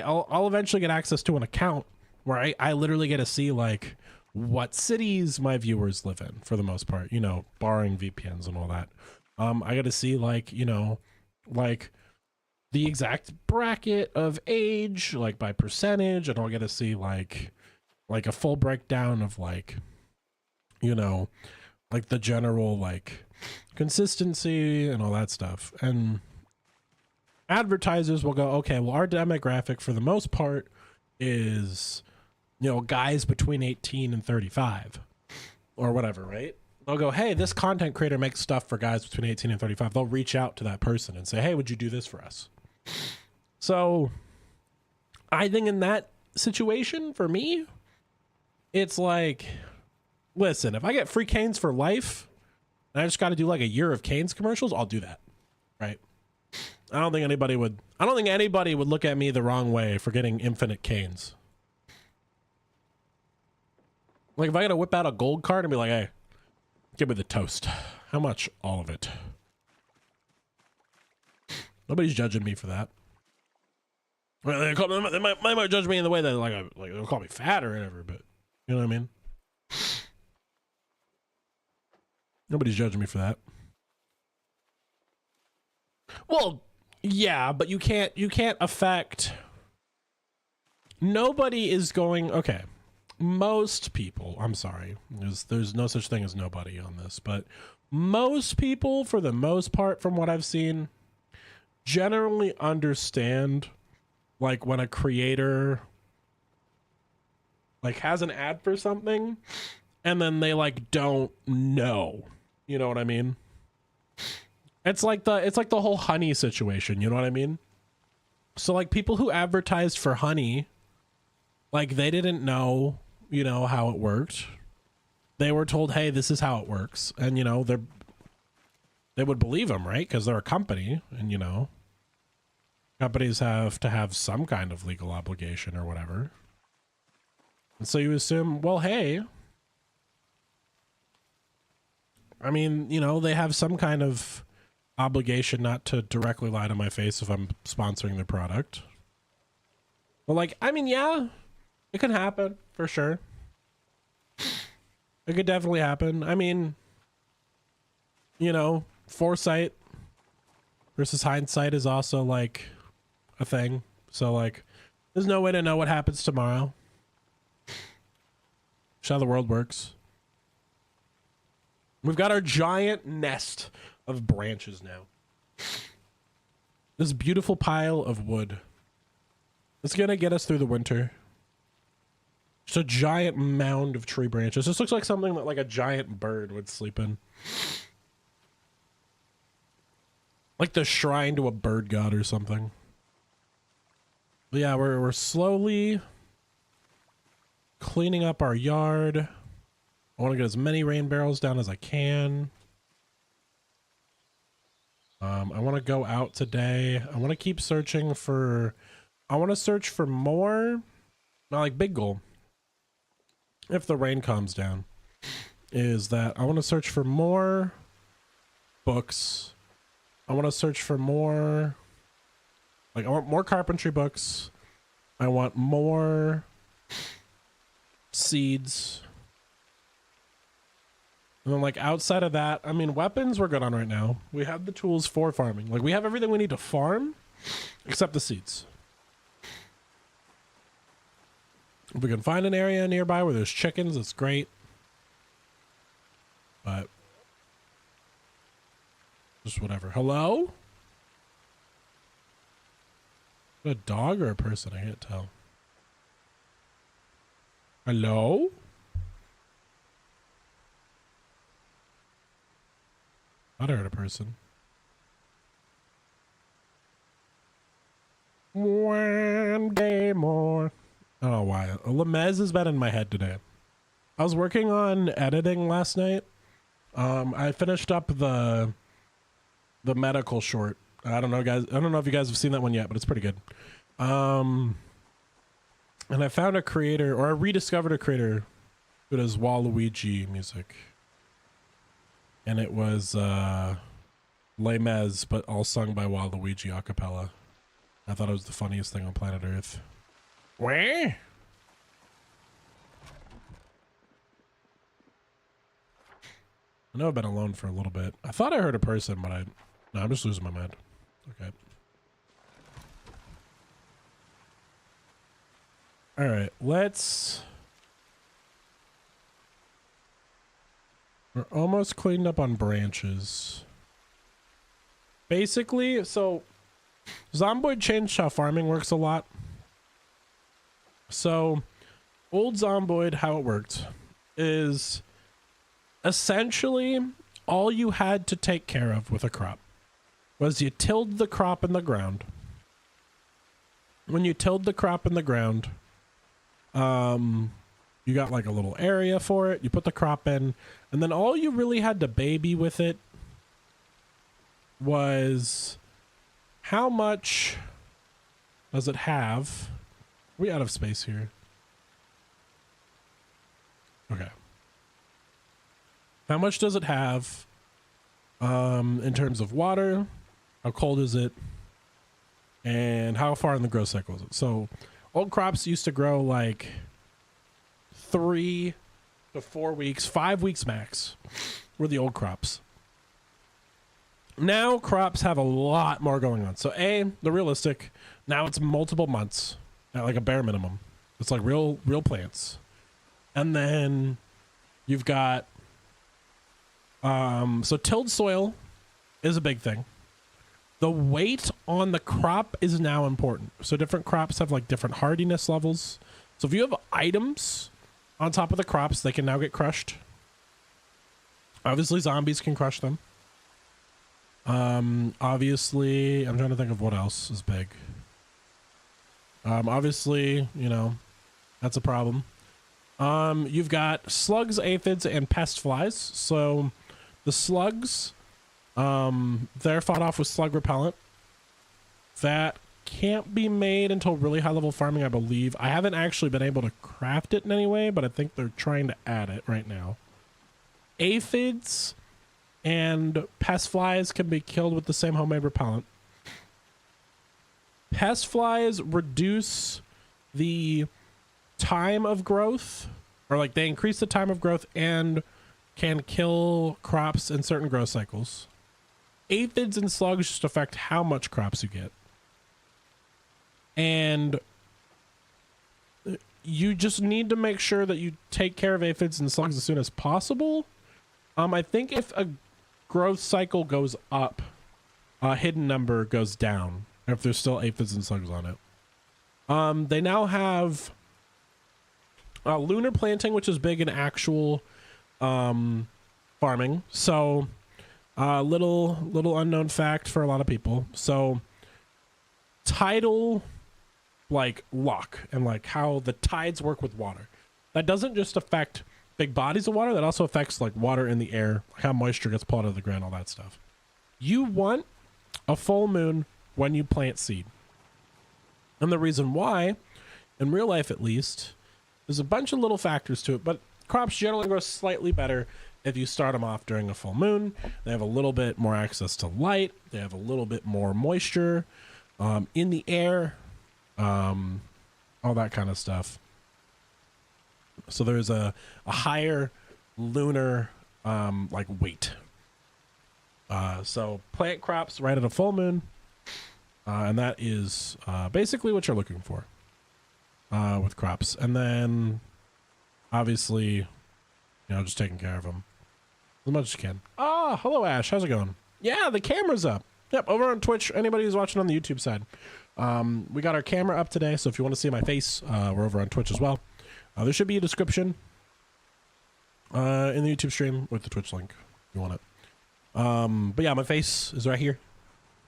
I'll eventually get access to an account where I literally get to see like what cities my viewers live in for the most part, you know, barring VPNs and all that. I got to see like, you know, like the exact bracket of age, like by percentage, and I'll get to see like a full breakdown of like, you know, like the general like consistency and all that stuff. And advertisers will go, okay, well, our demographic for the most part is, you know, guys between 18 and 35 or whatever, right? They'll go, hey, this content creator makes stuff for guys between 18 and 35. They'll reach out to that person and say, hey, would you do this for us? So I think in that situation, for me, it's like, listen, if I get free Canes for life and I just got to do like a year of Canes commercials, I'll do that, right? I don't think anybody would look at me the wrong way for getting infinite Canes. Like if I got to whip out a gold card and be like, hey, give me the toast. How much? All of it. Nobody's judging me for that. Well, they might judge me in the way that like they'll call me fat or whatever, but you know what I mean? Nobody's judging me for that. Well, Yeah, but you can't affect. Nobody is going, okay. Most people, I'm sorry, there's no such thing as nobody on this, but most people, for the most part, from what I've seen, generally understand, like, when a creator like has an ad for something and then they like don't know, you know what I mean? It's like the whole honey situation, you know what I mean? So like people who advertised for honey, like they didn't know, you know, how it worked. They were told, hey, this is how it works, and you know, they would believe them, right? Because they're a company, and you know, companies have to have some kind of legal obligation or whatever. And so you assume, well, hey, I mean, you know, they have some kind of obligation not to directly lie to my face if I'm sponsoring their product. But like, I mean, yeah, it can happen for sure. It could definitely happen. I mean, you know, foresight versus hindsight is also like a thing. So like, there's no way to know what happens tomorrow. That's how the world works. We've got our giant nest of branches now. This beautiful pile of wood. It's gonna get us through the winter. Just a giant mound of tree branches. This looks like something that like a giant bird would sleep in. Like the shrine to a bird god or something. But yeah, we're slowly cleaning up our yard. I want to get as many rain barrels down as I can. I want to go out today. I want to keep searching for... I want to search for more... Not like big goal. If the rain calms down. Is that I want to search for more books. I want to search for more... Like, I want more carpentry books. I want more seeds. And then, like, outside of that, I mean, weapons we're good on right now. We have the tools for farming. Like, we have everything we need to farm, except the seeds. If we can find an area nearby where there's chickens, that's great. But just whatever. Hello? A dog or a person? I can't tell. Hello? I heard a person. One day more. I don't know why. Lemez has been in my head today. I was working on editing last night. I finished up the medical short. I don't know, guys. I don't know if you guys have seen that one yet, but it's pretty good. And I found a creator, or I rediscovered a creator who does Waluigi music. And it was Les Mis, but all sung by Waluigi a cappella. I thought it was the funniest thing on planet Earth. Where? I know I've been alone for a little bit. I thought I heard a person, but no, I'm just losing my mind. Okay. All right, let's... We're almost cleaned up on branches. Basically, so Zomboid changed how farming works a lot. So old Zomboid, how it worked is essentially all you had to take care of with a crop was you tilled the crop in the ground. When you tilled the crop in the ground, you got like a little area for it. You put the crop in, and then all you really had to baby with it was how much does it have? Are we out of space here? Okay. How much does it have in terms of water? How cold is it? And how far in the growth cycle is it? So old crops used to grow like 3 to 4 weeks, 5 weeks max were the old crops. Now crops have a lot more going on. So the realistic, now it's multiple months at like a bare minimum. It's like real plants. And then you've got, so tilled soil is a big thing. The weight on the crop is now important. So different crops have like different hardiness levels. So if you have items on top of the crops, they can now get crushed. Obviously zombies can crush them. Obviously, I'm trying to think of what else is big. Obviously, you know, that's a problem. You've got slugs, aphids, and pest flies. So the slugs, they're fought off with slug repellent. That can't be made until really high level farming, I believe. I haven't actually been able to craft it in any way, but I think they're trying to add it right now. Aphids and pest flies can be killed with the same homemade repellent. Pest flies reduce the time of growth, or like they increase the time of growth and can kill crops in certain growth cycles. Aphids and slugs just affect how much crops you get. And you just need to make sure that you take care of aphids and slugs as soon as possible. I think if a growth cycle goes up, a hidden number goes down if there's still aphids and slugs on it. They now have lunar planting, which is big in actual farming. So little unknown fact for a lot of people. So tidal like luck and like how the tides work with water, that doesn't just affect big bodies of water, that also affects like water in the air, how moisture gets pulled out of the ground, all that stuff. You want a full moon when you plant seed. And the reason why, in real life at least, there's a bunch of little factors to it, but crops generally grow slightly better if you start them off during a full moon. They have a little bit more access to light. They have a little bit more moisture in the air, all that kind of stuff. So there's a higher lunar like weight. So plant crops right at a full moon, and that is basically what you're looking for with crops. And then obviously, you know, just taking care of them as much as you can. Ah, hello Ash, how's it going? Yeah, the camera's up. Yep, over on Twitch. Anybody who's watching on the YouTube side, we got our camera up today, so if you want to see my face, we're over on Twitch as well. There should be a description in the YouTube stream with the Twitch link if you want it. But yeah, my face is right here.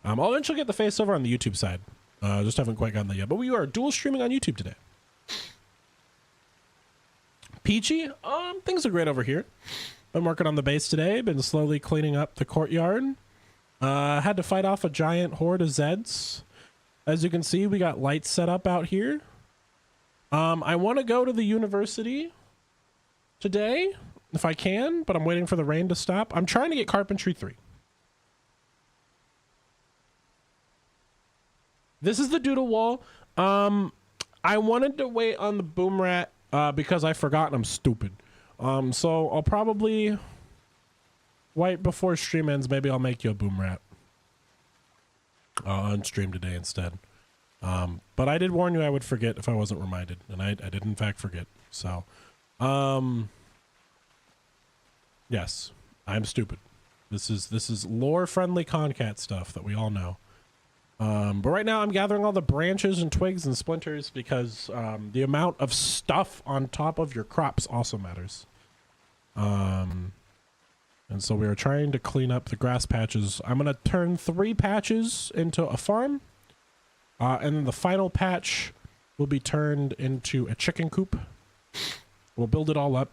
I'll eventually get the face over on the YouTube side. Just haven't quite gotten that yet. But we are dual streaming on YouTube today. Peachy, things are great over here. Been working on the base today. Been slowly cleaning up the courtyard. Had to fight off a giant horde of Zeds. As you can see, we got lights set up out here. I want to go to the university today if I can, but I'm waiting for the rain to stop. I'm trying to get carpentry 3. This is the doodle wall. I wanted to wait on the boom rat because I forgot and I'm stupid. So I'll probably wait before stream ends. Maybe I'll make you a boom rat on stream today instead. But I did warn you I would forget if I wasn't reminded, and I did in fact forget. So, yes, I'm stupid. This is lore-friendly Concat stuff that we all know. But right now I'm gathering all the branches and twigs and splinters because the amount of stuff on top of your crops also matters. And so we are trying to clean up the grass patches. I'm going to turn 3 patches into a farm. And then the final patch will be turned into a chicken coop. We'll build it all up.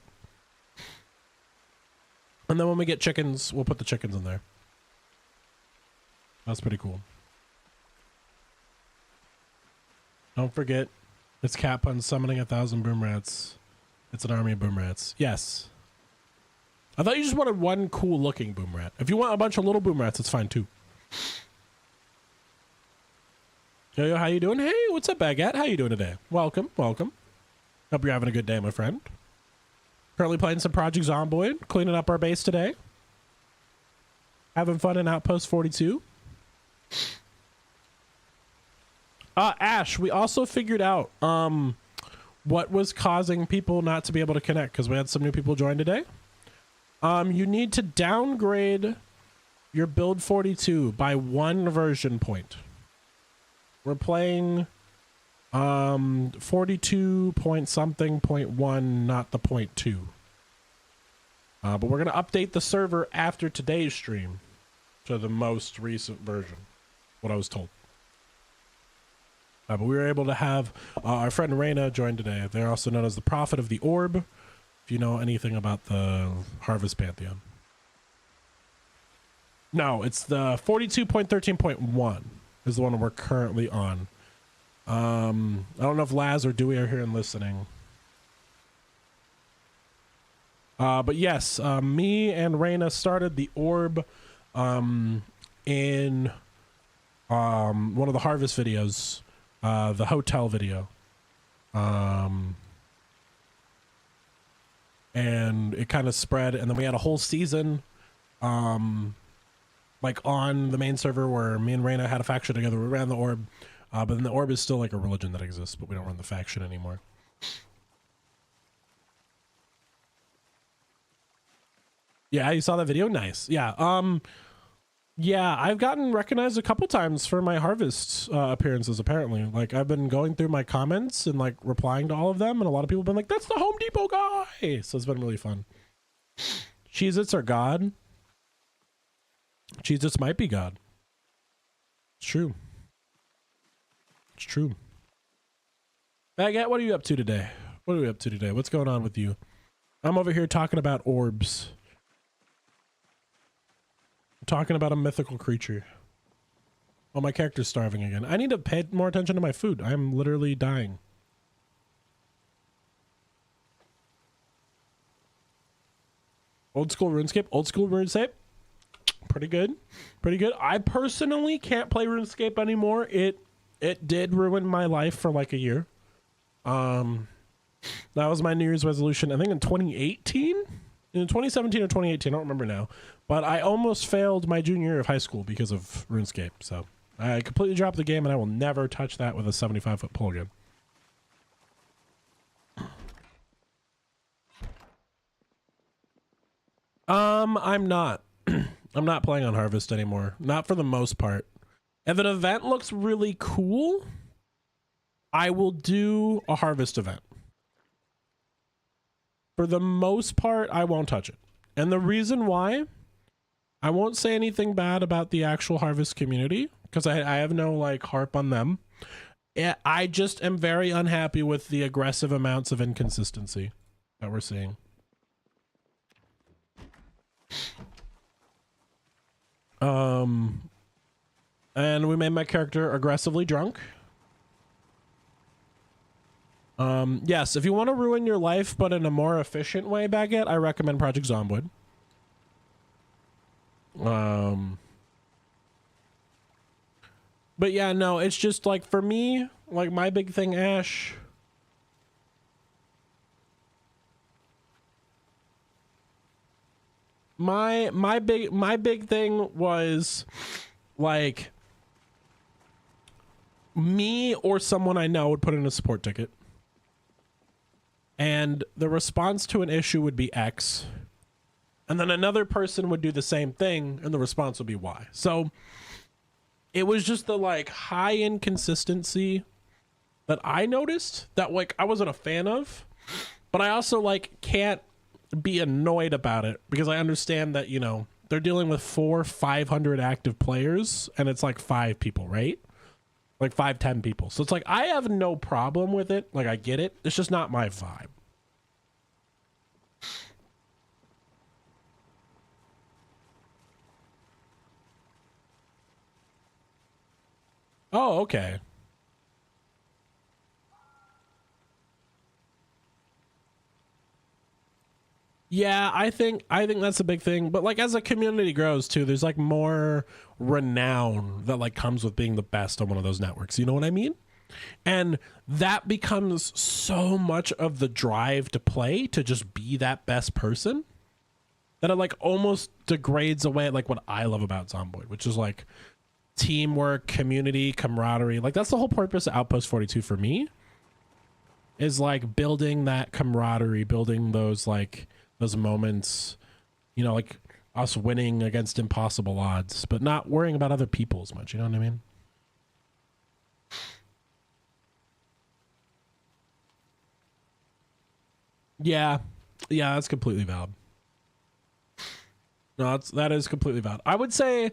And then when we get chickens, we'll put the chickens in there. That's pretty cool. Don't forget, it's Cat Pun summoning 1,000 boom rats. It's an army of boom rats. Yes. I thought you just wanted one cool looking boom rat. If you want a bunch of little boom rats, it's fine too. Yo, how you doing? Hey, what's up, Baguette? How you doing today? Welcome, welcome. Hope you're having a good day, my friend. Currently playing some Project Zomboid, cleaning up our base today. Having fun in Outpost 42? Ash, we also figured out what was causing people not to be able to connect, because we had some new people join today. You need to downgrade your build 42 by 1 version point. We're playing 42 point something point 1, not the point 2. But we're going to update the server after today's stream to the most recent version, what I was told. But we were able to have our friend Reyna join today. They're also known as the Prophet of the Orb, if you know anything about the Harvest Pantheon. No, it's the 42.13.1 is the one we're currently on. I don't know if Laz or Dewey are here and listening. But yes, me and Reyna started the orb in one of the Harvest videos, the hotel video. And it kind of spread, and then we had a whole season like on the main server where me and Reyna had a faction together. We ran the orb, but then the orb is still like a religion that exists, but we don't run the faction anymore. Yeah, you saw that video? Nice. Yeah. Yeah, I've gotten recognized a couple times for my Harvest appearances, apparently. Like, I've been going through my comments and, like, replying to all of them, and a lot of people have been like, that's the Home Depot guy! So it's been really fun. Cheez-Its are God. Cheez-Its might be God. It's true. It's true. Baguette, what are you up to today? What are we up to today? What's going on with you? I'm over here talking about orbs. Talking about a mythical creature. Oh, my character's starving again. I need to pay more attention to my food. I'm literally dying. Old school RuneScape. Old school RuneScape. Pretty good. Pretty good. I personally can't play RuneScape anymore. It did ruin my life for like a year. That was my New Year's resolution. I think in 2018? In 2017 or 2018, I don't remember now. But I almost failed my junior year of high school because of RuneScape. So I completely dropped the game, and I will never touch that with a 75-foot pole again. I'm not. I'm not playing on Harvest anymore. Not for the most part. If an event looks really cool, I will do a Harvest event. For the most part, I won't touch it. And the reason why, I won't say anything bad about the actual Harvest community, because I have no like harp on them. I just am very unhappy with the aggressive amounts of inconsistency that we're seeing. And we made my character aggressively drunk. Yes, if you want to ruin your life, but in a more efficient way, Baguette, I recommend Project Zomboid. But yeah, no, it's just like for me, like my big thing, Ash. My big thing was like me or someone I know would put in a support ticket. And the response to an issue would be X. And then another person would do the same thing, and the response would be Y. So it was just the like high inconsistency that I noticed that like I wasn't a fan of, but I also like can't be annoyed about it because I understand that, you know, they're dealing with 500 active players and it's like 5 people, right? Like 10 people. So it's like, I have no problem with it. Like, I get it. It's just not my vibe. Oh, okay. Yeah, I think that's a big thing. But like as a community grows too, there's like more renown that like comes with being the best on one of those networks. You know what I mean? And that becomes so much of the drive to play, to just be that best person, that it like almost degrades away like what I love about Zomboid, which is like teamwork, community, camaraderie. Like that's the whole purpose of Outpost 42 for me, is like building that camaraderie, building those like those moments, you know, like us winning against impossible odds, but not worrying about other people as much. You know what I mean? Yeah. Yeah, that's completely valid. No, that is completely valid. I would say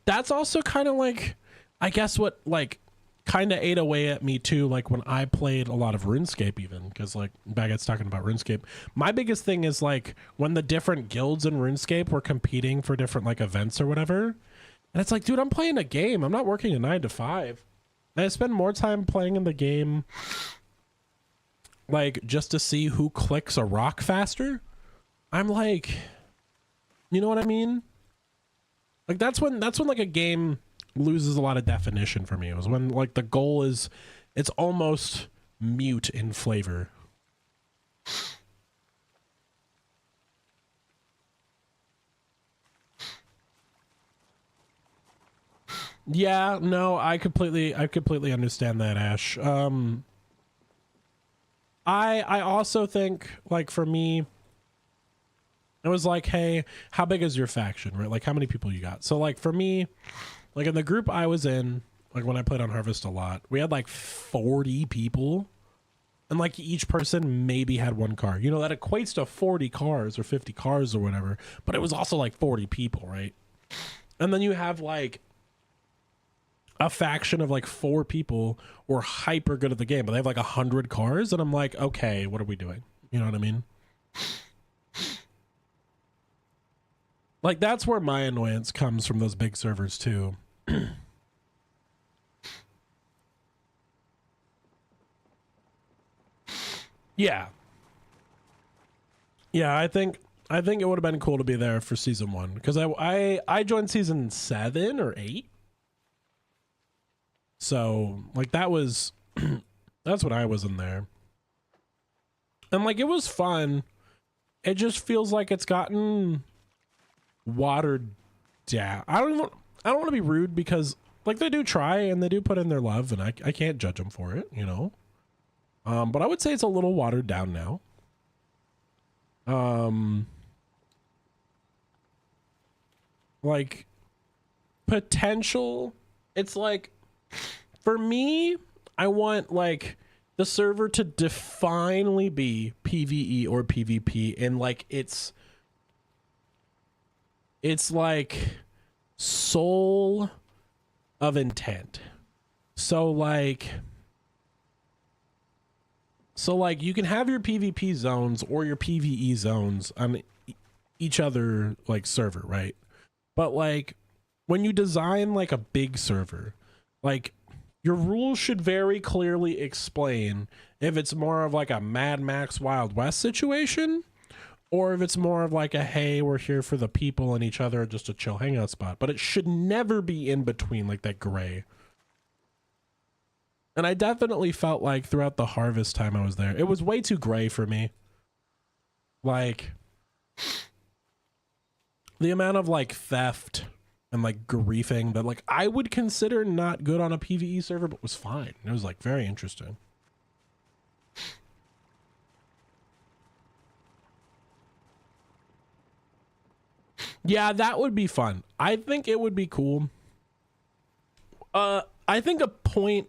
that's also kind of like, I guess what like kind of ate away at me too, like when I played a lot of RuneScape, even because like Baggett's talking about RuneScape. My biggest thing is like when the different guilds in RuneScape were competing for different like events or whatever, and it's like, dude, I'm playing a game. I'm not working a 9 to 5. And I spend more time playing in the game like just to see who clicks a rock faster. I'm like, you know what I mean? Like that's when like a game loses a lot of definition for me. It was when like the goal is, it's almost mute in flavor. Yeah, no, I completely understand that, Ash. I also think like for me, it was like, hey, how big is your faction, right? Like how many people you got? So like for me, like in the group I was in, like when I played on Harvest a lot, we had like 40 people, and like each person maybe had one car. You know, that equates to 40 cars or 50 cars or whatever, but it was also like 40 people, right? And then you have like a faction of like 4 people who are hyper good at the game, but they have like 100 cars, and I'm like, okay, what are we doing? You know what I mean? Like that's where my annoyance comes from, those big servers too. Yeah. Yeah, I think it would have been cool to be there for season 1, because I joined season 7 or 8. So like that was that's when I was in there. And like it was fun. It just feels like it's gotten watered down. I don't want to be rude, because like they do try and they do put in their love, and I can't judge them for it, you know. But I would say it's a little watered down now. Like potential, it's like for me, I want like the server to definitely be PvE or PvP, and like it's like soul of intent. So like you can have your PvP zones or your PvE zones on each other like server, right? But like when you design like a big server, like your rules should very clearly explain if it's more of like a Mad Max Wild West situation, or if it's more of like a, hey, we're here for the people and each other, just a chill hangout spot. But it should never be in between, like that gray. And I definitely felt like throughout the Harvest time I was there, it was way too gray for me. Like the amount of like theft and like griefing that like I would consider not good on a PvE server, but was fine. It was like very interesting. Yeah, that would be fun. I think it would be cool. I think a point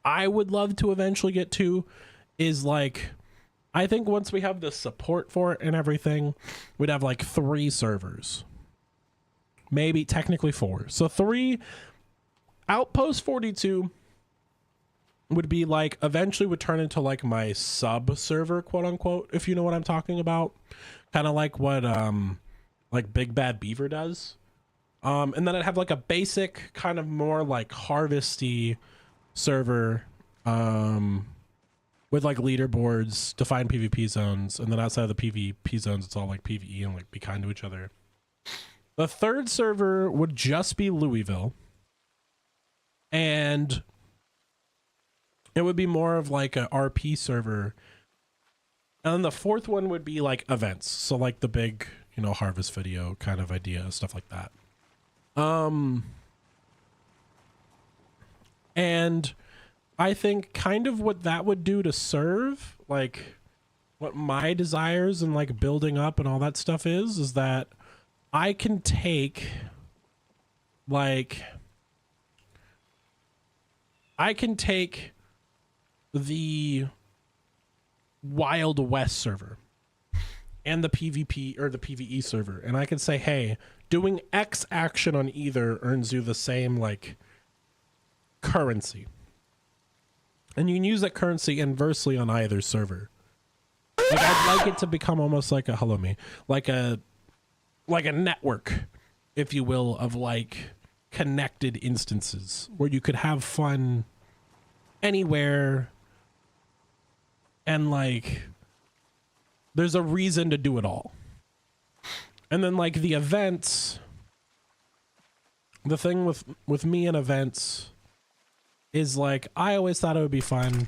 I would love to eventually get to is like, I think once we have the support for it and everything, we'd have like 3 servers. Maybe technically 4. So 3. Outpost 42 would be like, eventually would turn into like my sub server, quote unquote, if you know what I'm talking about. Kind of like what like Big Bad Beaver does. And then I'd have like a basic kind of more like harvesty server with like leaderboards, defined PvP zones, and then outside of the PvP zones it's all like PvE and like be kind to each other. The 3rd server would just be Louisville, and it would be more of like a RP server. And then the 4th one would be like events, so like the big, you know, harvest video kind of idea, stuff like that. And I think kind of what that would do to serve, like what my desires and like building up and all that stuff is that I can take the Wild West server and the PvP or the PvE server, and I can say, hey, doing X action on either earns you the same like currency, and you can use that currency inversely on either server. Like I'd like it to become almost like a like a network, if you will, of like connected instances where you could have fun anywhere, and like there's a reason to do it all. And then like the events, the thing with me and events is like I always thought it would be fun.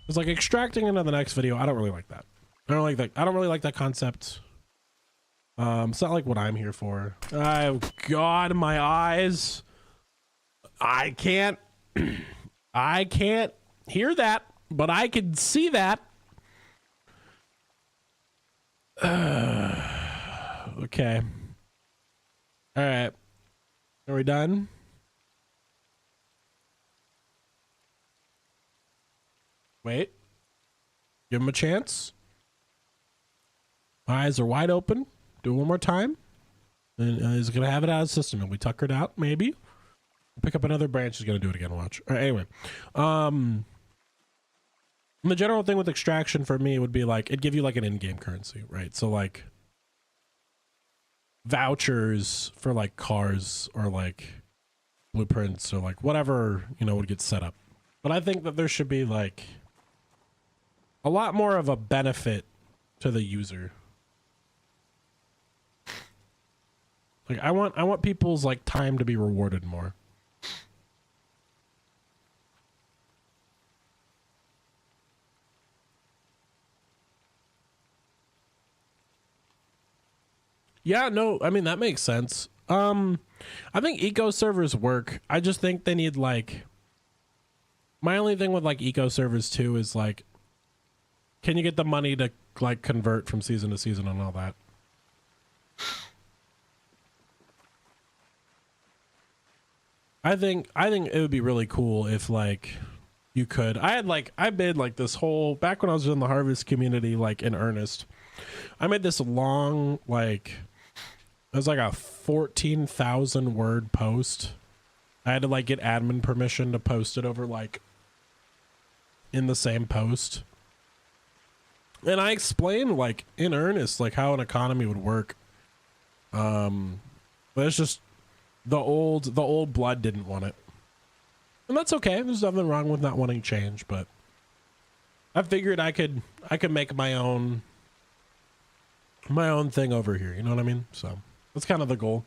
It's like extracting into the next video. I don't really like that. I don't really like that concept. It's not like what I'm here for. Oh God, my eyes. I can't hear that, but I can see that. Okay. All right. Are we done? Wait. Give him a chance. Eyes are wide open. Do it one more time. And he's going to have it out of the system. And we tuckered out, maybe. Pick up another branch. He's going to do it again. Watch. All right, anyway. The general thing with extraction for me would be like, it'd give you like an in-game currency, right? So like vouchers for like cars or like blueprints or like whatever, you know, would get set up. But I think that there should be like a lot more of a benefit to the user. Like I want people's like time to be rewarded more. Yeah, no, I mean that makes sense. I think eco servers work. I just think they need like, my only thing with like eco servers too is like, can you get the money to like convert from season to season and all that? I think it would be really cool if like you could. I made like this whole, back when I was in the harvest community, like in earnest, I made this long, like it was like a 14,000 word post. I had to like get admin permission to post it over like in the same post. And I explained like in earnest, like how an economy would work. But it's just the old blood didn't want it. And that's okay. There's nothing wrong with not wanting change, but I figured I could make my own thing over here. You know what I mean? So that's kind of the goal,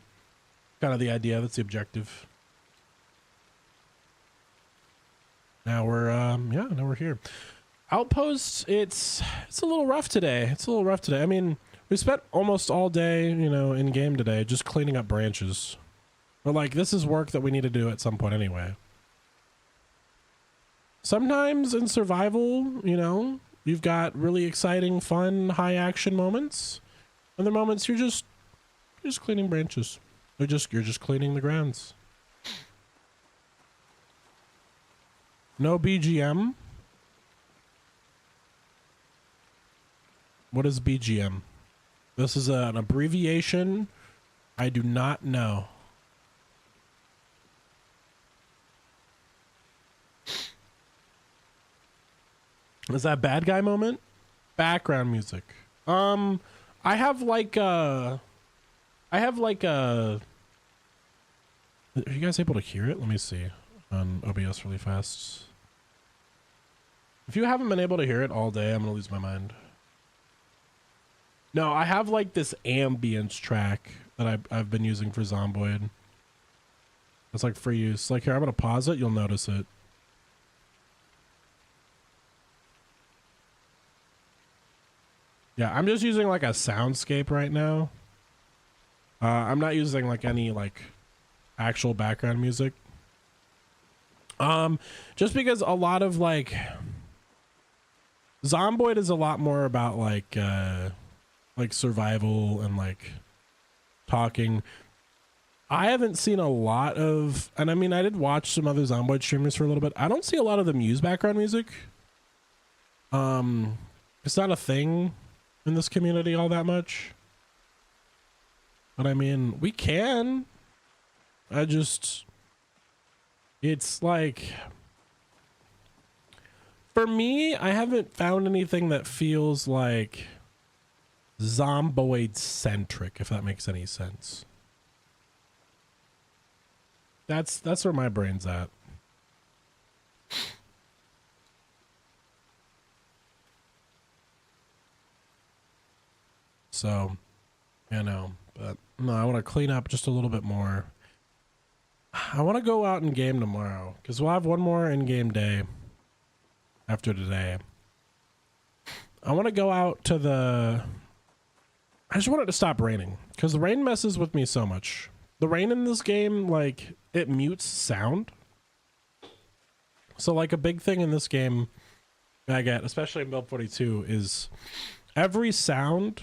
kind of the idea. That's the objective. Now we're here. Outpost, it's a little rough today. I mean, we spent almost all day, you know, in game today just cleaning up branches. But like, this is work that we need to do at some point anyway. Sometimes in survival, you know, you've got really exciting, fun, high action moments. Other moments you're just cleaning branches. You're just cleaning the grounds. No BGM. What is BGM? This is an abbreviation I do not know. Is that bad guy moment? Background music. I have like a... Are you guys able to hear it? Let me see on OBS really fast. If you haven't been able to hear it all day, I'm gonna lose my mind. No, I have like this ambience track that I've been using for Zomboid. It's like free use. Like here, I'm gonna pause it. You'll notice it. Yeah, I'm just using like a soundscape right now. I'm not using like any like actual background music. Just because a lot of like Zomboid is a lot more about like survival and like talking. I haven't seen a lot of, and I mean, I did watch some other Zomboid streamers for a little bit. I don't see a lot of the Muse background music. It's not a thing in this community all that much. But I mean, we can. It's like, for me, I haven't found anything that feels like Zomboid centric, if that makes any sense. That's where my brain's at. So, you know, but no, I want to clean up just a little bit more. I want to go out in game tomorrow because we'll have one more in-game day after today. I want to go out to I just want it to stop raining because the rain messes with me so much. The rain in this game, like, it mutes sound. So, like, a big thing in this game I get, especially in Build 42, is every sound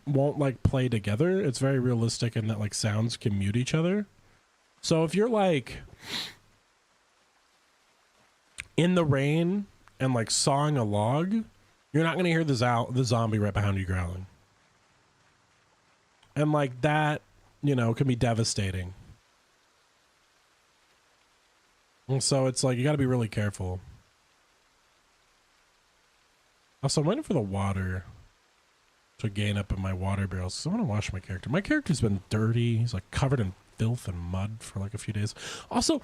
won't, like, play together. It's very realistic in that, like, sounds can mute each other. So if you're, like, in the rain and, like, sawing a log, you're not going to hear the zombie right behind you growling. And, like, that, you know, can be devastating. And so it's like, you got to be really careful. Also, I'm waiting for the water to gain up in my water barrels. So I want to wash my character. My character's been dirty. He's like covered in filth and mud for like a few days. Also,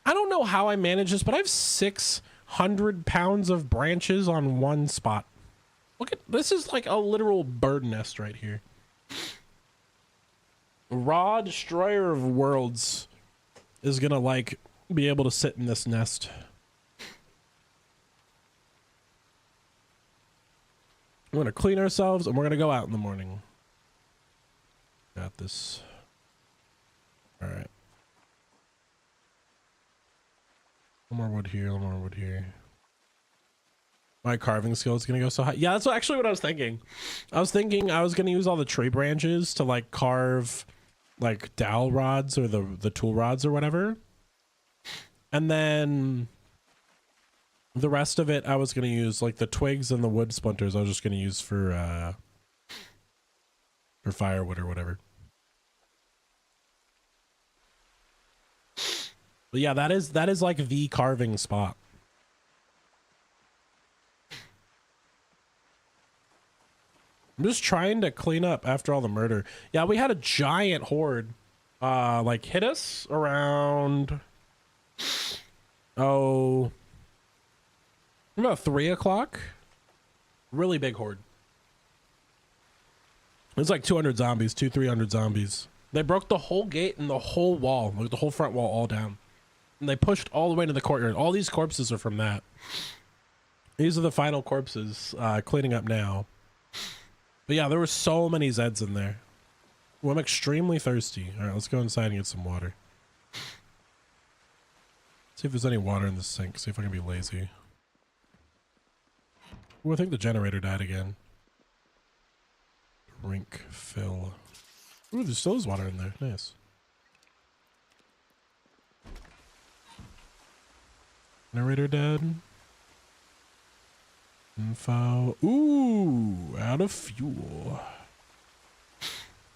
I don't know how I manage this, but I have 600 pounds of branches on one spot. Look at this, is like a literal bird nest right here. Raw Destroyer of Worlds is gonna like be able to sit in this nest. We're gonna clean ourselves and we're gonna go out in the morning. Got this. All right. One more wood here, one more wood here. My carving skill is gonna go so high. Yeah, that's actually what I was thinking. I was thinking I was gonna use all the tree branches to like carve like dowel rods or the tool rods or whatever. And then the rest of it I was gonna use like the twigs and the wood splinters I was just gonna use for firewood or whatever. But yeah, that is like the carving spot. I'm just trying to clean up after all the murder. Yeah, we had a giant horde like hit us around about 3 o'clock. Really big horde. It was like 200 zombies, 300 zombies. They broke the whole gate and the whole wall, like the whole front wall all down. And they pushed all the way into the courtyard. All these corpses are from that. These are the final corpses cleaning up now. But yeah, there were so many Zeds in there. Well, I'm extremely thirsty. All right, let's go inside and get some water. See if there's any water in the sink. See if I can be lazy. Ooh, I think the generator died again. Drink, fill. Ooh, there still is water in there. Nice. Generator dead. Info. Ooh, out of fuel.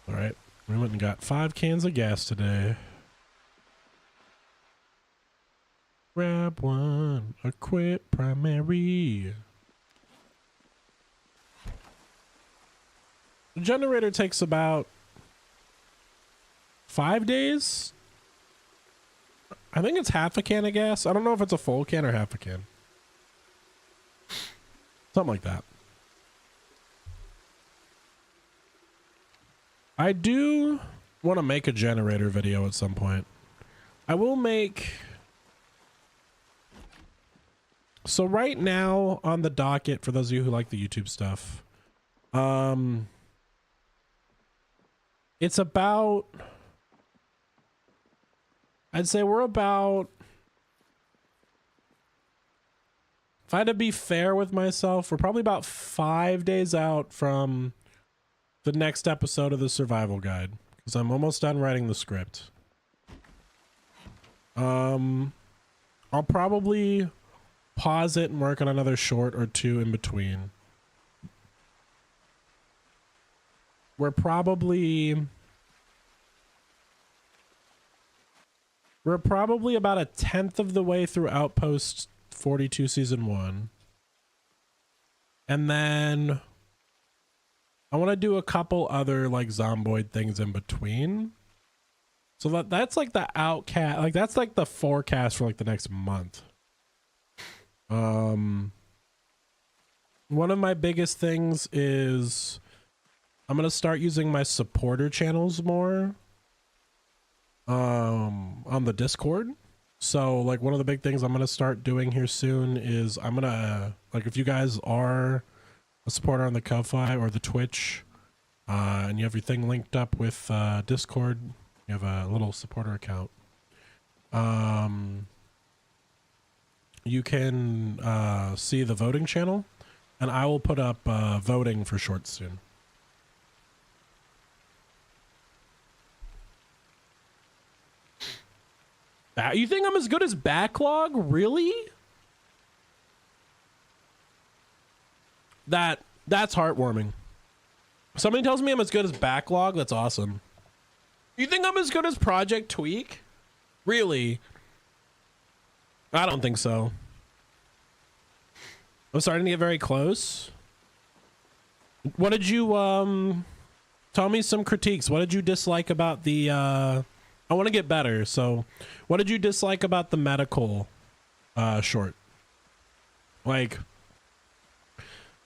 All right, we went and got 5 cans of gas today. Grab one, equip primary. The generator takes about 5 days. I think it's half a can of gas. I don't know if it's a full can or half a can. Something like that. I do want to make a generator video at some point. I will make... So right now on the docket, for those of you who like the YouTube stuff, It's about, I'd say we're about, if I had to be fair with myself, we're probably about 5 days out from the next episode of the survival guide, because I'm almost done writing the script. I'll probably pause it and work on another short or two in between. We're probably about a 10th of the way through Outpost 42 season 1. And then I want to do a couple other like Zomboid things in between. So that's like the outcast, like that's like the forecast for like the next month. One of my biggest things is I'm going to start using my supporter channels more on the Discord. So like one of the big things I'm going to start doing here soon is I'm going to like, if you guys are a supporter on the Ko-Fi or the Twitch, and you have your thing linked up with Discord, you have a little supporter account. You can see the voting channel, and I will put up voting for shorts soon. You think I'm as good as Backlog? Really? That's heartwarming. Somebody tells me I'm as good as Backlog. That's awesome. You think I'm as good as Project Tweak? Really? I don't think so. I'm starting to get very close. What did you tell me some critiques? What did you dislike about the I want to get better, so what did you dislike about the medical short? Like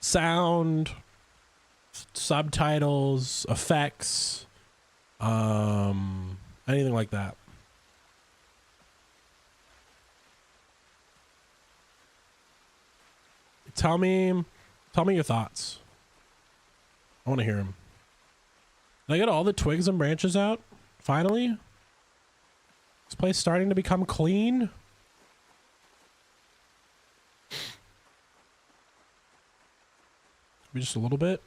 sound, subtitles, effects, anything like that. Tell me your thoughts. I want to hear them. Did I get all the twigs and branches out? Finally? This place starting to become clean? Maybe just a little bit.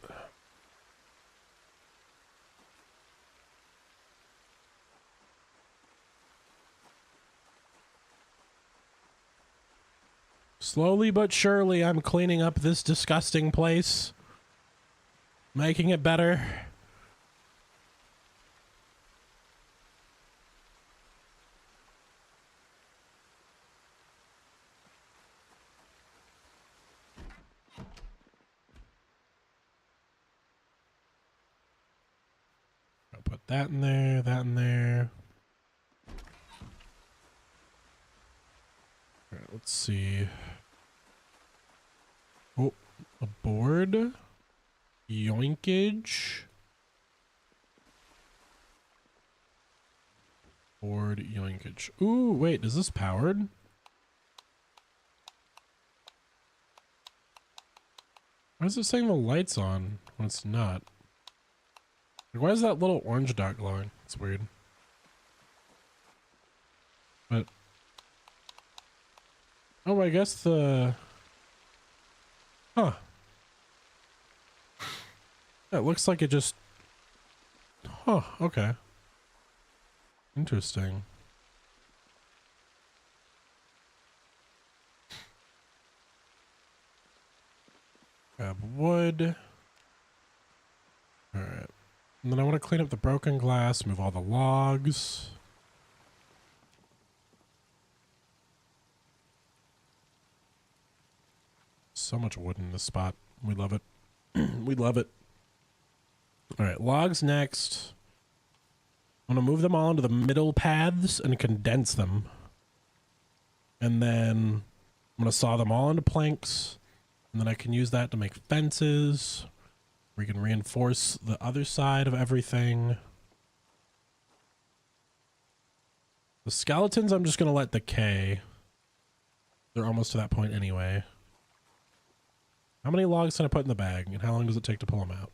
Slowly but surely, I'm cleaning up this disgusting place. Making it better. I'll put that in there, that in there. All right, let's see. Oh, a board. Yoinkage. Board yoinkage. Ooh, wait, is this powered? Why is it saying the light's on when it's not? Like, why is that little orange dot glowing? It's weird. But oh, I guess the huh. It looks like it just huh, okay. Interesting. Grab wood. All right. And then I want to clean up the broken glass, move all the logs. So much wood in this spot. We love it. We love it. All right, logs next. I'm going to move them all into the middle paths and condense them. And then I'm going to saw them all into planks. And then I can use that to make fences. We can reinforce the other side of everything. The skeletons, I'm just going to let decay. They're almost to that point anyway. How many logs can I put in the bag? And how long does it take to pull them out?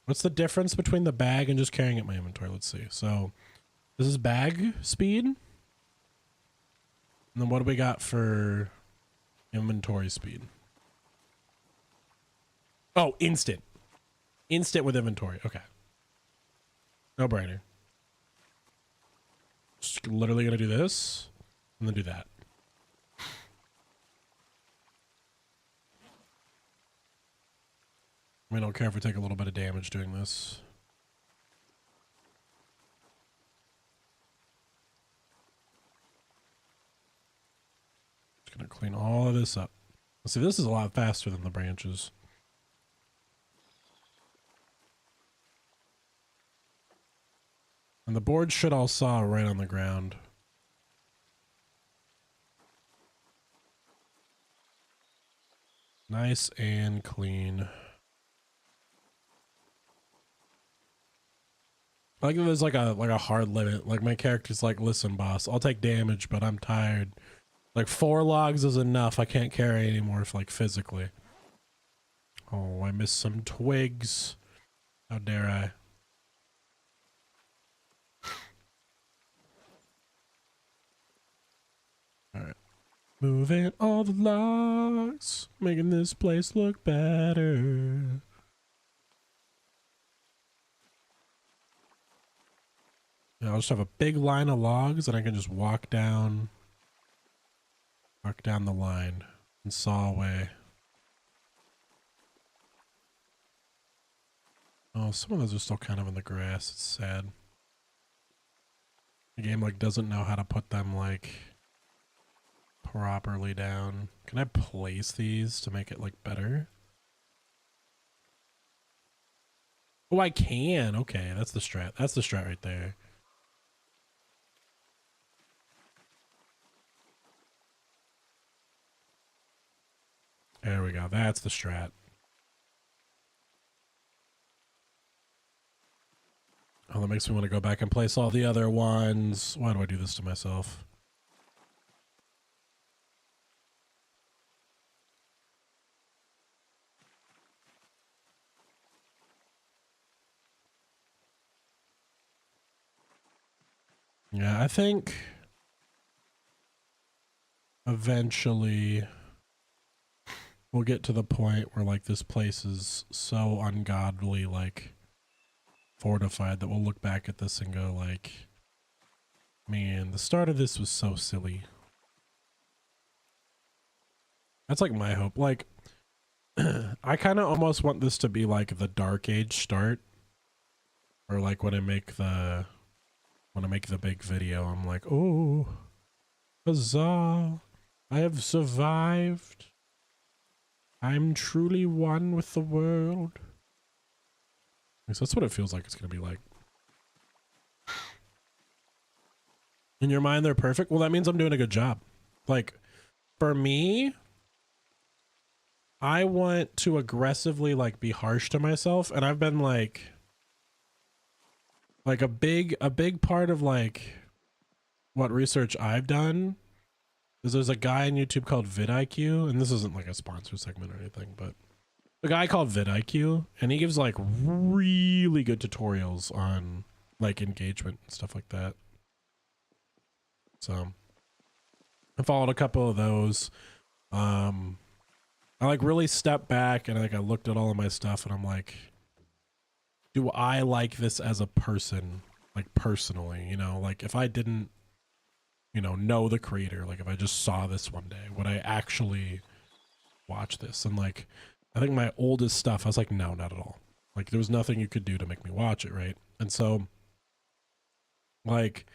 What's the difference between the bag and just carrying it in my inventory? Let's see. So this is bag speed. And then what do we got for inventory speed? Oh, instant. Instant with inventory. Okay. No brainer. Just literally gonna do this and then do that. I don't care if we take a little bit of damage doing this. Just gonna clean all of this up. Let's see, this is a lot faster than the branches. And the board should all saw right on the ground. Nice and clean. I like there's like a hard limit. Like my character's like, listen, boss, I'll take damage, but I'm tired. Like 4 logs is enough. I can't carry anymore if like physically. Oh, I missed some twigs. How dare I? All right. Moving all the logs, making this place look better. Yeah, I'll just have a big line of logs and I can just walk down the line and saw away. Oh, some of those are still kind of in the grass. It's sad. The game like doesn't know how to put them like properly down. Can I place these to make it like better? Oh, I can. Okay, that's the strat. That's the strat right there. There we go. That's the strat. Oh, that makes me want to go back and place all the other ones. Why do I do this to myself? Yeah, I think eventually we'll get to the point where like this place is so ungodly like fortified that we'll look back at this and go like, man, the start of this was so silly. That's like my hope. Like I kind of almost want this to be like the Dark Age start, or like when I make the big video, I'm like, oh, huzzah, I have survived. I'm truly one with the world. So that's what it feels like it's going to be like. In your mind, they're perfect. Well, that means I'm doing a good job. Like, for me, I want to aggressively, like, be harsh to myself. And I've been, like a big part of, like, what research I've done is there's a guy on YouTube called vidIQ. And this isn't, like, a sponsor segment or anything, but a guy called vidIQ, and he gives like really good tutorials on like engagement and stuff like that. So I followed a couple of those. I like really stepped back and like I looked at all of my stuff and I'm like, do I like this as a person, like personally, you know, like if I didn't, you know the creator, like if I just saw this one day, would I actually watch this? And like I think my oldest stuff, I was like, no, not at all. Like, there was nothing you could do to make me watch it, right? And so, like,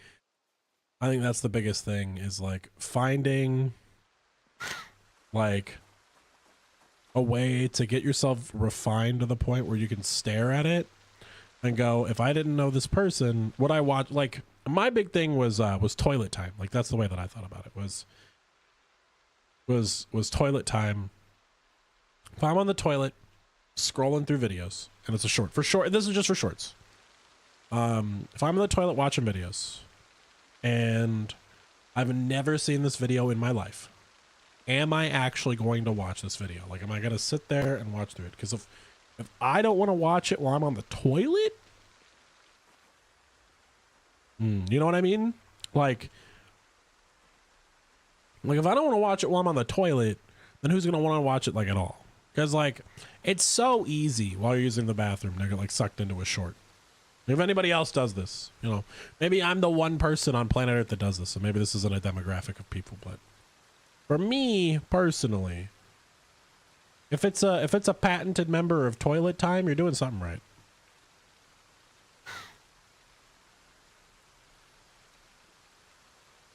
I think that's the biggest thing is, like, finding, like, a way to get yourself refined to the point where you can stare at it and go, if I didn't know this person, would I watch? Like, my big thing was toilet time. Like, that's the way that I thought about it, was toilet time. If I'm on the toilet scrolling through videos and it's a short, this is just for shorts. If I'm on the toilet watching videos and I've never seen this video in my life, am I actually going to watch this video? Like, am I going to sit there and watch through it? Because if If I don't want to watch it while I'm on the toilet, you know what I mean? Like if I don't want to watch it while I'm on the toilet, then who's going to want to watch it like at all? Because like it's so easy while you're using the bathroom to get like sucked into a short. If anybody else does this, you know, maybe I'm the one person on planet Earth that does this, so maybe this isn't a demographic of people, but for me personally, if it's a patented member of toilet time, you're doing something right.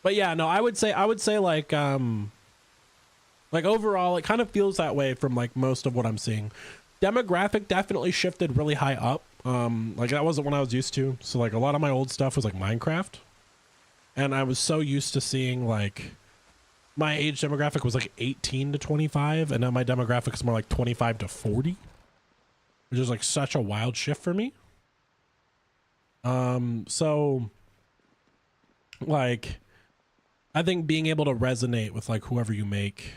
But yeah, no, I would say like overall, it kind of feels that way from like most of what I'm seeing. Demographic definitely shifted really high up. Like that wasn't what I was used to. So like a lot of my old stuff was like Minecraft. And I was so used to seeing like my age demographic was like 18 to 25. And now my demographic is more like 25 to 40. Which is like such a wild shift for me. So like I think being able to resonate with like whoever you make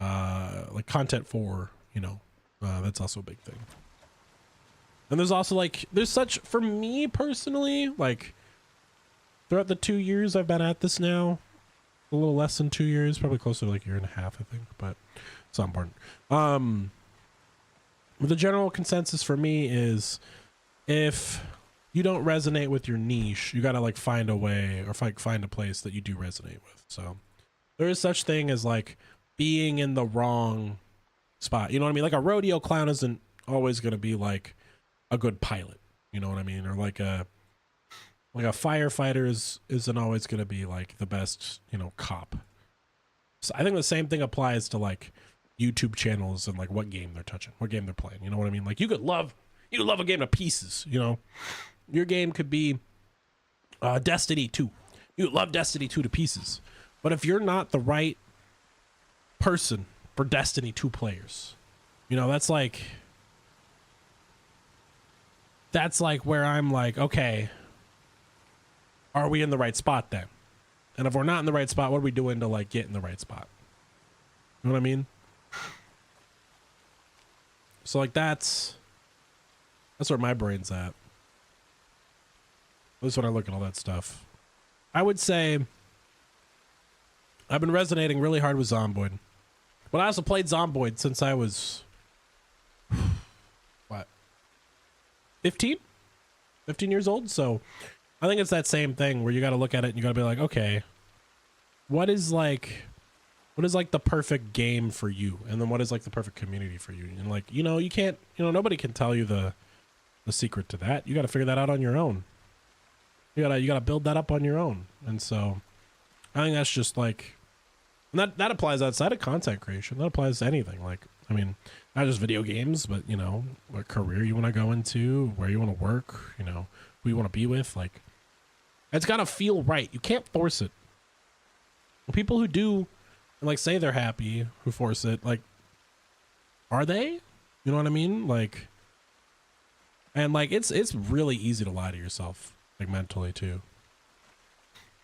like content for, you know, that's also a big thing. And there's also like there's such, for me personally, like throughout the 2 years I've been at this now, a little less than 2 years, probably closer to like a year and a half, I think, but it's not important. But the general consensus for me is if you don't resonate with your niche, you gotta like find a way or find a place that you do resonate with. So there is such thing as like being in the wrong spot. You know what I mean? Like a rodeo clown isn't always gonna be like a good pilot. You know what I mean? Or like a firefighter isn't always gonna be like the best, you know, cop. So I think the same thing applies to like YouTube channels and like what game they're touching, what game they're playing. You know what I mean? Like you could love a game to pieces, you know. Your game could be Destiny 2. You love Destiny 2 to pieces. But if you're not the right person for Destiny 2 players, you know, that's like where I'm like, okay, are we in the right spot then? And if we're not in the right spot, what are we doing to like get in the right spot? You know what I mean? So like that's where my brain's at. At least when I look at all that stuff. I would say I've been resonating really hard with Zomboid. But I also played Zomboid since I was what? 15 years old. So I think it's that same thing where you got to look at it and you got to be like, okay, what is like the perfect game for you? And then what is like the perfect community for you? And like, you know, you can't, you know, nobody can tell you the secret to that. You got to figure that out on your own. You gotta build that up on your own. And so I think that's just like, and that applies outside of content creation. That applies to anything. Like, I mean, not just video games, but you know, what career you want to go into, where you want to work, you know, who you want to be with. Like, it's gotta feel right. You can't force it. People who do and like say they're happy, who force it, like, are they? You know what I mean? Like, and like it's really easy to lie to yourself, like mentally too.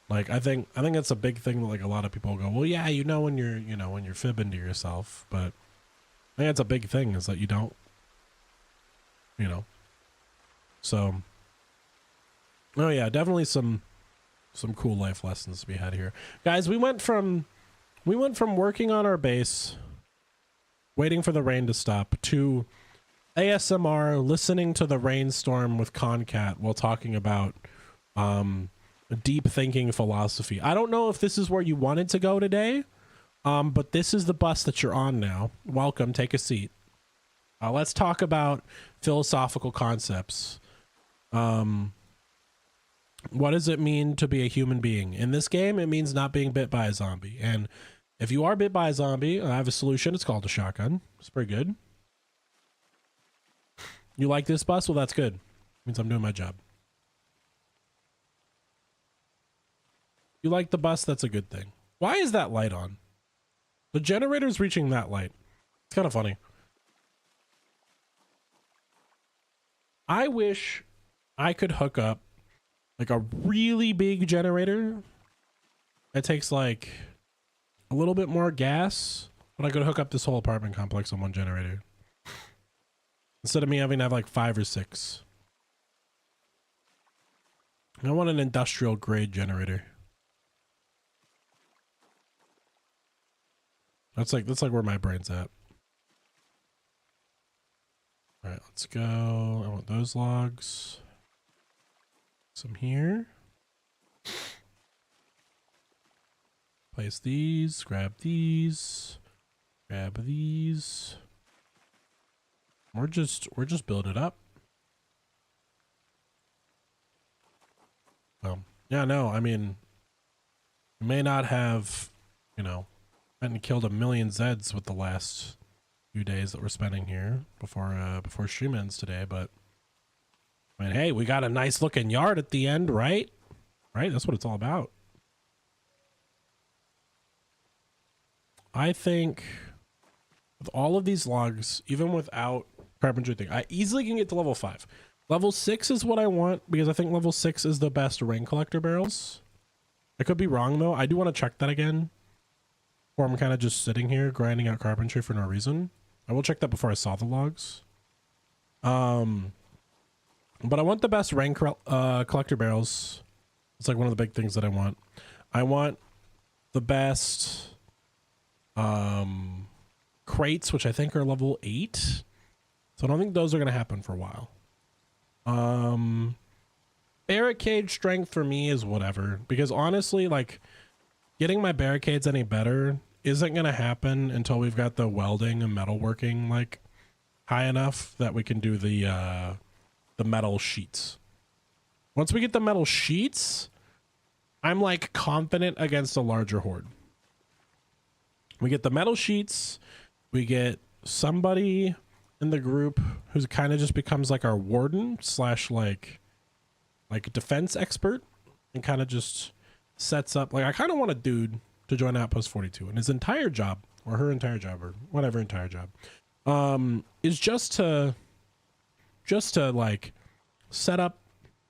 Like I think that's a big thing that like a lot of people go, well, yeah, you know when you're fibbing to yourself, but I think that's a big thing is that you don't, you know. So, oh yeah, definitely some cool life lessons to be had here, guys. We went from working on our base, waiting for the rain to stop, to ASMR, listening to the rainstorm with Concat while talking about deep thinking philosophy. I don't know if this is where you wanted to go today, but this is the bus that you're on now. Welcome, take a seat. Let's talk about philosophical concepts. What does it mean to be a human being? In this game, it means not being bit by a zombie. And if you are bit by a zombie, I have a solution. It's called a shotgun. It's pretty good. You like this bus? Well, that's good. Means I'm doing my job. You like the bus? That's a good thing. Why is that light on? The generator's reaching that light. It's kind of funny. I wish I could hook up like a really big generator. It takes like a little bit more gas, but I could hook up this whole apartment complex on one generator. instead of me having to have like 5 or 6. I want an industrial grade generator. That's like where my brain's at. All right, let's go. I want those logs. Some here. Place these, grab these, grab these. We're just building it up. Yeah, no, I mean, we may not have, you know, went and killed 1 million Zeds with the last few days that we're spending here before stream ends today, but I mean, hey, we got a nice looking yard at the end, right? Right? That's what it's all about. I think with all of these logs, even without carpentry thing, I easily can get to level 5. Level 6 is what I want because I think level 6 is the best rain collector barrels. I could be wrong though. I do want to check that again. Or I'm kind of just sitting here grinding out carpentry for no reason. I will check that before I saw the logs. But I want the best rain collector barrels. It's like one of the big things that I want. I want the best crates, which I think are level 8. So I don't think those are going to happen for a while. Barricade strength for me is whatever, because honestly, like, getting my barricades any better isn't going to happen until we've got the welding and metalworking like high enough that we can do the metal sheets. Once we get the metal sheets, I'm like confident against a larger horde. We get the metal sheets, we get somebody in the group who kind of just becomes like our warden slash like defense expert and kind of just sets up, like, I kind of want a dude to join Outpost 42 and his entire job, or her entire job, or whatever entire job, is just to like set up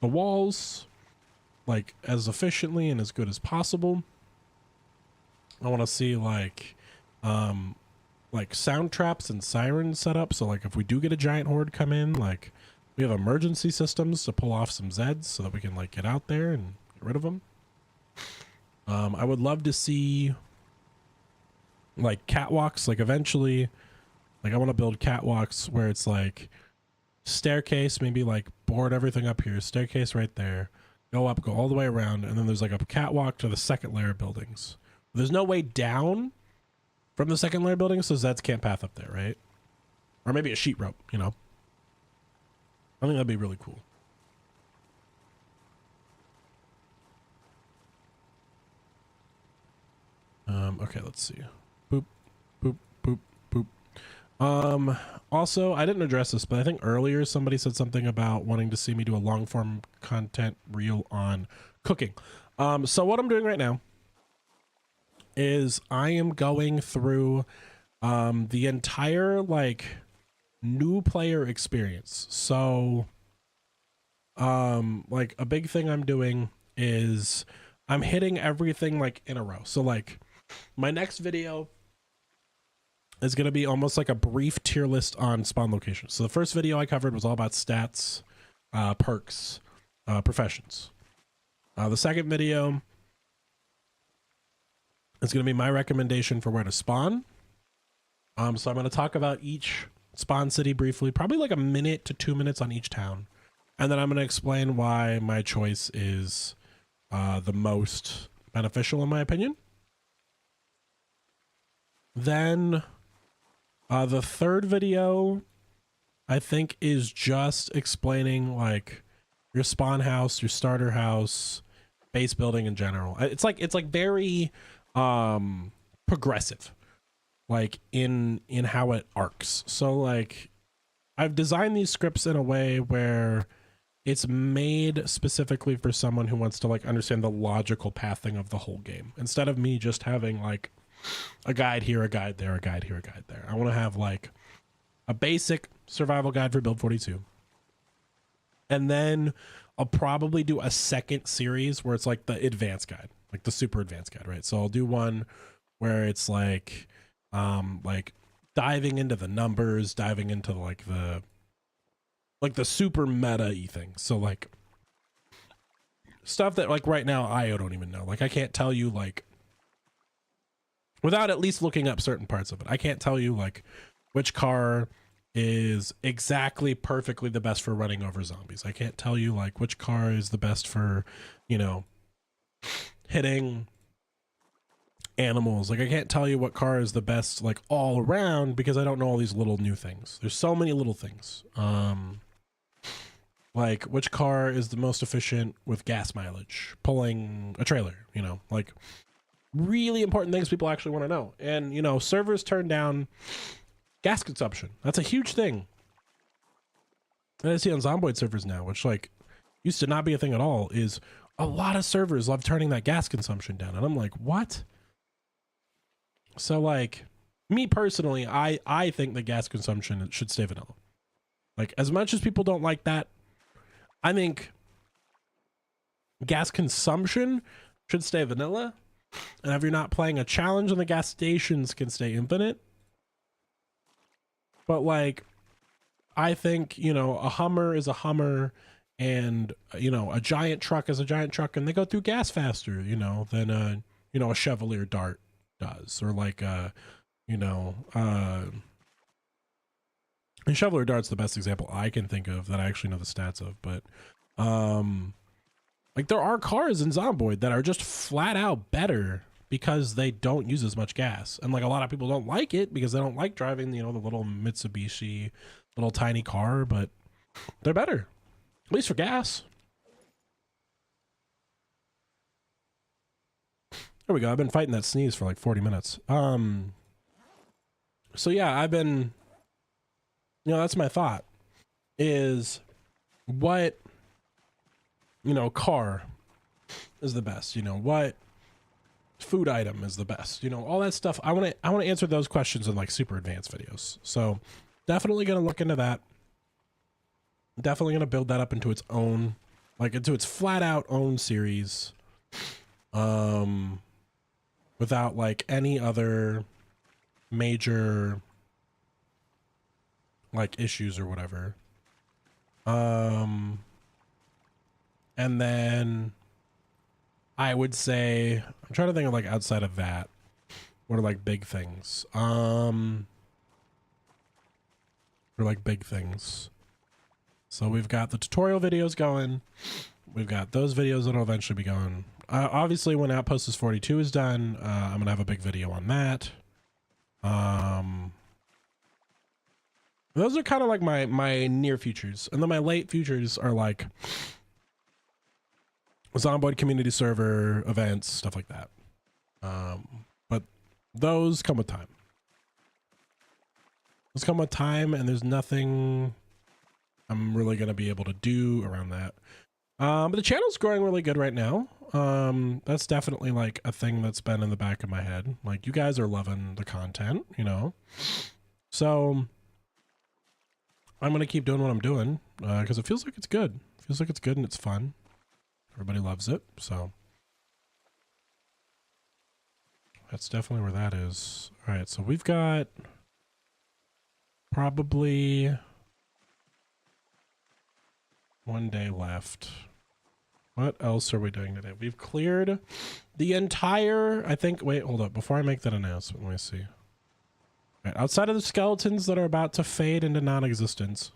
the walls like as efficiently and as good as possible. I want to see like sound traps and sirens set up, so like if we do get a giant horde come in, like we have emergency systems to pull off some Zeds so that we can like get out there and get rid of them. I would love to see like catwalks, like eventually, like I want to build catwalks where it's like staircase, maybe like board everything up here, staircase right there, go up, go all the way around, and then there's like a catwalk to the second layer of buildings. There's no way down from the second layer building, so Zeds can't path up there, right? Or maybe a sheet rope, you know? I think that'd be really cool. Okay, let's see. Boop, boop, boop, boop. Also, I didn't address this, but I think earlier somebody said something about wanting to see me do a long form content reel on cooking. So what I'm doing right now is I am going through the entire like new player experience. So like a big thing I'm doing is I'm hitting everything like in a row. So like my next video is going to be almost like a brief tier list on spawn locations. So the first video I covered was all about stats, perks, professions. The second video is going to be my recommendation for where to spawn. So I'm going to talk about each spawn city briefly, probably like a minute to 2 minutes on each town. And then I'm going to explain why my choice is the most beneficial in my opinion. Then the third video I think is just explaining like your spawn house, your starter house, base building in general. It's like very progressive, like in how it arcs. So like I've designed these scripts in a way where it's made specifically for someone who wants to like understand the logical pathing of the whole game, instead of me just having like a guide here, a guide there, a guide here, a guide there. I want to have like a basic survival guide for build 42, and then I'll probably do a second series where it's like the advanced guide, like the super advanced guide, right? So I'll do one where it's like diving into the numbers, diving into like the like the super meta-y things. So like stuff that like right now I don't even know. Like I can't tell you like without at least looking up certain parts of it. I can't tell you like which car is exactly perfectly the best for running over zombies. I can't tell you like which car is the best for, you know, hitting animals. Like I can't tell you what car is the best like all around because I don't know all these little new things. There's so many little things. Like which car is the most efficient with gas mileage, pulling a trailer, you know, like really important things people actually want to know. And you know, servers turn down gas consumption. That's a huge thing. And I see on Zomboid servers now, which like used to not be a thing at all, is a lot of servers love turning that gas consumption down. And I'm like, what? So like me personally, I think the gas consumption should stay vanilla. Like as much as people don't like that, I think gas consumption should stay vanilla. And if you're not playing a challenge, then the gas stations can stay infinite. But like, I think, you know, a Hummer is a Hummer and, you know, a giant truck is a giant truck and they go through gas faster, you know, than a, you know, a Chevrolet Dart does. Or like, you know, and Chevrolet Dart's the best example I can think of that I actually know the stats of. But, like there are cars in Zomboid that are just flat out better because they don't use as much gas. And like a lot of people don't like it because they don't like driving, you know, the little Mitsubishi little tiny car, but they're better, at least for gas. There we go. I've been fighting that sneeze for like 40 minutes. So yeah, I've been, you know, that's my thought is what, you know, car is the best, you know, what food item is the best, you know, all that stuff. I want to answer those questions in like super advanced videos. So definitely going to look into that. Definitely going to build that up into its own, like into its flat out own series. Without like any other major like issues or whatever. And then I would say, I'm trying to think of like outside of that, what are like big things? What are like big things? So we've got the tutorial videos going. We've got those videos that'll eventually be going. Obviously when Outpost 42 is done, I'm gonna have a big video on that. Those are kind of like my near futures. And then my late futures are like Zomboid community server events, stuff like that. But those come with time. Those come with time, and there's nothing I'm really going to be able to do around that. But the channel's growing really good right now. That's definitely like a thing that's been in the back of my head. Like you guys are loving the content, you know? So I'm going to keep doing what I'm doing, because it feels like it's good. It feels like it's good and it's fun. Everybody loves it, so that's definitely where that is. All right, so we've got probably one day left. What else are we doing today? We've cleared the entire, I think, wait, hold up. Before I make that announcement, let me see. All right, outside of the skeletons that are about to fade into non-existence,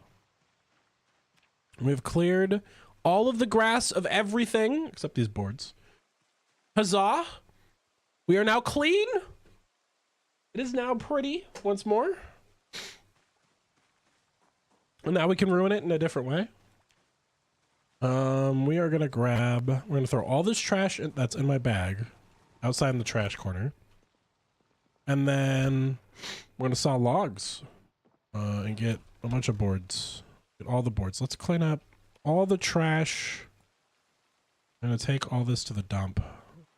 we've cleared all of the grass of everything except these boards. Huzzah! We are now clean. It is now pretty once more. And now we can ruin it in a different way. We are gonna we're gonna throw all this trash that's in my bag outside in the trash corner. And then we're gonna saw logs and get a bunch of boards. Get all the boards. Let's clean up all the trash. I'm gonna take all this to the dump.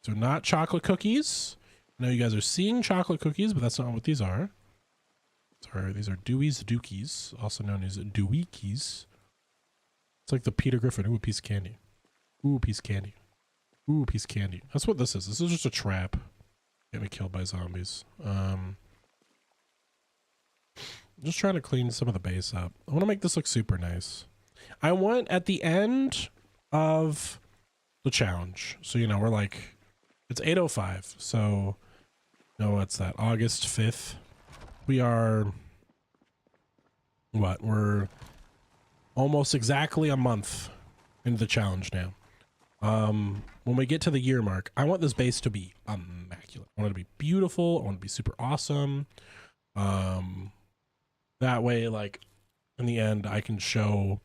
So not chocolate cookies. I know you guys are seeing chocolate cookies, but that's not what these are. Sorry, these are Dewey's Dookies, also known as Deweykies. It's like the Peter Griffin. Ooh, a piece of candy. Ooh, a piece of candy. Ooh, a piece of candy. That's what this is. This is just a trap. Get me killed by zombies. Just trying to clean some of the base up. I want to make this look super nice. I want at the end of the challenge. So, you know, we're like, it's 8:05. So, no, what's that? August 5th. We are, what? We're almost exactly a month into the challenge now. When we get to the year mark, I want this base to be immaculate. I want it to be beautiful. I want it to be super awesome. That way, like, in the end, I can show,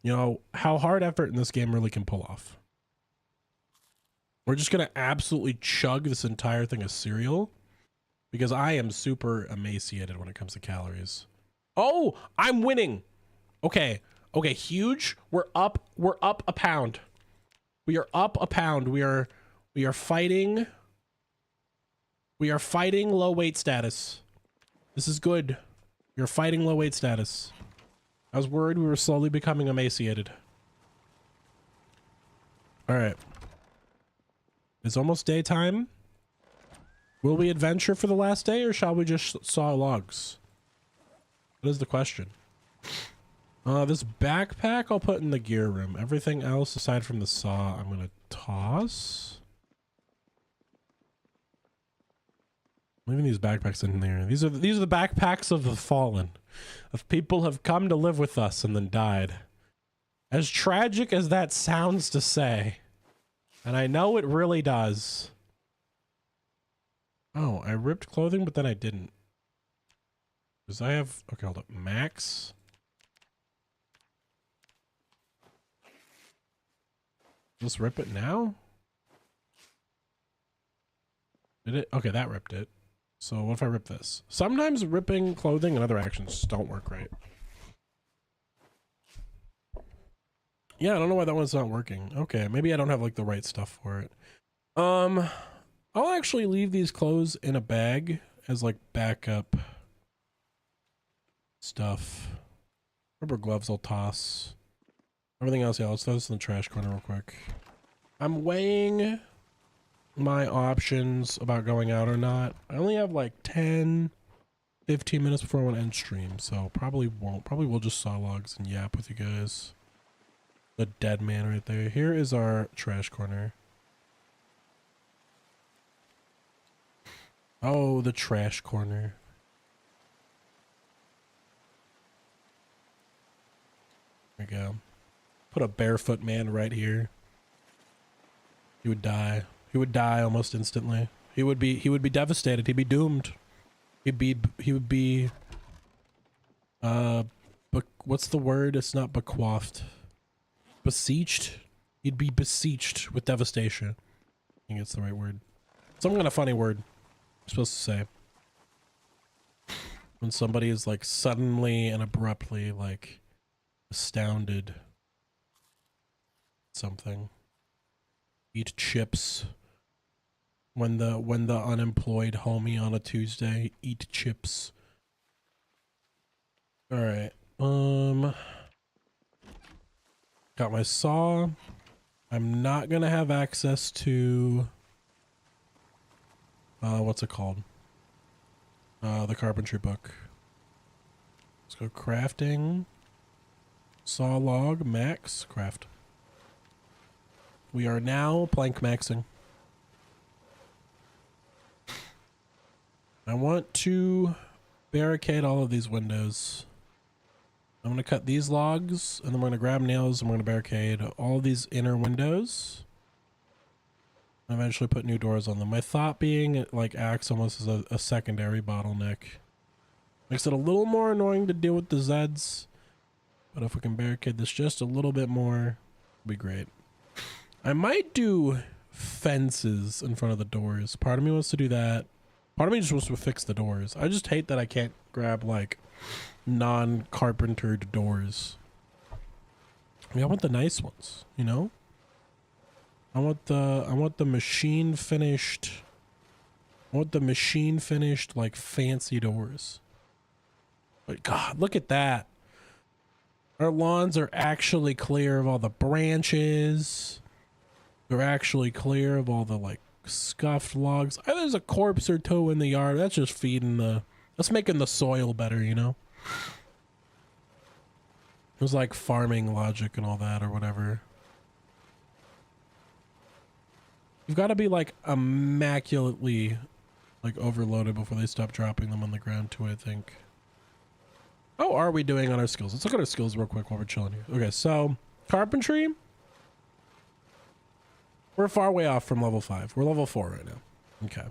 you know, how hard effort in this game really can pull off. We're just going to absolutely chug this entire thing of cereal because I am super emaciated when it comes to calories. Oh, I'm winning. Okay. Okay. Huge. We're up a pound. We are up a pound. We are fighting. We are fighting low weight status. This is good. You're fighting low weight status. I was worried we were slowly becoming emaciated. All right. It's almost daytime. Will we adventure for the last day or shall we just saw logs? That is the question. This backpack I'll put in the gear room. Everything else aside from the saw I'm gonna toss. Leaving these backpacks in there. These are the backpacks of the fallen. Of people have come to live with us and then died. As tragic as that sounds to say. And I know it really does. Oh, I ripped clothing, but then I didn't. Because I have, okay, hold up, max. Let's rip it now? Did it? Okay, that ripped it. So what if I rip this? Sometimes ripping clothing and other actions just don't work right. Yeah, I don't know why that one's not working. Okay, maybe I don't have like the right stuff for it. I'll actually leave these clothes in a bag as like backup stuff. Rubber gloves I'll toss. Everything else, yeah, let's throw this in the trash corner real quick. I'm weighing my options about going out or not. I only have like 10, 15 minutes before I want to end stream, so probably won't. Probably will just saw logs and yap with you guys. The dead man right there. Here is our trash corner. Oh, the trash corner. There we go. Put a barefoot man right here. He would die. He would die almost instantly. He would be devastated. He'd be doomed. He would be but what's the word? It's not bequeathed. Beseeched? He'd be beseeched with devastation. I think it's the right word. Some kind of funny word I'm supposed to say. When somebody is like suddenly and abruptly like astounded. Something. Eat chips. When the unemployed homie on a Tuesday eat chips. All right. Got my saw. I'm not gonna have access to what's it called? The carpentry book. Let's go crafting. Saw log max craft. We are now plank maxing. I want to barricade all of these windows. I'm going to cut these logs and then we're going to grab nails and we're going to barricade all of these inner windows. And eventually put new doors on them. My thought being it like acts almost as a secondary bottleneck. Makes it a little more annoying to deal with the Zeds. But if we can barricade this just a little bit more, it'd be great. I might do fences in front of the doors. Part of me wants to do that. Part of me just wants to fix the doors. I just hate that I can't grab like non-carpentered doors. I mean, I want the nice ones, you know? I want the machine finished. I want the machine finished like fancy doors. But God, look at that. Our lawns are actually clear of all the branches. They're actually clear of all the like scuffed logs. There's a corpse or two in the yard. That's just feeding that's making the soil better, you know? was like farming logic and all that or whatever. You've got to be like immaculately like overloaded before they stop dropping them on the ground too, I think. How are we doing on our skills? Let's look at our skills real quick while we're chilling here. Okay, so carpentry. We're far way off from level 5. We're level 4 right now. Okay.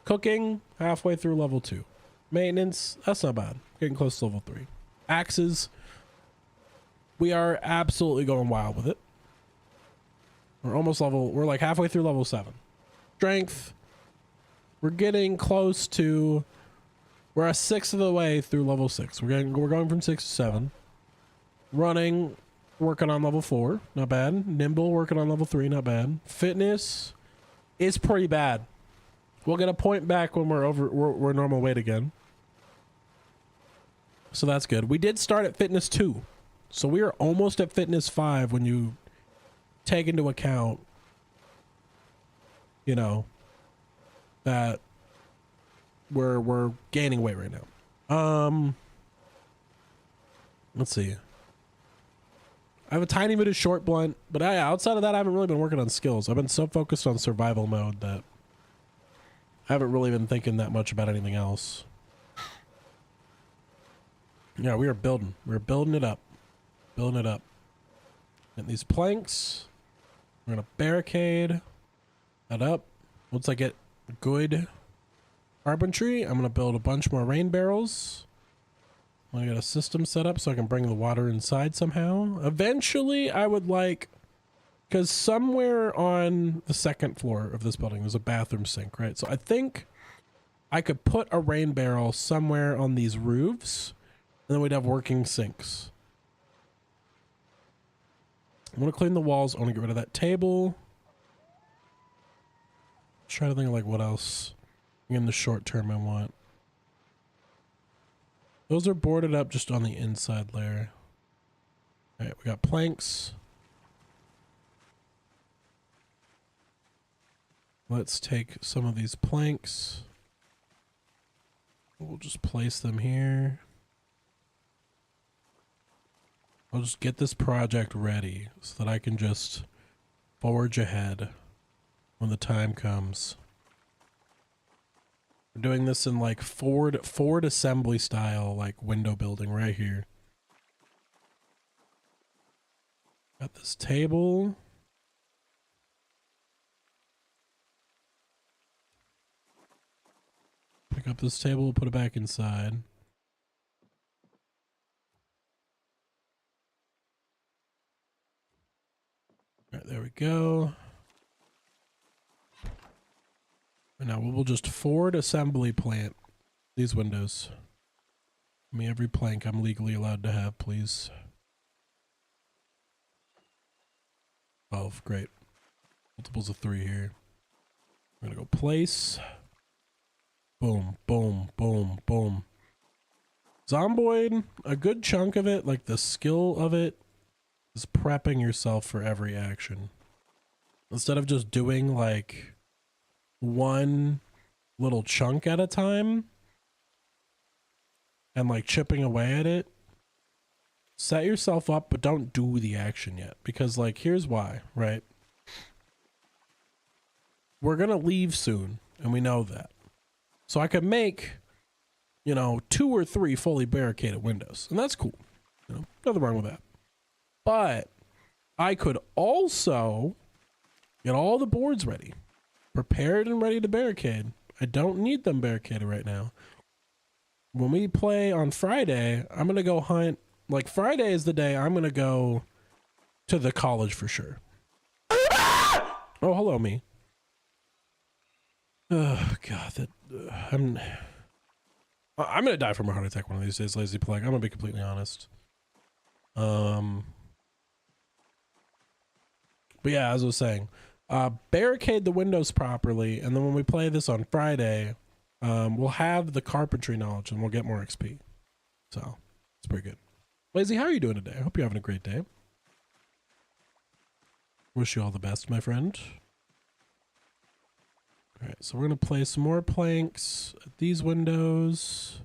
Cooking, halfway through level 2. Maintenance, that's not bad. Getting close to level 3. Axes, we are absolutely going wild with it. We're almost we're like halfway through level 7. Strength, we're getting close to, we're a sixth of the way through level 6. We're going from 6 to 7. Running, working on level 4, not bad. Nimble, working on level 3, not bad. Fitness is pretty bad. We'll get a point back when we're normal weight again. So that's good. We did start at fitness 2. So we are almost at fitness 5 when you take into account, you know, that we're gaining weight right now. Let's see. I have a tiny bit of short blunt, but outside of that, I haven't really been working on skills. I've been so focused on survival mode that I haven't really been thinking that much about anything else. Yeah, we are building. We're building it up. Building it up. And these planks, we're going to barricade that up. Once I get good carpentry, I'm going to build a bunch more rain barrels. I got a system set up so I can bring the water inside somehow. Eventually, I would like, because somewhere on the second floor of this building, there's a bathroom sink, right? So I think I could put a rain barrel somewhere on these roofs, and then we'd have working sinks. I want to clean the walls. I want to get rid of that table. Try to think of like what else in the short term I want. Those are boarded up just on the inside layer. All right, we got planks. Let's take some of these planks. We'll just place them here. I'll just get this project ready so that I can just forge ahead when the time comes. We're doing this in like Ford assembly style, like window building right here. Got this table. Pick up this table, put it back inside. All right, there we go. And now we'll just Ford assembly plant these windows. Give me every plank I'm legally allowed to have, please. 12, great. Multiples of 3 here. I'm gonna go place. Boom, boom, boom, boom. Zomboid, a good chunk of it, like the skill of it, is prepping yourself for every action. Instead of just doing like one little chunk at a time and like chipping away at it, set yourself up, but don't do the action yet. Because like, here's why, right? We're gonna leave soon, and we know that. So I could make, you know, 2 or 3 fully barricaded windows, and that's cool. You know, nothing wrong with that. But I could also get all the boards ready, prepared and ready to barricade. I don't need them barricaded right now. When we play on Friday, I'm going to go hunt. Like, Friday is the day I'm going to go to the college for sure. Oh, hello, me. Oh, God. I'm going to die from a heart attack one of these days, Lazy Plague. I'm going to be completely honest. But yeah, as I was saying, barricade the windows properly, and then when we play this on Friday, we'll have the carpentry knowledge and we'll get more XP. So it's pretty good. Lazy, how are you doing today? I hope you're having a great day. Wish you all the best, my friend. All right, so we're going to place some more planks at these windows.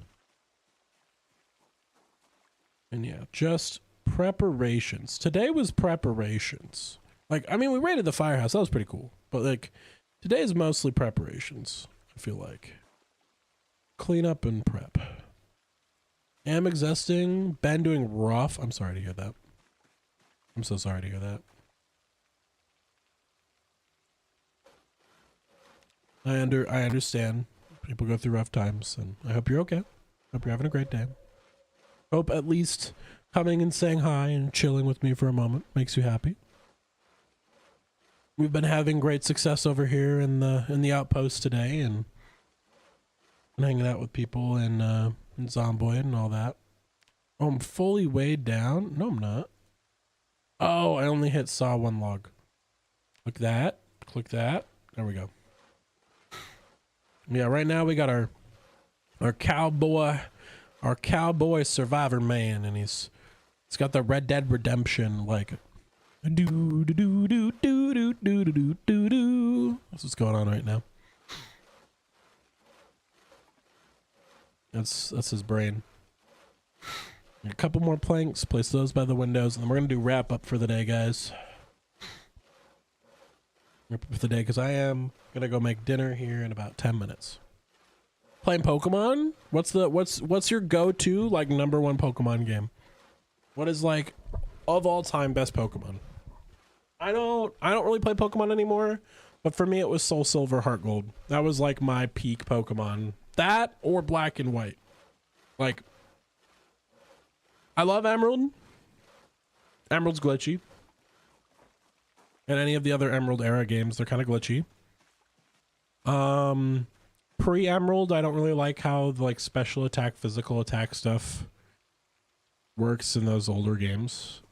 And yeah, just Preparations. Today was preparations. Like, I mean, we raided the firehouse. That was pretty cool. But like, today is mostly preparations. I feel like clean up and prep. Am existing. Ben doing rough. I'm sorry to hear that. I'm so sorry to hear that. I understand. People go through rough times, and I hope you're okay. Hope you're having a great day. Hope at least coming and saying hi and chilling with me for a moment makes you happy. We've been having great success over here in the Outpost today, and hanging out with people in Zomboid and all that. Oh, I'm fully weighed down. No, I'm not. Oh, I only hit saw one log. Click that. Click that. There we go. Yeah, right now we got our cowboy survivor man, and he's got the Red Dead Redemption like do do do do do do do do do do. That's what's going on right now. That's his brain. A couple more planks, place those by the windows, and then we're gonna do wrap up for the day, guys. Wrap up for the day, because I am gonna go make dinner here in about 10 minutes. Playing Pokemon? What's your go-to like #1 Pokemon game? What is like of all time best Pokemon? I don't really play Pokemon anymore, but for me it was Soul Silver, Heart Gold. That was like my peak Pokemon. That or Black and White. Like, I love Emerald. Emerald's glitchy. And any of the other Emerald era games, they're kind of glitchy. Pre-Emerald, I don't really like how the like special attack, physical attack stuff works in those older games.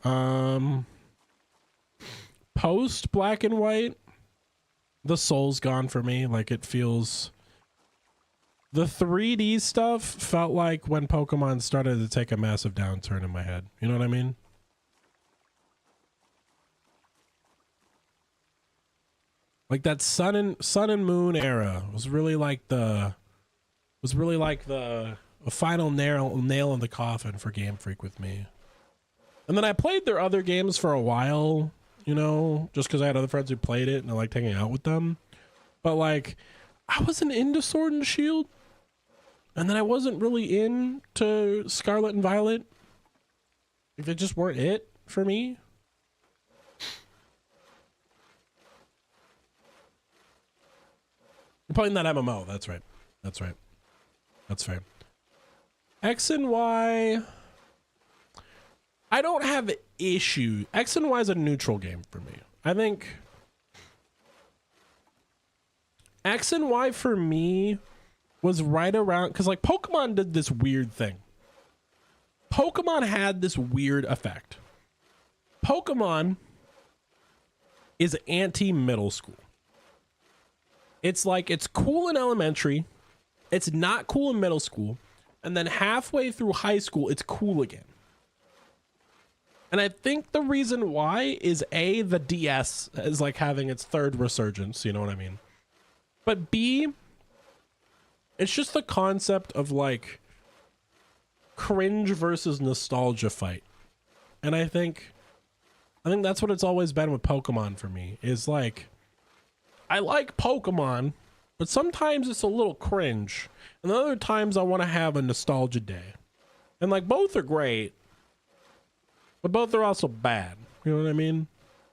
Post Black and White, the soul's gone for me. Like, it feels, the 3D stuff felt like when Pokemon started to take a massive downturn in my head. You know what I mean? Like that Sun and Moon era was really like the final nail in the coffin for Game Freak with me. And then I played their other games for a while, you know, just because I had other friends who played it and I liked hanging out with them. But like, I wasn't into Sword and Shield, and then I wasn't really into Scarlet and Violet. Like, they just weren't it for me. I'm playing that MMO. That's right. That's right. That's fair. X and Y, I don't have issue. X and Y is a neutral game for me. I think X and Y for me was right around, because like Pokemon did this weird thing. Pokemon had this weird effect. Pokemon is anti-middle school. It's like, it's cool in elementary, it's not cool in middle school, and then halfway through high school, it's cool again. And I think the reason why is A, the DS is like having its third resurgence, you know what I mean? But B, it's just the concept of like cringe versus nostalgia fight. And I think that's what it's always been with Pokemon for me, is like, I like Pokemon, but sometimes it's a little cringe, and other times I want to have a nostalgia day. And like, both are great, but both are also bad. You know what I mean?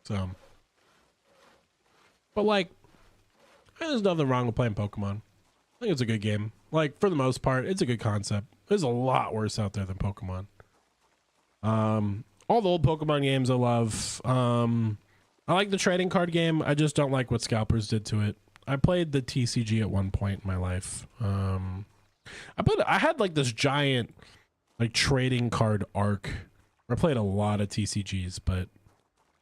So, but like, there's nothing wrong with playing Pokemon. I think it's a good game. Like, for the most part, it's a good concept. There's a lot worse out there than Pokemon. All the old Pokemon games I love. I like the trading card game. I just don't like what Scalpers did to it. I played the TCG at one point in my life. I had like this giant like trading card arc. I played a lot of TCGs, but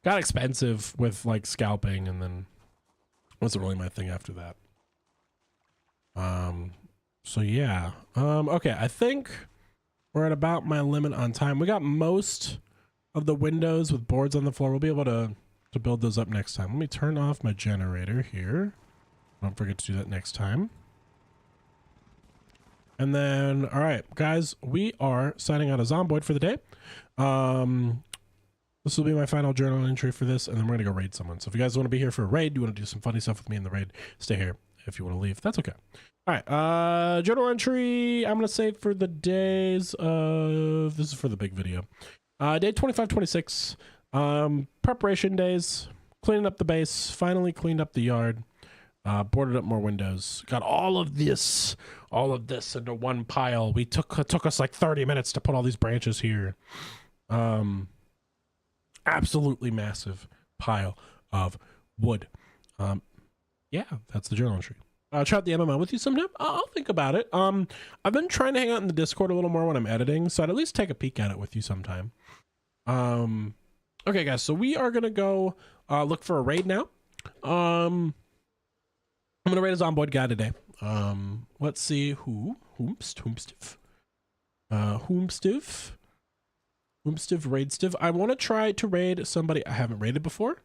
got expensive with like scalping, and then wasn't really my thing after that. So yeah. Okay, I think we're at about my limit on time. We got most of the windows with boards on the floor. We'll be able to build those up next time. Let me turn off my generator here. Don't forget to do that next time. And then, all right, guys, we are signing out of Zomboid for the day. This will be my final journal entry for this, and then we're gonna go raid someone. So if you guys want to be here for a raid, you want to do some funny stuff with me in the raid, stay here. If you want to leave, that's okay. All right, journal entry. I'm gonna say for the days of, this is for the big video. Day 25, 26. Preparation days. Cleaning up the base. Finally cleaned up the yard. Boarded up more windows. Got all of this into one pile. It took us like 30 minutes to put all these branches here. Absolutely massive pile of wood. Yeah, that's the journal entry. Try out the MMO with you sometime. I'll think about it. I've been trying to hang out in the Discord a little more when I'm editing, so I'd at least take a peek at it with you sometime. Okay, guys, so we are gonna go look for a raid now. I'm gonna raid a Zomboid guy today. Let's see Whomstiv Raidstiv. I want to try to raid somebody I haven't raided before.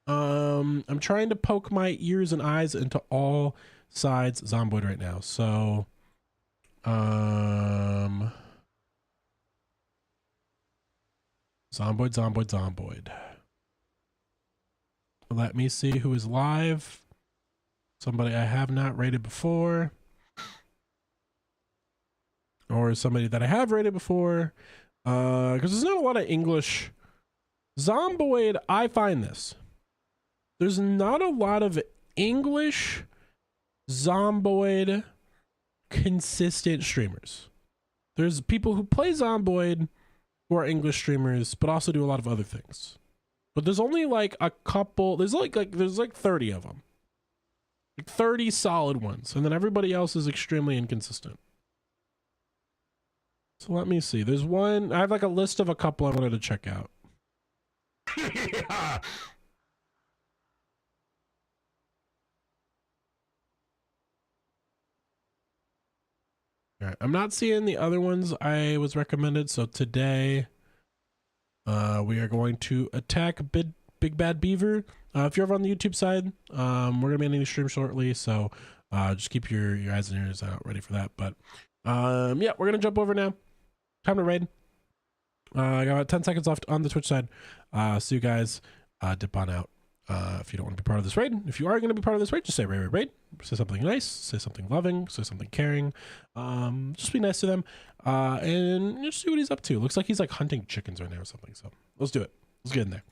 I'm trying to poke my ears and eyes into all sides Zomboid right now. So Zomboid. Let me see who is live. Somebody I have not raided before. Or somebody that I have raided before. Because there's not a lot of English. Zomboid, I find this. There's not a lot of English Zomboid consistent streamers. There's people who play Zomboid who are English streamers, but also do a lot of other things. But there's only like a couple, there's like 30 of them. Like 30 solid ones. And then everybody else is extremely inconsistent. So let me see. There's one, I have like a list of a couple I wanted to check out. Yeah. All right, I'm not seeing the other ones I was recommended, so today we are going to attack Big Bad Beaver. If you're over on the YouTube side, we're gonna be ending the stream shortly, so just keep your eyes and ears out ready for that. But yeah, we're gonna jump over now. Time to raid. I got about 10 seconds left on the Twitch side. So you guys dip on out. If you don't want to be part of this raid, if you are going to be part of this raid, just say raid. Say something nice, say something loving, say something caring. Just be nice to them, and just see what he's up to. Looks like he's like hunting chickens right now or something. So let's do it. Let's get in there.